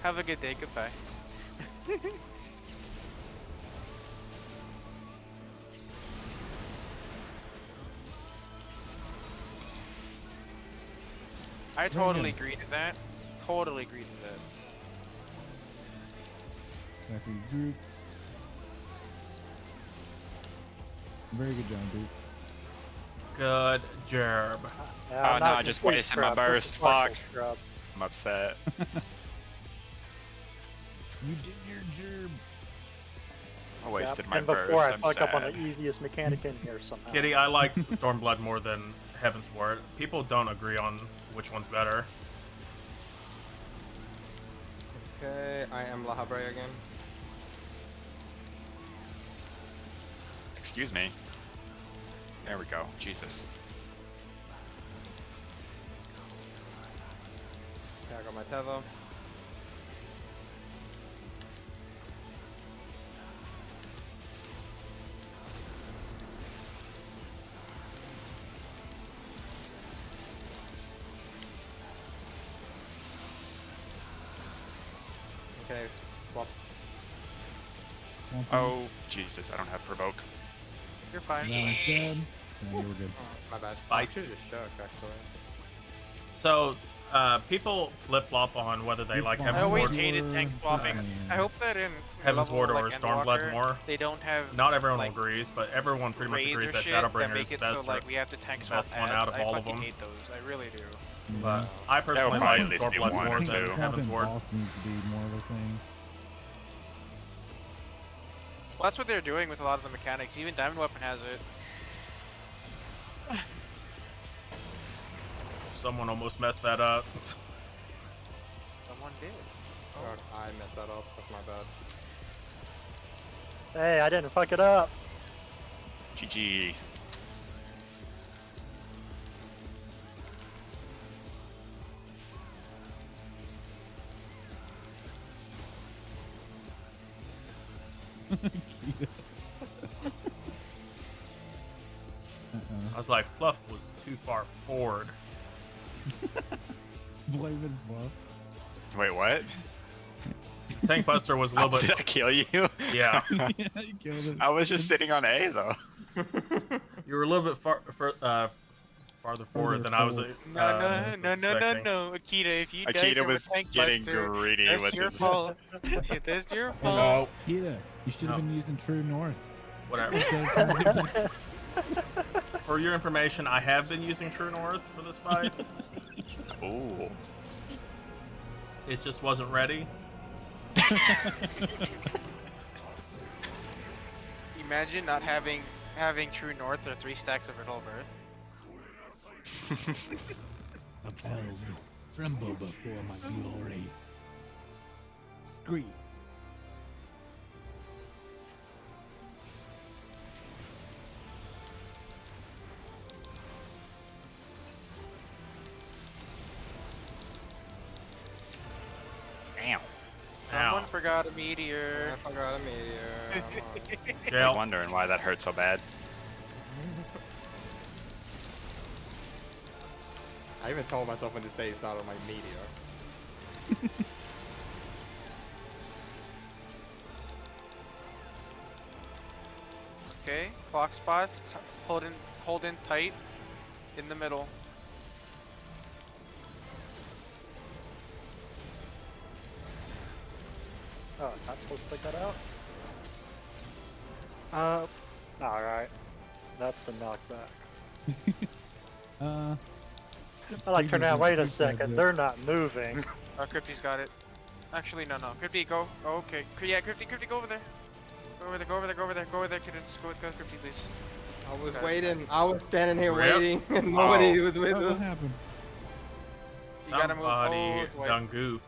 Have a good day. Goodbye. I totally agree to that. Totally agree to that. Zachary Group. Very good job, dude. Good job. Oh, no, I just wasted my burst. Fuck. Scrub. I'm upset. You did your job. I wasted Yep, my and burst. before I I'm fuck up on the sad. easiest mechanic in here somehow. Kitty, I like Stormblood more than Heaven's Ward. People don't agree on which one's better. Okay, I am La Habre again. Excuse me. There we go. Jesus. Okay, I got my tether. Okay, swap. Swampy. Oh, Jesus. I don't have provoke. You're fine. That was dead. Yeah, you were good. My bad. Spicy. I should just shook, actually. So, People flip flop on whether they Which like one? I Heaven's always Ward, hated tank swapping. I hope that in Heaven's level Ward or like Stormblood Endwalker, more. they don't have Not everyone like agrees, but everyone pretty much raids agrees or that shit Shadowbringer that is make the it best, so like we have to tank swap best one ads. out of I all of fucking them. hate those. I really do. But I personally probably like at least be Stormblood one or more two. than Heaven's Swapping Ward. boss needs to be more of a thing. Well, that's what they're doing with a lot of the mechanics. Even Diamond Weapon has it. Someone almost messed that up. Someone did. Fuck, I messed that up. That's my bad. Hey, I didn't fuck it up. GG. I was like, Fluff was too far forward. Blaming Fluff. Wait, what? Tank Buster was a little Did bit. I kill you? Yeah, Yeah, you killed it. I was just sitting on A though. you were a little bit farther forward than I was. forward. No, expecting. Akita, if you died Akita from a was tank getting buster, greedy that's with your his. fault. That's your fault. No, Kida, you should have No. been using True North. whatever. Instead For your information, I have been using True North for this fight. Ooh. It just wasn't ready. Imagine not having True North or 3 stacks of Riddle of Earth. Upheld, tremble before my glory. Scream. Damn. Someone Ow. forgot a meteor. I forgot a meteor. I'm on. I Jail. was wondering why that hurt so bad. I even told myself when this day started on my meteor. Okay, clock spots. Hold in tight. In the middle. Oh, I'm not supposed to take that out? Alright. That's the knockback. I like turn around, wait a second, they're not moving. Crypty's got it. Actually, no. Crypty, go. Oh, okay. Yeah, Crypty, go over there. Go over there, kittens. Go, Crypty, please. I was Okay. waiting. I was standing here Rip. waiting, and nobody was with What us. happened? You gotta move Somebody forward. done goofed.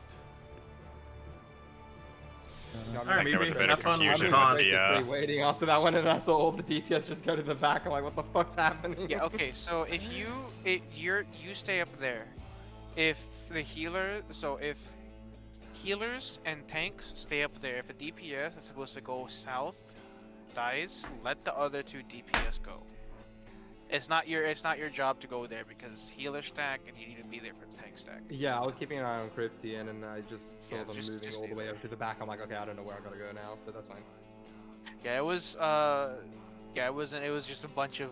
Alright, maybe there was a bit have of fun with confusion the con. with the, waiting after that one, and I saw all the DPS just go to the back. I'm like, what the fuck's happening? Yeah, okay, so if you stay up there. If healers and tanks stay up there, if a DPS is supposed to go south dies, let the other 2 DPS go. It's not your job to go there because healer stack and you need to be there for the tank stack. Yeah, I was keeping an eye on Crypty, and then I just saw Yeah, them just moving all stay the way there. over to the back. I'm like, okay, I don't know where I gotta go now, but that's fine. Yeah, it was just a bunch of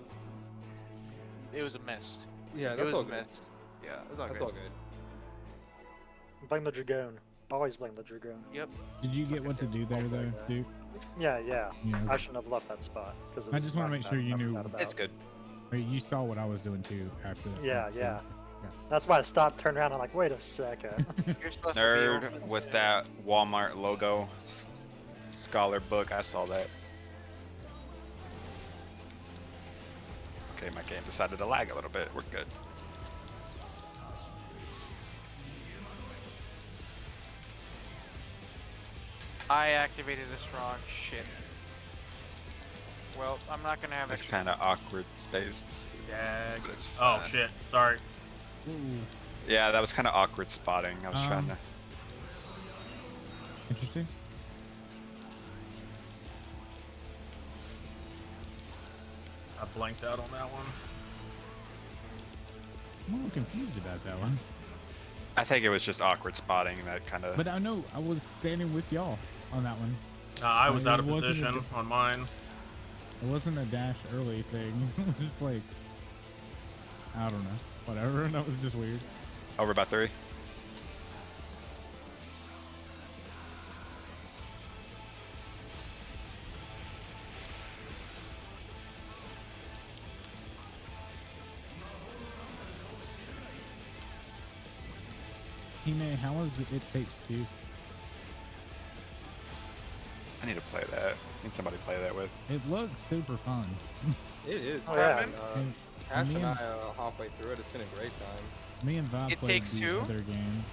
it was a mess. Yeah, It that's was all a good. mess. Yeah, it was all That's good. all good. Blame the Dragoon. Always blame the Dragoon. Yep. Did you get what to do there, though, Duke? Yeah. Yeah. I shouldn't have left that spot. Cause it I was just wanna make knockback sure you I knew- forgot about. It's good. Or you saw what I was doing too after that. Yeah, point, too. yeah. That's why I stopped, turned around, and I'm like, wait a second. You're supposed to Nerd be with that Walmart logo. Scholar book. I saw that. Okay, my game decided to lag a little bit. We're good. I activated this wrong. Shit. Well, I'm not gonna have It's extra. kind of awkward space. Dag. But it's Oh fine. shit. Sorry. Ooh, Yeah, that was kind of awkward spotting. I was trying to. interesting. I blanked out on that one. I'm a little confused about that one. I think it was just awkward spotting that kind of. But I know I was standing with y'all on that one. I was It out of wasn't a position good- on mine. It wasn't a dash early thing. It was just like, I don't know. Whatever. That was just weird. Over by 3. Hime, how was It Takes Two? I need to play that. I need somebody to play that with. It looks super fun. It is. Oh, yeah. fun. And Ash me and I and- are halfway through it. It's been a great time. Me and Vi It played Takes the Two? other game.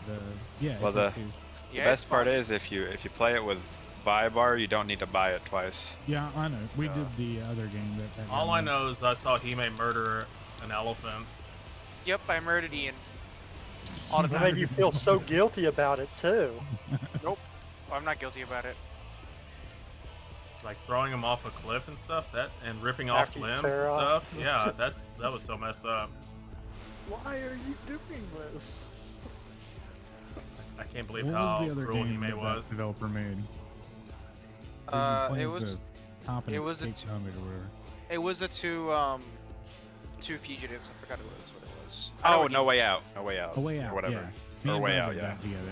Well, It Takes Two. The Yeah, best it's part fun. is if you play it with Vibar, you don't need to buy it twice. Yeah, I know. We did the other game that All got I me. know is I saw Hime murder an elephant. Yep, I murdered Ian. All the It time. made you feel so guilty about it too. Nope. I'm not guilty about it. Like throwing him off a cliff and stuff, and ripping off After you limbs and tear off. stuff. Yeah, that was so messed up. Why are you doing this? I can't believe What how was the other cruel game Hime that was. that developer made? It was Competent it was a Cake t- Summit or whatever. it was the two fugitives. I forgot what it was. I know Oh, what No you- Way Out. No Way Out. A Way or Out, whatever. yeah. Me Or and Way Vi Out, did yeah. that together.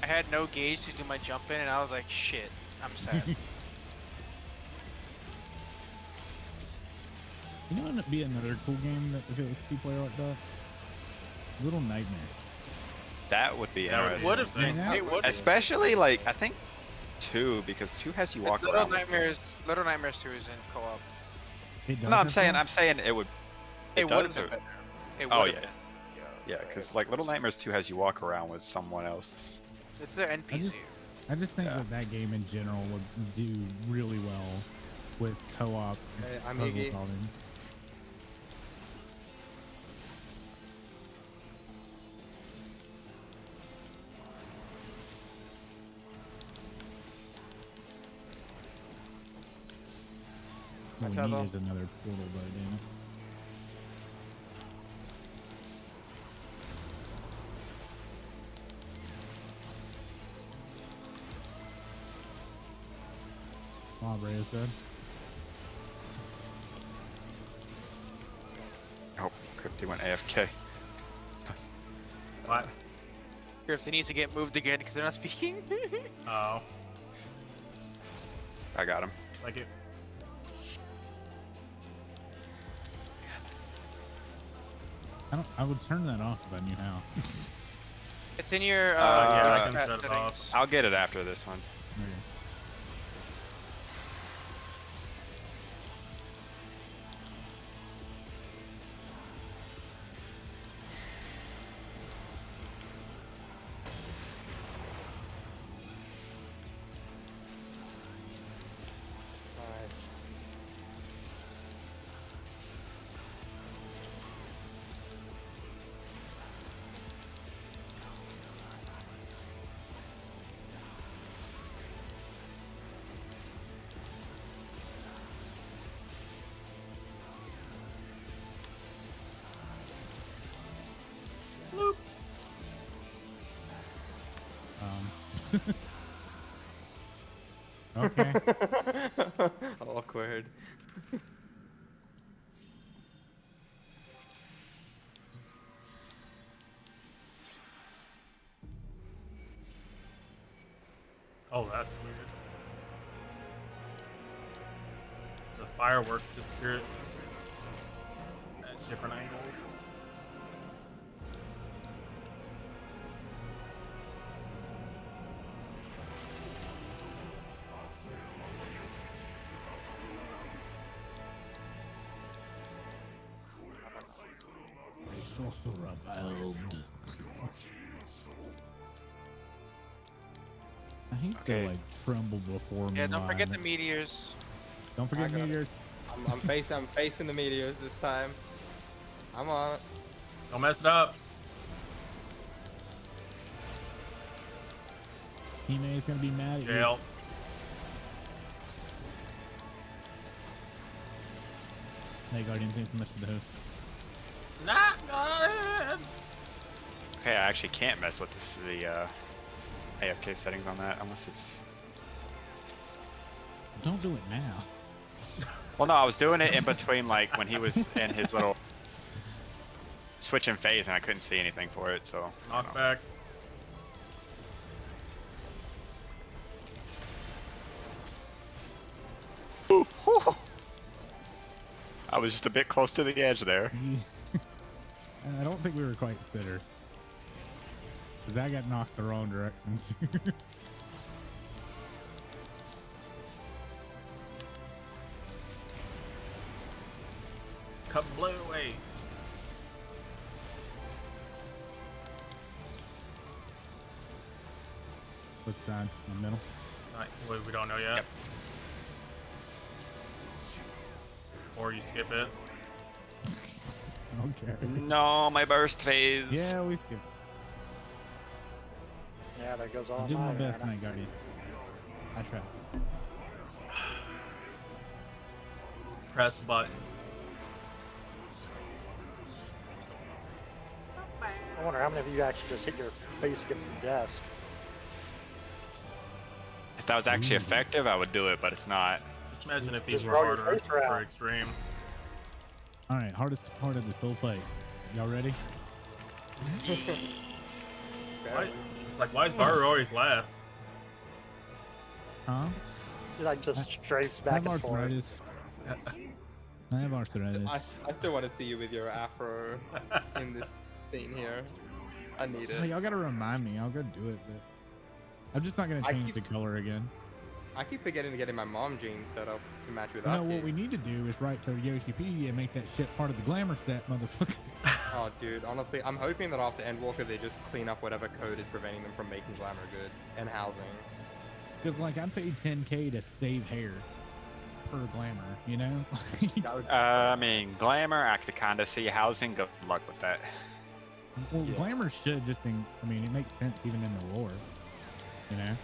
I had no gauge to do my jump in, and I was like, shit, I'm sad. You know, it'd be another cool game that if it was 2-player like that. Little Nightmares. That would be That interesting. would have been. Yeah. It would. Especially like I think 2 because 2 has you walk Little around. Nightmares 2 is in co-op. It does No, I'm have saying that? I'm saying it would. It would have does, been or- better. It Oh, would've yeah. been. Yeah, because like Little Nightmares 2 has you walk around with someone else. It's an NPC. I just think Yeah. that game in general would do really well with co-op Hey, I'm puzzle Iggy. solving. What we Hi, need Tavo. is another portal, but damn it. Mabre is dead. Oh, Crypty went AFK. What? Griffin needs to get moved again because they're not speaking. Oh, I got him. like it. I would turn that off if I knew how. It's in your yeah, I can chat shut it settings. off. I'll get it after this one. Okay. Nice. Okay. Awkward. Oh, that's weird. The fireworks disappear at different angles. Sorcerer bound. I hate Okay. to like tremble before me. Yeah, don't forget the live. meteors. Don't forget I got it. meteors. I'm facing the meteors this time. I'm on it. Don't mess it up. Hime is gonna be mad at Jail. you. Hey, Guardian, thanks so much for the host. Not good. okay, I actually can't mess with the AFK settings on that unless it's. Don't do it now. Well, no, I was doing it in between, like when he was in his little switch in phase, and I couldn't see anything for it. So. Knock back. I was just a bit close to the edge there. I don't think we were quite sitter. Because I got knocked the wrong direction. Cut blue away. Which side? In the middle? We don't know yet. Yep. Or you skip it. Okay. No, my burst phase. Yeah, we skipped. Yeah, there goes all I'll do my my best, mana. Night Guardian. I try. Press buttons. I wonder how many of you actually just hit your face against the desk. If that was actually Ooh. effective, I would do it, but it's not. Just imagine if these Just were roll your harder face around. for extreme. All right, hardest part of this whole fight. Y'all ready? Why, like, why is Baru always last? Huh? He like just strafes I back have and forth. arthritis. I have arthritis. I still want to see you with your afro in this scene here. I need Hey, it. y'all gotta remind me. I'll go do it, but I'm just not gonna I change keep- the color again. I keep forgetting to get my mom jeans set up to match with No, Aki. what we need to do is write to Yoshi P and make that shit part of the glamour set, motherfucker. Oh, dude, honestly, I'm hoping that after Endwalker they just clean up whatever code is preventing them from making glamour good and housing. Because like I paid 10K to save hair per glamour, you know? That would- I mean, glamour. I could kind of see housing. Good luck with that. Well, Yeah. glamour should just, I mean, it makes sense even in the lore, you know?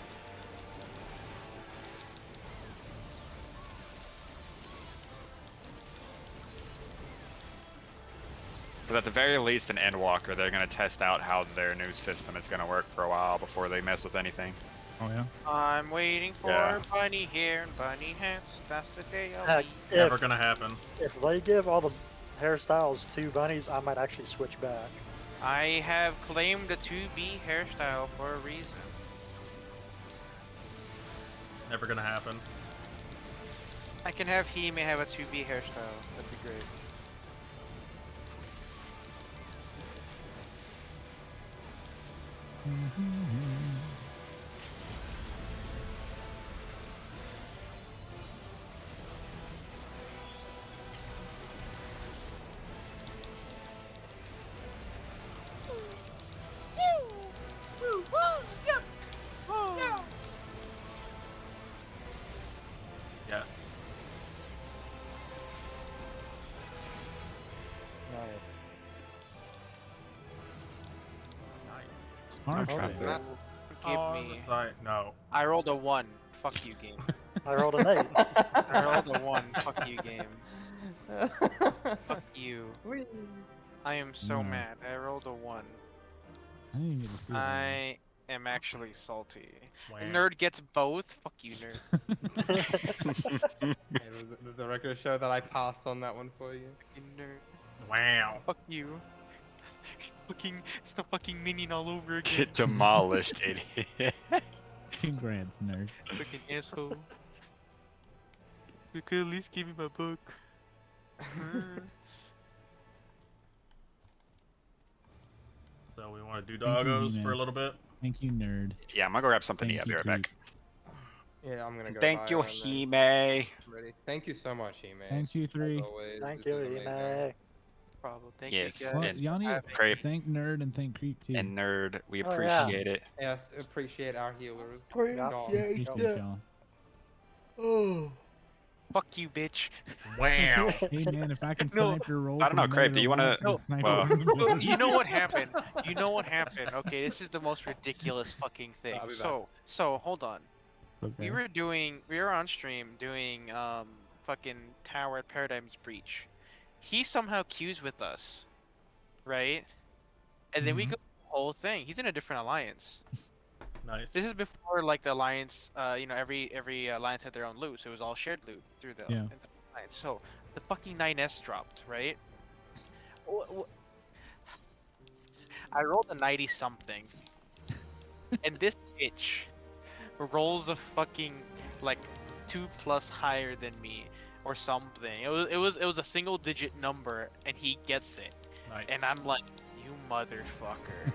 But at the very least, in Endwalker, they're going to test out how their new system is going to work for a while before they mess with anything. Oh yeah. I'm waiting for Yeah. bunny hair and bunny hats. That's the day I'll Heck, be. Never if, gonna happen. if they give all the hairstyles to bunnies, I might actually switch back. I have claimed the 2B hairstyle for a reason. Never gonna happen. I can have Hime have a 2B hairstyle. That'd be great. Yes. Nice. Hard trying fight. to- Matt, Give On me. the side. No. I rolled a 1. Fuck you, game. I rolled an 8. I rolled a 1. Fuck you, game. Fuck you. Whee! I am so No. mad. I rolled a 1. I didn't get to see it. I am actually salty. Wham. Nerd gets both. Fuck you, nerd. Hey, the record show that I passed on that one for you. Fucking nerd. Wow. Fuck you. It's the fucking minion all over again. Get demolished, idiot. Congrats, nerd. Fucking asshole. You could at least give me my book. So we want to do Thank you, doggos for a He-Man. little bit. Thank you, nerd. Yeah, I'm going to go grab something to eat. Thank I'll be you, right back. Yeah, I'm gonna go. Thank buy you, one then. Hime. Ready? Thank you so much, Hime. Thanks, you three. As always, Thank this you, was amazing. Ime. Problem. Thank Yes, you guys. Well, and- y'all need to Creep thank nerd and thank creep too. And Nerd, we Oh, yeah. appreciate it. Yes, appreciate our healers. Yeah. God. Appreciate y'all. Fuck you, bitch. Wow. Hey man, if I can No, snipe your roll, I don't know, Craig, do you wanna- well- You know what happened? You know what happened? Okay, this is the most ridiculous fucking thing. I'll be back. So hold on. Okay. We were on stream doing fucking Tower at Paradigm's Breach. He somehow queues with us, right? And then we Mhm. go whole thing. He's in a different alliance. Nice. This is before like the alliance. Every alliance had their own loot, so it was all shared loot through the, Yeah. in the alliance. So the fucking 9S dropped, right? I rolled a 90 something, and this bitch rolls a fucking like 2+ higher than me or something. It was a single digit number, and he gets it, Nice. and I'm like, you motherfucker.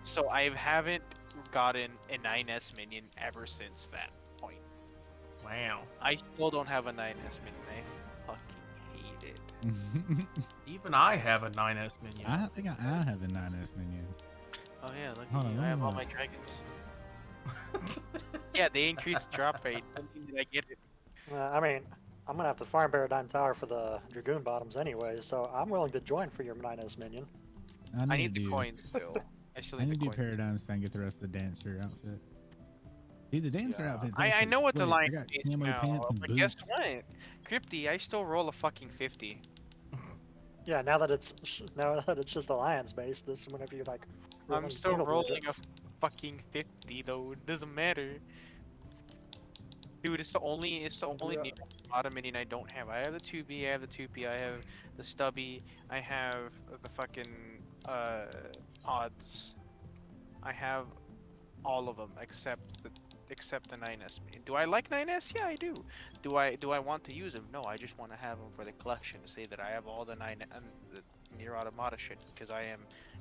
So I haven't gotten a 9S minion ever since that point. Wow. I still don't have a 9S minion. I fucking hate it. Even I have a 9S minion. I think I have a 9S minion. Oh yeah, look Hold at on, you. let I me have all look. my dragons. Yeah, they increased the drop rate. I mean, I get it. I mean, I'm gonna have to farm Paradigm Tower for the Dragoon Bottoms anyway, so I'm willing to join for your 9S minion. I need to the do, coins still. I still I need need the to do coins. Paradigm so I can get the rest of the Dancer outfit. Dude, the Dancer Yeah. outfit's I actually know what the slick. line I got is camo now, pants and but boots. guess what? Crypty, I still roll a fucking 50. Yeah, now that it's just alliance based, this whenever you like. I'm run still single rolling a digits. fucking 50 though. It doesn't matter. Dude, it's the only Yeah. Nier Automata minion I don't have. I have the 2B, I have the 2P, I have the stubby, I have the fucking odds. I have all of them except the 9S minion. Do I like 9S? Yeah, I do. Do I want to use them? No, I just want to have them for the collection to say that I have all the the Nier Automata shit because I am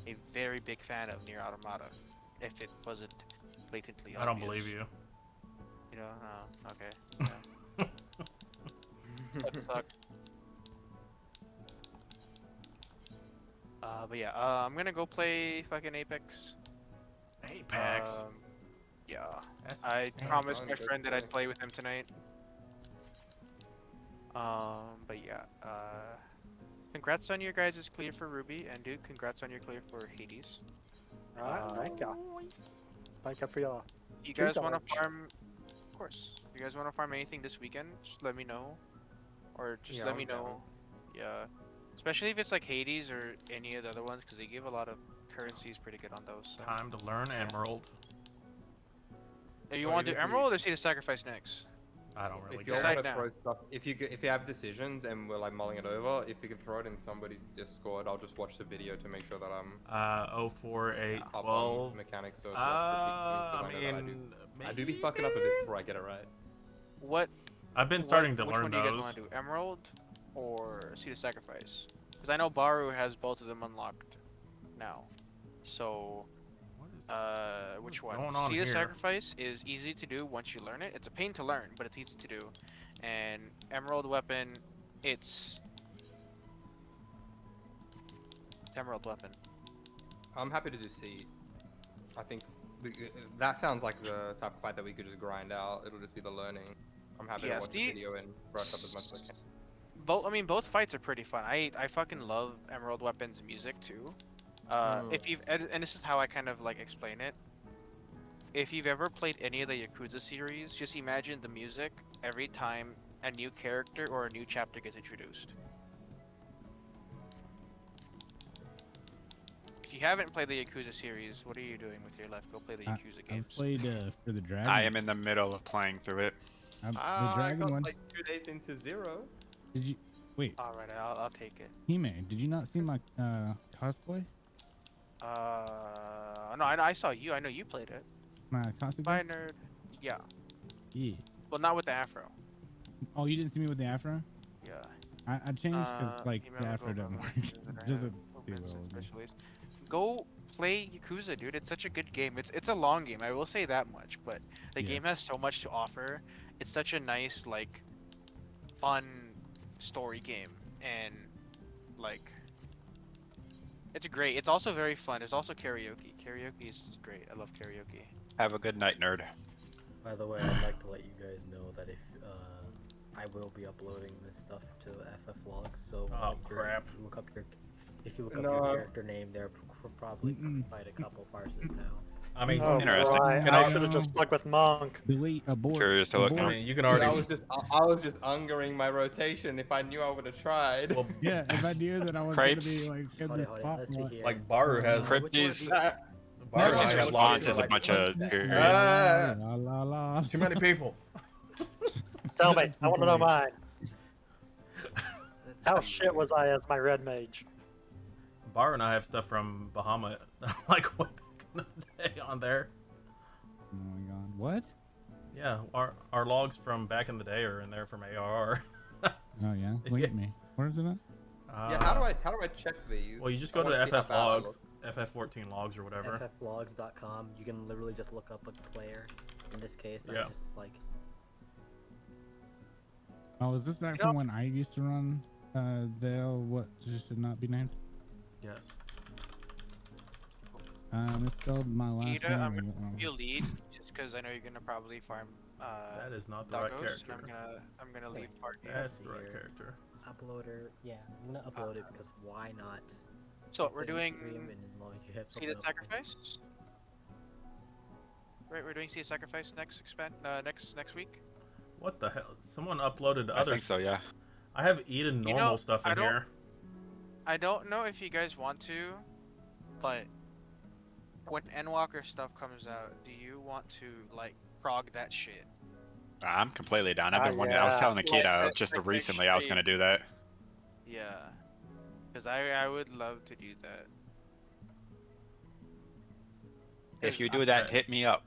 a very big fan of Nier Automata. If it wasn't blatantly I don't obvious. believe you. You know? Oh, okay. Yeah. That sucks. But yeah, I'm gonna go play fucking Apex. Apex. Yeah. That's I insane. promised fun, my that's friend that funny. I'd play with him tonight. But yeah, congrats on your guys' clear for Ruby, and dude, congrats on your clear for Hades. Alright, thank you. Thank you for your. You True guys want to charge. farm? Of course. You guys want to farm anything this weekend? Just let me know, or just Yeah, let I'm me down. know. Yeah, especially if it's like Hades or any of the other ones, because they give a lot of currencies pretty good on those. So. Time to learn Emerald. If you Or want to do even if we- Emerald or see the sacrifice next? I don't really If you care. Decide want to now. throw stuff, if you have decisions and we're like mulling it over, if you can throw it in somebody's Discord, I'll just watch the video to make sure that I'm 04, 8, up 12. on mechanics. So it's less to teach me because I know that I do be fucking up a bit before I get it right. What? I've been starting to Which learn one do you guys those. want to do? Emerald or Sea of Sacrifice? Because I know Baru has both of them unlocked now. So, What is which What's one? going on Sea of here? Sacrifice is easy to do once you learn it. It's a pain to learn, but it's easy to do. And Emerald Weapon, it's Emerald Weapon. I'm happy to do C. I think that sounds like the type of fight that we could just grind out. It'll just be the learning. I'm happy Yeah, to watch the C- video and brush up as much as I can. Both fights are pretty fun. I fucking love Emerald Weapon's music too. If you've and this is how I kind of like explain it. If you've ever played any of the Yakuza series, just imagine the music every time a new character or a new chapter gets introduced. If you haven't played the Yakuza series, what are you doing with your life? Go play the Yakuza I've games. played for the Dragon. I am in the middle of playing through it. The I Dragon got one. like 2 days into Zero. Did you wait? Alright, I'll take it. He-Man, did you not see my cosplay? No, I saw you. I know you played it. My costume? Bye, nerd. Yeah. Yeah. Well, not with the afro. Oh, you didn't see me with the afro? Yeah. I changed because like Email the will afro go doesn't over work. messages that I It doesn't have, do opens well and with me. special release. Go play Yakuza, dude. It's such a good game. It's a long game. I will say that much, but the Yeah. game has so much to offer. It's such a nice, like, fun story game, and like, it's great. It's also very fun. There's also karaoke. Karaoke is great. I love karaoke. Have a good night, nerd. By the way, I'd like to let you guys know that if I will be uploading this stuff to FF Logs, so Oh, like, crap. if you look up your No. character name, there probably quite a couple parses now. I mean, Oh, Interesting. boy, Can I I- should have just stuck with Monk. Delete, abort. Curious to look I now. mean, you can Dude, already. I was just ungering my rotation. If I knew, I would have tried. Well, Yeah, if I knew that I was Crepes. gonna be like in Hold the it, hold it, let's see spotlight. here. like Baru has. Crip- Crypties. Baru and I Crypties have response logs. is a like, bunch what of the- periods. Ah, La la la. too many people. Tell me, That's the I want to know point. mine. Let's How see shit was I as my red mage? Baru and I have stuff from Bahama, like way back in the day on there. Oh my god. What? Yeah, our logs from back in the day are in there from AR. Oh yeah. Link Yeah. me. Where is it at? Yeah, how do I check these? Well, you just I go to wanna see how FF bad I logs, look. FF14 logs or whatever. fflogs.com. You can literally just look up a player. In this case, Yeah. I just like. Oh, is this back You from when I used to run what just should not be named? Yes. Misspelled my last Ida, name. I'm I gonna got wrong. give you a lead just because I know you're gonna probably farm That is not the right doggos. And character. I'm gonna leave party. That's see the right here. character. Uploader, yeah, I'm gonna upload it because why not? So It's we're a doing stream, and as long as you have See the something up- Sacrifice. Right, we're doing See the Sacrifice next week. What the hell? Someone uploaded I other. think so, yeah. I have Eden You normal know, stuff I in don't- here. I don't know if you guys want to, but when Endwalker stuff comes out, do you want to like frog that shit? I'm completely down. I've been wondering. I yeah. was telling Like, Nikita just like recently I was extreme. gonna do that. Yeah, because I would love to do that. If you Because do that, Okay. hit me up.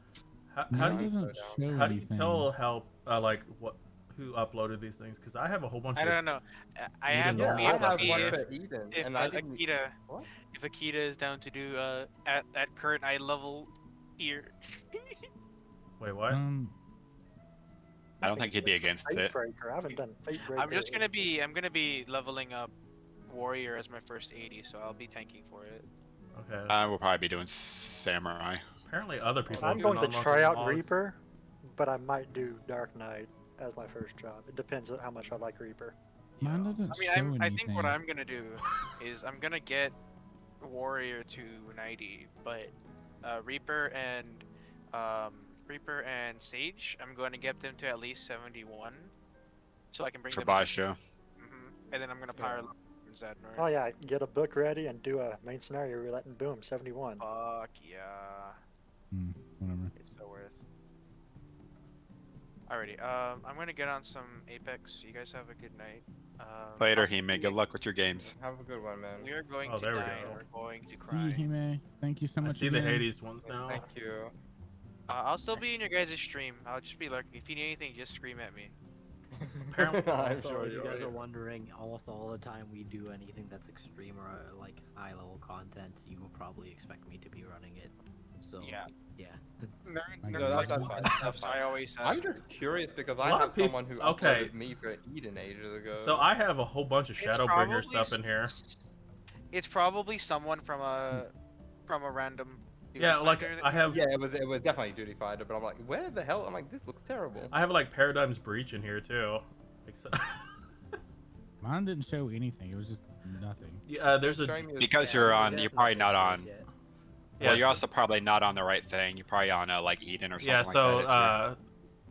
How Mine do you doesn't show how do you anything. tell how like what who uploaded these things? Because I have a whole bunch I of. don't know. I Eden have normal to Yeah, be I stuff have in one here. for Eden, if and I didn't. Akita, What? if Akita is down to do at current eye level here. Wait, what? I don't think he'd be against Fate it. Breaker. I haven't done Fate Breaker. I'm gonna be leveling up warrior as my first 80, so I'll be tanking for it. Okay. I will probably be doing samurai. Apparently, other people. I'm have going been to unlocking try out logs. Reaper, but I might do Dark Knight as my first job. It depends on how much I like Reaper. Mine doesn't I mean, show anything. I think what I'm gonna do is I'm gonna get warrior to 90, but Reaper and Sage, I'm going to get them to at least 71, so I can bring them. Trabasha. And then I'm gonna power level Zadnor. Oh yeah, get a book ready and do a main scenario roulette and boom, 71. Fuck yeah, Whatever. it's so worth. Alrighty, I'm gonna get on some Apex. You guys have a good night. Later, possibly Hime. Good luck with your games. Have a good one, man. We are going Oh, to there we die. go. And we're going to See cry. you, Hime. Thank you so I much. see the again. Hades ones now. Thank you. I'll still be in your guys' stream. I'll just be lurking. If you need anything, just scream at me. Apparently- I'm Also, sure if you you're guys are right. wondering, almost all the time we do anything that's extreme or like high level content, you will probably expect me to be running it. So Yeah. yeah. No, that's fine, that's So I always ask. I'm just curious because A I lot have of people- someone who okay. uploaded me for Eden ages ago. So I have a whole bunch of It's Shadowbringer probably stuff in here. It's probably someone from a random. Yeah, duty like finder that I you- have. Yeah, it was definitely Duty Fighter, but I'm like, where the hell? I'm like, this looks terrible. I have like Paradigm's Breach in here too. Like, so- Mine didn't show anything. It was just nothing. yeah, there's a. Showing me Because Yeah, you're I on, mean, you're that's probably not good on. yet. Yeah, Well, you're so- also probably not on the right thing. You're probably on like Eden or something Yeah, like so that. It's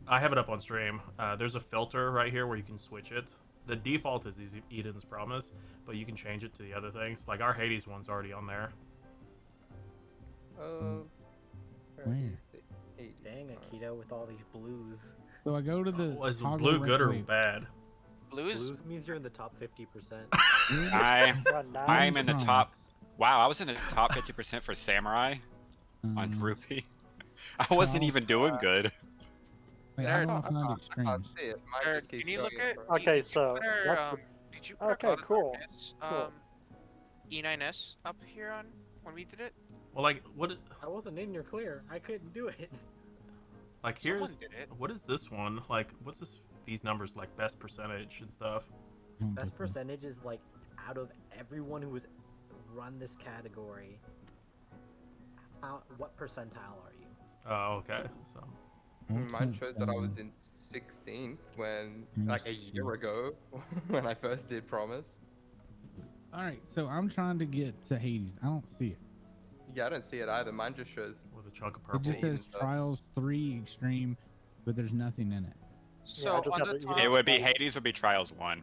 I have it up on stream. There's a filter right here where you can switch it. The default is Eden's Promise, but you can change it to the other things. Like our Hades one's already on there. Where? Dang, Akita with all these blues. So I go to the. Was toggle blue right- good or wait, bad? Blues. Blues means you're in the top 50%. I, Run now. I'm in the Promise. top. Wow, I was in the top 50% for Samurai on Um, Rupee. I wasn't even doing good. Wait, There- how do I find I extremes? can't see it. Mine Eric, just keeps can you look showing at? it. Okay, did you so put our, that's the- did you put Okay, our Cloud of cool, Darkness, cool. E9S up here on when we did it? Well, like what? I wasn't in your clear. I couldn't do it. Like Someone here's did it. what is this one? Like what's this? These numbers like best percentage and stuff. I don't Best get this. percentage is like out of everyone who has run this category. What percentile are you? Oh, okay. So Mine shows that I was 1.7. in 16th when, Mm, like, a year shit. ago, when I first did Promise. All right, so I'm trying to get to Hades. I don't see it. Yeah, I don't see it either. Mine just shows. with a chunk of It purple. just says stuff. Trials 3 Extreme, but there's nothing in it. So just on have the the top, It would be Right. Hades would be Trials 1.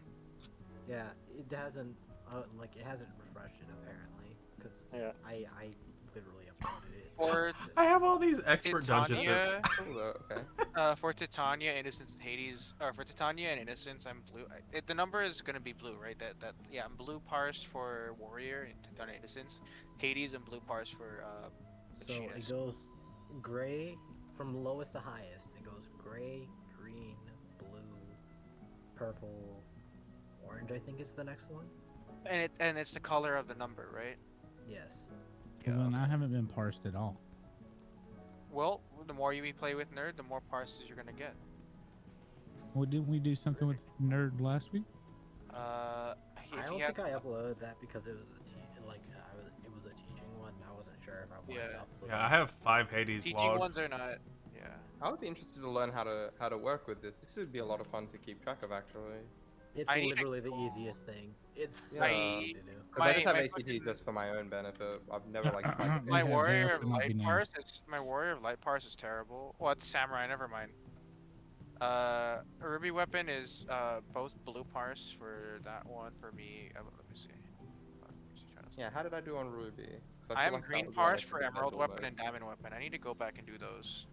Yeah, it hasn't it hasn't refreshed it apparently because Yeah. I literally uploaded it. For- It's just- I have all these expert dungeons. Titania, Cool though. Okay. for Titania, Innocence, and Hades, or for Titania and Innocence, I'm blue. The number is gonna be blue, right? Yeah, I'm blue parsed for Warrior and Titania Innocence, Hades and blue parsed for So it Machinist. goes gray from lowest to highest. It goes gray, green, blue, purple, orange. I think is the next one. And it's the color of the number, right? Yes. Because then I haven't been parsed at all. Well, the more you play with Nerd, the more parses you're gonna get. Well, didn't we do something with Nerd last week? If I you don't have, think I uploaded that because it was it was a teaching one. And I wasn't sure if I wanted to upload. Yeah, I have 5 Hades teaching logs. ones are not. Yeah. I would be interested to learn how to work with this. This would be a lot of fun to keep track of, actually. It's I need to- literally the easiest thing. It's Yeah. easy to do. Because I just have My ACT fucking- just for my own benefit. I've never like tried to My Yeah, they Warrior also of might be Light named. parse is terrible. Well, it's Samurai. Never mind. Ruby weapon is both blue parse for that one for me. Let me see. Yeah, how did I do on Ruby? 'Cause I feel am like that green was one I parse should for have Emerald handled weapon and most. Diamond weapon. I need to go back and do those.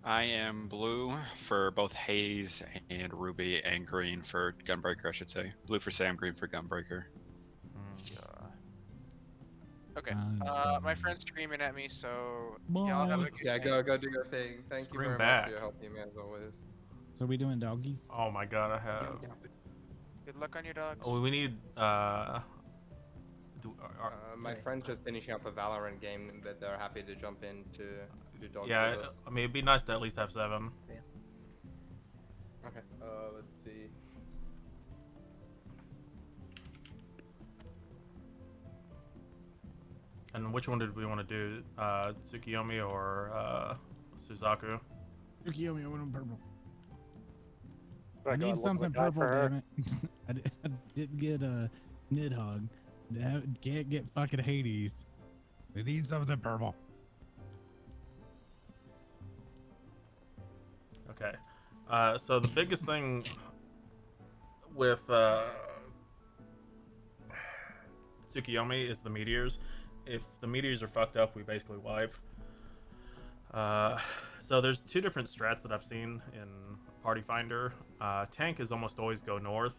I am blue for both Haze and Ruby, and green for Gunbreaker, I should say. Blue for Sam, green for Gunbreaker. Okay. My friend's screaming at me, so Bye. y'all have a good Yeah, day. go do your thing. Thank you Scream very much back. for your help, man, as always. So we doing doggies? Oh my god, I have. Good luck on your dogs. Oh, we need. My friend's just finishing up a Valorant game that they're happy to jump in to do dog Yeah, with us. I mean, it'd be nice to at least have 7. See ya. Okay, let's see. And which one did we want to do? Tsukiyomi or Suzaku? Tsukiyomi, I want them purple. Do I go need and look something like that purple, for her? damn it. I didn't get a Nidhogg. Can't get fucking Hades. We need something purple. Okay. So the biggest thing with Tsukiyomi is the meteors. If the meteors are fucked up, we basically wipe. So there's 2 different strats that I've seen in Party Finder. Tank is almost always go north,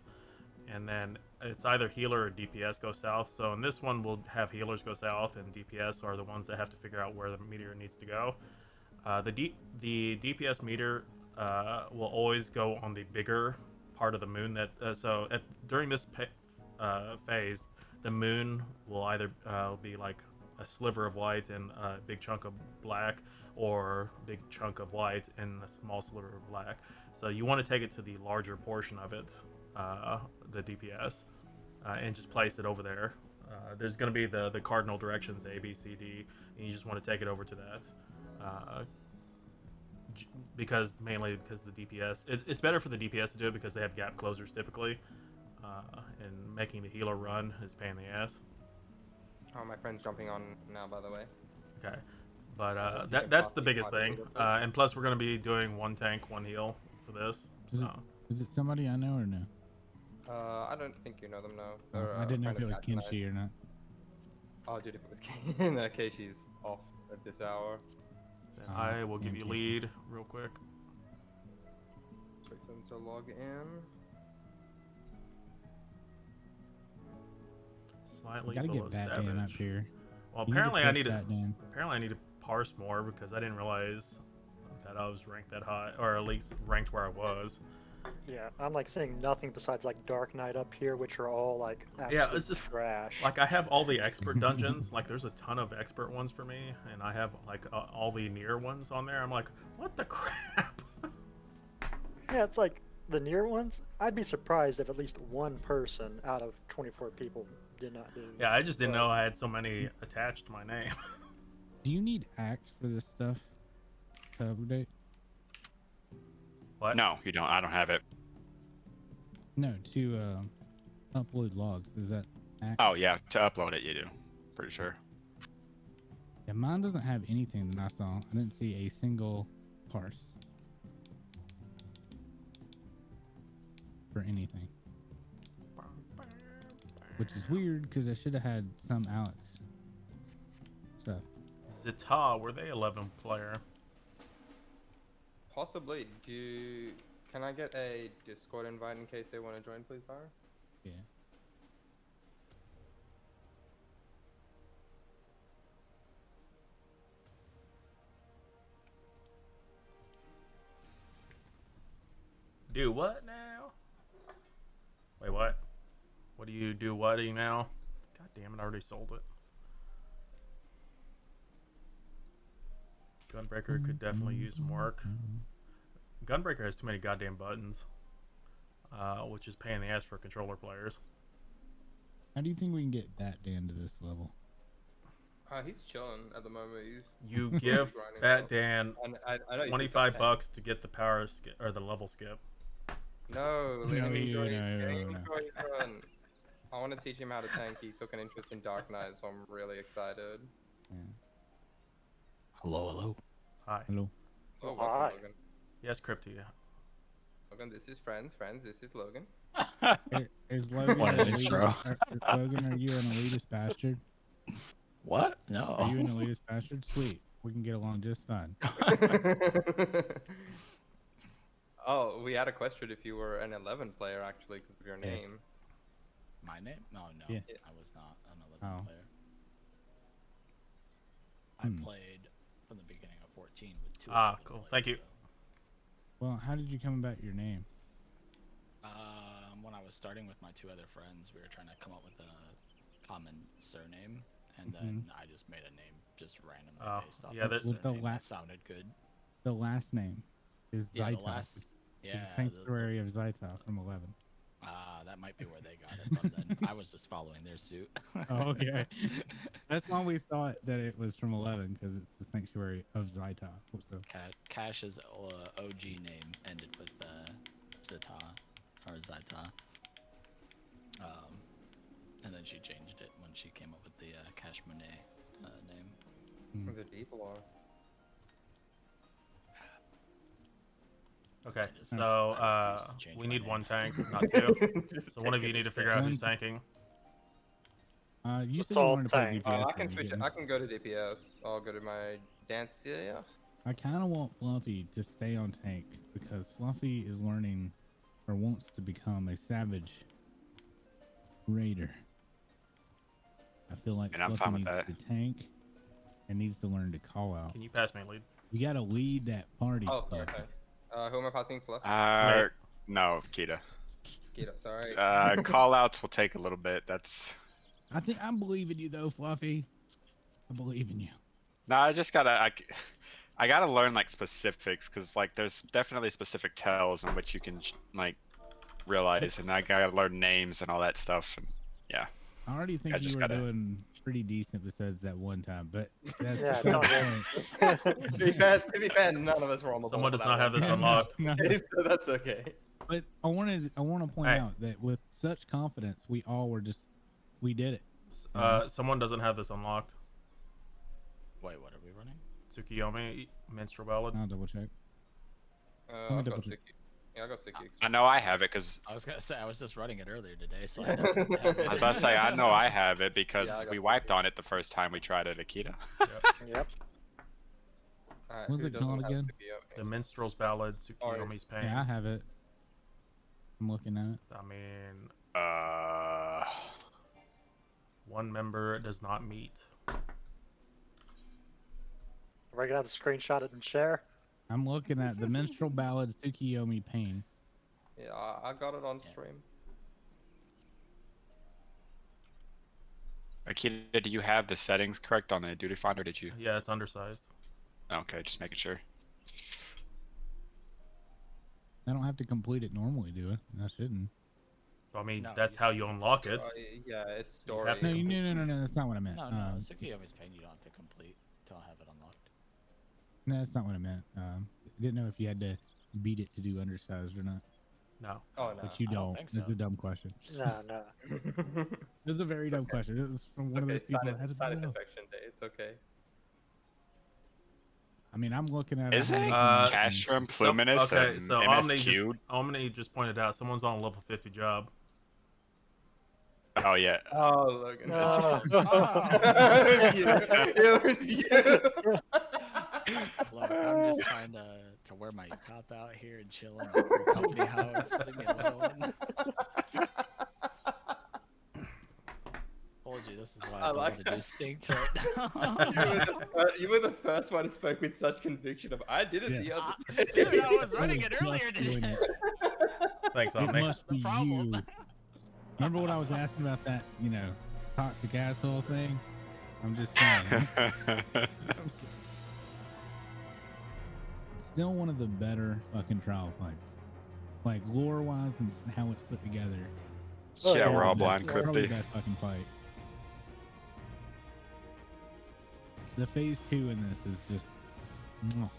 and then it's either healer or DPS go south. So in this one, we'll have healers go south, and DPS are the ones that have to figure out where the meteor needs to go. The DPS meter will always go on the bigger part of the moon. During this phase, the moon will either be like a sliver of white and a big chunk of black, or a big chunk of white and a small sliver of black. So you want to take it to the larger portion of it, the DPS, and just place it over there. There's going to be the cardinal directions A, B, C, D, and you just want to take it over to that. Mainly because the DPS, it's better for the DPS to do it because they have gap closers typically, and making the healer run is a pain in the ass. Oh, my friend's jumping on now, by the way. Okay, but you can that's the pop biggest the thing, little bit. and plus we're gonna be doing 1 tank, 1 heal for this. Is it somebody I know or no? I don't think you know them, no. Oh, They're, I didn't know friend if it of was Cat and I. Kenshi or not. Oh, dude, if it was Kenshi, in that case, she's off at this hour. Then I will give thank you you. lead real quick. Wait for them to log in. Slightly Gotta below get Batman up Savage. here. Well, You apparently I push need to. Batman. Apparently I need to parse more because I didn't realize that I was ranked that high, or at least ranked where I was. Yeah, I'm like seeing nothing besides like Dark Knight up here, which are all like Yeah, absolute it's just trash. like I have all the expert dungeons. Like there's a ton of expert ones for me, and I have like all the near ones on there. I'm like, what the crap? Yeah, it's like the near ones. I'd be surprised if at least one person out of 24 people did not do. Yeah, I just didn't well. know I had so many attached to my name. Do you need axe for this stuff to update? What? No, you don't. I don't have it. No, to upload logs. Is that axe? Oh yeah, to upload it you do. Pretty sure. Yeah, mine doesn't have anything that I saw. I didn't see a single parse for anything, which is weird because I should have had some Alex stuff. Zeta, were they 11 player? Possibly. Can I get a Discord invite in case they want to join, please, Byron? Yeah. Do what now? Wait, what? What do you do? What now? God damn it! I already sold it. Gunbreaker could definitely use some work. Gunbreaker has too many goddamn buttons, which is pain in the ass for controller players. How do you think we can get that Dan to this level? He's chilling at the moment. You give grinding that out. Dan And I know you picked up 25 tank. bucks to get the power skip or the level skip. No, let him enjoy his game. no. Enjoy his run. I want to teach him how to tank. He took an interest in Dark Knight, so I'm really excited. Yeah. Hello. Hi. Hello. Oh, Hi. welcome, Logan. Yes, Crypty. Logan, this is friends. Friends, this is Logan. Is Logan What an an elitist? intro. Logan, are you an elitist bastard? What? No. Are you an elitist bastard? Sweet. We can get along just fine. Oh, we had a question if you were an 11 player, actually, because of your Yeah. name. My name? No, Yeah. I was not an 11 Oh. player. I Hmm. played from the beginning of 14 with 2. Ah, 11 cool. players, Thank you. Well, how did you come about your name? When I was starting with my 2 other friends, we were trying to come up with a common surname, and Mm-hmm. then I just made a name just randomly Oh, based off yeah, of the that's- With the surname. That last- sounded good. The last name is Yeah, Zaita. the last. It's Yeah, the sanctuary of Zaita from 11. that might be where they got it from then. I was just following their suit. Oh, okay. That's why we thought that it was from 11 because it's the sanctuary of Zaita. So, Cash's OG name ended with Zeta or Zaita. And then she changed it when she came up with the Cash Monet name. The deep lore. Okay, just- so I refuse to change we my need name. 1 tank, not 2. So one of you need to figure out who's One- tanking. you Let's said you all wanted to play tank. DPS. I can but you switch it. didn't. I can go to DPS. I'll go to my dance here. I kind of want Fluffy to stay on tank because Fluffy is learning or wants to become a savage raider. I feel like And I'm Fluffy fine with needs that. to tank and needs to learn to call out. Can you pass me a lead? You got to lead that party. Oh, Fluffy. okay. Who am I passing? Fluff? No, Kita. Keto, sorry. Call outs will take a little bit. That's. I think I believe in you though, Fluffy. I believe in you. No, I just gotta. I gotta learn like specifics because like there's definitely specific tells in which you can like realize, and I gotta learn names and all that stuff. And yeah. I already think I you just were gotta- doing pretty decent besides that one time, but that's Yeah, that's it's all the good. point. to be fair, none of us were on the Someone board. does not have this unlocked. No. So that's okay. But I want to point Hey. out that with such confidence, we did it. Someone doesn't have this unlocked. Wait, what are we running? Tsukiyomi, Minstrel Ballad. I'll double check. me I've got double check. Suki. Yeah, I got Suki. I know I have it because I was gonna say I was just running it earlier today, so I don't have it. I was about to say I know I have it because Yeah, I got we we Suki. wiped on it the first time we tried it, Akita. Yep. Alright, What's who it called doesn't have again? Suki? The Minstrel's Ballad, Tsukiyomi's Pain. Yeah, I have it. I'm looking at it. I mean, one member does not meet. We're gonna have to screenshot it and share. I'm looking at the Minstrel Ballad Tsukiyomi Pain. Yeah, I got it on stream. Akita, do you have the settings correct on the duty finder? Did you? Yeah, it's undersized. Okay, just making sure. I don't have to complete it normally, do I? I shouldn't. I mean, No, that's you- how you unlock it. Yeah, it's have story. to No, no. That's not what I meant. No, Tsukiyomi's Pain you don't have to complete till I have it unlocked. No, that's not what I meant. I didn't know if you had to beat it to do undersized or not. No. Oh no. But you I don't don't. think It's so. a dumb question. No. It's a very dumb question. It was from one of Okay, those people that had to sinus do it. infection day. It's okay. I mean, I'm looking at Is how it? many Castrum, So- Pluminous, okay, and so MSQ. Omni just pointed out someone's on a level 50 job. Oh yeah. Oh, Logan. Uh, It was you. It was you. Look, I'm just trying to wear my top out here and chill in the free company house. Leave me alone. Told you this is why I I don't like want to do that. stinks right now. You were the first one who spoke with such conviction of I did it the other day. Dude, I was I running was it just earlier doing today. it. Thanks, It Omni. must The be problem. you. Remember what I was asking about that, toxic asshole thing? I'm just saying. It's still one of the better fucking trial fights. Like lore wise and how it's put together. Oh, Yeah, yeah. we're all Probably blind, probably the Crypty. best fucking fight. The phase 2 in this is just mwah.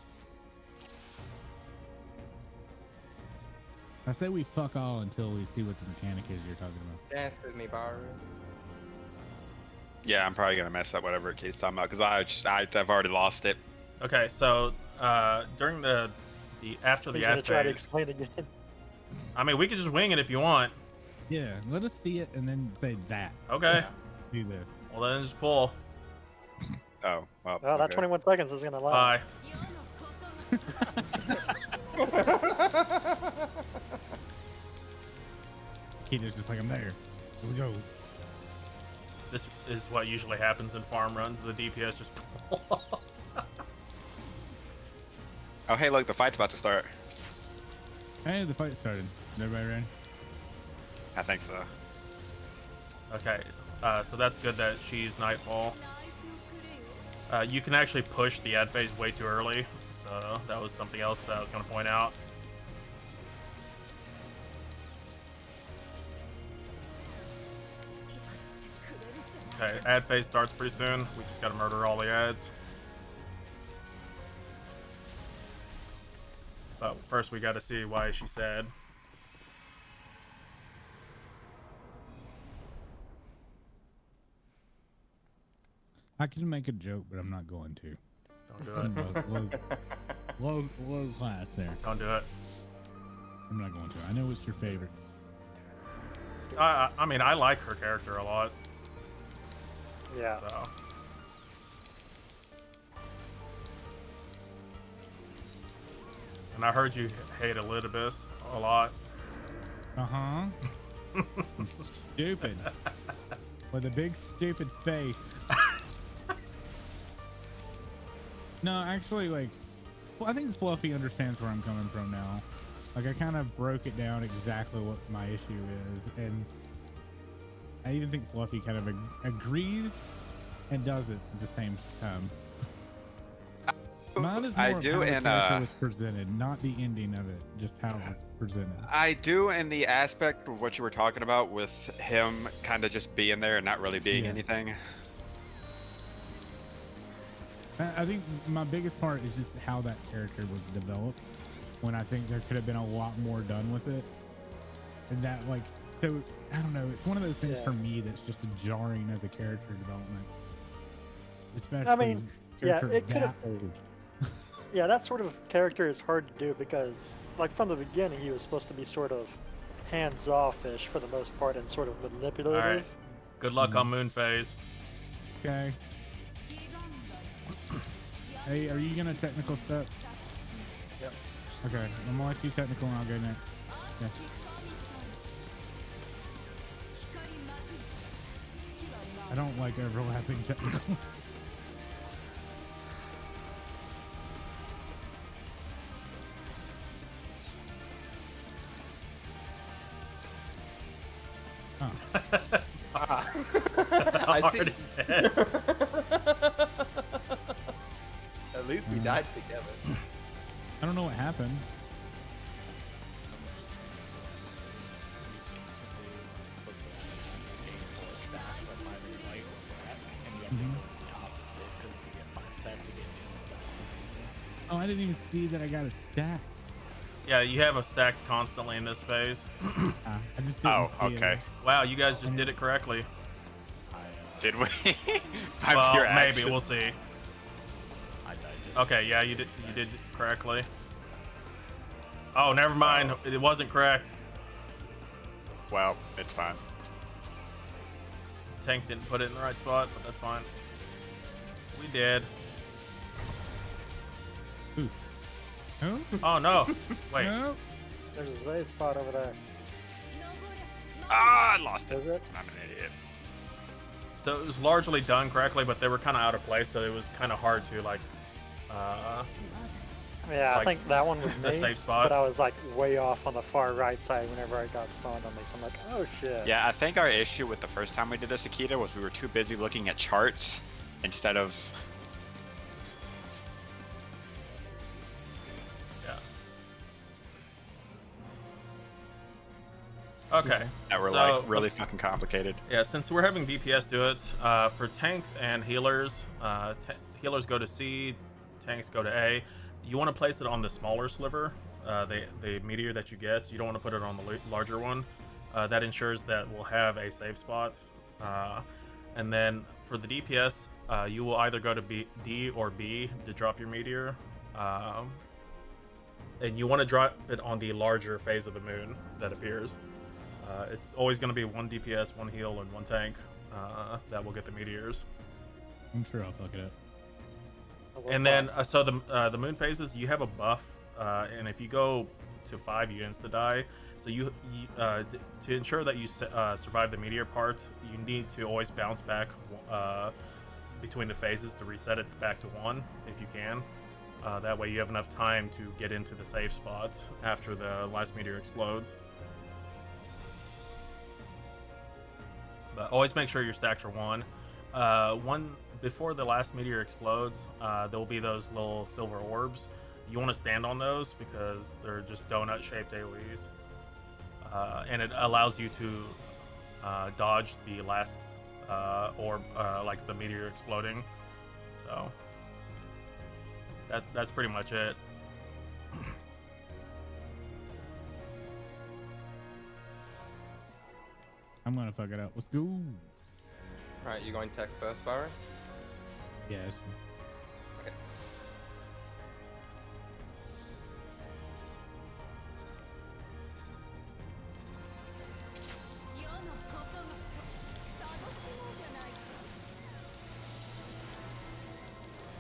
I say we fuck all until we see what the mechanic is you're talking about. Dance with me, Baru. Yeah, I'm probably gonna mess up whatever Keith's talking about because I've already lost it. Okay, so during the after the He's gonna ad try to phase, explain again. I mean, we could just wing it if you want. Yeah, let us see it and then say that. Okay. Do this. Well, then just pull. Oh, well. Well, that okay. 21 seconds is gonna Bye. last. Kita's just like, I'm there. Let's go. This is what usually happens in farm runs. The DPS just pull. Oh, hey, look, the fight's about to start. Hey, the fight started. Is everybody ready? I think so. Okay, so that's good that she's Nightfall. You can actually push the ad phase way too early, so that was something else that I was going to point out. Okay, ad phase starts pretty soon. We just got to murder all the ads. But first we got to see why she's sad. I can make a joke, but I'm not going to. Don't do Some it. low class there. Don't do it. I'm not going to. I know it's your favorite. I mean, I like her character a lot. Yeah. So. And I heard you hate Elidibus a lot. Uh-huh. Stupid. With a big stupid face. No, actually, like, well, I think Fluffy understands where I'm coming from now. Like, I kind of broke it down exactly what my issue is, and I even think Fluffy kind of agrees and does it at the same time. Mine is more I of do, how the and character was presented, not the ending of it, just how it was presented. I do in the aspect of what you were talking about with him kind of just being there and not really being Yeah. anything. I think my biggest part is just how that character was developed, when I think there could have been a lot more done with it. And that, like, so, I don't know, it's one of those things Yeah. for me that's just jarring as a character development. Especially I mean, yeah, character it could've- that old. Yeah, that sort of character is hard to do because, like, from the beginning, he was supposed to be sort of hands-off-ish for the most part and sort of manipulative. Alright. Good luck on Moon Phase. Okay. Hey, are you gonna technical step? Yep. Okay, I'm gonna let you technical and I'll go next. Yeah. I don't like overlapping technical. Oh. I see. Already dead. At least we died together. I don't know what happened. Oh, I didn't even see that I got a stack. Yeah, you have a stacks constantly in this phase. I just didn't Oh, see it. okay. Wow, you guys just did it correctly. Did we? By Well, pure maybe. action. We'll see. I died Okay, yeah, you did correctly. Oh, never mind. It wasn't correct. Well, it's fine. Tank didn't put it in the right spot, but that's fine. We did. Oh, Oh no! Wait. no. There's a race spot over there. Ah, I lost it. Is it? I'm an idiot. So it was largely done correctly, but they were kind of out of place, so it was kind of hard to like. Yeah, I Like, think that one was the me. safe spot. But I was like way off on the far right side whenever I got spawned on me. So I'm like, oh shit. Yeah, I think our issue with the first time we did this, Akita, was we were too busy looking at charts instead of. Yeah. Okay. That were so, like really fucking complicated. Yeah, since we're having DPS do it, for tanks and healers, healers go to C, tanks go to A. You want to place it on the smaller sliver, the meteor that you get. You don't want to put it on the larger one. That ensures that we'll have a safe spot. And then for the DPS, you will either go to D or B to drop your meteor. And you want to drop it on the larger phase of the moon that appears. It's always going to be one DPS, one heal, and one tank that will get the meteors. I'm sure I'll fuck it up. And then, so the moon phases, you have a buff, and if you go to 5, you insta die. So to ensure that you survive the meteor part, you need to always bounce back between the phases to reset it back to 1 if you can. That way, you have enough time to get into the safe spot after the last meteor explodes. But always make sure your stacks are 1. Before the last meteor explodes, there will be those little silver orbs. You want to stand on those because they're just donut-shaped AoEs. And it allows you to dodge the last orb, like the meteor exploding. So that's pretty much it. I'm gonna fuck it up. Let's go. Right, you going tech first, Byron? Yes. Okay.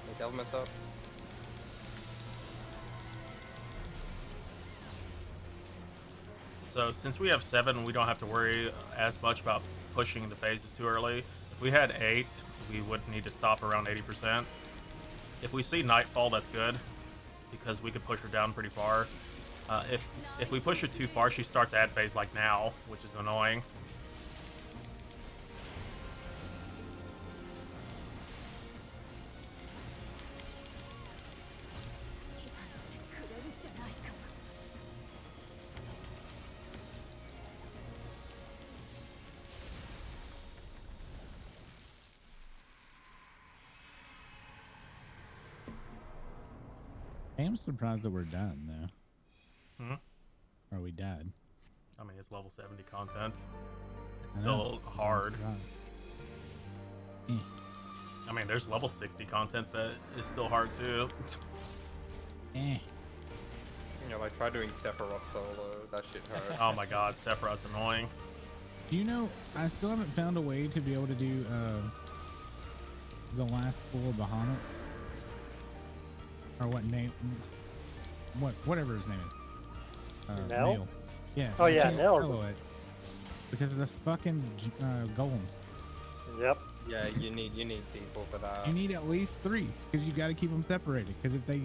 Make elements up. So since we have 7, we don't have to worry as much about pushing the phases too early. If we had 8, we would need to stop around 80%. If we see Nightfall, that's good, because we could push her down pretty far. If we push her too far, she starts ad phase like now, which is annoying. I am surprised that we're done though. Hmm? Or we died. I mean, it's level 70 content. It's I know. still hard. Eh. I mean, there's level 60 content that is still hard too. Eh. You know, like try doing Sephiroth solo. That shit hurt. Oh my god, Sephiroth's annoying. Do you know, I still haven't found a way to be able to do the last 4 Bahamut. Or what name? Whatever his name is. Nell? Yeah. Oh, I yeah, can't Nell's follow it because of the fucking golems. Yep. Yeah, you need people for that. You need at least 3 because you got to keep them separated. Because if they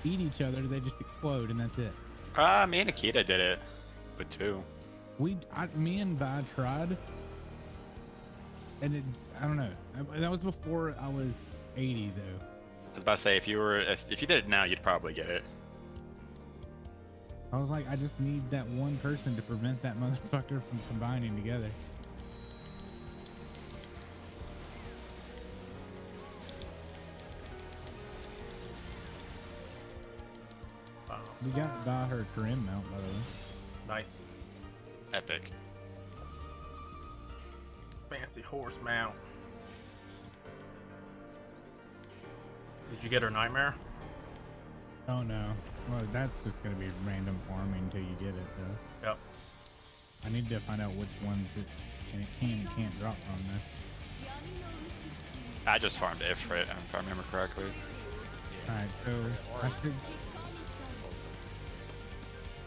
eat each other, they just explode and that's it. Me and Akita did it with 2. Me and Vi tried, and I don't know. That was before I was 80 though. I was about to say if you did it now, you'd probably get it. I was like, I just need that one person to prevent that motherfucker from combining together. Wow. We got by her Karim mount, by the way. Nice. Epic. Fancy horse mount. Did you get her Nightmare? Oh no. Well, that's just gonna be random farming until you get it, though. Yep. I need to find out which ones it can and can't drop from there. I just farmed Ifrit, if I remember correctly. Alright, so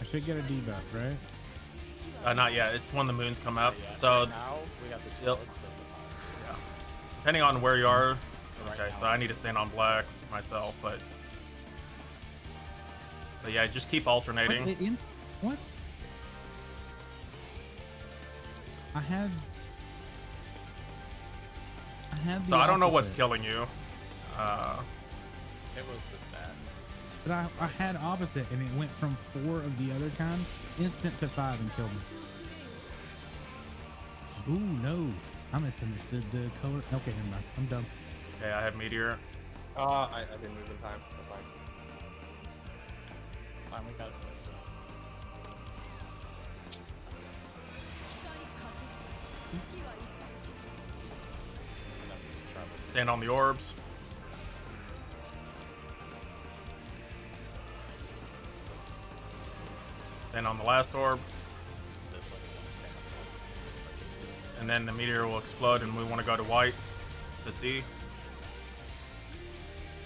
I should get a debuff, right? Not yet. It's when the moons come up. Yeah, So right now we got the two Yep. orbs, so it's a yeah, depending on where you are. So right Okay, now so I need to stand on black myself, but yeah, just keep alternating. What? I had the So I don't know what's opposite. killing you. It was the stats. But I had opposite, and it went from 4 of the other kinds instant to 5 and killed me. Ooh, no. I misunderstood the color. Okay, never mind. I'm done. Okay, I have meteor. I didn't move in time. That's fine. Fine, we got this. Stand on the orbs. Stand on the last orb, This one you want to stand up and then the meteor will explode, and we want to go to white to see.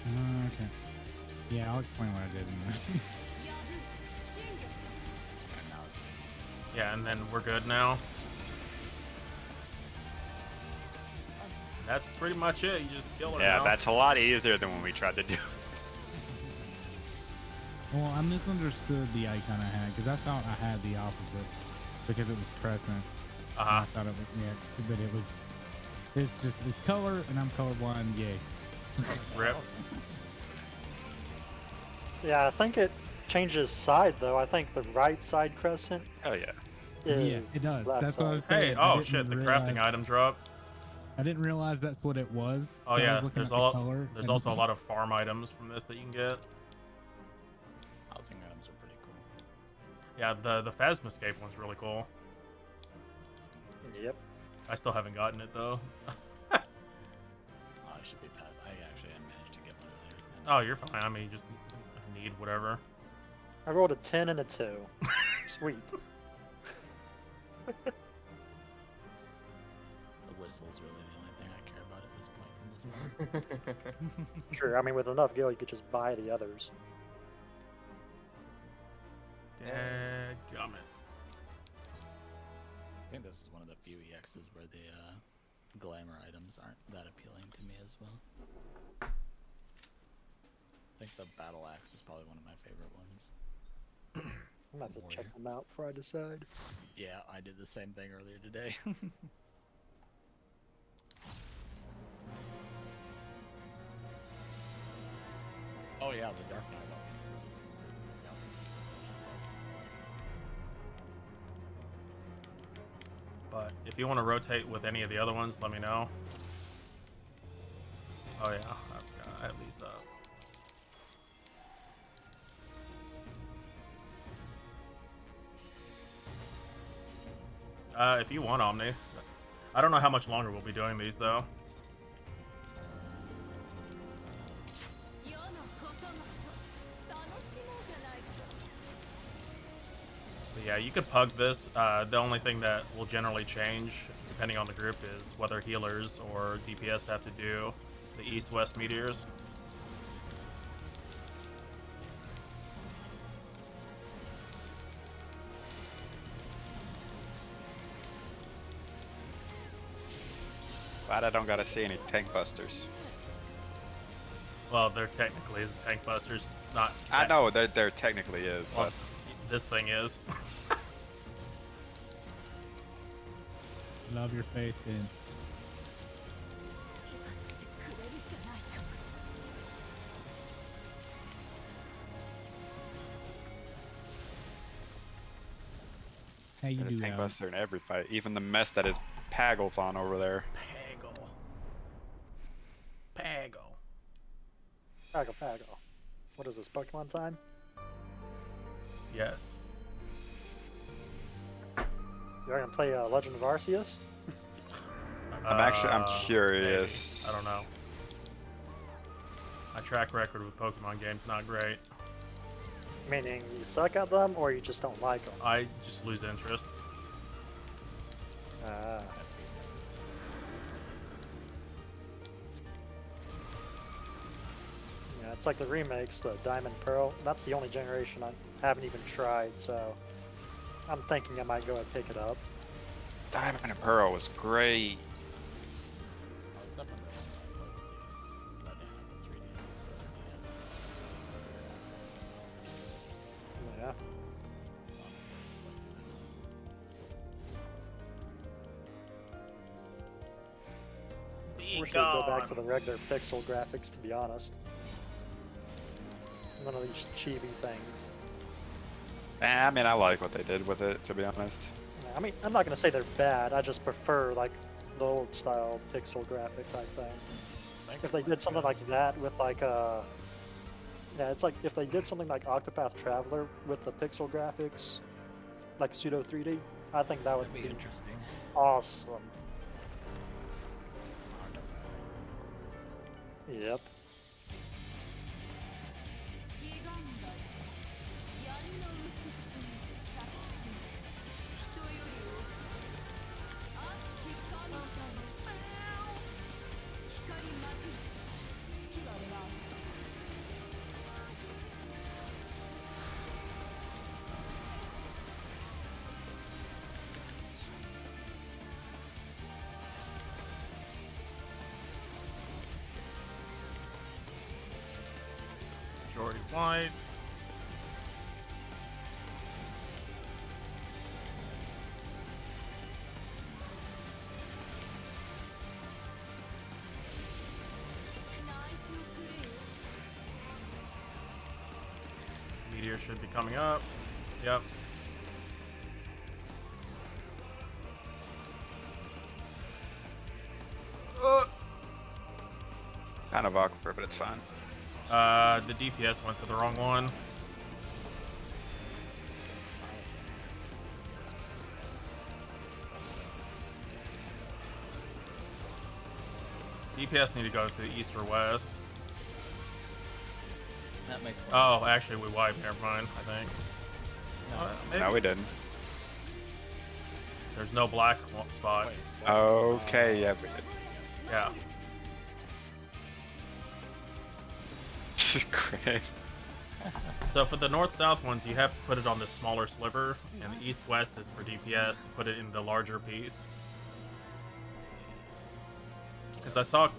Okay. Yeah, I'll explain what I did in a minute. and now it's Yeah, and then we're good now. That's pretty much it. You just kill her Yeah, now. that's a lot easier than when we tried to do. Well, I misunderstood the icon I had because I thought I had the opposite because it was crescent. Uh-huh. I thought it was, yeah, but it was, it's just, it's color and I'm colorblind, yay. Rip. Yeah, I think it changes side though. I think the right side crescent Hell yeah. is Yeah, it does. left That's what I was side. saying. Hey, I oh didn't shit, the realize- crafting item drop. I didn't realize that's what it was. Oh so I yeah, was looking there's at the all color there's and- also a lot of farm items from this that you can get. housing items are pretty cool. Yeah, the Phasmoscape one's really cool. Yep. I still haven't gotten it though. Oh, I should be past. I actually hadn't managed to get one earlier. Oh, you're fine. I mean, you just need whatever. I rolled a 10 and a 2. Sweet. The whistle's really the only thing I care about at this point from this one. True. I mean, with enough gil, you could just buy the others. Dadgummit. I think this is one of the few EXs where the glamour items aren't that appealing to me as well. I think the battle axe is probably one of my favorite ones. I'm about to check them out before I decide. Yeah, I did the same thing earlier today. Oh yeah, the Dark Knight weapon is really cool. Yeah. But if you want to rotate with any of the other ones, let me know. Oh yeah, I forgot. I have these up. If you want Omni. I don't know how much longer we'll be doing these though. But yeah, you could pug this. The only thing that will generally change, depending on the group, is whether healers or DPS have to do the east-west meteors. Glad I don't gotta see any tank busters. Well, there technically is tank busters, not. I know there technically is, Well, but this thing is. Love your face, Vince. Hey, you there's a do tank have. buster in every fight, even the mess that is Pagolthon over there. Pago. Pago Pago. What is this, Pokemon time? Yes. You're gonna play Legend of Arceus? I'm Maybe. curious. I don't know. My track record with Pokemon games not great. Meaning you suck at them, or you just don't like them. I just lose interest. Ah. Yeah, it's like the remakes, the Diamond Pearl. That's the only generation I haven't even tried, so I'm thinking I might go and pick it up. Diamond and Pearl was great. I was definitely gonna play with these. I didn't have the 3DS or DS. Yeah. So I'm excited to play through them. Wish they'd go back to the regular pixel graphics, to be honest. None of these chibi things. I mean, I like what they did with it, to be honest. I mean, I'm not gonna say they're bad. I just prefer like the old style pixel graphic type thing. If they did something like that with like yeah, it's like if they did something like Octopath Traveler with the pixel graphics, like pseudo 3D, I think that would That'd be interesting. awesome. Yep. Majority white. Meteor should be coming up. Yep. Kind of awkward, but it's fine. The DPS went to the wrong one. DPS need to go to the east or west. That makes more Oh, sense. actually, we wiped. Never mind. I think. Maybe. No, we didn't. There's no black spot. Wait, what? Okay, yeah, we did. Yeah. This is great. So for the north-south ones, you have to put it on the smaller sliver, and the east-west is for DPS to put it in the larger piece. Because I saw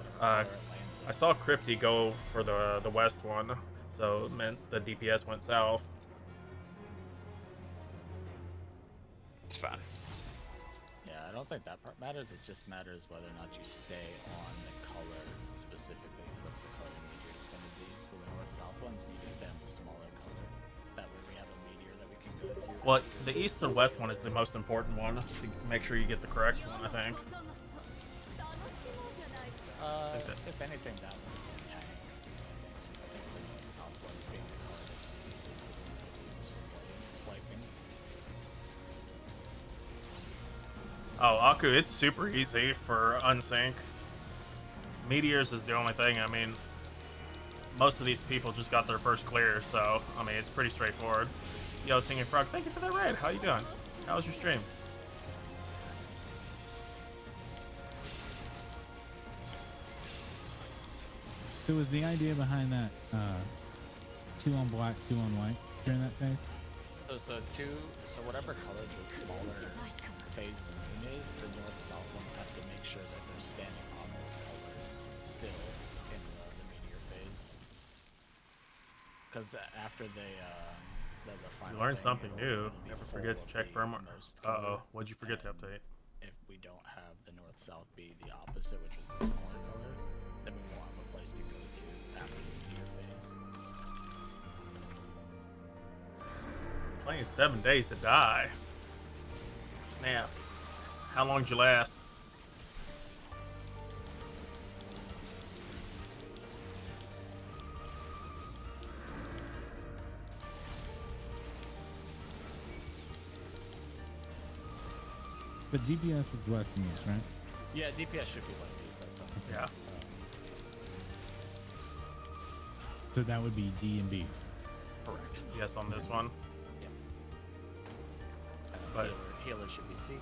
Crypty go for the west one, so it meant the DPS went south. It's fine. Yeah, I don't think that part matters. It just matters whether or not you stay on the color specifically. What's the color meteor is going to be? So the north-south ones need to stay on the smaller color. That way we have a meteor that we can go to. Well, the east and west one is the most important one to make sure you get the correct one, I think. If anything, that one can hang. I think the north-south ones being the color that is the wiping. Oh, Aku, it's super easy for unsync. Meteors is the only thing. I mean, most of these people just got their first clear, so I mean, it's pretty straightforward. Yo, Singing Frog, thank you for that raid. How you doing? How was your stream? So was the idea behind that 2 on black, 2 on white during that phase? So whatever color the smaller phase moon is, the north-south ones have to make sure that they're standing on those colors still in the meteor phase. Because after the final You learned thing, something it'll new. be Never full forget to of check the firmware. most color. Uh-oh, what'd you forget to update? If we don't have the north-south be the opposite, which is the smaller color, then we won't have a place to go to after the meteor phase. Playing 7 days to die. Snap. How long did you last? But DPS is west and east, right? Yeah, DPS should be less east. That sounds good. Yeah. So that would be D and B. Correct. Yes, on this one. But Healer should be C.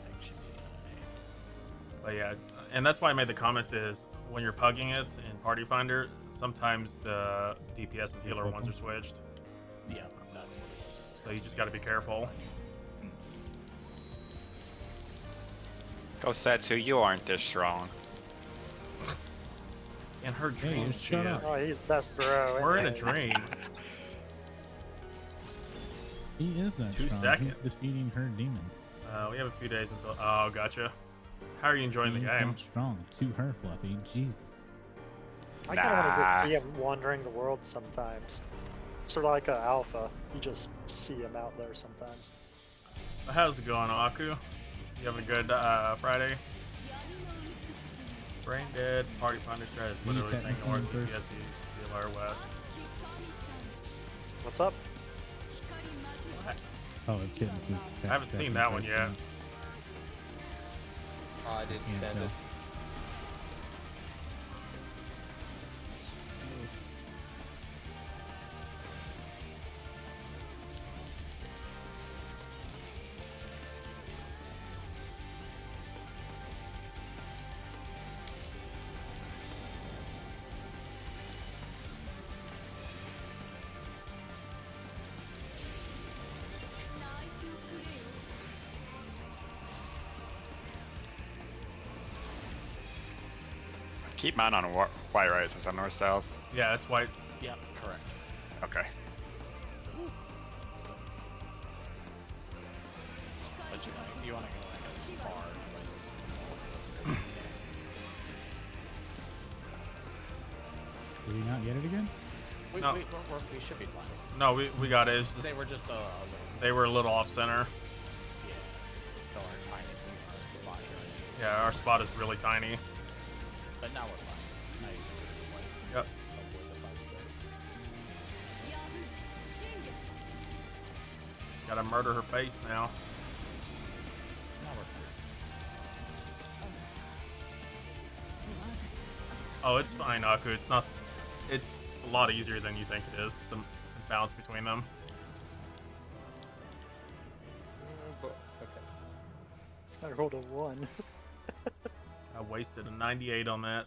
Tank should be A. But yeah, and that's why I made the comment is when you're pugging it in Party Finder, sometimes the DPS and healer ones are switched. Yeah, that's what it is. So you just got to be careful. Go Setsu, you aren't this strong. In her dream, she shut is. up. Oh, he's best bro. We're in a ain't he? dream. He is that 2 strong. seconds. He's defeating her demons. We have a few days until. Oh, gotcha. How are you enjoying He the is game? that strong. To her, Fluffy. Jesus. I kind of want to Nah. just see him wandering the world sometimes. Sort of like an alpha. You just see him out there sometimes. How's it going, Aku? You having a good Friday? Brain dead. Party Finder strat is literally saying technically north, first. DPS, healer west. What's up? Oh, if Kittens was. I haven't seen that one yet. Oh, I did Yeah, standard. so- Keep mine on white right, since I'm north south. Yeah, that's why. Yeah, correct. Okay. But you want to go like as far like as small stuff. Did he not get it again? No. We should be fine. No, we got it. It's just, They were just a little. they were a little off center. Yeah. So our tiny spot here. Is, Yeah, our spot is really tiny. But now we're fine. Now you can like Yep. avoid the 5 step. Gotta murder her face now. Now we're fine. Oh, it's fine, Aku. It's not. It's a lot easier than you think it is. The balance between them. Okay. I rolled a 1. I wasted a 98 on that.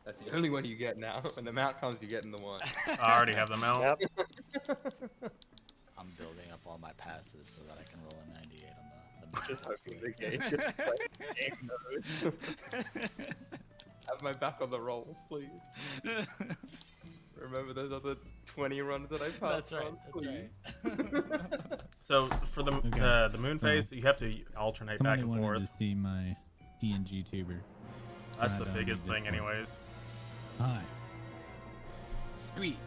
That's the only one you get now. When the mount comes, you get in the one. I already have them out. Yep. I'm building up all my passes so that I can roll a 98 on the Just hoping the game just game mode. Have my back on the rolls, please. Remember those other 20 runs that I passed That's right. on, That's please? right. So for the Okay, the moon so phase, you have to alternate back Somebody and wanted forth. to see my PNG tuber. That's I the don't biggest need thing, this one. anyways. Hi. Squeak.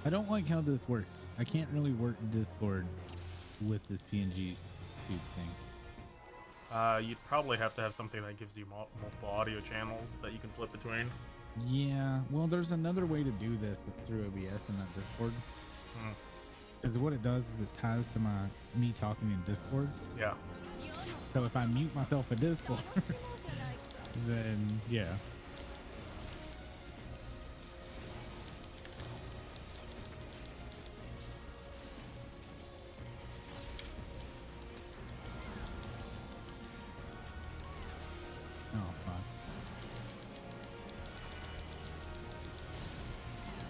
I don't like how this works. I can't really work Discord with this PNG tube thing. You'd probably have to have something that gives you multiple audio channels that you can flip between. Yeah, well, there's another way to do this that's through OBS and not Discord. Hmm. Because what it does is it ties to me talking in Discord. Yeah. So if I mute myself in Discord, then yeah. Oh fuck.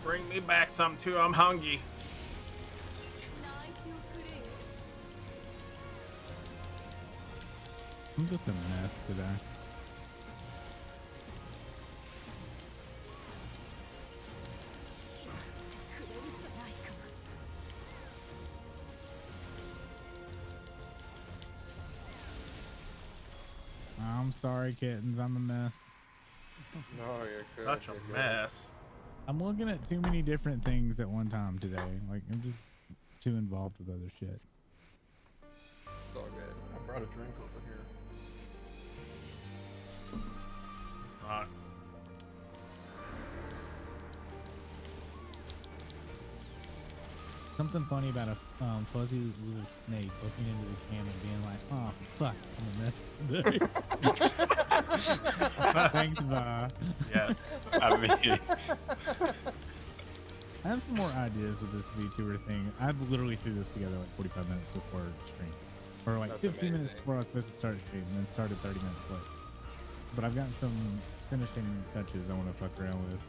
Bring me back some too. I'm hungry. I'm just a mess today. I'm sorry, kittens. I'm a mess. No, you're good. Such you're a good. mess. I'm looking at too many different things at one time today. Like, I'm just too involved with other shit. It's all good. I brought a drink over here. It's not. Something funny about a fuzzy little snake looking into the camera and being like, "Oh fuck, I'm a mess." Thanks, bye. Yes. I mean, I have some more ideas with this VTuber thing. I've literally threw this together like 45 minutes before stream, or like That's 15 minutes amazing. before I was supposed to start stream, and then started 30 minutes late. But I've got some finishing touches I want to fuck around with.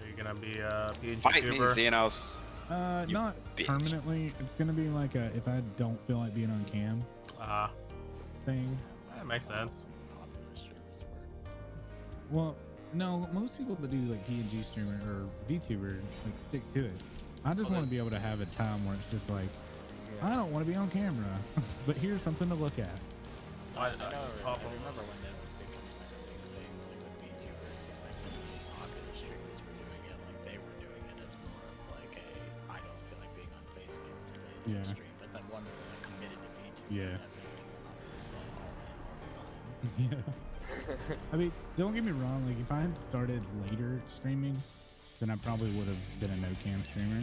Are you gonna be a PNG fight me, tuber? Xenos. You Not bitch. permanently. It's gonna be like a if I don't feel like being on cam thing. That makes sense. Popular streamers work. Well, no, most people that do like PNG streamer or VTuber like stick to it. I just want to be able to have a time where it's just like, I don't want to be on camera, but here's something to look at. I remember when that was becoming like a big thing, like with VTubers, and like some of the popular streamers were doing it, like they were doing it as more of like a, I don't feel like being on face cam related to a stream, but then ones that are committed to VTubers, I think 100% all in all the time. Yeah. I mean, don't get me wrong. Like, if I had started later streaming, then I probably would have been a no cam streamer.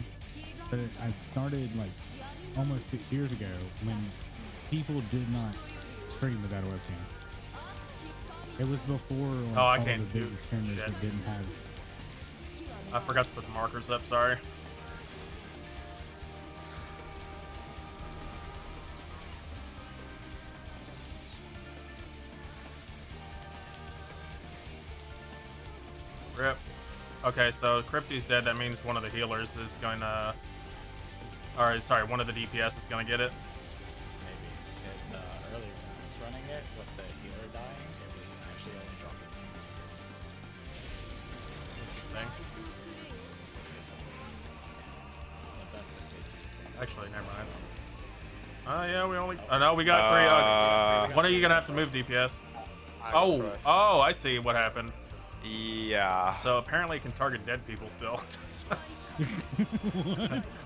But I started like almost 6 years ago when people did not stream without a webcam. It was before like, Oh, I all can't the do big streamers shit. that didn't have. I forgot to put the markers up. Sorry. Rip. Okay, so Crypty's dead. That means one of the healers is going to. Alright, sorry, one of the DPS is going to get it. Maybe earlier when I was running it with the healer dying, it was actually only dropping 2 meters. Thing. But that's the case you just want to Actually, never mind. Oh, yeah, we only. Oh, no, we got 3. When are you going to have to move DPS? Oh, I see what happened. Yeah. So apparently it can target dead people still.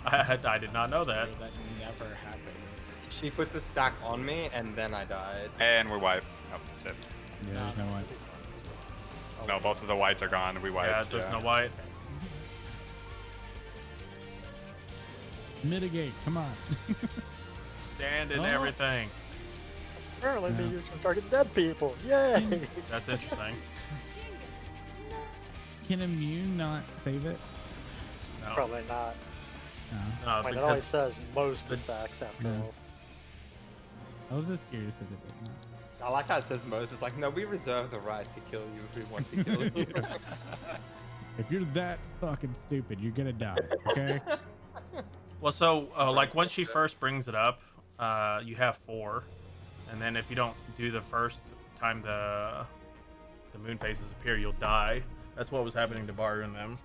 I did not know that. That never happened. She put the stack on me, and then I died. And we're wiped. Oh, that's it. Yeah, there's no way. No, both of the whites are gone. We wiped. Yeah, there's no white. Mitigate, come on. Stand in Oh. everything. Apparently Yeah. they used to target dead people. Yay! That's interesting. Can immune not save it? No. Probably not. No. No, I mean, it only because says most attacks after Yeah. all. I was just curious if it did not. I like how it says most. It's like, no, we reserve the right to kill you if we want to kill you. If you're that fucking stupid, you're gonna die. Okay. well, so like when she first brings it up, you have 4, and then if you don't do the first time the moon phases appear, you'll die. That's what was happening to Baru and them.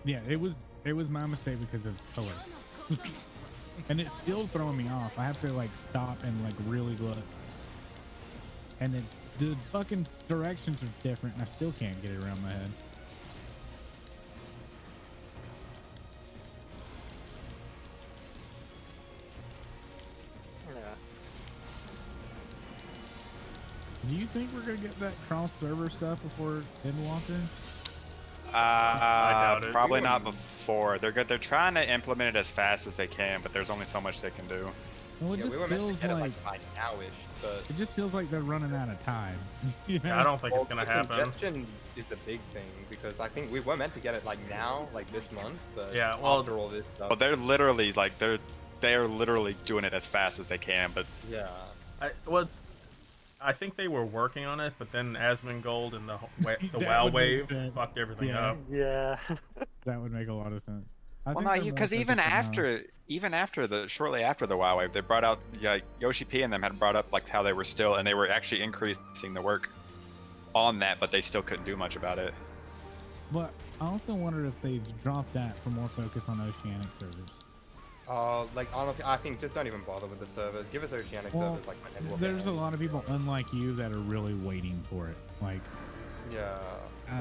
Yeah, it was my mistake because of color. And it's still throwing me off. I have to like stop and like really look. And it's the fucking directions are different and I still can't get it around my head. Yeah. Do you think we're gonna get that cross server stuff before Endwalker? doubt it. Probably not before. They're good. They're trying to implement it as fast as they can, but there's only so much they can do. Well, it Yeah, just we were meant feels to get it like like by now-ish, but it just feels like they're running out of time. You know? Yeah, I don't think well, it's gonna the happen. congestion is the big thing because I think we were meant to get it like now, like this month. But Yeah, well- after all this stuff, But they're literally like they're literally doing it as fast as they can. But yeah. I think they were working on it, but then Asmongold and the That WoW would make wave sense. fucked everything Yeah. up. Yeah. That would make a lot of sense. well, no, because even after shortly after the WoW wave, they brought out Yoshi P and them had brought up like how they were still and they were actually increasing the work on that, but they still couldn't do much about it. But I also wonder if they've dropped that for more focus on oceanic servers. Like honestly, I think just don't even bother with the servers. Give us oceanic Well, servers like my network. there's a lot of people unlike you that are really waiting for it. Like, Yeah.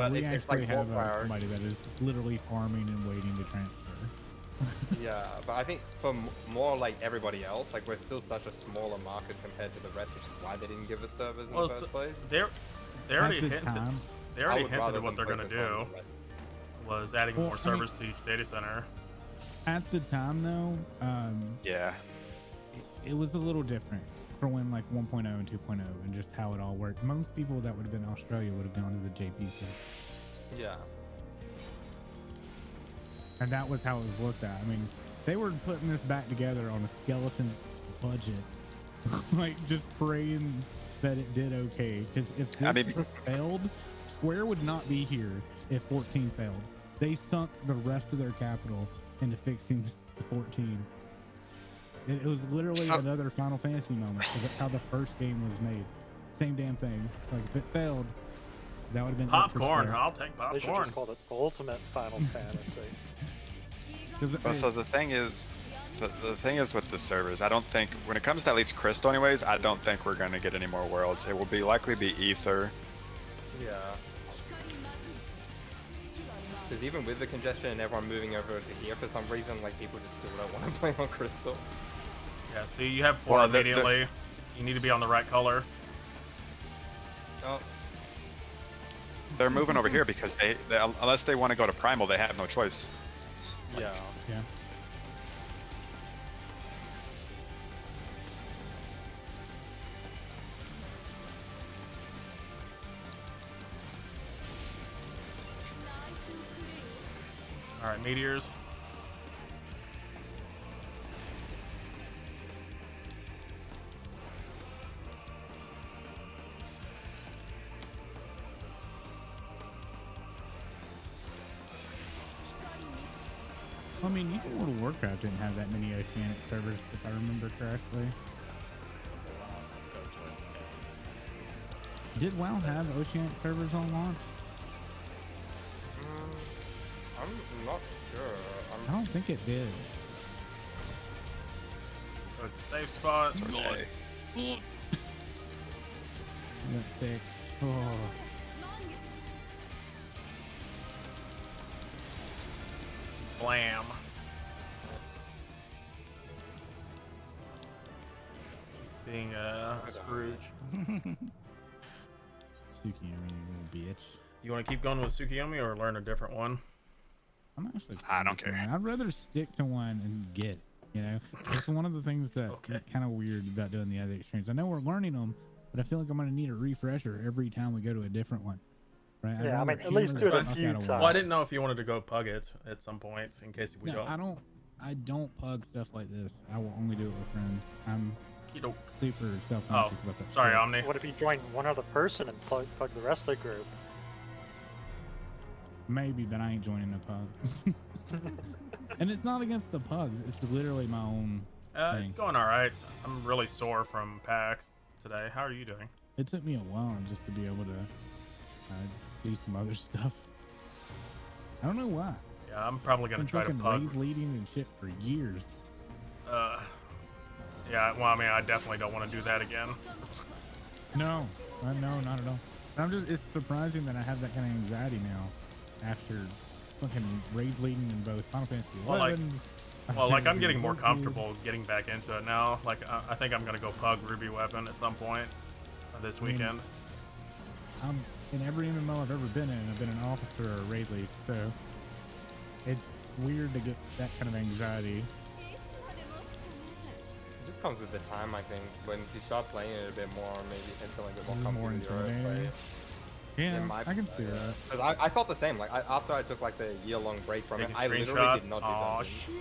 we it's actually like more have priority. somebody that is literally farming and waiting to transfer. Yeah, but I think for more like everybody else, like we're still such a smaller market compared to the rest, which is why they didn't give us servers in Well, the first place. They already At the hinted. time, They I already would hinted rather at what them they're gonna focus on do the rest. was adding Well, more I mean- servers to each data center. At the time, though, Yeah. it was a little different for when like 1.0 and 2.0 and just how it all worked. Most people that would have been in Australia would have gone to the JPC, Yeah. and that was how it was looked at. I mean, they were putting this back together on a skeleton budget, like just praying that it did okay. Because if this failed, Square would not be here if 14 failed. They sunk the rest of their capital into fixing 14. It was literally another Final Fantasy moment, because that's how the first game was made. Same damn thing. Like if it failed, that would have been popcorn. I'll take They should popcorn. just call it Ultimate Final Fantasy. So the thing is, the thing is with the servers, I don't think when it comes to at least Crystal, anyways, I don't think we're gonna get any more worlds. It will be likely be Ether. Yeah. Because even with the congestion and everyone moving over to here for some reason, like people just still don't want to play on Crystal. Yeah, see, you have 4 immediately. You need to be on the right color. Oh. They're moving over here because they unless they want to go to Primal, they have no choice. Yeah. Yeah. All right, meteors. I mean, even World of Warcraft didn't have that many Oceanic servers, if I remember correctly. Did WoW have Oceanic servers on launch? I'm not sure. I don't think it did. So it's a safe spot. Okay. That's sick. Oh. Blam. Just being Scrooge. Tsukiyomi, you little bitch. You want to keep going with Tsukiyomi or learn a different one? I'm actually. I don't care. I'd rather stick to one and get. You know, it's one of the things that kind of weird about doing the other extremes. I know we're learning them, but I feel like I'm gonna need a refresher every time we go to a different one. Right? Yeah, I mean, at least do it a few times. Well, I didn't know if you wanted to go pug it at some point in case we don't. I don't pug stuff like this. I will only do it with friends. I'm Keto. super self-conscious about that. Sorry, shit. Omni. What if you join one other person and plug the rest of the group? Maybe, but I ain't joining the pugs. And it's not against the pugs. It's literally my own thing. It's going all right. I'm really sore from PAX today. How are you doing? It took me a while just to be able to do some other stuff. I don't know why. Yeah, I'm probably gonna Been try to fucking pug. raid leading and shit for years. Yeah. Well, I mean, I definitely don't want to do that again. No, no, not at all. It's surprising that I have that kind of anxiety now after fucking raid leading in both Final Fantasy 11. Well, like I'm getting more comfortable getting back into it now. Like I think I'm gonna go pug Ruby Weapon at some point this weekend. I'm in every MMO I've ever been in. I've been an officer or a raid lead, so it's weird to get that kind of anxiety. It just comes with the time, I think. When you start playing it a bit more, maybe you can feel a bit more More comfortable with your own intimidating. play. Yeah, In my I can see that. Because I felt the same. Like after I took like the year-long break from it, Taking I literally screenshots? did not do Aw, dungeons on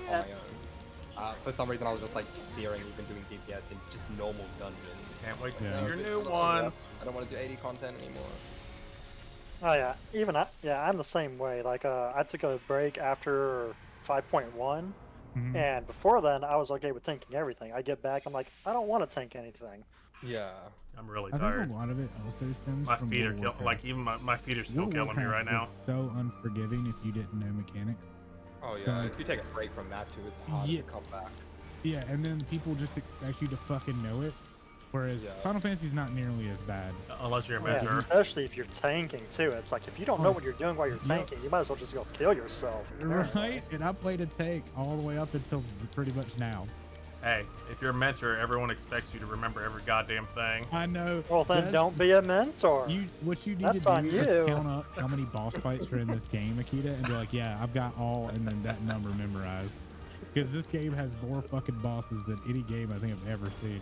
my own. For some reason, I was just like fearing even doing DPS in just normal dungeons. Can't wait to Yeah. see your new Yeah. ones. I don't want to do 80 content anymore. Oh yeah, I'm the same way. Like I took a break after 5.1, Mhm. and before then I was okay with tanking everything. I get back, I'm like, I don't want to tank anything. Yeah. I'm really I think tired. a lot of it also stems My from feet are World of killing. Warcraft. Like even my feet are still World of killing me right Warcraft now. is so unforgiving if you didn't know mechanics. Oh yeah. Like- If you take a break from that too, it's hard Yeah. to come back. Yeah, and then people just expect you to fucking know it. Whereas Yeah. Final Fantasy's not nearly as bad. Unless you're a Yeah, mentor. especially if you're tanking too. It's like if you don't know what you're doing while you're Yep. tanking, you might as well just go kill yourself. Right? And I played a tank all the way up until pretty much now. Hey, if you're a mentor, everyone expects you to remember every goddamn thing. I know. Well then, That's- don't be a mentor. What you need That's to on do is you. count up how many boss fights are in this game, Akita, and be like, yeah, I've got all, and then that number memorized. Because this game has more fucking bosses than any game I think I've ever seen.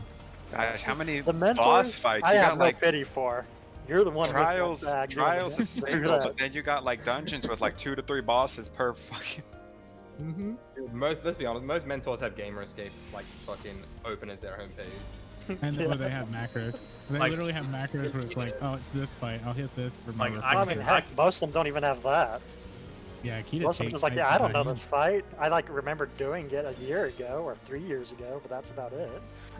Gosh, how many The mentors, boss fights? I You have got no like pity for. You're the one with trials. the bag, Trials you're is the single, but that. then you got like dungeons with like 2 to 3 bosses per fucking. Mm-hmm. Let's be honest, most mentors have gamer escape like fucking open as their homepage. And Yeah. where they have macros. They Like- literally have macros where it's like, oh, it's this fight. I'll hit this for my Like, referral. I I mean, can- heck, most of them don't even have that. Yeah, Akita Most of them takes just like, fights yeah, I don't about know you. this fight. I like remember doing it a year ago or 3 years ago, but that's about it.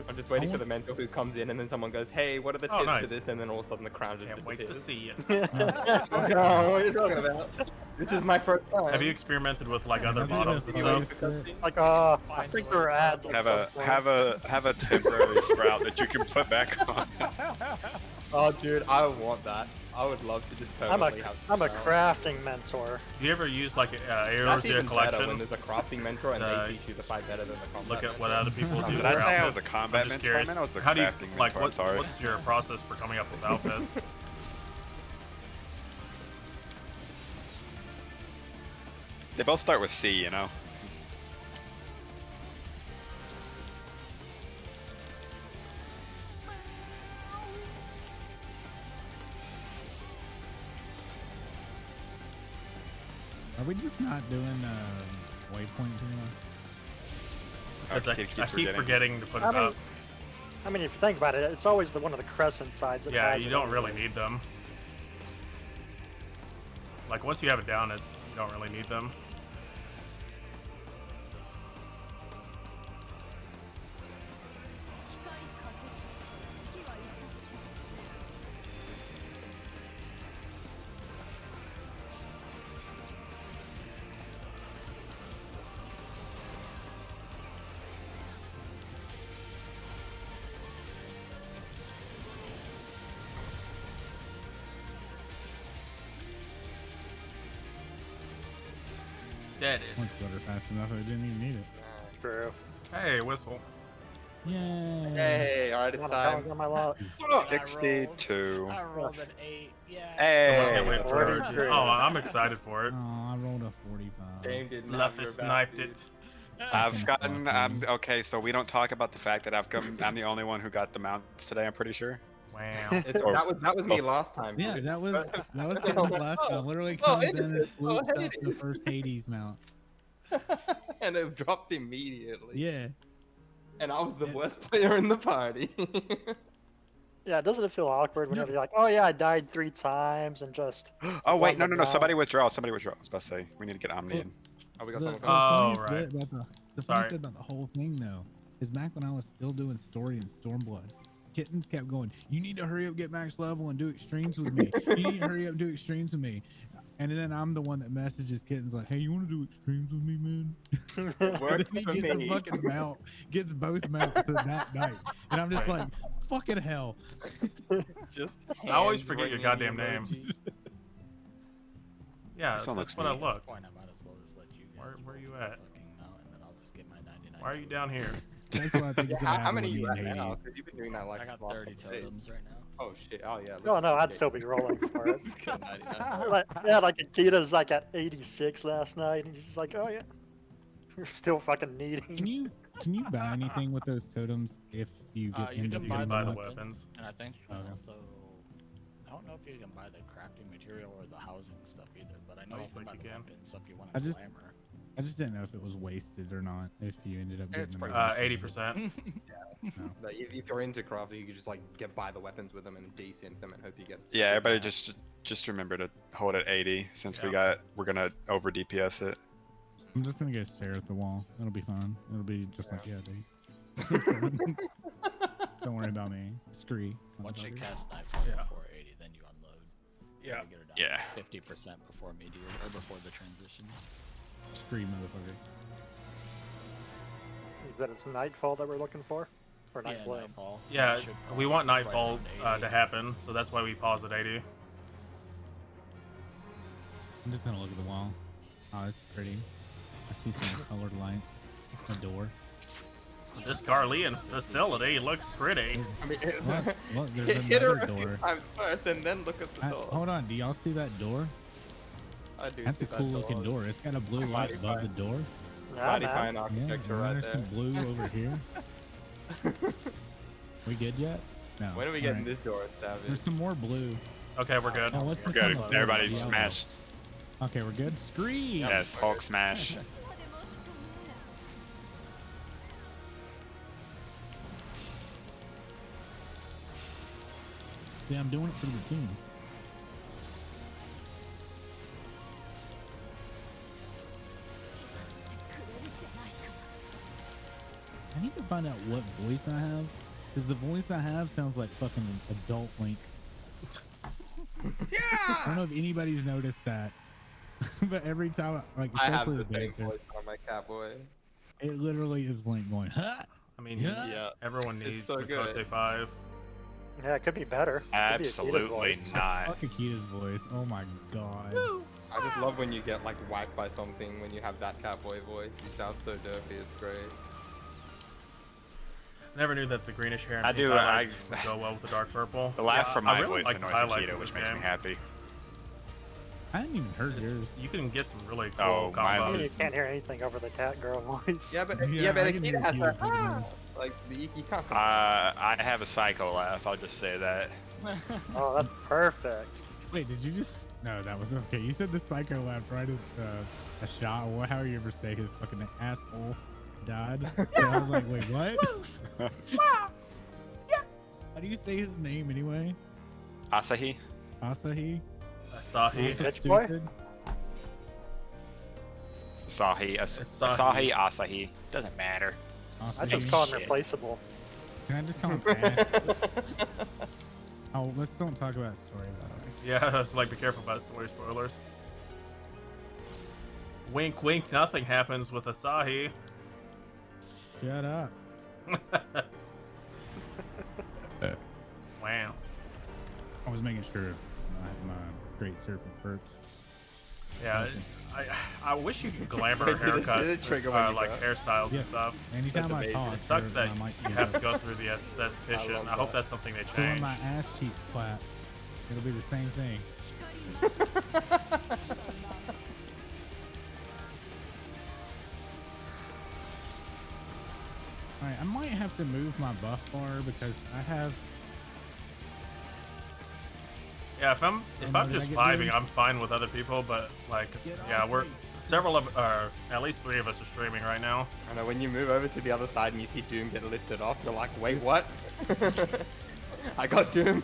I'm just waiting I for the mentor who comes in and then someone goes, hey, what are the Oh, tips nice. for this? And then all of a sudden the crown just Can't wait to disappears. see you. Oh, what are you talking about? This is my first time. Have you experimented with like other I think bottoms and that's stuff? the way Like, I think there are ads. on Have some a point. have a temporary sprout that you can put back on. Oh, dude, I want that. I would love to just permanently have. I'm a crown. crafting mentor. Do you ever use like That's Eorzea even better when collection? there's a crafting mentor and The- they teach you to fight better than the combat Look at what mentor. other people do. Did with I their say I was outfits? a combat I'm just mentor? curious. I meant I was the How do you crafting like mentor, I'm sorry. what's your process for coming up with outfits? They both start with C, you know. Are we just not doing waypoint anymore? Because I keep keep forgetting to put it I mean, up. I mean, if you think about it, it's always the one of the crescent sides. That Yeah, has you it don't on really it. need them. Like once you have it down, you don't really need them. Dead it. Once got her fast enough, I didn't even need it. True. Hey, whistle. Yay! Hey, alright, it's Wanna count time. on my lot? 62. I rolled an 8. Yeah. Hey. Can't wait for it. Great. Oh, I'm excited for it. Oh, I rolled a 45. Game did not Luffy your back, sniped dude. it. I've gotten. Okay, so we don't talk about the fact that I'm the only one who got the mounts today. I'm pretty sure. Wow. Or- That was me last time. Yeah, dude. that was Kitten's last time. Literally Oh, comes in Hades and is- oh, swoops up the Hades. first Hades mount. And it dropped immediately. Yeah. And I was the worst player in the party. Yeah, doesn't it feel awkward whenever you're like, oh yeah, I died 3 times and just. Oh wait, no, Won the no, no! Somebody battle. withdraw. Somebody withdraw. I was about to say we need to get Omni in. Oh, we got The, someone the coming. Oh, funniest right. bit about the Sorry. funniest bit about the whole thing though is back when I was still doing story and Stormblood, Kittens kept going, "You need to hurry up, get max level, and do extremes with me. You need to hurry up, do extremes with me." And then I'm the one that messages Kittens like, "Hey, you want to do extremes with me, man?" And Works then for he gets me. a fucking mount, gets both mounts that night, and I'm just like, "Fucking hell!" Just I always hands forget your wringing goddamn name. emojis. Yeah, This one that's looks what I neat. At this look. point, I might as well just let you guys. Where you roll the at? fucking mount, and then I'll just get my 99. Why are you down here? That's what I think. Yeah, is gonna how happen many with you me at and now? Hades. 'Cause you've been doing that like I got last 30 couple days. totems right now. Oh shit! Oh yeah. No, no, I'd let's still be rolling for it. Let's go. 99. Like, yeah, like Akita's like at 86 last night, and he's just like, oh yeah, we're still fucking needing. Can you buy anything with those totems if you get You end up can You can getting buy the them? weapons. And I think you can Okay. also. I don't know if you can buy the crafting material or the housing stuff either, but I know I you don't can buy think the you can. weapons. So if you want I to just- glamour. I just didn't know if it was wasted or not. If you ended up getting It's them pretty at 80%. Like, if you're into crafting, you could just like buy the weapons with them and desync them and hope you get. Yeah, everybody just remember to hold at 80 since Yeah. we're gonna over DPS it. I'm just gonna go stare at the wall. It'll be fun. It'll be just like dude. Don't worry about me. Scree. Once you motherfucker. cast Sniper Yeah. before 80, then you unload. Yeah. You get her down Yeah. to 50% before meteor or before the transition. Scree, motherfucker. That it's Nightfall that we're looking for, or Yeah, Nightfall. Nightfall. Yeah, Should we fall want right Nightfall around 80. to happen, so that's why we pause at 80. I'm just gonna look at the wall. Oh, it's pretty. I see some colored lights. A door. This Garlean facility looks pretty. I mean, Look, look, there's hit her another a few door. times first and then look at the door. Hold on, do y'all see that door? I do. That's see a cool looking door. It's got a blue light above the door. Nah, Mighty man. fine Yeah, architecture and right there's there. some blue over here. We good yet? No. When are we All getting right. this door, Savage? There's some more blue. Okay, we're good. Oh, what's We're this on good. the third? Everybody Yellow. smashed. Okay, we're good. Scream. Yes, Hulk smash. See, I'm doing it for the team. I need to find out what voice I have, because the voice I have sounds like fucking adult Link. Yeah. I don't know if anybody's noticed that, but every time, like, I have especially the the same dancer, voice on my Catboy. it literally is Link going, huh? I mean, Yeah. everyone It's needs so the good. Kote 5. Yeah, it could be better. Could be Akita's Absolutely voice. not. Fuck Akita's voice. Oh my god. I just love when you get like wiped by something when you have that Catboy voice. You sound so derpy, it's great. Never knew that the greenish hair and I pink do, highlights would go well with the dark purple. The laugh Yeah, from I my really voice like the annoys highlights Akita, in which this makes me game. happy. I hadn't even heard yours. You can get some really cool Oh, my I mean, combos. you can't hear anything over the cat girl voice. Yeah, but Yeah, but I can hear Akita has Akita's that voice. like you can't. I have a psycho laugh. I'll just say that. Oh, that's perfect. Wait, did you just? No, that was okay. You said the psycho laugh right as a shot. Well, how you ever say his fucking asshole died? And I was like, wait, what? How do you say his name anyway? Asahi. Asahi? Asahi. Bitch boy? Stupid? Asahi. It's Asahi. Asahi. Doesn't matter. I just Asahi. call him Shit. replaceable. Can I just call him ass? Oh, let's don't talk about story, by the way. Yeah, so like be careful about story spoilers. Wink, wink, nothing happens with Asahi. Shut up. Wow. I was making sure my great serpent perks. Yeah, I wish you could glamour Did it haircuts, trigger when you like got- hairstyles Yeah. and stuff. Anytime I amazing. talk, It sucks that I might you have to go through the esthetician. love I hope that. that's something they So when change. my ass cheeks clap, it'll be the same thing. Alright, I might have to move my buff bar because I have. Yeah, if I'm did I just get vibing, moved? I'm fine with other people. But like, Get yeah, off we're me. several of, at least 3 of us are streaming right now. I know when you move over to the other side and you see Doom get lifted off, you're like, wait, what? I got Doom.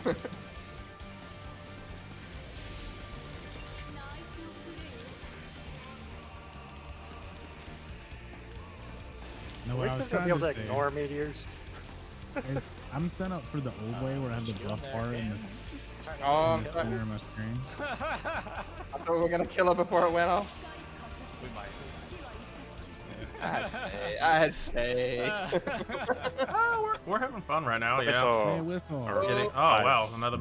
No, what I was We're gonna trying be able to to say ignore meteors. is I'm set up for the old way where I have the buff bar in the Oh, in the center of my screen. I thought we were gonna kill her before it went off. We might. I had faith. Oh, we're having fun right now. Yeah. Hey, So, whistle. We're getting, oh wow, another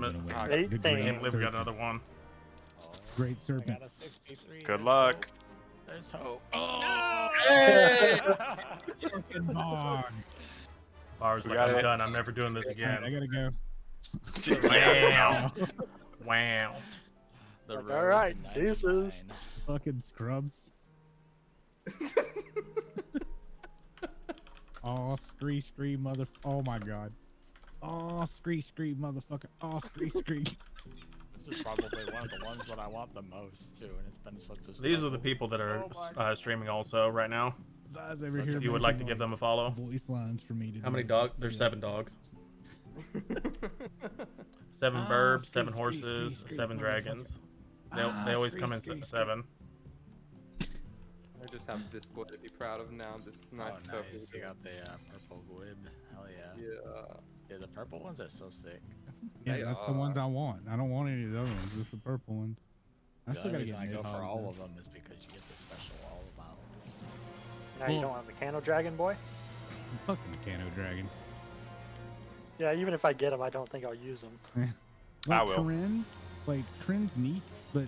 Eight Good I things. can't believe we got another one. Great I serpent. got a 63. good There's luck. hope. There's hope. Hey! Fucking dog. Bars We like, got I'm it. done. I'm never doing this Alright, I again. gotta go. Wow. Wow. The Like, road alright, to deuces. 99. Fucking scrubs. Oh, scree, mother. Oh my god. Oh, scree, motherfucker. Oh, scree. This is probably one of the ones that I want the most too, and it's been such a These are the struggle. people that are Oh my streaming also right now. Guys over Such here If you would like to making, give them a follow. voice lines for me to How do many this dogs? There's shit. 7 dogs. 7 Ah, verbs, scree, 7 scree, horses, scree, 7 motherfucker. dragons. They Ah, always scree, come in scree, 7. I just have this boy to be proud of now. This nice Oh, purple nice. You girl. got the purple glib. Hell yeah. Yeah. Yeah, the purple ones are so sick. Yeah, They that's the ones I want. I don't want any of the other ones. Just the purple ones. I The still only gotta reason get I go for Nidhogg, all though. of them is because you get the special all about. Now you Well- don't want Mechano Dragon Boy? Fuck Mechano Dragon. Yeah, even if I get him, I don't think I'll use him. I will. Corinne, like Corinne's neat, but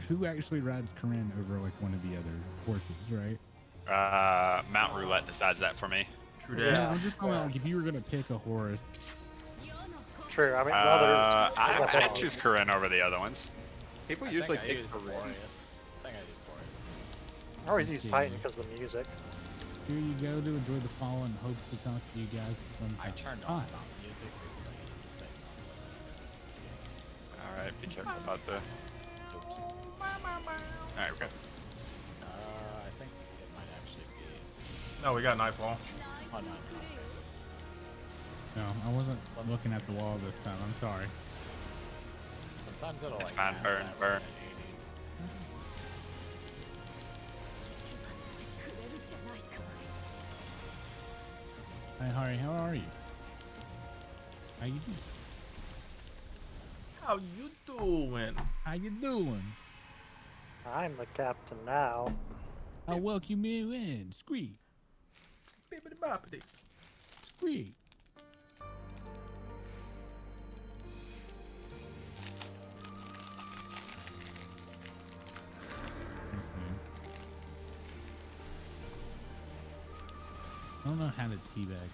who actually rides Corinne over like one of the other horses, right? Mount Roulette decides that for me. True Yeah, that. I'm just talking about like if you were gonna pick a horse. True. I mean, well, there's. I choose Corinne over the other ones. People I usually think I pick use Korean. Boreas. I think I use Boreas. I always use Okay. Titan because of the music. Here you go to enjoy the fall and hope to talk to you guys I sometime. turned on mount music because I use the same mouse. Alright, be careful about the. Oops. Alright, we're good. I think it might actually be. No, we got Nightfall. Oh no. No, I wasn't looking at the wall this time. I'm sorry. Sometimes it'll It's like. fine, mask burn, that burn. with an 80. Hey, Harry, how are you? How you doing? How you doing? How you doing? I'm the captain now. I'll welcome you in. Scree. Bippity boppity. Scree. Let's see. I don't know how to teabag.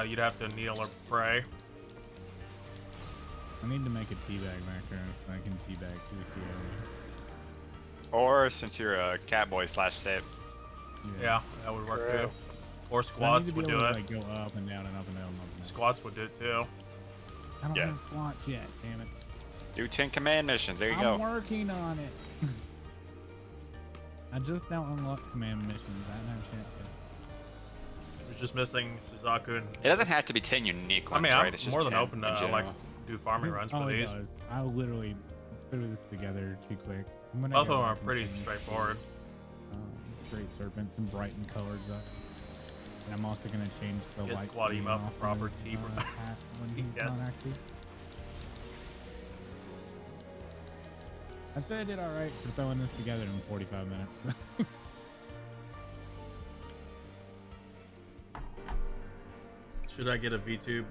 You'd have to kneel or pray. I need to make a teabag macro so I can teabag to the Or since you're a catboy / sip. Yeah, that would work True. too. Or I need squats to be would able do to, it. like, go up and down and up and down and up and down. Squats would do it too. I don't Yeah. have squats yet, damn it. Do 10 command missions. There you I'm go. working on it. I just now unlocked command missions. I don't have shit yet. We're just missing Suzaku and. It doesn't have to be 10 unique I ones, mean, right? I'm It's just more than 10 open in to general. do farming runs for Oh, it these. does. I literally threw this together too quick. I'm gonna Both go of them are back and pretty change, straightforward. Great serpents and brighten colors up. And I'm also gonna change the Get light squat him green up off proper his, T- hat when he's Yes. not active. I said I did alright for throwing this together in 45 minutes. Should I get a VTube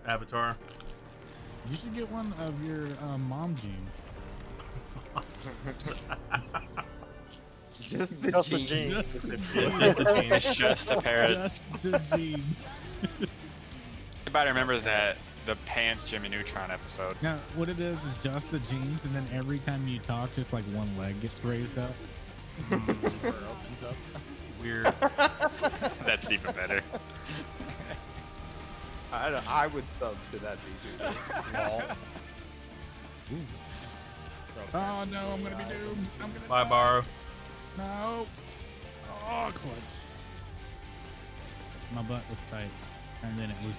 avatar? You should get one of your mom jeans. Just the Just the jeans. jeans. Just the jeans. It's just the parrots. Just the jeans. Everybody remembers that the Pants Jimmy Neutron episode. Now, what it is just the jeans, and then every time you talk, just like one leg gets raised up. Opens up. Weird. That's even better. I would sub to that VTuber. Oh no, I'm gonna be doomed. I'm gonna Bye, Baro. No. Oh, clutch. My butt was tight, and then it was.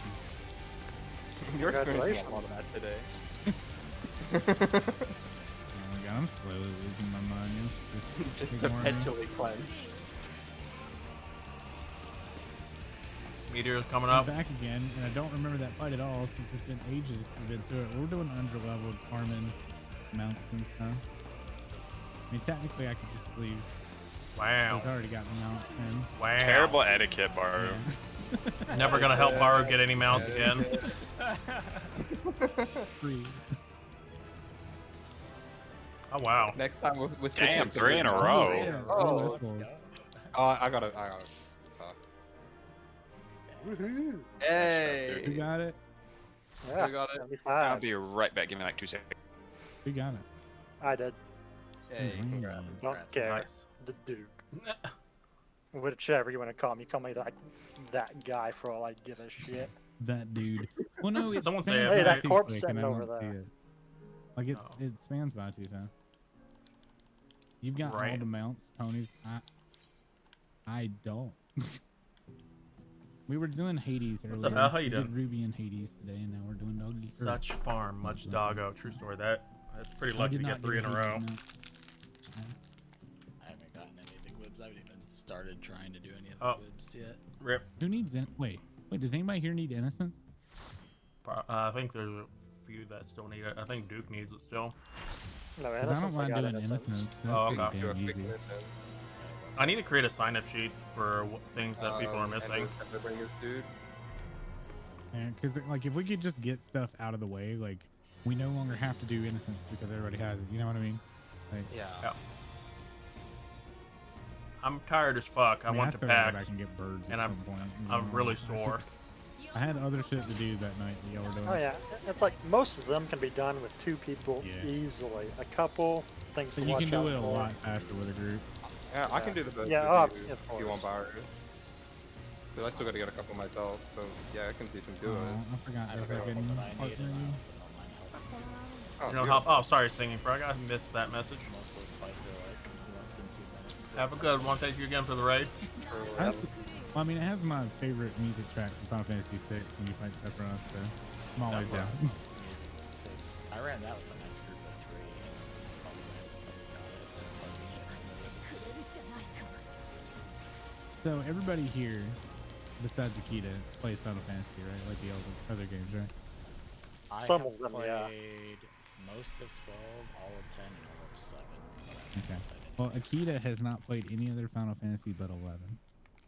You're experiencing a Congratulations. lot of that today. Oh my god, I'm slowly losing my mind. Just ignore me. perpetually clench. Meteor's coming I'm up. back again, and I don't remember that fight at all since it's been ages since we've been through it. We're doing underleveled Carmen mounts and stuff. I mean, technically, I could just leave. Wow. He's already got the mount, and Wow. Terrible etiquette, Baru. Never gonna help Baro get any mouse again. scream. Oh wow. Next time we're switching Damn, it to 3 in a Red row. Mountain. Yeah, Oh, that's Let's cool. go. I got it. Woohoo. Hey. We got it. Yeah, We got it. 75. I'll be right back. Give me like 2 seconds. We got it. I did. Hey. Mhm. Don't Congrats. care. Nice. The Duke. Whichever you want to call me. Call me like that guy for all I give a shit. That dude. Well, no, it Someone say spans it, by Hey, that too corpse quick, sitting and I over don't see there. it. Like Oh. it spans by too fast. You've got all Right. the mounts, ponies. I don't. We were doing Hades earlier. What's up, Al? How you We did doing? Ruby and Hades today, and now we're doing Doggy. Such farm, much doggo. True story. That's pretty I lucky did to not get 3 in do a Hades, row. no. I haven't gotten any of the quibs. I haven't even started trying to do any of the Oh. quibs yet. Rip. Who needs wait? Does anybody here need innocence? I think there's a few that still need it. I think Duke needs it still. No, 'Cause I don't innocence. I mind got doing innocence. innocence. That's Oh, pretty okay. Do a damn quick easy. mission. I need to create a sign-up sheet for things that people are And missing. the bringers, dude. Because like if we could just get stuff out of the way, like we no longer have to do innocence because everybody has it. You know what I mean? Like, Yeah. Yeah. I'm tired as fuck. I mean, want to still gotta go PAX. back and get birds and at I'm- some point. I'm really sore. I had other shit to do that night that y'all were doing. Oh yeah, it's like most of them can be done with 2 people Yeah. easily. A couple things So to you watch can do out it a for. lot faster with a group. Yeah, I can do the both Yeah, with you of if you want course. Baru. But I still gotta get a couple myself, so yeah, I can do some Oh, do it. I forgot I to don't know fucking what I need, partner and I you. also don't mind helping. Oh, You know, beautiful. oh, sorry, Singing Frog. I missed that message. Most of those fights are like less than 2 minutes. Have a good one. Thank you again for the raid. Well, I mean, it has my favorite music track from Final Fantasy VI when you fight Sephiroth, so I'm always down. Music was sick. I ran that with a nice group of 3. And saw the way everybody got it. So everybody here, besides Akita, plays Final Fantasy, right? Like the other games, right? I Some have of them, played yeah. most of 12, all of 10, and all of 7. But I Okay. haven't played Well, Akita has not played any other Final Fantasy but 11.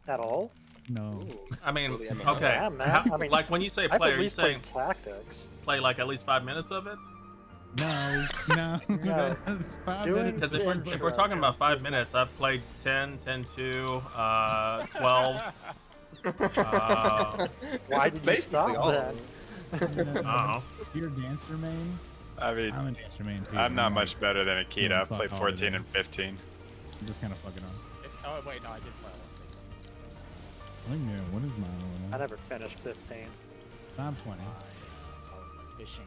At all? No. I mean, Really, I'm okay. Yeah, man. How- I mean, like when you say I've play, at are you least saying played Tactics. play like at least 5 minutes of it? No. No. That's 5 Doing minutes. Because the if we're talking about 5 minutes, I've played 10, 10-2, 12. Why did you Basically stop all of then? them. I don't know. You're a dancer main? I mean, I'm a dancer main too. I'm not like, much better than Akita. Yeah, I've played fuck all of 14 them. and 15. I'm just kind of fucking on. Oh wait, no, I did play I think, man, what is my I one? never finished 15. 520. I was like fishing.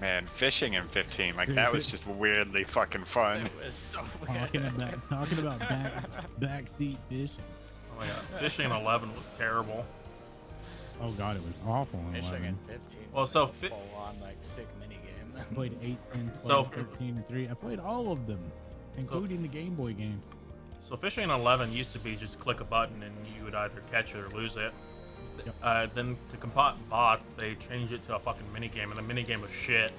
Man, fishing in 15, like that was just weirdly fucking fun. It was so weird. Talking about backseat fishing. Oh my god. Fishing in 11 was terrible. Oh god, it was awful in Fishing 11. in 15. Well, so full on like sick mini game. I played 8 and 12, So- 13 and 3. I played all of them, including the Game Boy games. So fishing in 11 used to be just click a button and you would either catch it or lose it. Then to combat bots, they changed it to a fucking minigame, and the minigame was shit.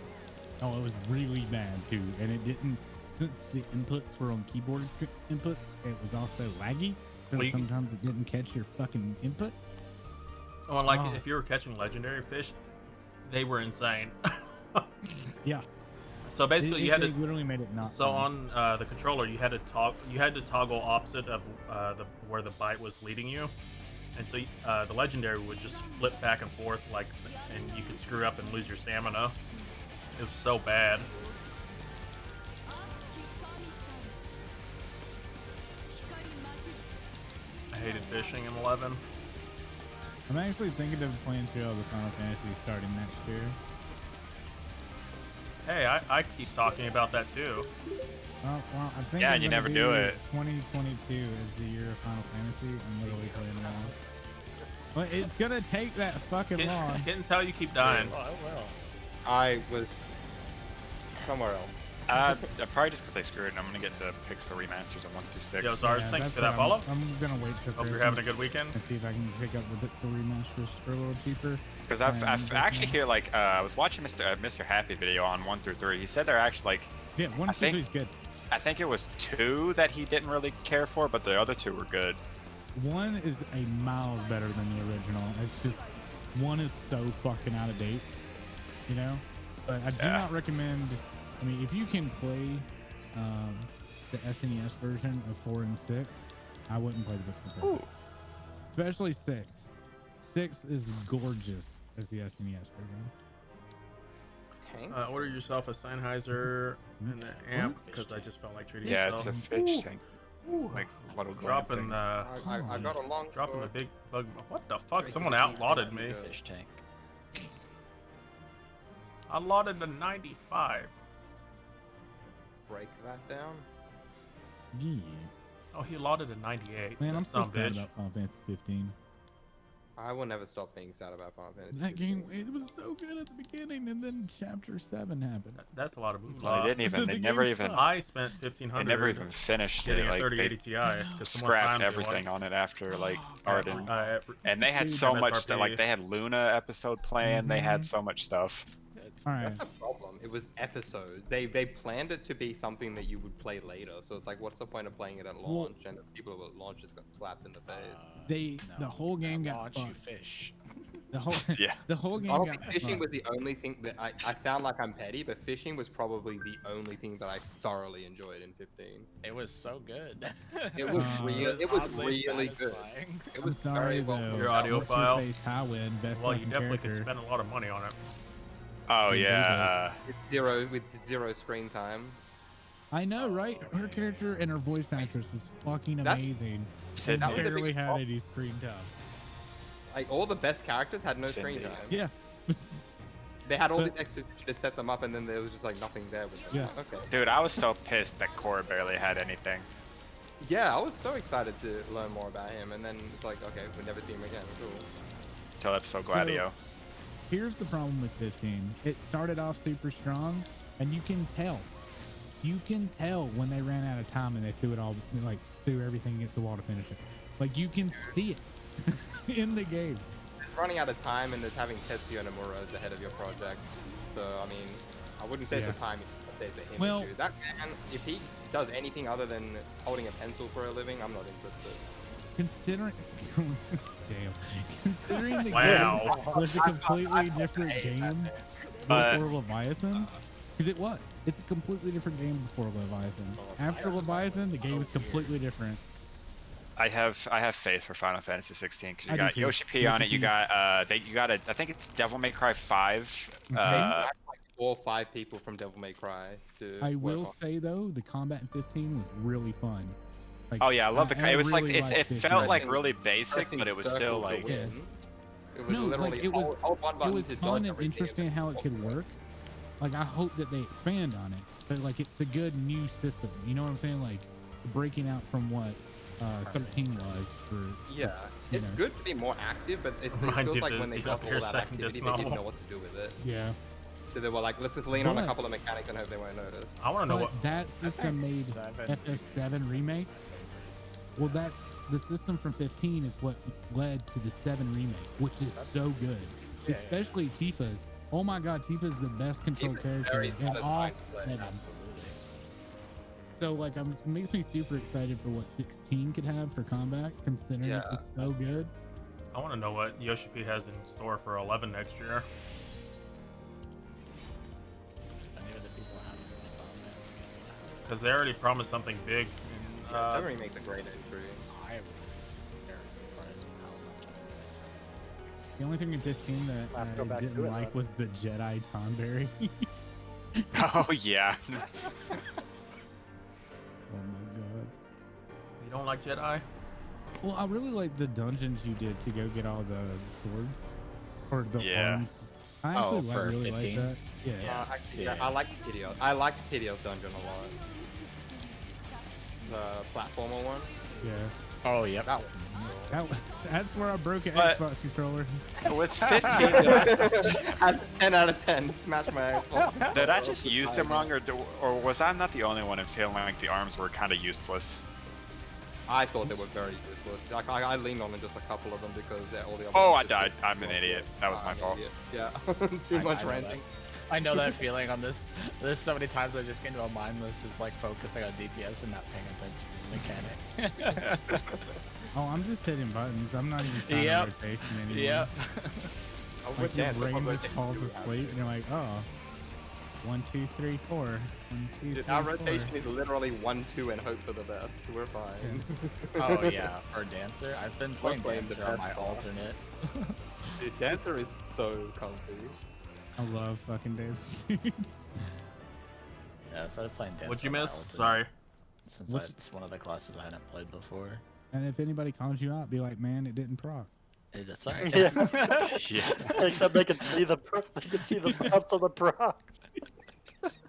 Oh, it was really bad too, and it didn't. Since the inputs were on keyboard inputs, it was also laggy. So Well, you- sometimes it didn't catch your fucking inputs. Oh, and like Oh. if you were catching legendary fish, they were insane. Yeah. So basically, you had they to. literally made it not. So fun. on the controller, you had to toggle opposite of where the bite was leading you, and so the legendary would just flip back and forth and you could screw up and lose your stamina. It was so bad. I hated fishing in 11. I'm actually thinking of playing through all the Final Fantasy starting next year. Hey, I keep talking about that too. Well, I think Yeah, I'm and you gonna never do it. 2022 is the year of Final Fantasy. I'm literally playing them all. But it's gonna take that fucking long. Kitten's how you keep dying. Oh, well. I was somewhere else. Probably just because I screwed it. And I'm gonna get the Pixel remasters on 1 through 6. Yo, Zars, Yeah, thank you that's for that what follow. I'm gonna wait till Hope Christmas you're having a good weekend. and see if I can pick up the Pixel remasters for a little cheaper. Because I've And actually hear like I was watching Mr. Happy video on 1 through 3. He said they're actually like Yeah, one I two think- three's good. I think it was 2 that he didn't really care for, but the other 2 were good. One is a miles better than the original. It's just one is so fucking out of date, you know. But I do Yeah. not recommend. I mean, if you can play the SNES version of 4 and 6, I wouldn't play the Pixel Perfect. Especially 6. 6 is gorgeous as the SNES version. Tank? Order yourself a Sennheiser and an amp because I just felt like treating Yeah, it's yourself. a fish tank. Like little glowing Dropping thing. I got a long dropping the sword. big bug. What the fuck? Straight Someone to the teeth. outlotted me. Fish tank. I lotted a 95. Break that down. Yeah. Oh, he lotted a 98. Man, I'm That so son of a sad bitch. about Final Fantasy 15. I will never stop being sad about Final Fantasy. That 15. game, it was so good at the beginning, and then Chapter 7 happened. That's a lot of moves. Well, they didn't even. The They never game even. sucked. I spent They 1500. never even finished getting it. a Like 3080 they Ti. 'cause someone scrapped found me everything one. on it after like Uh, Arden. uh, And they had Dude, so much MSRP. stuff. Like they had Luna episode planned. They had Mhm. so much stuff. All right. That's a problem. It was episodes. They planned it to be something that you would play later. So it's like, what's the point of playing it at launch? And the people at launch just got slapped in the face. The whole game got launch, you fucked. fish. The whole Yeah. the whole game Honestly, got fishing fucked. was the only thing that I sound like I'm petty, but fishing was probably the only thing that I thoroughly enjoyed in 15. It was so good. It was It oddly really good. satisfying. It I'm was sorry very well though. put Your together. What's your audiophile? face? Highwind, best Well, you fucking definitely character. could spend a lot of money on it. Oh Dude, yeah. With zero screen time. I know, right? Oh, Her character and her voice actress was fucking That- amazing. Sydney. that was the Barely biggest had problem. any screen time. Like all the best characters had no screen Cindy. time. Yeah. They had all But- this exposition to set them up, and then there was just like nothing there with them. Yeah. Okay. Dude, I was so pissed that Cora barely had anything. Yeah, I was so excited to learn more about him, and then it's like, okay, we'll never see him again. Cool. Till episode So- Gladio. Here's the problem with 15. It started off super strong, and you can tell. You can tell when they ran out of time and they threw everything against the wall to finish it. Like, you can see it in the game. It's running out of time, and there's having Tetsuya Nomura as the head of your project. So, I mean, I wouldn't say Yeah. it's a time issue, I'd say it's a him Well- issue. That man, if he does anything other than holding a pencil for a living, I'm not interested. Considering, damn, considering the Wow. game was a completely different game But- before Leviathan, because it was. It's a completely different game before Leviathan. After Leviathan, the game is completely different. I have faith for Final Fantasy 16 because I you do got too. Yoshi P on it. You Yoshi P. got I think it's Devil May Cry 5. They stacked like 4 or 5 people from Devil May Cry to I work will on. say though, the combat in 15 was really fun. Like, Oh yeah, I love the. I It was like really liked it 15. felt like Pressing- really basic, pressing but it was circle still to like win. It was No, like, literally it was- hold one It button was to dodge fun and everything, interesting how it could work. Like, I hope that they expand on it, but like, it's a good new system. You know what I'm saying? Like, breaking out from what 13 was for. Yeah, you it's know. good to be more active, but it Reminds feels you like of when the they got Xenogears all that second disc activity, they didn't novel. know what to do with it. Yeah. So they were like, let's just lean on a But- couple of mechanics and hope they won't notice. I want to know But what. that system made 7 FF7 remakes. Well, that's the system from 15 is what led to the 7 remake, which is so good. yeah. Especially Tifa's. Oh my god, Tifa's the best controlled Tifa's character very in all satisfying to play. 7. Absolutely. So like, it makes me super excited for what 16 could have for combat, considering it Yeah. was so good. I want to know what Yoshi P has in store for 11 next year. Any of the people haven't really thought of it. Because they already promised something big. In, Yeah, 7 Remake's a great entry. I was very surprised with how much I enjoyed The only thing in 15 that I'll have to go I back to didn't it, like then. was the Jedi Tonberry. Oh yeah. Oh my god. You don't like Jedi? Well, I really like the dungeons you did to go get all the swords or the Yeah. arms. I actually for really like 15? that. Yeah. Actually, Yeah. I like Pidios. I liked Pidios dungeon a lot. The platformer one. Yeah. Oh, yep. That one. That's where I broke an But- Xbox controller. With 15, At 10 out of 10, smash my Xbox. did I just use them wrong, or was I not the only one in feeling like the arms were kind of useless? I thought they were very useless. Like, I leaned on just a couple of them because all the other Oh, ones I just died. I'm an idiot. That was my I'm an fault. idiot. Yeah, too much I know ranting. I know that feeling on this. There's so many times I just get into a mindless, just like focusing on DPS and not paying attention to the mechanic. Oh, I'm just hitting buttons. I'm not even trying Yep. to rotation anymore. Yep. Oh, Like with your dance, that's brain what just rotation falls do. asleep, and you're like, oh, 1, 2, 3, 4. 1, 2, 3, Dude, our 4. rotation is literally 1, 2, and hope for the best. We're fine. Oh yeah, for Dancer, I've been playing playing the Dancer on my best class. alternate. Dude, Dancer is so comfy. I love fucking dance, dude. Yeah, I started playing Dancer. What'd you on my miss? alternate Sorry. Since What's- it's one of the classes I hadn't played before. And if anybody calls you out, be like, man, it didn't proc. Hey, that's alright. Yeah. Yeah. Except they can see the buffs on the procs.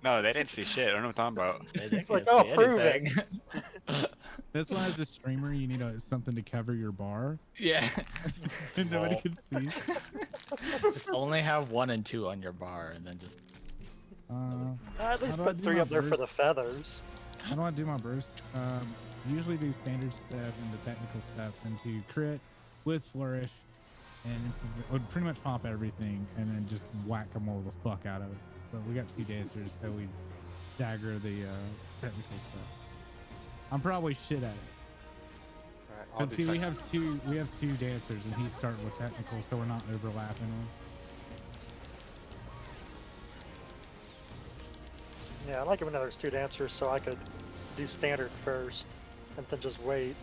No, they didn't see shit. I don't know what I'm talking about. They didn't It's like, get to oh, see prove it. anything. That's why, as a streamer, you need something to cover your bar, Yeah. and nobody can see. Just only have 1 and 2 on your bar, and then just. At least How do I put do 3 my up there for burst? the feathers. How do I do my burst? Usually do standard step and the technical step, and to crit with flourish, and would pretty much pop everything, and then just whack them all the fuck out of it. But we got 2 dancers, so we stagger the technical stuff. I'm probably shit at it. Alright, I'll But do see, we technical. have two dancers, and he's starting with technical, so we're not overlapping them. Yeah, I like it when there's two dancers, so I could do standard first, and then just wait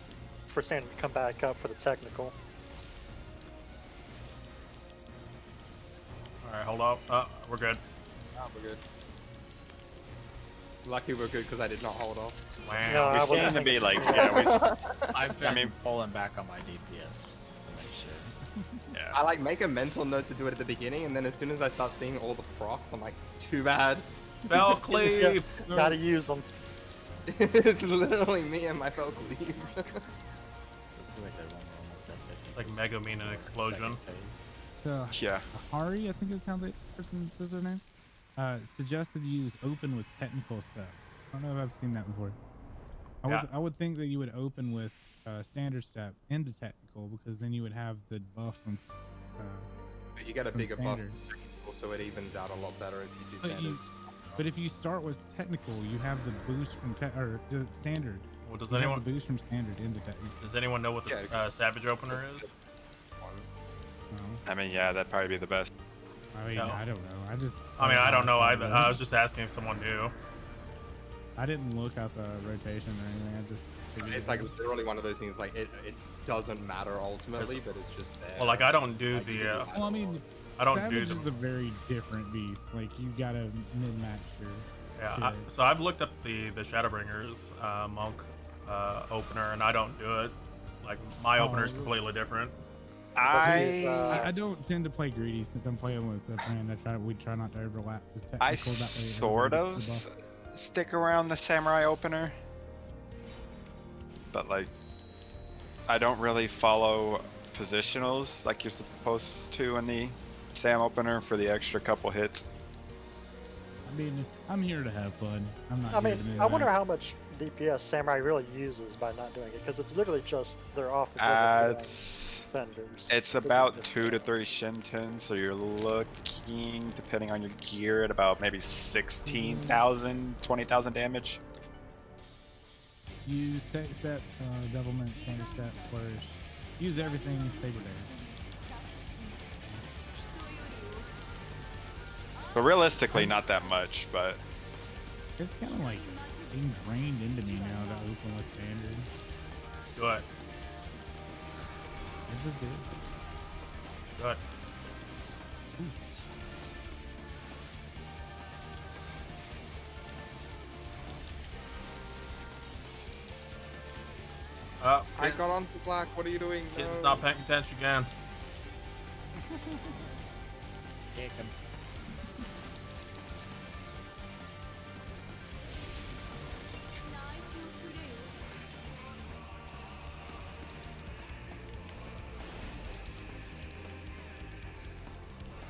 for standard to come back up for the technical. All right, hold up. We're good. Ah, we're good. Lucky we're good because I did not hold off. Wow. No, I We wasn't seem to be thinking- like, yeah, I've been I mean- pulling back on my DPS just to make sure. I like make a mental note to do it at the beginning, and then as soon as I start seeing all the procs, I'm like, too bad. Bell cleave. Gotta use them. It's literally me and my fell cleave. This is like the one we're almost at 50. Like Mega Mean an explosion. So yeah. Hari, I think is how the person says their name, suggested you use open with technical stuff. I don't know if I've seen that before. I would think that you would open with standard step into technical, because then you would have the buff from You get a from bigger buff, standard. so it evens out a lot better if you do But standards. But if you start with technical, you have the boost from or the standard. Well, does You have anyone the boost from standard into technical? does anyone know what the Savage opener is? No. I mean, yeah, that'd probably be the best. I mean, No. I don't know. I don't know either. I was just asking if someone knew. I didn't look up the rotation or anything. I just. figured It's it like out. literally one of those things. Like it doesn't matter ultimately, but it's just there. Well, like I don't do Like, you the. can do Well, I mean, I don't Savage do is the. a very different beast. Like you gotta min-match your. Yeah, shit. so I've looked up the Shadowbringers monk opener, and I don't do it. Like my Oh, opener is really? completely different. I don't tend to play greedy since I'm playing with the brand. We try not to overlap. This technical, I that way sort everybody of gets the buff. stick around the samurai opener, but like I don't really follow positionals like you're supposed to in the Sam opener for the extra couple hits. I mean, I'm here to have fun. I'm not. I here mean, to I wonder min-match. how much DPS Samurai really uses by not doing it, because it's literally just they're off to defenders. It's about 2 to 3 Shinten, so you're looking, depending on your gear, at about maybe 16,000, 20,000 damage. Use tech step, devilment, standard step, flourish. Use everything, save it there. But realistically, not that much, but It's kind of like ingrained into me now to open with standard. Do it. I just did. Do it. I got on to black. What are you doing? Kid's No. not paying attention again. Kick him.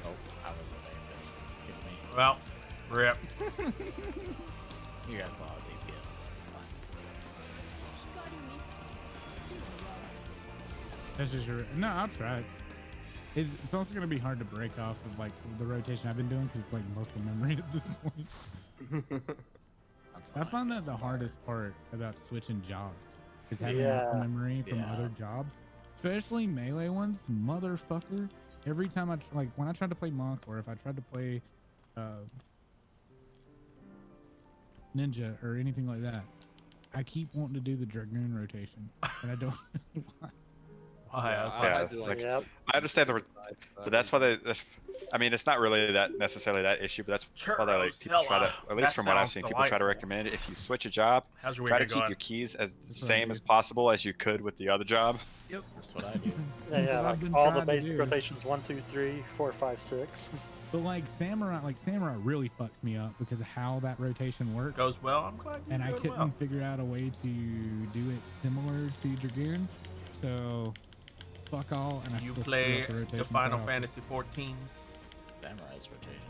Oh, I was evaded. Hit me. Well, rip. You guys all have DPS. It's fine. That's just your. No, I'll try it. It's also gonna be hard to break off of like the rotation I've been doing because it's like muscle memory at this point. That's I all find do. that the hardest part about switching jobs is having Yeah. muscle memory from Yeah. other jobs, especially melee ones. Motherfucker! Every time like when I tried to play monk or if I tried to play ninja or anything like that, I keep wanting to do the dragoon rotation, and I don't know why. Why? Yeah, That's I why- had to, like, Yep. I understand but that's why I mean, it's not really that necessarily that issue, but that's why they like people try to, Churrosella. at least That from what I've sounds seen, people try to delightful. recommend it. If you switch a job, How's your try to weekend keep going? your keys as the That's what I same do. as possible as you could with the other job. That's what I do. Yeah, yeah, what I've like been all the trying to basic do. rotations 1, 2, 3, 4, 5, 6. But like samurai really fucks me up because of how that rotation works. Goes well. I'm glad you And I doing couldn't well. figure out a way to do it similar to Dragoon. So fuck all. And I You still screw play up the the rotation Final quite often. Fantasy 14s. Samurai's rotation.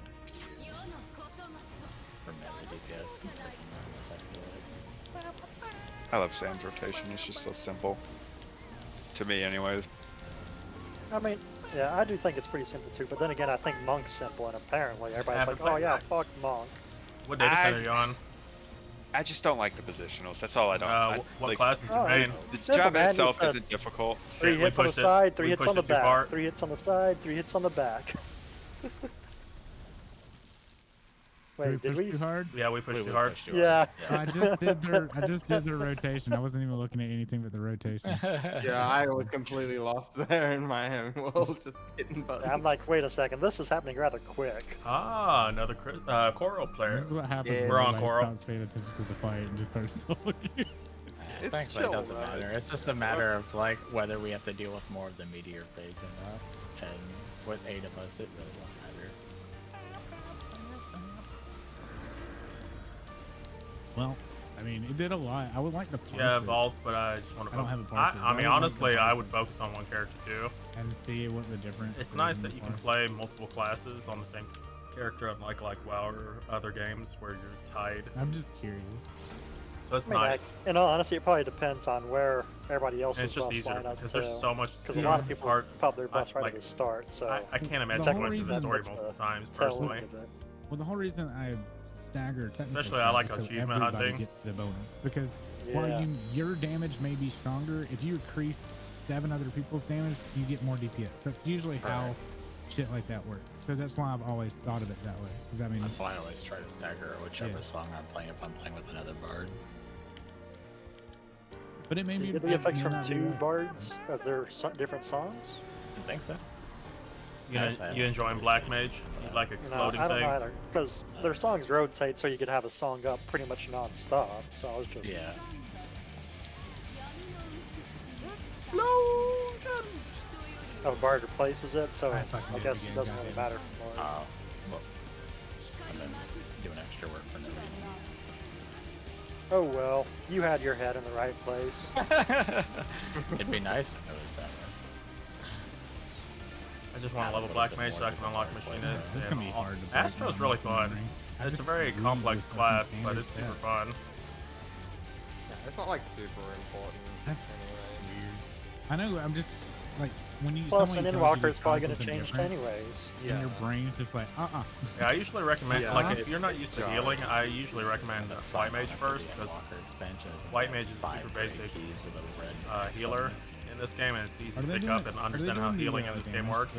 For melee DPS compared to normals, I feel like. I love Sam's rotation. It's just so simple. To me, anyways. I mean, yeah, I do think it's pretty simple too, but then again, I think Monk's simple, and apparently everybody's Haven't like, oh played yeah, PAX. fuck Monk. What data center are you on? I just don't like the positionals. That's all I don't. What like, class is your Oh, main? the Simple, job man, itself you isn't difficult. Three Shit, we hits on the pushed it- side, 3 we hits pushed on the it too far. back, 3 hits on the side, 3 hits on the back. Wait, did push we? too hard? Yeah, we pushed We too would hard. push too Yeah. hard. I just did their rotation. I wasn't even looking at anything but the rotation. Yeah, I was completely lost there in my own world, just hitting buttons. I'm like, wait a second, this is happening rather quick. Ah, another Coral player. This is what happens Yeah, when we're on everybody Coral. stops paying attention to the fight and just starts talking. It's Thankfully, chill, it doesn't though. matter. It's just a matter of like whether we have to deal with more of the meteor phase or not. And with 8 of us, it really won't matter. Well, I mean, it did a lot. I would like to parse Yeah, it vaults, but I just want to. I don't have a I parser, but I mean, would like to honestly, I parse would it. focus on one character too. and see what the difference. It's is nice in that the you can parse. play multiple classes on the same character, unlike WoW or other games where you're tied. I'm just curious. So it's I mean, nice. in all honesty, it probably depends on where everybody And else's it's just buffs easier line up because too. there's so much. Because a you lot know, of it's people hard. pop their buffs right like, at the start, so I can't imagine the going whole to the reason story that's multiple the times tail personally. end of it. Well, the whole reason I stagger technical Especially I like stuff is so achievement everybody hunting. gets the bonus because Yeah. while your damage may be stronger, if you increase 7 other people's damage, you get more DPS. That's usually how shit like that works. So that's why I've always thought of it that way. Does that mean? That's why I always try to stagger whichever Yeah. song I'm playing if I'm playing with another bard. But it may Do be. you get the effects may from not be 2 right. bards of their different songs? I think so. You, Nice, I you enjoying Black Mage? You like No, exploding I don't know things? either. Because their songs rotate so you could have a song up pretty much non-stop. So I was just Yeah. Explosion! a bard replaces it, so I fucking I did it guess it again, doesn't really goddamn. matter for more. Well, and then doing extra work for no Oh well, you had your head in the right place. reason. It'd be nice if it was that way. I just want to level Black Mage so I can unlock Machinist. This and can be all- hard to break Astro's down really this fun. morning. I It's a just very really complex just fucking class, but standard it's super set. fun. Yeah, it's not like super important. That's Anyway. weird. I know. I'm just like when you. Plus, someone an tells you Endwalker to is probably try going to something change different, anyways. and your brain's just like, Yeah, I usually recommend, Yeah. like, if you're not used to Yeah. healing, I usually recommend The White Mage first, because Walker expansion is White Mage is a 5 super gray basic keys with a red X healer on it. in this game, and it's easy Are to they pick doing up and understand how healing in this game works.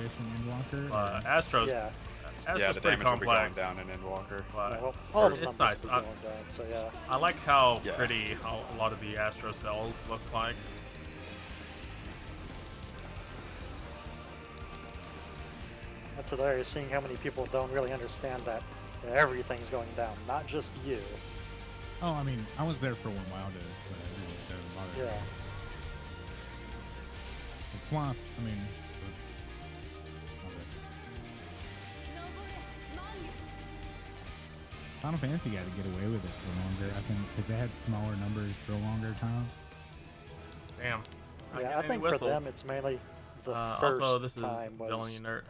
Astro's Yeah. Astro's Yeah, the pretty damage will be going complex. down in Endwalker. But Well, all of the it's numbers nice. are going down, so yeah. I like how Yeah. pretty how a lot of the Astro spells look like. That's hilarious, seeing how many people don't really understand that everything's going down, not just you. Oh, I mean, I was there for one while, but it really doesn't bother me. Yeah. It's why, I mean. Final Fantasy got to get away with it for longer, I think, because they had smaller numbers for a longer time. Damn. Not Yeah, getting I any think for whistles. them it's mainly the first Also, this is time Dylan was Unert.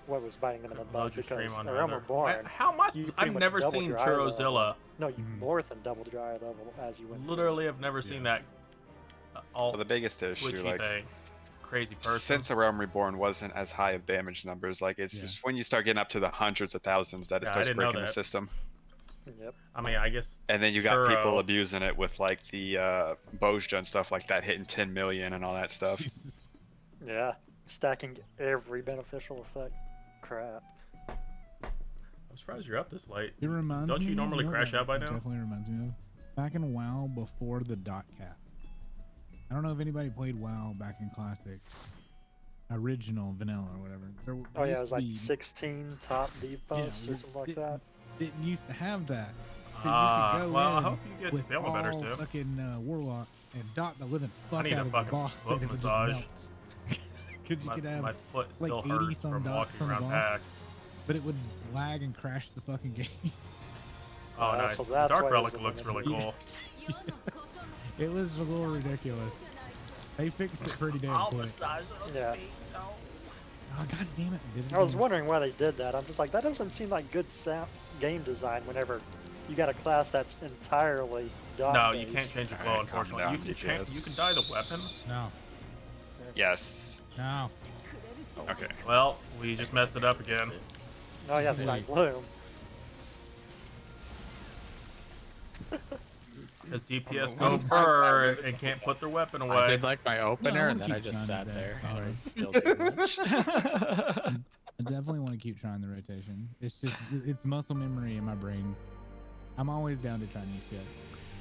what was biting them in the Load butt your because stream on Realm Rather. Reborn, How much? you pretty I've much never doubled seen your eye level. Churrozilla. No, you Mhm. more than doubled your eye level as you went. Literally, I've never seen that all Well, the biggest issue, twitchy like, thing. Crazy person. since the Realm Reborn wasn't as high of damage numbers, like, it's Yeah. just when you start getting up to the hundreds of thousands that it Yeah, I starts didn't know breaking the that. system. Through. Yep. I mean, I guess. And then you got people Churro. abusing it with, like, the Bojja and stuff like that, hitting 10 million and all that stuff. Jesus. Yeah, stacking every beneficial effect. Crap. I'm surprised you're up this late. It reminds Don't me. you normally know what crash that out by now? Definitely reminds me of back in WoW before the dot cap. I don't know if anybody played WoW back in Classic, original vanilla or whatever. There, Oh yeah, used it was to like be- 16 top debuffs or something like it- that. Didn't used to have that. So Ah, you could go well, I in hope you get with feeling better all soon. fucking warlocks and dot the living fuck need a out of the fucking boss foot and it would just massage. melt. Because you My, could have, my foot like still 80 hurts some from dots walking from the around boss. PAX. but it would lag and crash the fucking game. Oh, Yeah, nice. so The that's Dark why it Relic was looks really limited. cool. It was a little ridiculous. They fixed it pretty damn quick. massage those Yeah. feet. Oh god damn it! Did it I was again. wondering why they did that. I'm just like, that doesn't seem like good game design whenever you got a class that's entirely dot No, you based. can't change your flow, Alright, calm unfortunately. down, You can change. DPS. You can dye the weapon. No, Yes. no. Okay. Well, we just messed it up again. Oh yeah, it's Hey. like Bloom. Because DPS the go one time burr I and can't put their weapon away. I did like my opener, wanna and then I keep just trying sat to there. power. It was still too much. I definitely want to keep trying the rotation. It's just it's muscle memory in my brain. I'm always down to try new shit.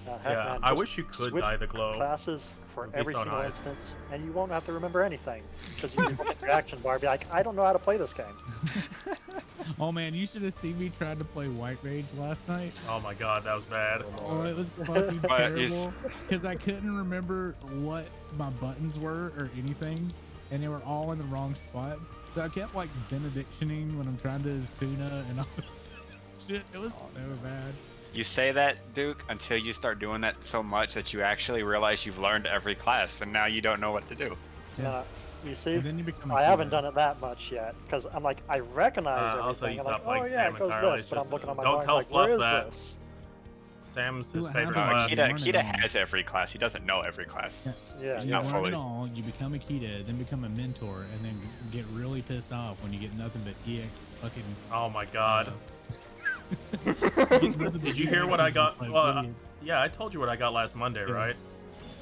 Heck, Yeah, man, I just wish you could switch dye the glow. classes for It'd be every so single nice. instance, and you won't have to remember anything because you can look at the action bar and be like, I don't know how to play this game. Oh man, you should have seen me trying to play White Rage last night. Oh my god, that was bad. Oh, it was fucking But it's- terrible because I couldn't remember what my buttons were or anything, and they were all in the wrong spot. So I kept like benedictioning when I'm trying to tuna and all this shit. It was so bad. You say that, Duke, until you start doing that so much that you actually realize you've learned every class, and now you don't know what to do. Yeah. You see, And then you become a I haven't killer. done it that much yet because I'm like, I recognize Also, you everything. I'm like, stopped playing oh yeah, Sam it goes entirely. this, It's but I'm just- looking on my don't bar tell like, where Fluff is that. this? Sam's See his what favorite happens class. is- Kita, learn it Kita all. has every class. He doesn't know every class. Yeah. He's You not learn fully. it all, you become a Kita, then become a mentor, and then get really pissed off when you get nothing but EX fucking. Oh my god. Get nothing but Did you hear what I EXs got? like Well, idiots. yeah, I told you what I got last Monday, Yeah. right?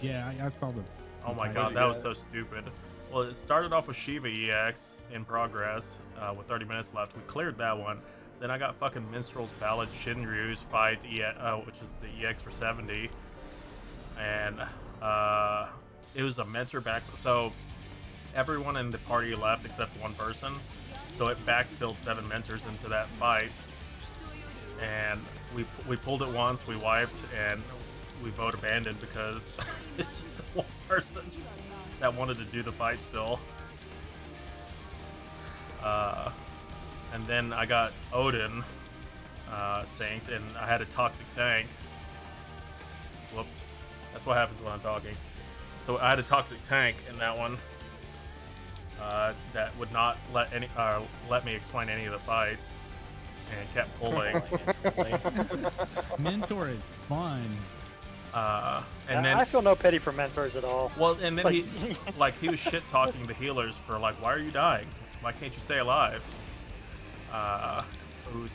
Yeah, I saw the. Oh my the god, you that was get? so stupid. Well, it started off with Shiva EX in progress with 30 minutes left. We cleared that one. Then I got fucking Minstrel's Ballad Shinryu's fight, which is the EX for 70. And it was a mentor back. So everyone in the party left except one person. So it backfilled 7 mentors into that fight. And we pulled it once, we wiped, and we vote abandoned because it's just the one person that wanted to do the fight still. And then I got Odin synced, and I had a toxic tank. Whoops. That's what happens when I'm talking. So I had a toxic tank in that one that would not let me explain any of the fights, and kept pulling. Mentor is fun. And then I feel no pity for mentors at all. well, and then Like- he was shit talking the healers for like, why are you dying? Why can't you stay alive?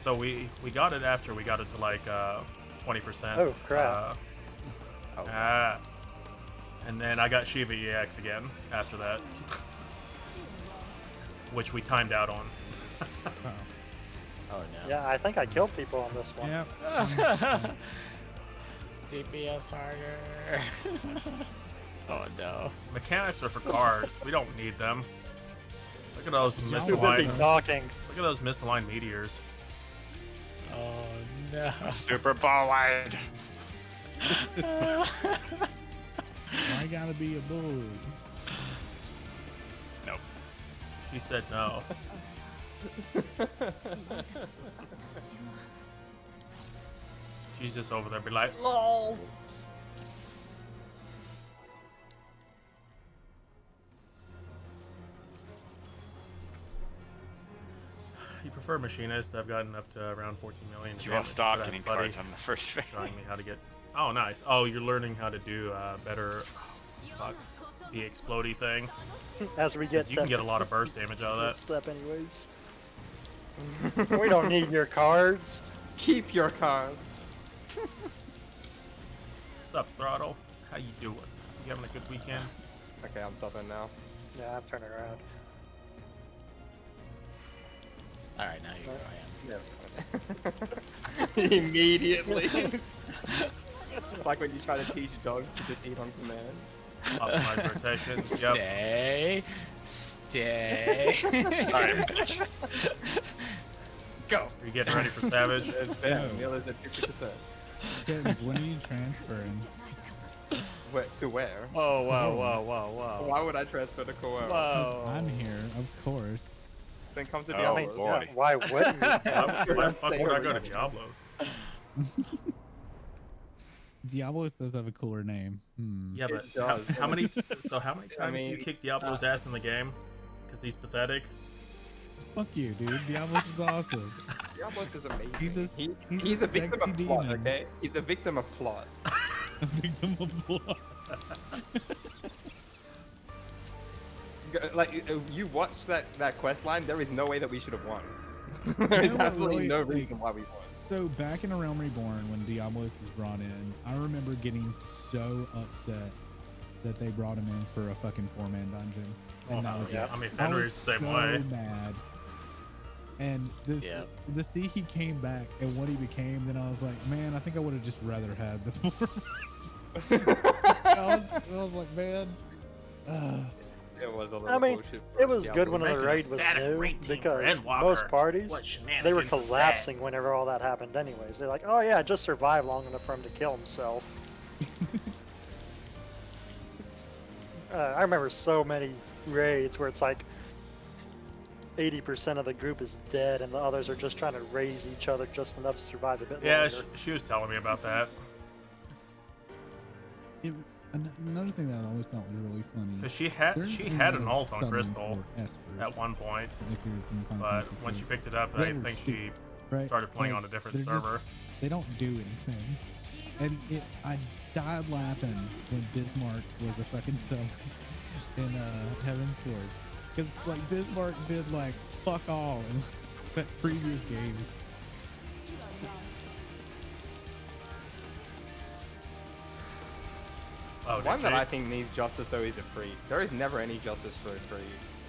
So we got it after we got it to like 20%. Oh, crap. And then I got Shiva EX again after that, which we timed out on. Oh no. Yeah, I think I killed people on this one. Yep. DPS harder. Oh no. Mechanics are for cars. We don't need them. Look at those Too busy misaligned. talking. Look at those misaligned meteors. Oh no. Super ball wide. I gotta be a bull. Nope. She said no. She's just over there, be like, LOLs. You prefer machinists? I've gotten up to around 14 million. You will damage stop for that getting buddy cards on the first phase. showing me how to get. Oh, nice. Oh, you're learning how to do better. Fuck. The explodey thing. As we get You can get a lot of burst damage out of that. step anyways. We don't need your cards. Keep your cards. What's up, Throttle? How you doing? You having a good weekend? Okay, I'm stopping now. Yeah, I'm turning around. Alright, now you go. I am. Immediately. It's like when you try to teach dogs to just eat on command. Optimize rotation. Yep. Stay. Stay. Alright, bitch. Go. Are you getting ready for Savage? Bam, Neil is at 50%. Kittens, when are you transferring? To where? Whoa, whoa, whoa, whoa, whoa. Why would I transfer to Coel? Because Whoa. I'm here, of course. Then come to Oh, Diablo. I mean, boy. yeah, why wouldn't you? Why the That's fuck the would I go to reason. Diablos? Diablos does have a cooler name. Yeah, but It does. how many times do you mean, kick Diablo's ass in the game? Because he's pathetic. Fuck you, dude. Diablos is awesome. Diablos is amazing. He's He's a a victim sexy of plot, demon. okay? He's a victim of plot. A victim of blood. Like, you watch that quest line, there is no way that we should have won. There is know what absolutely really- no like- reason why we won. So back in A Realm Reborn, when Diablos is brought in, I remember getting so upset that they brought him in for a fucking 4-man dungeon. And that was yeah. it. I mean, I was Fenrir's the same so way. mad. And the see he came back and what he became, then I was like, man, I think I would have just rather had the 4. I was like, man. It was a little I mean, bullshit. it was good when the Making a raid was static new raid team for because Endwalker. most parties What they shenanigans were was that? collapsing whenever all that happened. Anyways, they're like, oh yeah, just survive long enough for him to kill himself. I remember so many raids where it's like 80% of the group is dead and the others are just trying to raise each other just enough to survive a bit Yeah, longer. she was telling me about that. Another thing that I always thought was really funny. Because she had an ult on Crystal at one point, but when she picked it up, I think she started playing on a different server. They don't do anything. And I died laughing when Bismarck was a fucking sub in Heaven's Sword. Because like Bismarck did like fuck all in that previous games. Oh, One that I think needs justice though is a free. There is never any justice for a free.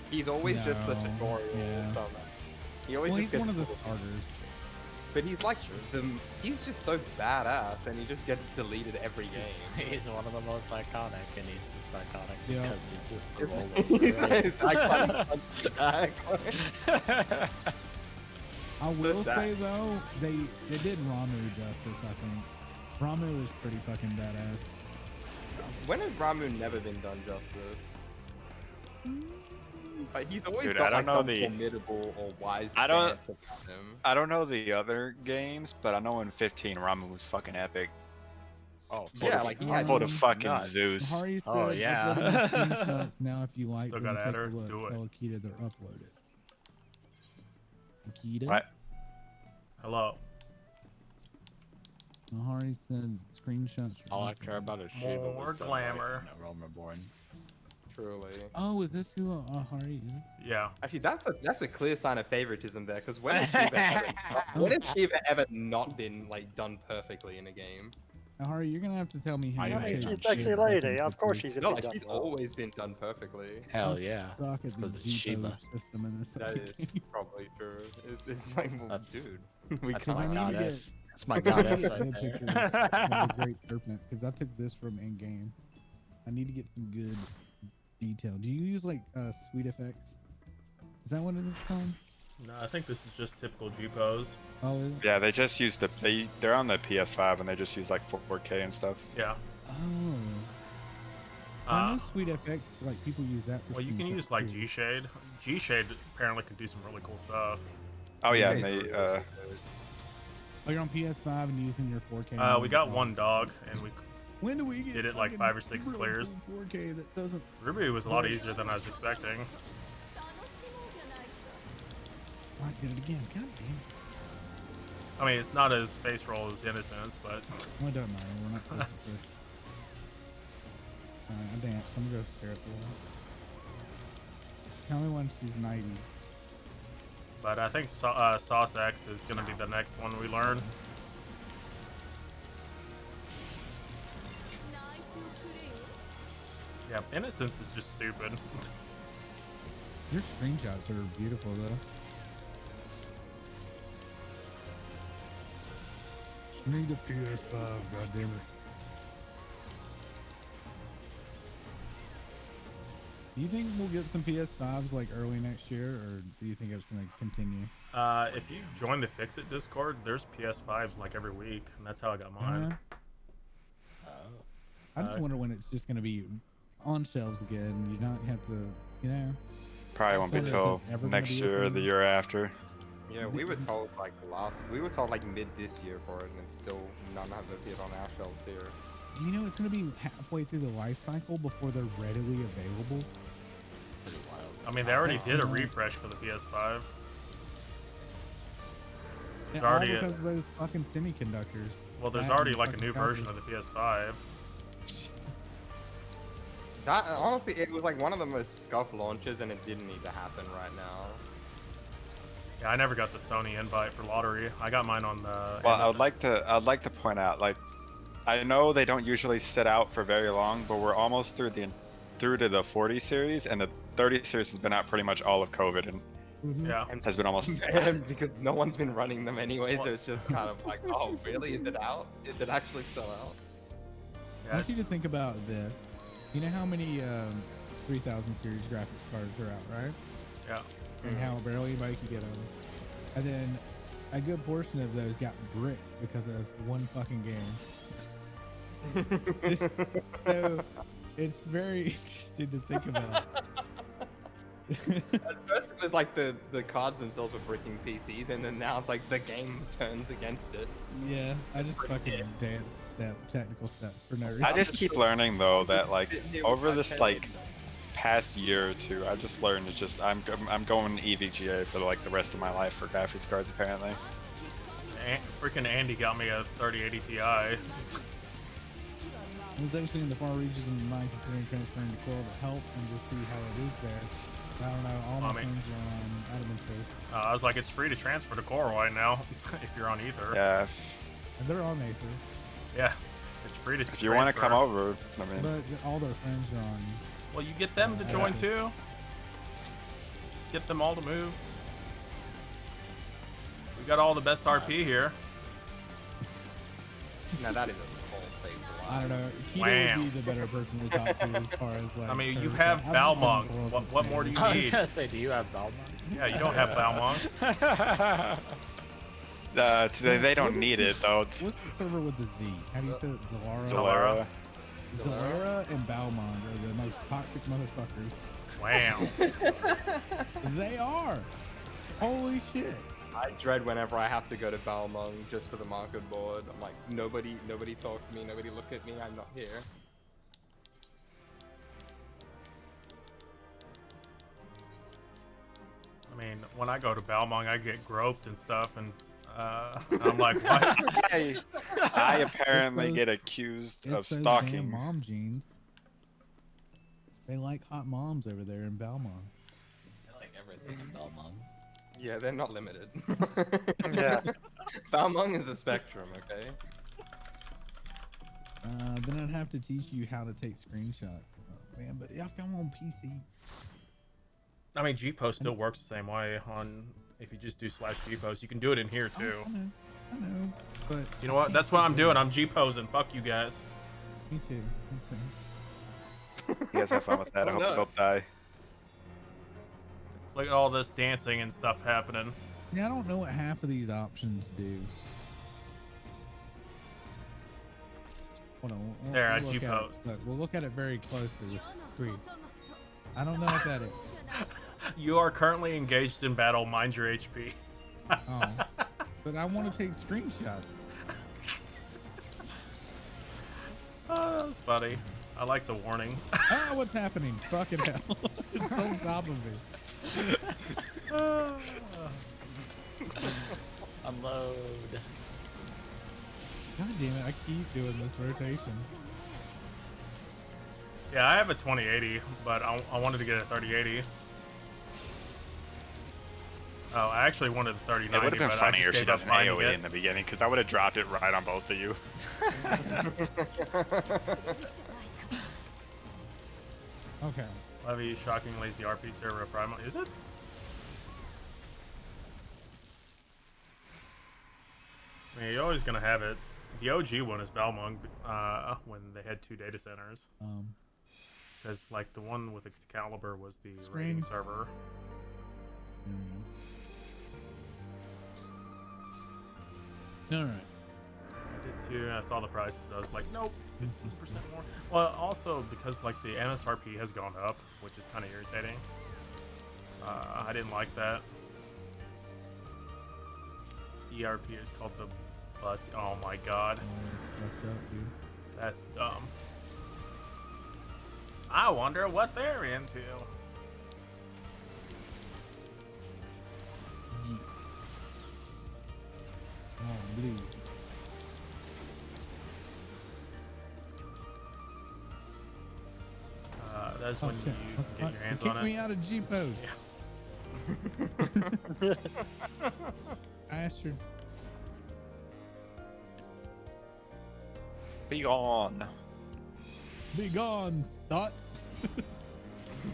He's always just the tutorial summon. He always just He's gets one of the starters. But he's like he's just so badass and he just gets deleted every game. He's one of the most iconic, and he's just iconic Yeah. because he's just the rollover. I will say though, they did Ramu justice, I think. Ramu is pretty fucking badass. When has Ramu never been done justice? He's always Dude, got I don't like know some the- formidable or wise I don't- stance about him. I don't know the other games, but I know in 15 Ramen was fucking epic. Oh, Yeah, like he had Full of fucking nuts. Zeus. Hari said, Oh, yeah. uploading the screenshots now if you like Still them, gotta take add a her. look. Do it. Tell Akita they're uploaded. Akita? What? Hello. Hari said screenshots. All I care about is Shiva. More was done glamour. Right in Realm Reborn. Truly. Oh, is this who Hari is? Yeah. Actually, that's a clear sign of favoritism there. Because when has Shiva ever not been like done perfectly in a game? Hari, you're gonna have to tell me who. I you mean, take She's shit sexy fucking lady. Of course quickly. she's No, gonna be like done she's well. always been done perfectly. Hell I yeah. suck at the Because it's Shiva. GPO system in this That fucking is game. probably true. It's like, well, That's- dude, we That's Because my I need to get- goddess. That's my I need to goddess get right good there. pictures of the Great Serpent because I took this from in game. I need to get some good detail. Do you use like sweet effects? Is that what it is called? No, I think this is just typical G pose. Oh, is it? Yeah, they just use they're on the PS5 and they just use like 4K and stuff. Yeah. Oh. I Uh, know sweet effects, like people use that for well, you some can stuff, use like too. G-Shade. G-Shade apparently can do some really cool stuff. Oh yeah, and Okay. they Oh, you're on PS5 and using your 4K. We got one dog, and we When do we get did it like fucking 5 or 6 really clears. cool 4K that doesn't. Ruby was a lot easier than I was expecting. I did it again. God damn it. I mean, it's not as face roll as Innocence, but Well, it doesn't matter. We're not close to first. Alright, I dance. I'm gonna go stare at the wall. Tell me when she's 90. but I think Sauce X is gonna be the next one we learn. Yeah, Innocence is just stupid. Your screenshots are beautiful though. Need a PS5, goddammit. Do you think we'll get some PS5s like early next year, or do you think it's gonna continue? If you join the Fix It Discord, there's PS5s like every week, and that's how I got mine. I just wonder when it's just gonna be on shelves again. You don't have to, you know. probably won't be wonder if till it's ever gonna next be a year or the thing. year after. Yeah, we were told like mid this year for it, and it's still none have appeared on our shelves here. Do you know it's gonna be halfway through the life cycle before they're readily available? Pretty wild. I mean, they already did a refresh for the PS5. Yeah, It's already all because of those fucking semiconductors. Well, there's That already and like a fucking new version of scalpers. the PS5. That honestly, it was like one of the most scuffed launches, and it didn't need to happen right now. Yeah, I never got the Sony invite for lottery. I got mine on the. Well, I'd like to point out, like, I know they don't usually sit out for very long, but we're almost through to the 40 series, and the 30 series has been out pretty much all of COVID, and Yeah. has been almost. And because no one's been running them anyway, so it's just kind of like, oh, really? Is it out? Is it actually still out? I want you to think about this. You know how many 3000 series graphics cards are out, right? Yeah. And how barely anybody could get them. And then a good portion of those got bricked because of one fucking game. So it's very interesting to think about. At first it was like the cards themselves were bricking PCs, and then now it's like the game turns against it. Yeah, I just fucking dance technical stuff for no reason. I just keep learning though that like over this like past year or two, I just learned it's just I'm going EVGA for like the rest of my life for graphics cards apparently. Freaking Andy got me a 3080 Ti. I was actually in the far reaches of the mind considering transferring to Core to help and just see how it is there. I don't know, all my friends are on Adamant Toast. I was like, it's free to transfer to Core right now if you're on Ether. Yeah. And they're on Aether. Yeah, it's free to If you want to come over, I mean. But all their friends are on. Well, you get them to join too. Just get them all to move. We got all the best RP here. Now that is a whole thing. I don't know. Keto would be the better person to talk to as far as like. I mean, you have Balmung. What more do you need? I was gonna say, do you have Balmung? Yeah, you don't have Balmung. They don't need it though. What's the server with the Z? How do you say it? Zalera. Zalera and Balmung are the most toxic motherfuckers. Wow. They are. Holy shit. I dread whenever I have to go to Balmung just for the market board. I'm like, nobody talk to me, nobody look at me, I'm not here. I mean, when I go to Balmung, I get groped and stuff, and I'm like, what? I apparently get accused of stalking. Mom jeans. They like hot moms over there in Balmung. I like everything in Balmung. Yeah, they're not limited. Yeah. Balmung is a spectrum, okay? Then I'd have to teach you how to take screenshots. Oh, man, but I've got them on PC. I mean, GPost still works the same way on if you just do /GPost. You can do it in here too. I know, but you know what? That's what I'm doing. I'm GPosing. Fuck you guys. Me too. You guys have fun with that. I hope you don't die. Look at all this dancing and stuff happening. Yeah, I don't know what half of these options do. Hold on. There, I look at GPost. it. Look, we'll look at it very closely with screen. I don't know what that is. You are currently engaged in battle. Mind your HP. Oh, but I want to take screenshots. Oh, that was funny. I like the warning. Ah, what's happening? Fucking hell. It's on top of me. Unload. God damn it, I keep doing this rotation. Yeah, I have a 2080, but I wanted to get a 3080. Oh, I actually wanted a 3090. It would have been but funnier I if she just gave doesn't up buying AoE it. in the beginning, because I would have dropped it right on both of you. Okay. Levy shockingly is the RP server of Primal. Is it? I mean, you're always gonna have it. The OG one is Balmung, when they had 2 data centers. Because like the one with Excalibur was the rating server. All right. I did too. I saw the prices. I was like, nope, 15% more. Well, also because like the MSRP has gone up, which is kind of irritating. I didn't like that. ERP is called the bus. Oh my god. Fucked up, dude. That's dumb. I wonder what they're into. Oh, blue. That's when you get your hands on it. Kick me out of G-Post. Yeah. Bastard. Be gone. Be gone, thought.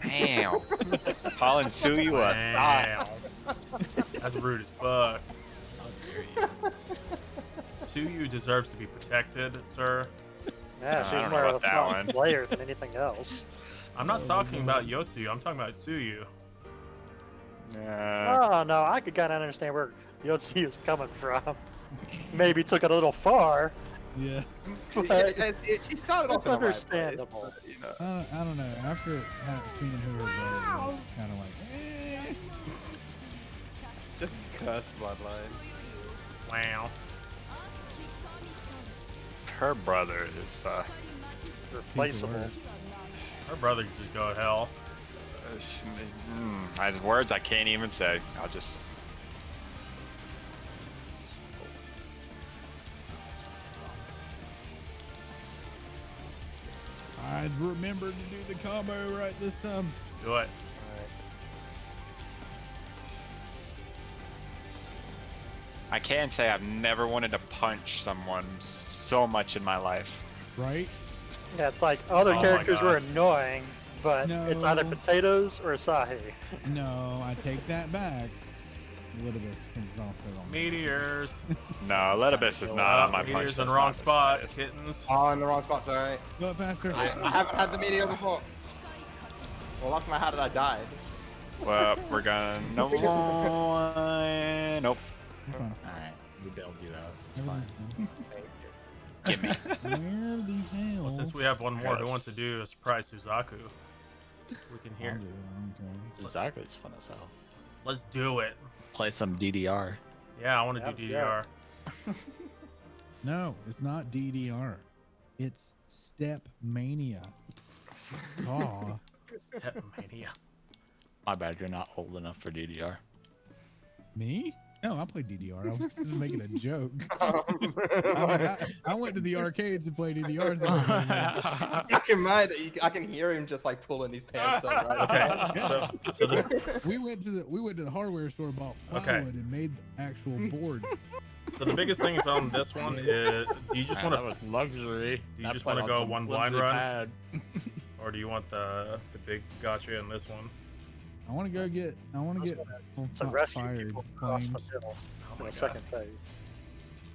Damn. Calling Suyu a thought. Wow. That's rude as fuck. How dare you? Suyu deserves to be protected, sir. Yeah, I she's don't more know of a about that fun one. player than anything else. I'm not talking about Yotsuyu, I'm talking about Tsuyu. Oh no, I could kind of understand where Yotsuyu is coming from. Maybe took it a little far, Yeah. but She started off it's in the right place, understandable. but, you know. I don't know. After seeing who her brother was, kind of like, Just curse bloodline. Wow. Her brother is Replaceable. Her brother could just go to hell. There's words I can't even say. I'll just. I remembered to do the combo right this time. Do it. I can say I've never wanted to punch someone so much in my life. Right? Yeah, it's like other Oh my characters were God. annoying, but it's either No. potatoes or Asahi. No, I take that back. Elizabeth is also on. Meteors. No, Letibus is not on my punch Meteors list. in the wrong not the spot. slightest. Kittens. Oh, in the wrong spot, sorry. Go it faster. I haven't had the meteor before. Well, last time I had it, I died. Well, we're gonna. No more. Nope. You're fine. Alright, we bailed you out. It's fine. Everything's Give me. fine. Where the hell? Well, since we have one more, who wants to do a surprise Suzaku? We can I'll hear. do it, okay. Suzaku's fun as hell. Let's do it. Play some DDR. Yeah, I want to Yep, do yeah. DDR. No, it's not DDR. It's Step Mania. Aw. Step Mania. My bad, you're not old enough for DDR. Me? No, I played DDR. I was just making a joke. I went to the arcades and played DDR. I can hear him just like pulling his pants up. Right? Okay, so we went to the hardware store, bought Okay. plywood, and made the actual board. So the biggest things on this one is: do you just want to, luxury. do you just want to go one blind run, or do you want the big gotcha in this one? I want to go get. I want to get. To rescue fired people across the flames. middle Oh in my the god. second phase.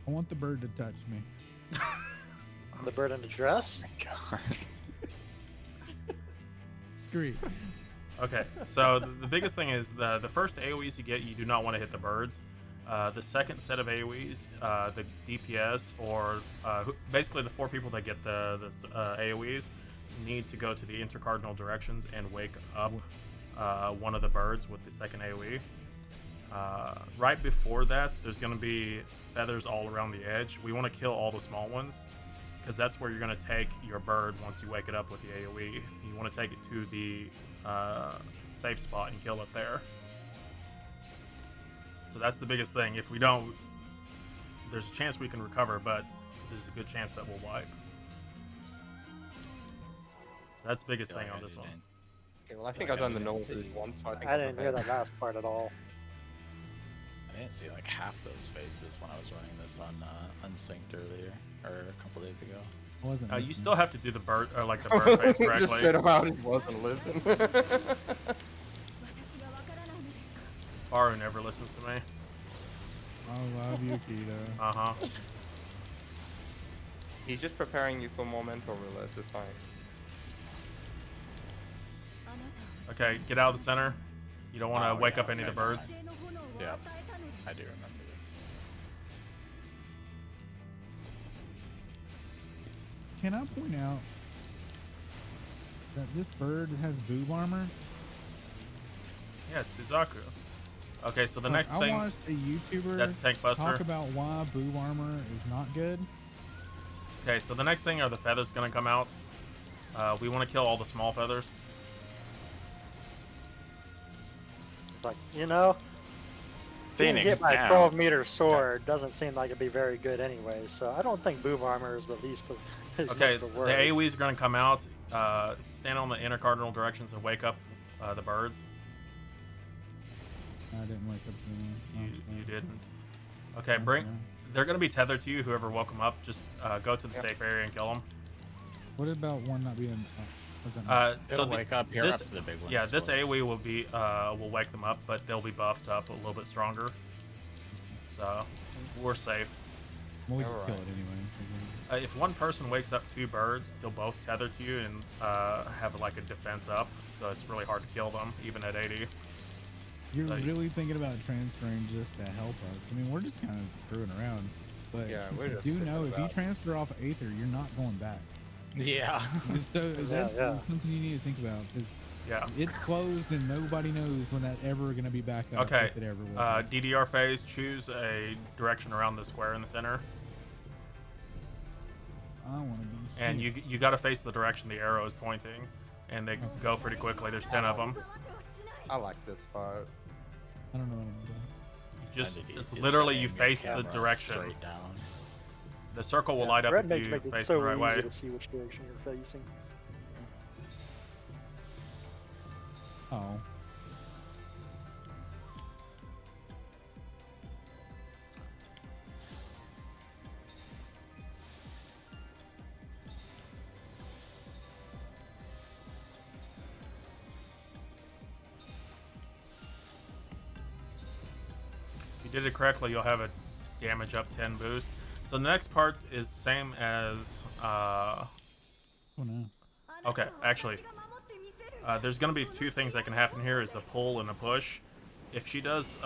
I want the bird to touch me. The bird in the dress? God. Scream. Okay, so the biggest thing is the first AoEs you get, you do not want to hit the birds. The second set of AoEs, the DPS, or basically the 4 people that get the AoEs, need to go to the intercardinal directions and wake up one of the birds with the second AoE. Right before that, there's going to be feathers all around the edge. We want to kill all the small ones, because that's where you're going to take your bird once you wake it up with the AoE. You want to take it to the safe spot and kill it there. So that's the biggest thing. If we don't, there's a chance we can recover, but there's a good chance that we'll wipe. So that's the biggest thing on this one. Okay, well, I think I've done the normal food once, so I think I I'm didn't hear prepared. that last part at all. I didn't see like half those phases when I was running this on Unsynced earlier, or a couple days ago. I wasn't. You listening. still have to do the bird, or like the bird face Just correctly. straight up out and wasn't listening. Haru never listens to me. I love you, Keto. Uh huh. He's just preparing you for more mental roulette. It's fine. Okay, get out of the center. You don't want to Oh, wake yeah, up any of the okay, birds. Yeah, I do remember this. Can I point out that this bird has boob armor? Yeah, it's Suzaku. Okay, so the Look, next I thing, watched a YouTuber that's Tank Buster. talk about why boob armor is not good. Okay, so the next thing are the feathers gonna come out. We want to kill all the small feathers. It's like, you know, Phoenix get my down. 12-meter sword doesn't seem like it'd be very good anyway, so I don't think boob armor is the least of is Okay, much of a the worry. AoEs are gonna come out. Stand on the intercardinal directions and wake up the birds. I didn't wake up to You didn't. Okay, bring. They're gonna be tethered to you. Whoever woke them up, just go to the safe area and kill them. What about one not being? They'll wake up here after the big one. Yeah, this AoE will wake them up, but they'll be buffed up a little bit stronger. So we're safe. Well, we just kill it anyway. If one person wakes up two birds, they'll both tether to you and have like a defense up. So it's really hard to kill them, even at 80. You're really thinking about transferring just to help us. I mean, we're just kind of screwing around. But Yeah, you we're just do know if you about. transfer off Aether, you're not going back. Yeah. So that's something you need to think about. Yeah. It's closed and nobody knows when that's ever going to be back up. Okay. If it ever will be. DDR phase, choose a direction around the square in the center. I want to be. And you got to face the direction the arrow is pointing. And they go pretty quickly. There's 10 of them. I like this part. I don't know what I'm doing. It's literally you face the direction. Down. The circle will light up Red if makes you it face so the right easy way. to see which direction you're facing. Oh. If you did it correctly, you'll have a damage up 10 boost. So the next part is same as Oh no. okay, actually there's gonna be two things that can happen here, is a pull and a push. If she does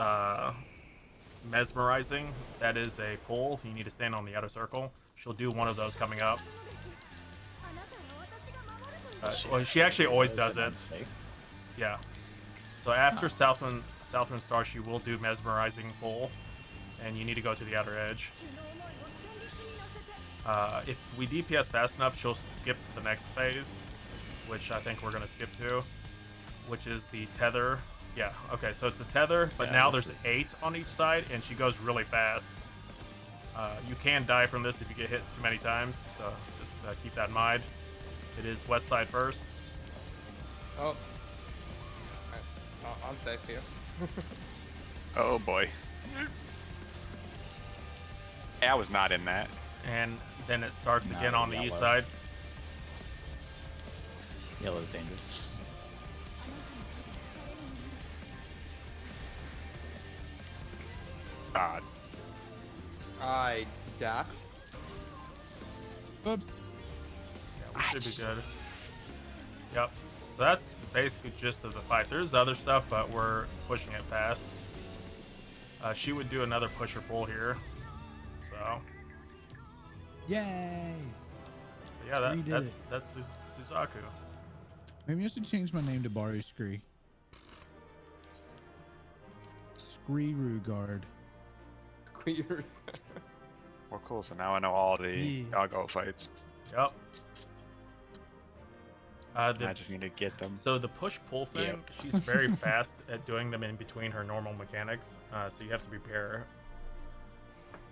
mesmerizing, that is a pull. You need to stand on the outer circle. She'll do one of those coming up. Well, she actually always does it. Yeah. So after Southwind Star, she will do mesmerizing pull, and you need to go to the outer edge. If we DPS fast enough, she'll skip to the next phase, which I think we're gonna skip to, which is the tether. Yeah, okay, so it's a tether, but now there's 8 on each side, and she goes really fast. You can die from this if you get hit too many times, so just keep that in mind. It is west side first. Oh. I'm safe here. Oh boy. Hey, I was not in that. And then it starts Not again on the east yellow. side. Yellow's dangerous. God. I dash. Oops. Yeah, we should be good. Yep. So that's basically gist of the fight. There's other stuff, but we're pushing it fast. She would do another push or pull here. So Yay! yeah, Scree did that's Suzaku. Maybe I should change my name to Baru Scree. Scree Guard. Queer. Well, cool. So now I know all the Yeah. Yago fights. Yep. I just need to get them. So the push-pull thing, Yep. she's very fast at doing them in between her normal mechanics. So you have to prepare.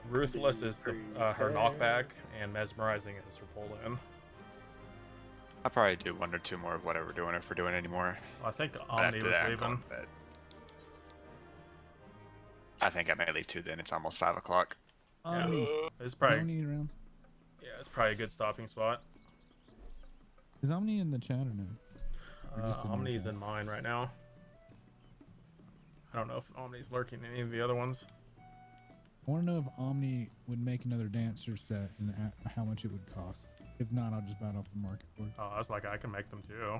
Ruthless is her knockback, and mesmerizing is her pull-in. I'll probably do 1 or 2 more of whatever we're doing, if we're doing any more. Well, I think But Omni after was that, I'm leaving. going to bed. I think I may leave too. Then it's almost 5 o'clock. Omni. It's Is probably Omni around? it's probably a good stopping spot. Is Omni in the chat or no? Or just in your Omni's chat? in mine right now. I don't know if Omni's lurking in any of the other ones. I want to know if Omni would make another dancer set and how much it would cost. If not, I'll just buy it off the market for it. Oh, I was like, I can make them too.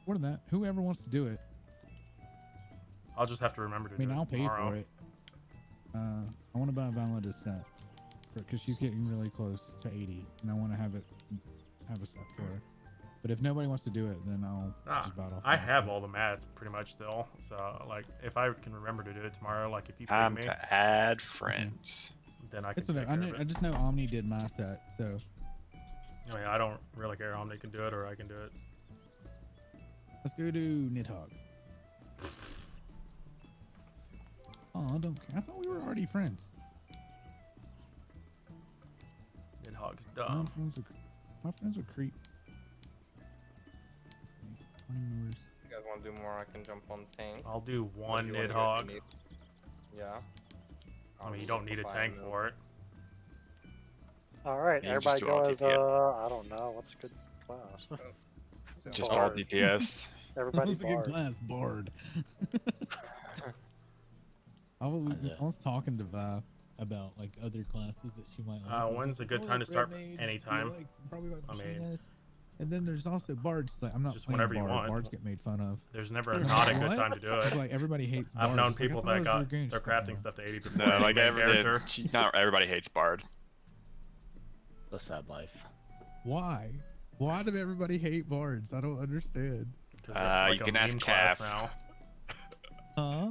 What of that? Whoever wants to do it. I'll just have to remember to I mean, do it I'll pay tomorrow. for it. I want to buy Valada's sets because she's getting really close to 80, and I want to have a set for her. But if nobody wants to do it, then I'll just buy it off. the I market. have all the mats pretty much still. So like, if I can remember to do it tomorrow, like if you ping Time me, to add friends. then I can It's take okay. care of it. I just know Omni did my set, so I mean, I don't really care. Omni can do it, or I can do it. let's go to Nidhogg. Oh, I don't care. I thought we were already friends. Nidhogg's My dumb. friends are creep. Let's see. 20 members. You guys want to do more? I can jump on tank. I'll do Or one do you wanna go Nidhogg. to Yeah. I mean, you don't need a tank for it. All right, You can just everybody do go all as DPS. I don't know what's a good class. Just all Bard. DPS. Everybody What's a good bard. class? Bard. I was talking to Vi about like other classes that she might like. I was When's like, a good "Oh, time like to start? Red Mage, Anytime. you like, probably like I mean- Machinist." And then there's also Bards. She's like, I'm not Just playing whenever you Bard. want. Bards get made fun of. There's never I'm not a like, good "What?" time to do She's it. like, everybody hates I've Bards. known She's like, people "I thought that those got were good." their She's like, crafting "No." stuff to 80%. No, like main character. not everybody hates Bard. The sad life. Why? Why do everybody hate Bards? I don't understand. 'Cause they're like You a can ask meme class Calf. now. Huh?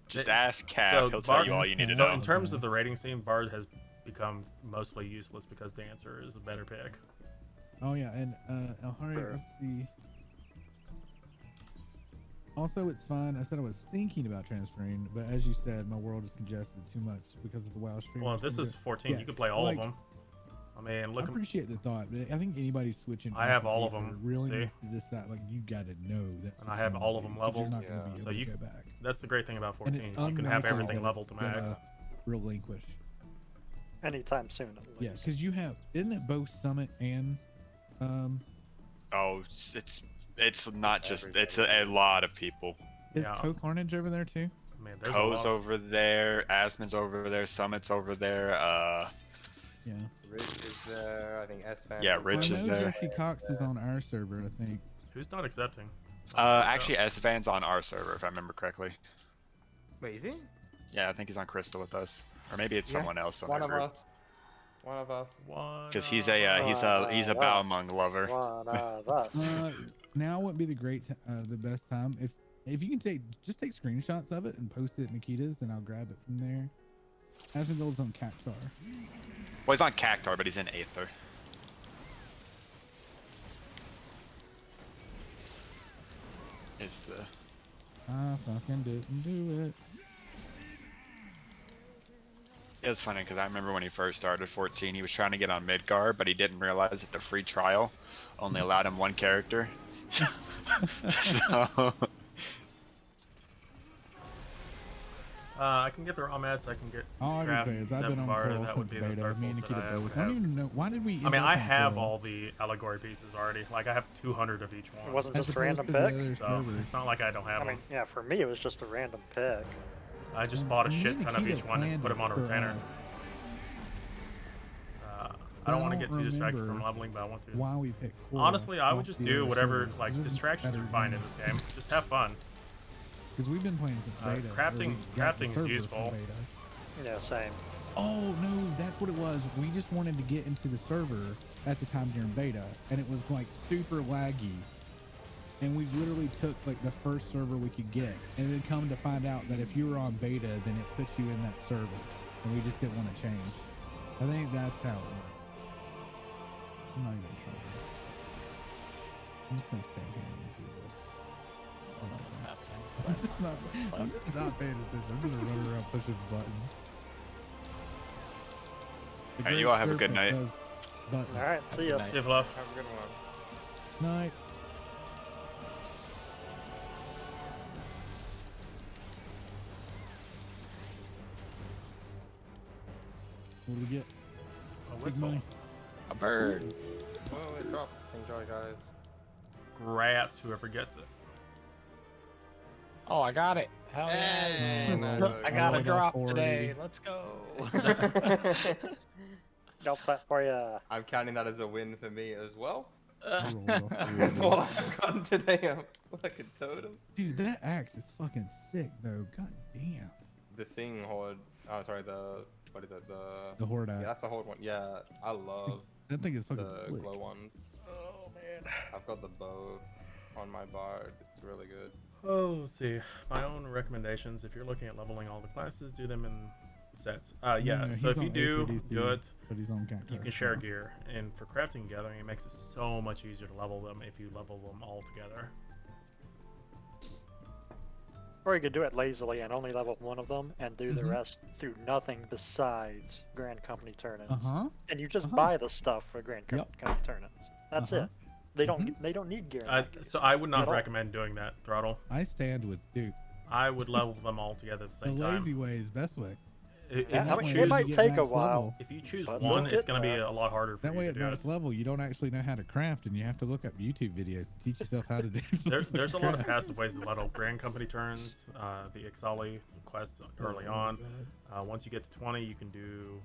Just They- ask Calf, so he'll tell Bard- you all you need to So know. in terms of the rating scene, Bard has become mostly useless because Dancer is a better pick. Oh yeah, and Alhari, let's see. Also, it's fun. I said I was thinking about transferring, but as you said, my world is congested too much because of the WoW stream. Well, this is 14. Yeah, You can play all like, of them. I mean, I look. appreciate the thought, but I think anybody switching. I off have all of Aether them, Really see? needs to decide. Like, you gotta know that. And I have all of them leveled. You're not gonna be Yeah. able So to you- go back. That's the great thing about And 14. it's You can have unlikely everything that leveled to it's max. gonna relinquish. Anytime soon, at least. Yeah, because you have, isn't it both Summit and Oh, it's not just it's a lot of people. is Yeah. Co-Carnage over there too? Man, there's a Ko's lot. over there, Asmon's over there, Summit's over there. Yeah. Rich is there. I think S-Fan. Yeah, is Rich I is know there. Jesse Cox is on our server, I think. Who's not accepting? Actually, S-Van's on our server if I remember correctly. Wait, is he? Yeah, I think he's on Crystal with us, or maybe it's Yeah, someone else on One our of group. us. One of us. Because he's a Balmung lover. One of us. Now would be the best time if you can take screenshots of it and post it at Nikita's, then I'll grab it from there. Asmongold's on Cactar. Well, he's on Cactar, but he's in Aether. Is the I fucking didn't do it. It was funny because I remember when he first started 14, he was trying to get on Midgar, but he didn't realize that the free trial only allowed him one character. So I can get the raw mats. I can get. All I grab can say is I've been on Zephyr, Coral that would since be the beta. third Me and pulse that Nikita I would both. I don't have. even know why did we. I end mean, up I on have Coral? all the allegory pieces already. Like I have 200 of each It one. wasn't As just a opposed random to the pick. other So server. it's not like I don't have I mean, them. yeah, for me it was just a random pick. I just bought a Me shit and ton of Nikita each one and planned put them on a it for, retainer. I don't want to get too distracted from remember leveling, but I want to. Why we picked Coral Honestly, I would off just the do other whatever server. like This is distractions better you find in than- this game. Just have fun. Because we've been playing since beta. or crafting- we got the crafting is server from useful. beta. Yeah, same. Oh no, that's what it was. We just wanted to get into the server at the time during beta, and it was like super laggy. And we literally took like the first server we could get, and then come to find out that if you were on beta, then it puts you in that server, and we just didn't want to change. I think that's how it went. I'm not even trying. I'm just gonna stand here and do this. I'm just not paying attention. I'm just running around pushing buttons. The Alright, you great all have a good serpent night. does buttons. All right, see ya. night. Give love. Have a good one. Night. What do we get? A Big whistle. money. A bird. Well, it drops. Enjoy, guys. Grats, whoever gets it. Oh, I got it. Hell Hey, yeah. nice. I got a Oh, drop 40. today. Let's go. Got that for ya. I'm counting that as a win for me as well. I rolled off the That's roll. all I've gotten today. I'm fucking totem. Dude, that axe is fucking sick though. God damn. The Sing Horde. Oh, sorry. What is it? The horde Yeah, axe. that's the Horde one. Yeah, I love That thing is fucking the slick. glow one. Oh man. I've got the bow on my bard. It's really good. Oh, let's see. My own recommendations. If you're looking at leveling all the classes, do them in sets. Yeah. No, So he's if you on do ATDC, good, but he's on Cactar. you can share gear. And for crafting and gathering, it makes it so much easier to level them if you level them all together. Or you could do it lazily and only level one of them and do the Mhm. rest through nothing besides Grand Company tournaments. Uh huh. And you just Uh-huh. buy the stuff for Grand Yep. Company tournaments. That's Uh-huh. it. They don't need gear. In that case. So I would not At all. recommend doing that, Throttle. I stand with dude. I would level them all together at the The same time. lazy way is best way. If And you that way choose, you it might get take a max while. level. if you choose But one, we'll it's get gonna be there. a lot harder for That you way to at do it. max level, you don't actually know how to craft, and you have to look up YouTube videos to teach yourself how to do. There's a lot of passive ways to level. Grand Company turns, the Ixali quest early on. Once you get to 20, you can do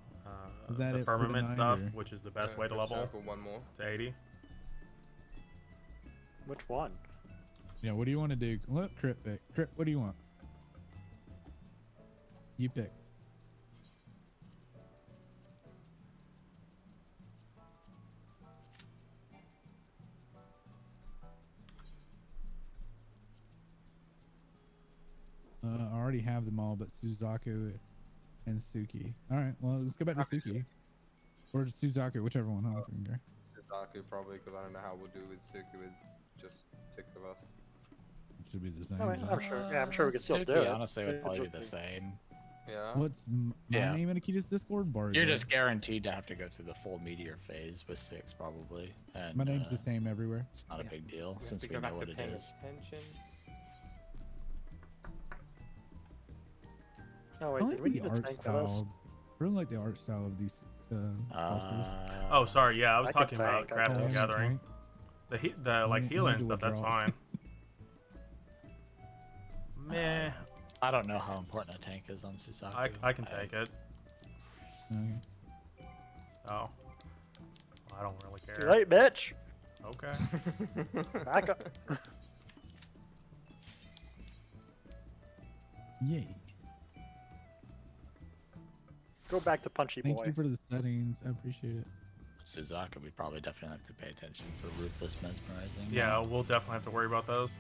Is that the it for firmament tonight, stuff, or- which is the best Yeah, way to let's level go for one more. to 80. Which one? Yeah, what do you want to do? Let Crip pick. Crip, what do you want? You pick. I already have them all, but Suzaku and Suki. All right, well, let's go back to Suki. Or Suzaku, whichever one. I don't fucking care. Suzaku probably, because I don't know how we'll do with Suki with just 6 of us. It should be the same. I mean, so- I'm sure. Yeah, I'm sure we could still Suki, do it. honestly, would It'd probably be just the same. Yeah. What's my Yeah. name in Akita's Discord? Bar. You're just guaranteed to have to go through the full meteor phase with 6, probably. And, My name's the same everywhere. It's not a big deal We have since to we go know back what to it paying is. attention. Oh I wait, like did we the need a art tank for this? style. I really like the art style of these bosses. Oh, sorry. Yeah, I was I can talking about tank, I Crafting guess. Gathering. The like need- healer need and to stuff. That's withdraw. fine. Meh. I don't know how important a tank is on Suzaku. I can take it. Okay. Oh. I don't really Too care. late, bitch. Okay. Back up. Yay. Go back to Punchy Thank Boy. you for the settings. I appreciate it. Suzaku, we probably definitely have to pay attention to Ruthless Mesmerizing. Yeah, we'll definitely have to worry about those.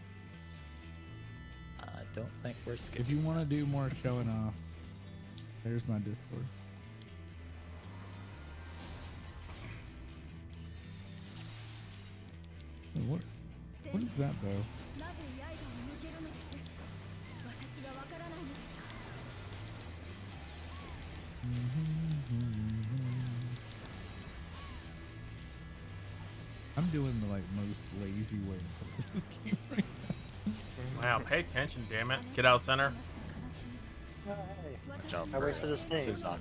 I don't think we're If skipping. you want to do more showing off, there's my Discord. Hey, what is that though? I'm doing the like most lazy way to play this game right Wow, pay attention, damn it. Get out center. Hey. Watch out I for, wasted a sting. Suzaku.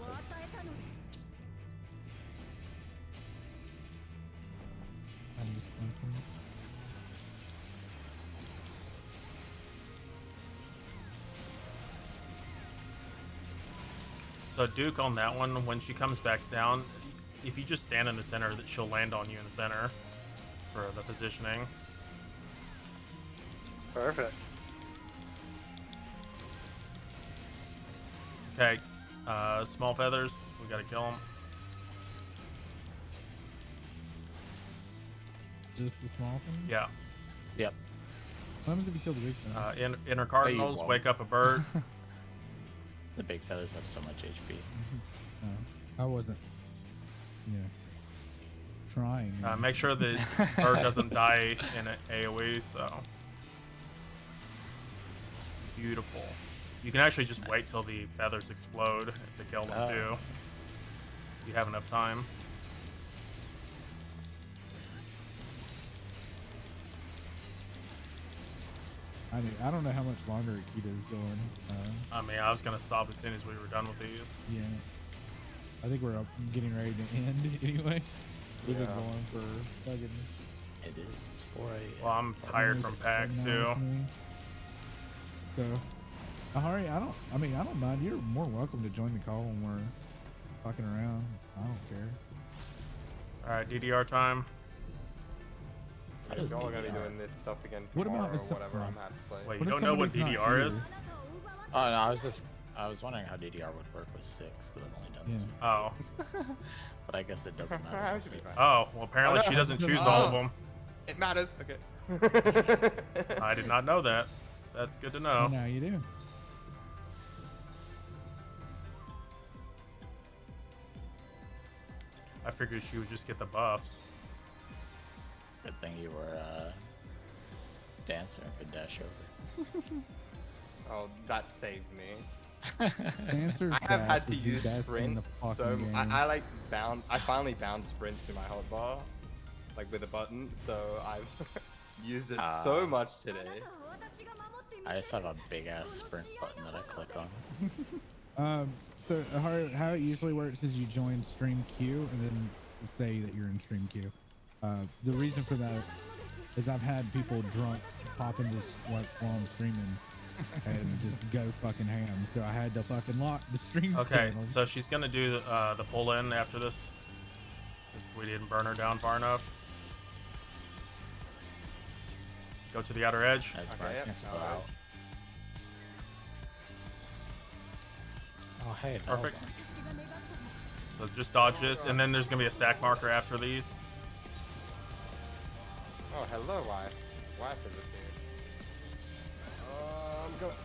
I'm just thinking. So Duke on that one, when she comes back down, if you just stand in the center, that she'll land on you in the center for the positioning. Perfect. Okay, small feathers, we gotta kill them. Just the small thing? Yeah. Yep. What happens if you kill the big thing? Inner cardinals, won't. wake up a bird. The big feathers have so much HP. I wasn't, trying. Make sure the bird doesn't die in an AoE, so. Beautiful. You can actually just wait till the feathers explode to kill them too. You have enough time. I mean, I don't know how much longer Akita's going. I mean, I was gonna stop as soon as we were done with these. Yeah. I think we're getting ready to end anyway. We've been Yeah. going for fucking. It is 4 a.m. Well, I'm tired from PAX too. So, Ahari, I don't mind. You're more welcome to join the call when we're fucking around. I don't care. Alright, DDR time. What is Y'all are gonna be DDR? doing this stuff again What tomorrow about or if whatever. some- I'm happy to play. Wait, you What if don't know what somebody's not DDR is? here? Oh no, I was wondering how DDR would work with 6, but I've only done this. Oh. But I guess it doesn't That matter. should be fine. Oh, well apparently Oh, no. she doesn't choose Oh. all of them. It matters. Okay. I did not know that. That's good to know. Now you do. I figured she would just get the buffs. Good thing you were dancer and could dash over. Oh, that saved me. Dancer's I have dash had to is the use best in sprint, the fucking so game. I like bound. I finally bound sprint to my hotbar, like with a button. So I've used it so much today. I just have a big ass sprint button that I click on. So how it usually works is you join stream queue and then say that you're in stream queue. The reason for that is I've had people drunk pop into like while I'm streaming and just go fucking ham. So I had to fucking lock the stream. Okay, channel. so she's gonna do the pull in after this, since we didn't burn her down far enough. Go to the outer edge. As Okay, Bryce yep, gets to go alright. out. Oh, hey, Perfect. Val's So just dodge this, and then there's gonna be a stack marker after these. Oh, hello, wife. Wife is here. I'm going.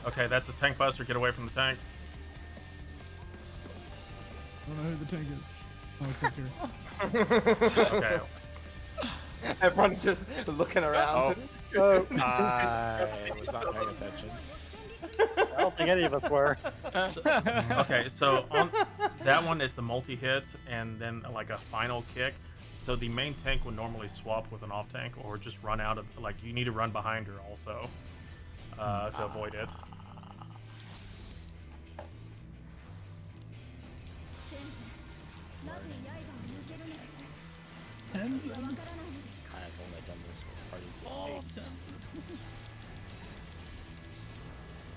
Okay, that's a tank buster. Get away from the tank. I don't know who the tank is. Oh, it's up here. Okay. Everyone's just looking around. Oh. I was not paying attention. I don't think any of us were. Okay, so on that one, it's a multi-hit and then like a final kick. So the main tank would normally swap with an off tank or just run out of, like, you need to run behind her also to avoid it. I've only done this with parties with eight.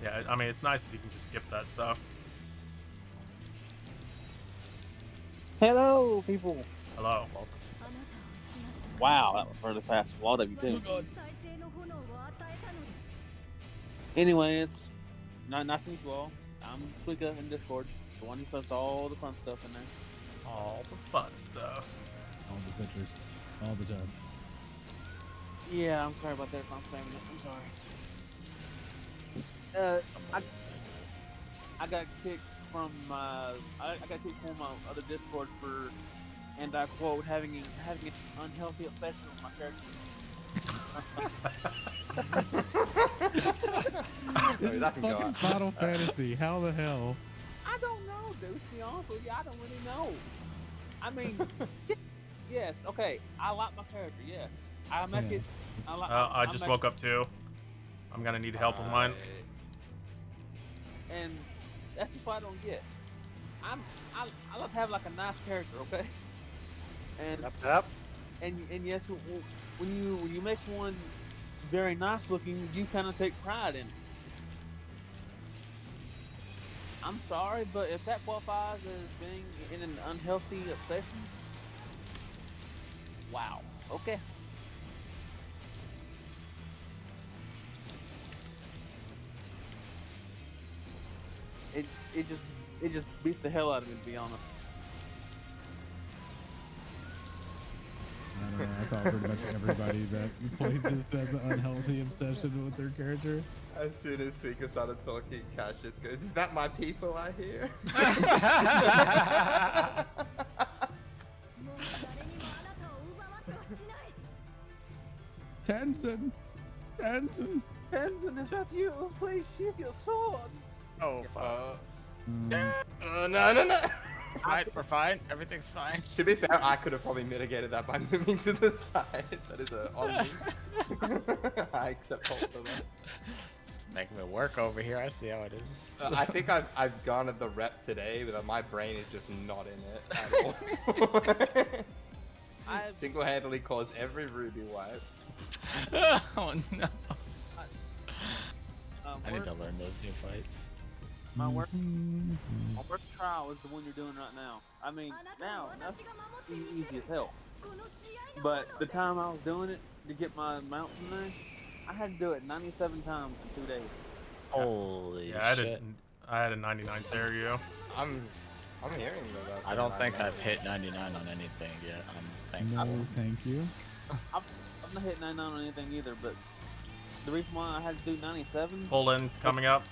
Yeah, I mean, it's nice if you can just skip that stuff. Hello, people. Hello. Wow, that was really fast. Well, of you too. Anyways, nice to meet you all. I'm Suika in Discord, the one who puts all the fun stuff in there. All the fun stuff. All the pictures, all the time. Yeah, I'm sorry about that if I'm spamming it. I'm sorry. I got kicked from I got kicked from my other Discord for, and I quote, having an unhealthy obsession with my character. This is that can go fucking out. Final Fantasy. How the hell? I don't know, dude. To be honest with you, I don't really know. I mean, yes, okay. I like my character. Yes, I make Yeah. it. I just woke up too. I'm gonna need help with mine. And that's just what I don't get. I love to have like a nice character, okay? And Yep. and yes, when you make one very nice looking, you kind of take pride in it. I'm sorry, but if that qualifies as being in an unhealthy obsession, wow. Okay. It just beats the hell out of me, to be honest. I don't know. I thought pretty much everybody that plays this has an unhealthy obsession with their character. As soon as Suika started talking, Cash just goes, "Is that my people I hear?" Tenzin! Tenzin! Tenzin, is that you? Please sheath your sword. Oh, fuck. No. Fine, we're fine. Everything's fine. To be fair, I could have probably mitigated that by moving to the side. That is on me. I accept fault for that. It's making me work over here. I see how it is. I think I've gone at the rep today, but my brain is just not in it at all. I Single-handedly caused every Ruby wipe. Oh no. I need worst- to learn those new fights. my worst Mm-hmm. my worst trial is the one you're doing right now. I mean, now that's easy as hell. But the time I was doing it to get my mount in there, I had to do it 97 times in 2 days. Holy Yeah, shit. I had a 99 Serio. I'm hearing that. I don't think I've hit 99 on anything yet. I'm No, thankful. thank you. I've not hit 99 on anything either, but the reason why I had to do 97 Pull in's coming up.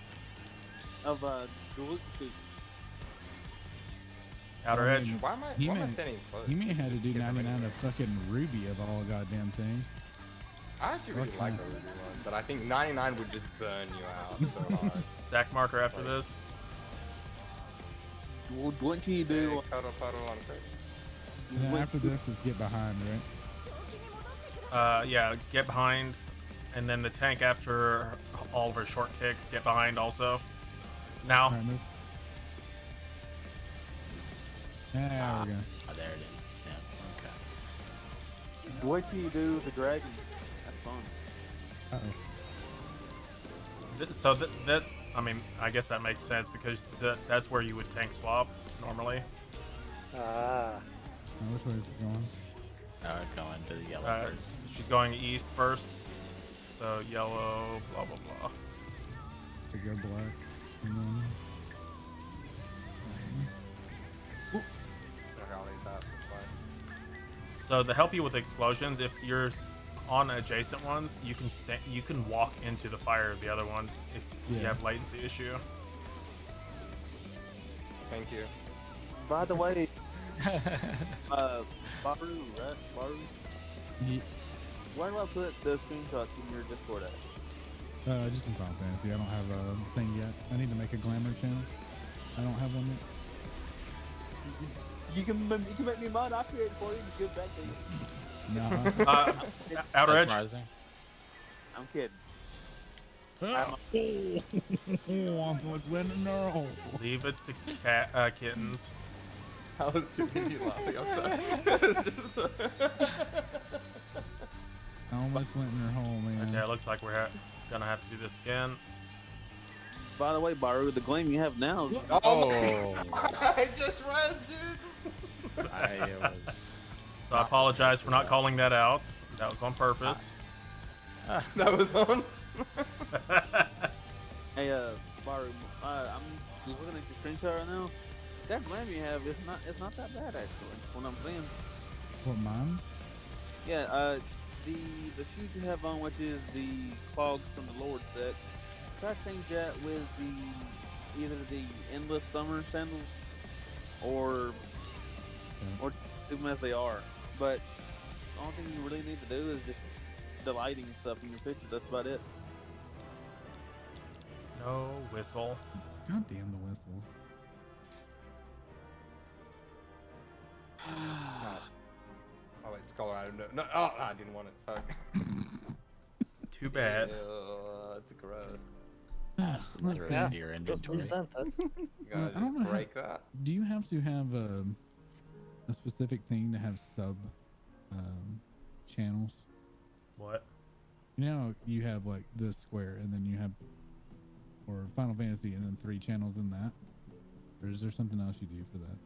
of the loot scoops. Outer I edge. mean, Why am I He may- standing close? You may have had to do Get them 99 anywhere. of fucking Ruby of all goddamn things. I actually really Fuck like that. the Ruby one, but I think 99 would just burn you out so hard. Stack marker after this. What can you do? Okay, cuddle on first. And then after this is get behind, right? Yeah, get behind. And then the tank, after all of her short kicks, get behind also. Now. All right, move. There we go. Oh, there it is. Yeah. Okay. What you do with the dragon? That's fun. Uh-oh. So that I mean, I guess that makes sense because that's where you would tank swap normally. Ah. Now, which way is it going? Going to the yellow first. She's going east first. So yellow, blah blah blah. To go black. And then... Okay, I'll leave that. That's fine. So to help you with explosions, if you're on adjacent ones, you can walk into the fire of the other one if you have latency issue. Thank you. By the way, Baru, right? Baru? Yeah. Where do I put the screenshots in your Discord at? Just in Final Fantasy. I don't have a thing yet. I need to make a glamour channel. I don't have one yet. You can make me mod. I'll create it for you. Give back to you. No. Outer Edge. I'm kidding. I'm winning now. Leave it to kittens. I was too busy laughing. I'm sorry. Just... I almost went in her hole, man. Okay, it looks like we're gonna have to do this again. By the way, Baru, the gleam you have now. Oh! I just rezzed, dude. I was. So I apologize for not calling that out. That was on purpose. That was on. Hey, Baru, I'm just looking at your screenshot right now. That glam you have is not that bad actually. What I'm saying. What, mine? Yeah, the shoes you have on, which is the clogs from the Lord set. Try to change that with either the endless summer sandals or leave them as they are. But the only thing you really need to do is just the lighting stuff in your picture. That's about it. No whistle. God damn the whistles. Oh wait, Scholar item. No, oh, I didn't want it. Fuck. Too bad. Ew, it's gross. Let's Throw see. it into your inventory. Resent it. You gotta I don't just know break that. Do you have to have a specific thing to have sub channels? What? You know, you have like the square, and then you have, or Final Fantasy, and then 3 channels in that. Or is there something else you do for that?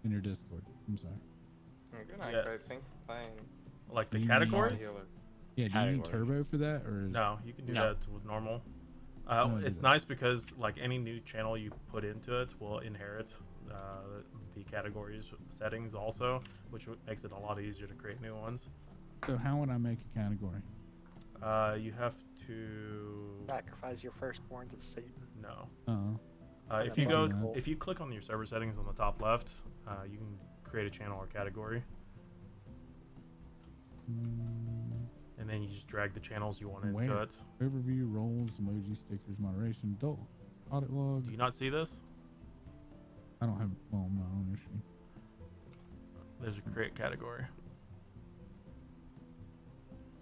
In your Discord. I'm sorry. Good night, Yes. Great Pink. Playing. Like the You categories? Healer. Yeah, do you need Category. turbo for that, or is No, you can do No. that with normal. No, I It's do that. nice because like any new channel you put into it will inherit the categories settings also, which makes it a lot easier to create new ones. So how would I make a category? You have to Sacrifice your firstborn to Satan. no. Oh, If you click on your server settings on the top left, you can create a channel or category, and then you just drag the channels you want into Where? it. Overview, roles, emoji, stickers, moderation, adult, audit log. Do you not see this? I don't have. Well, I'm not on your screen. There's a create category.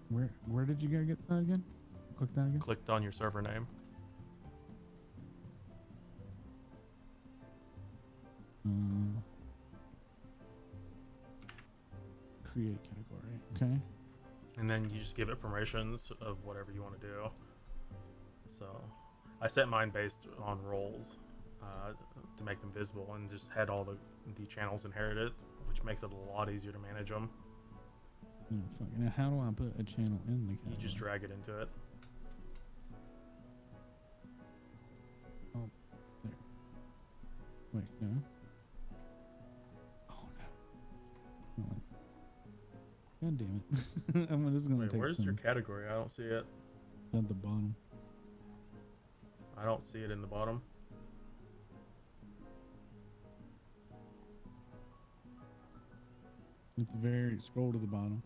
Where did you go get that again? Click that again. Clicked on your server name. Create category. Okay. And then you just give it permissions of whatever you want to do. So I set mine based on roles to make them visible, and just had all the channels inherited, which makes it a lot easier to manage them. Oh, fuck. Now, how do I put a channel in the category? You just drag it into it. Oh, there. Wait, no. Oh no. I don't like that. God damn it. I'm just gonna Wait, take where's some your category? I don't see it. at the bottom. I don't see it in the bottom. It's very scroll to the bottom.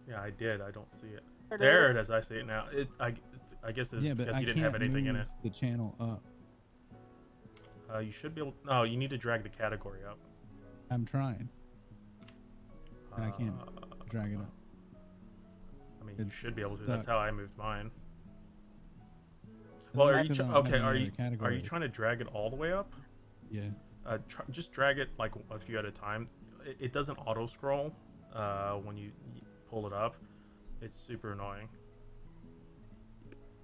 Yeah, I did. I don't see it. There it is. I see it now. I guess it's Yeah, but because I you can't didn't have anything in move it. the channel up. You should be able. No, you need to drag the category up. I'm trying, and I can't drag it up. I mean, you It's should be able to. That's stuck. how I moved mine. I Well, think are it's you 'cause I don't have okay? any Are other you categories. trying to drag it all the way up? Yeah. Just drag it like a few at a time. It doesn't auto scroll when you pull it up. It's super annoying.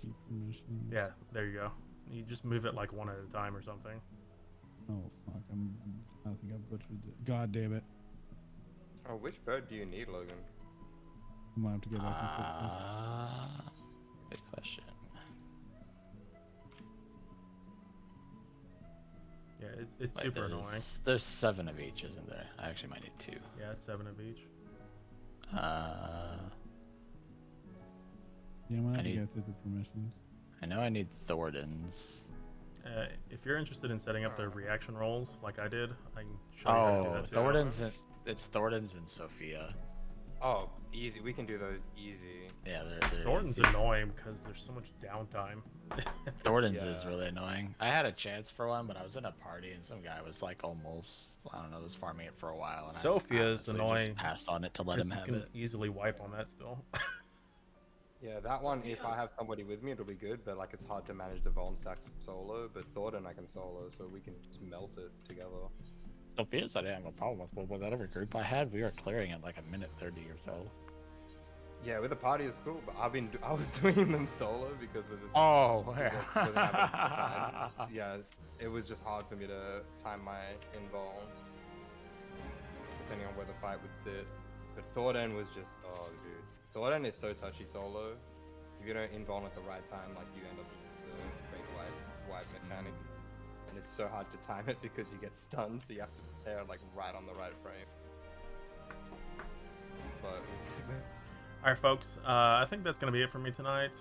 Keep permission. Yeah, there you go. You just move it like one at a time or something. Oh fuck! I think I butchered it. God damn it! Oh, which bird do you need, Logan? I'm gonna have to go back and fix this. Good question. Yeah, it's Wait, super annoying. There's 7 of each, isn't there? I actually might need 2. Yeah, it's 7 of each. Yeah, I'm gonna have to need- go through the permissions. I know I need Thornton's. If you're interested in setting up the reaction rolls like I did, I can show you how to do Oh, that too. Thornton's. It's Thornton's and Sophia. Oh, easy. We can do those easy. Yeah, they're Thornton's easy. annoying because there's so much downtime. Thornton's is Yeah. really annoying. I had a chance for one, but I was in a party and some guy was like almost, I don't know, was farming it for a while. And Sophia I is honestly annoying. Just passed on it to let him you have can it. easily wipe on that still. Yeah, that one, if I have somebody with me, it'll be good, but like it's hard to manage the Vaughn stacks solo, but Thornton I can solo, so we can just melt it together. Sophia's I didn't have a problem with, but with whatever group I had, we were clearing it like a minute 30 or so. Yeah, with the party is cool, but I was doing them solo because there's just Oh, wasn't having the time. Yeah, it was just hard for me to time my invul, depending on where the fight would sit. But Thornton was just, oh dude, Thornton is so touchy solo. If you don't invul at the right time, like you end up with the fake wipe mechanic, and it's so hard to time it because you get stunned, so you have to prepare like right on the right frame. But Alright, folks. I think that's going to be it for me tonight.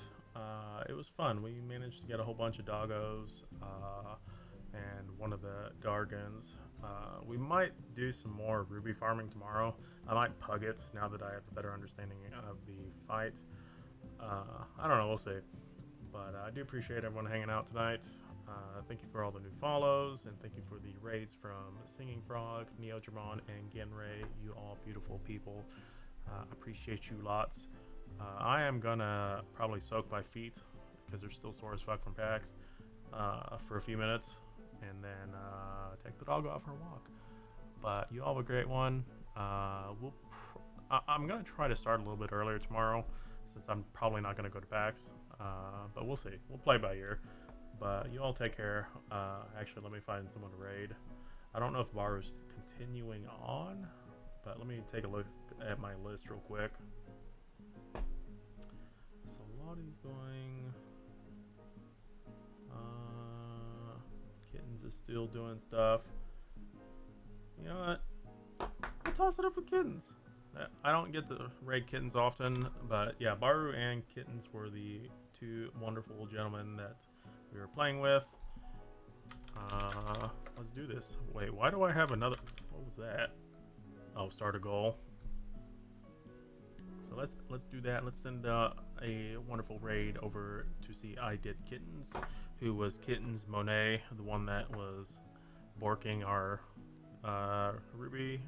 It was fun. We managed to get a whole bunch of doggos and one of the Gargans. We might do some more ruby farming tomorrow. I might pug it now that I have a better understanding of the fight. I don't know. We'll see. But I do appreciate everyone hanging out tonight. Thank you for all the new follows, and thank you for the raids from Singing Frog, Neodramon, and Genray. You all beautiful people. Appreciate you lots. I am gonna probably soak my feet because they're still sore as fuck from PAX for a few minutes, and then take the dog off her walk. But you all have a great one. I'm gonna try to start a little bit earlier tomorrow, since I'm probably not gonna go to PAX. But we'll see. We'll play by ear. But you all take care. Actually, let me find someone to raid. I don't know if Baru's continuing on, but let me take a look at my list real quick. Salati's going. Kittens is still doing stuff. You know what? I'll toss it up with Kittens. I don't get to raid Kittens often, but yeah, Baru and Kittens were the 2 wonderful gentlemen that we were playing with. Let's do this. Wait, why do I have another? What was that? Oh, start a goal. So let's do that. Let's send a wonderful raid over to see I Did Kittens, who was Kittens Monet, the one that was borking our Ruby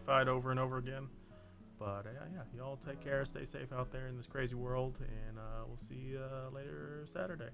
fight over and over again. But yeah, y'all take care, stay safe out there in this crazy world, and we'll see you later Saturday.